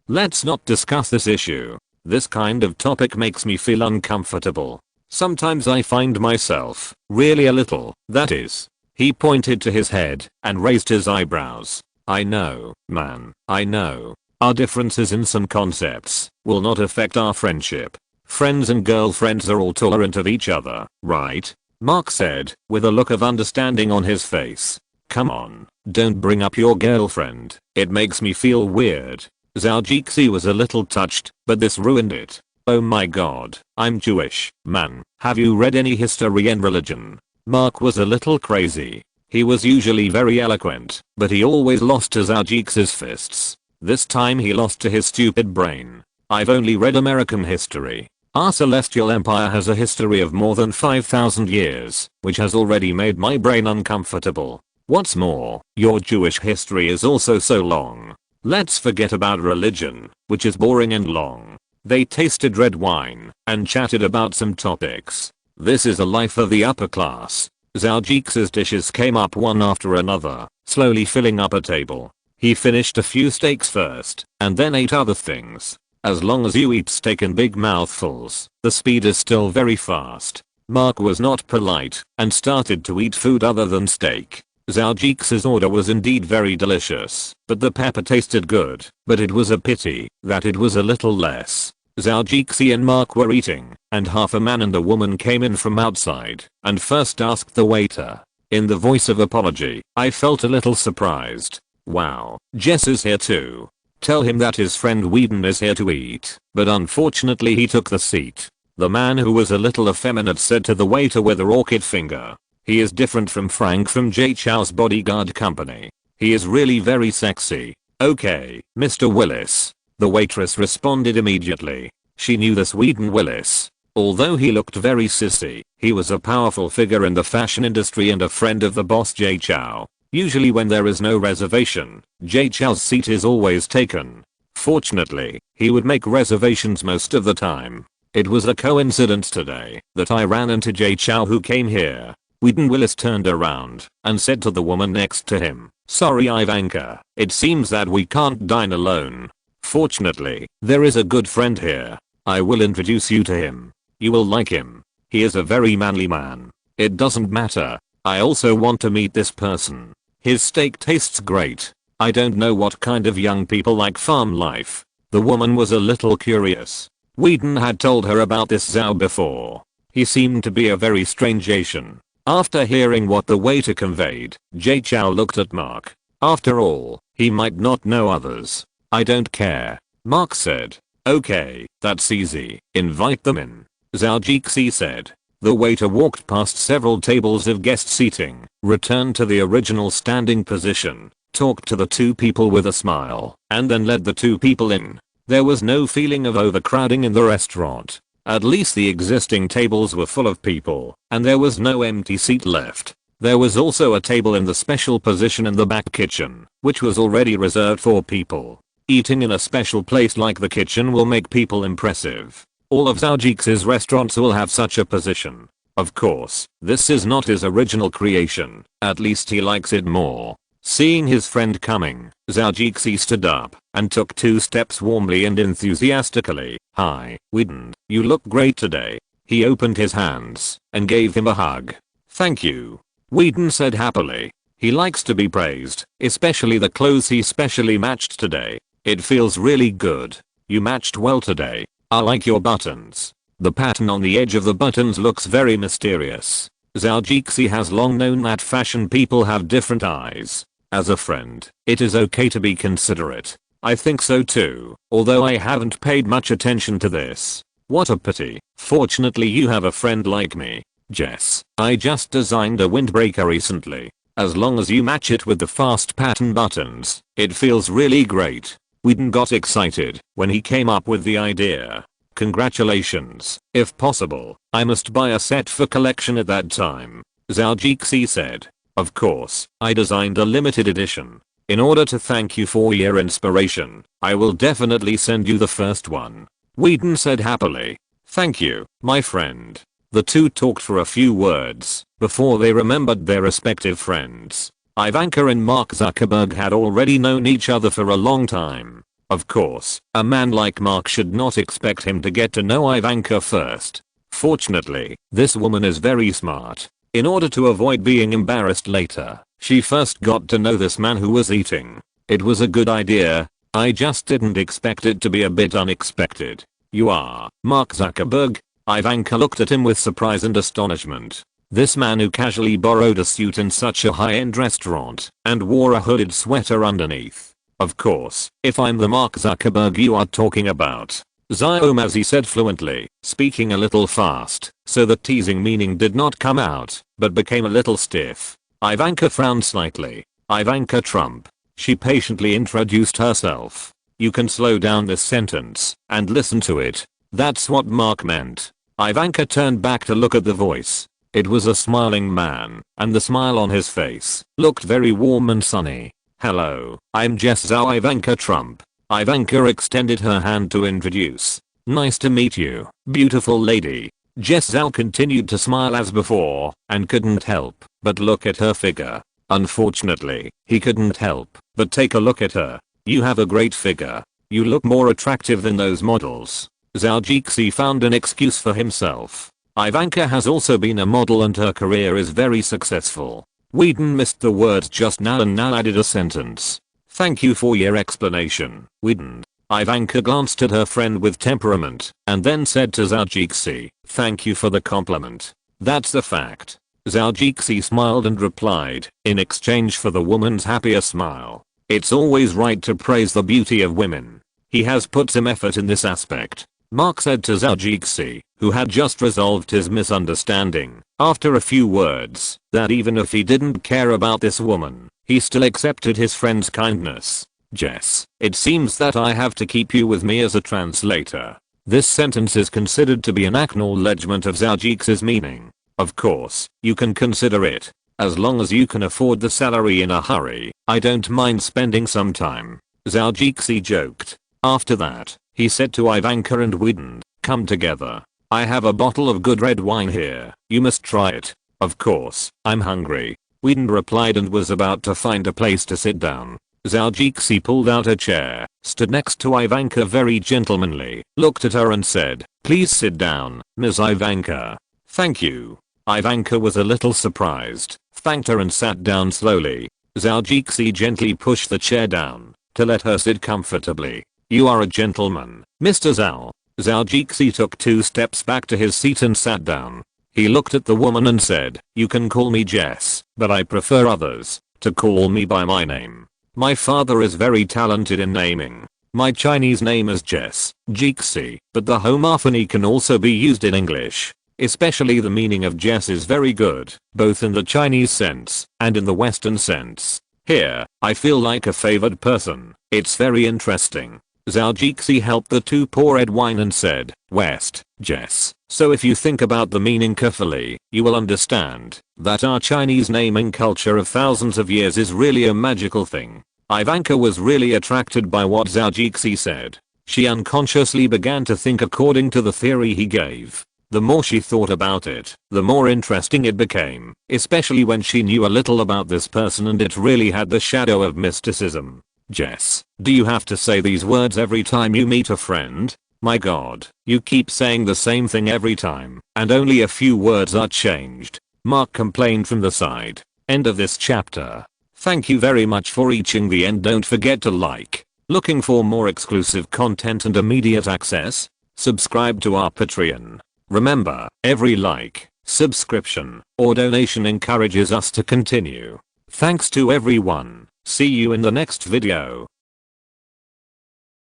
Let's not discuss this issue. This kind of topic makes me feel uncomfortable. Sometimes I find myself, really a little, that is. He pointed to his head and raised his eyebrows. I know, man, I know. Our differences in some concepts will not affect our friendship. Friends and girlfriends are all tolerant of each other, right? Mark said, with a look of understanding on his face. Come on, don't bring up your girlfriend. It makes me feel weird. Zhou Jixi was a little touched, but this ruined it. Oh my god, I'm Jewish, man. Have you read any history and religion? Mark was a little crazy. He was usually very eloquent, but he always lost to Zhou Jixi's fists. This time he lost to his stupid brain. I've only read American history. Our celestial empire has a history of more than 5,000 years, which has already made my brain uncomfortable. What's more, your Jewish history is also so long. Let's forget about religion, which is boring and long. They tasted red wine and chatted about some topics. This is the life of the upper class. Zhou Jixi's dishes came up one after another, slowly filling up a table. He finished a few steaks first, and then ate other things. As long as you eat steak in big mouthfuls, the speed is still very fast. Mark was not polite, and started to eat food other than steak. Zhou Jixi's order was indeed very delicious, but the pepper tasted good, but it was a pity that it was a little less. Zhou Jixi and Mark were eating, and half a man and a woman came in from outside, and first asked the waiter. In the voice of apology, I felt a little surprised. Wow, Jess is here too. Tell him that his friend Whedon is here to eat, but unfortunately he took the seat. The man who was a little effeminate said to the waiter with a orchid finger. He is different from Frank from Jay Chou's bodyguard company. He is really very sexy. Okay, Mr. Willis. The waitress responded immediately. She knew this Whedon Willis. Although he looked very sissy, he was a powerful figure in the fashion industry and a friend of the boss Jay Chou. Usually when there is no reservation, Jay Chou's seat is always taken. Fortunately, he would make reservations most of the time. It was a coincidence today that I ran into Jay Chou who came here. Whedon Willis turned around and said to the woman next to him, "Sorry Ivanka, it seems that we can't dine alone. Fortunately, there is a good friend here. I will introduce you to him. You will like him. He is a very manly man. It doesn't matter. I also want to meet this person. His steak tastes great. I don't know what kind of young people like farm life." The woman was a little curious. Whedon had told her about this Zhou before. He seemed to be a very strange Asian. After hearing what the waiter conveyed, Jay Chou looked at Mark. After all, he might not know others. "I don't care," Mark said. "Okay, that's easy. Invite them in," Zhou Jixi said. The waiter walked past several tables of guest seating, returned to the original standing position, talked to the two people with a smile, and then led the two people in. There was no feeling of overcrowding in the restaurant. At least the existing tables were full of people, and there was no empty seat left. There was also a table in the special position in the back kitchen, which was already reserved for people. Eating in a special place like the kitchen will make people impressive. All of Zhou restaurants will have such a position. Of course, this is not his original creation, at least he likes it more. Seeing his friend coming, Zhou stood up and took 2 steps warmly and enthusiastically. "Hi, Whedon, you look great today." He opened his hands and gave him a hug. "Thank you," Whedon said happily. He likes to be praised, especially the clothes he specially matched today. "It feels really good. You matched well today. I like your buttons. The pattern on the edge of the buttons looks very mysterious." Zhou has long known that fashion people have different eyes. As a friend, it is okay to be considerate. I think so too, although I haven't paid much attention to this. What a pity. Fortunately you have a friend like me. Jess, I just designed a windbreaker recently. As long as you match it with the fast pattern buttons, it feels really great. Whedon got excited when he came up with the idea. "Congratulations. If possible, I must buy a set for collection at that time," Zhou said. "Of course, I designed a limited edition. In order to thank you for your inspiration, I will definitely send you the first one," Whedon said happily. "Thank you, my friend." The two talked for a few words before they remembered their respective friends. Ivanka and Mark Zuckerberg had already known each other for a long time. Of course, a man like Mark should not expect him to get to know Ivanka first. Fortunately, this woman is very smart. In order to avoid being embarrassed later, she first got to know this man who was eating. It was a good idea. I just didn't expect it to be a bit unexpected. "You are Mark Zuckerberg?" Ivanka looked at him with surprise and astonishment. This man who casually borrowed a suit in such a high-end restaurant and wore a hooded sweater underneath. "Of course, if I'm the Mark Zuckerberg you are talking about," Zhou said fluently, speaking a little fast, so the teasing meaning did not come out, but became a little stiff. Ivanka frowned slightly. "Ivanka Trump." She patiently introduced herself. "You can slow down this sentence and listen to it. That's what Mark meant." Ivanka turned back to look at the voice. It was a smiling man, and the smile on his face looked very warm and sunny. "Hello, I'm Jess Zhou Ivanka Trump." Ivanka extended her hand to introduce. "Nice to meet you, beautiful lady." Jess Zhou continued to smile as before, and couldn't help but look at her figure. Unfortunately, he couldn't help but take a look at her. "You have a great figure. You look more attractive than those models." Zhou found an excuse for himself. Ivanka has also been a model and her career is very successful. Whedon missed the words just now and now added a sentence. "Thank you for your explanation, Whedon." Ivanka glanced at her friend with temperament and then said to Zhou, "Thank you for the compliment. That's a fact." Zhou smiled and replied, in exchange for the woman's happier smile, "It's always right to praise the beauty of women. He has put some effort in this aspect," Mark said to Zhou, who had just resolved his misunderstanding after a few words, that even if he didn't care about this woman, he still accepted his friend's kindness. "Jess, it seems that I have to keep you with me as a translator." This sentence is considered to be an acknowledgement of Zhou's meaning. "Of course, you can consider it. As long as you can afford the salary in a hurry, I don't mind spending some time," Zhou joked. After that, he said to Ivanka and Whedon, "Come together. I have a bottle of good red wine here. You must try it." "Of course, I'm hungry," Whedon replied and was about to find a place to sit down. Zhou pulled out a chair, stood next to Ivanka very gentlemanly, looked at her and said, "Please sit down, Ms. Ivanka." "Thank you." Ivanka was a little surprised, thanked her and sat down slowly. Zhou gently pushed the chair down to let her sit comfortably. "You are a gentleman, Mr. Zhou." Zhou took 2 steps back to his seat and sat down. He looked at the woman and said, "You can call me Jess, but I prefer others to call me by my name. My father is very talented in naming. My Chinese name is Jess, Jixi, but the homophony can also be used in English. Especially the meaning of Jess is very good, both in the Chinese sense and in the Western sense. Here, I feel like a favored person. It's very interesting." Zhao helped the two pour red wine and said, West, Jess. So if you think about the meaning carefully, you will understand that our Chinese naming culture of thousands of years is really a magical thing. Ivanka was really attracted by what Zhao said. She unconsciously began to think according to the theory he gave. The more she thought about it, the more interesting it became, especially when she knew a little about this person and it really had the shadow of mysticism. Jess, do you have to say these words every time you meet a friend? My god, you keep saying the same thing every time, and only a few words are changed. Mark complained from the side. End of this chapter. Thank you very much for reaching the end. Don't forget to like. Looking for more exclusive content and immediate access? Subscribe to our Patreon. Remember, every like, subscription, or donation encourages us to continue. Thanks to everyone. See you in the next video.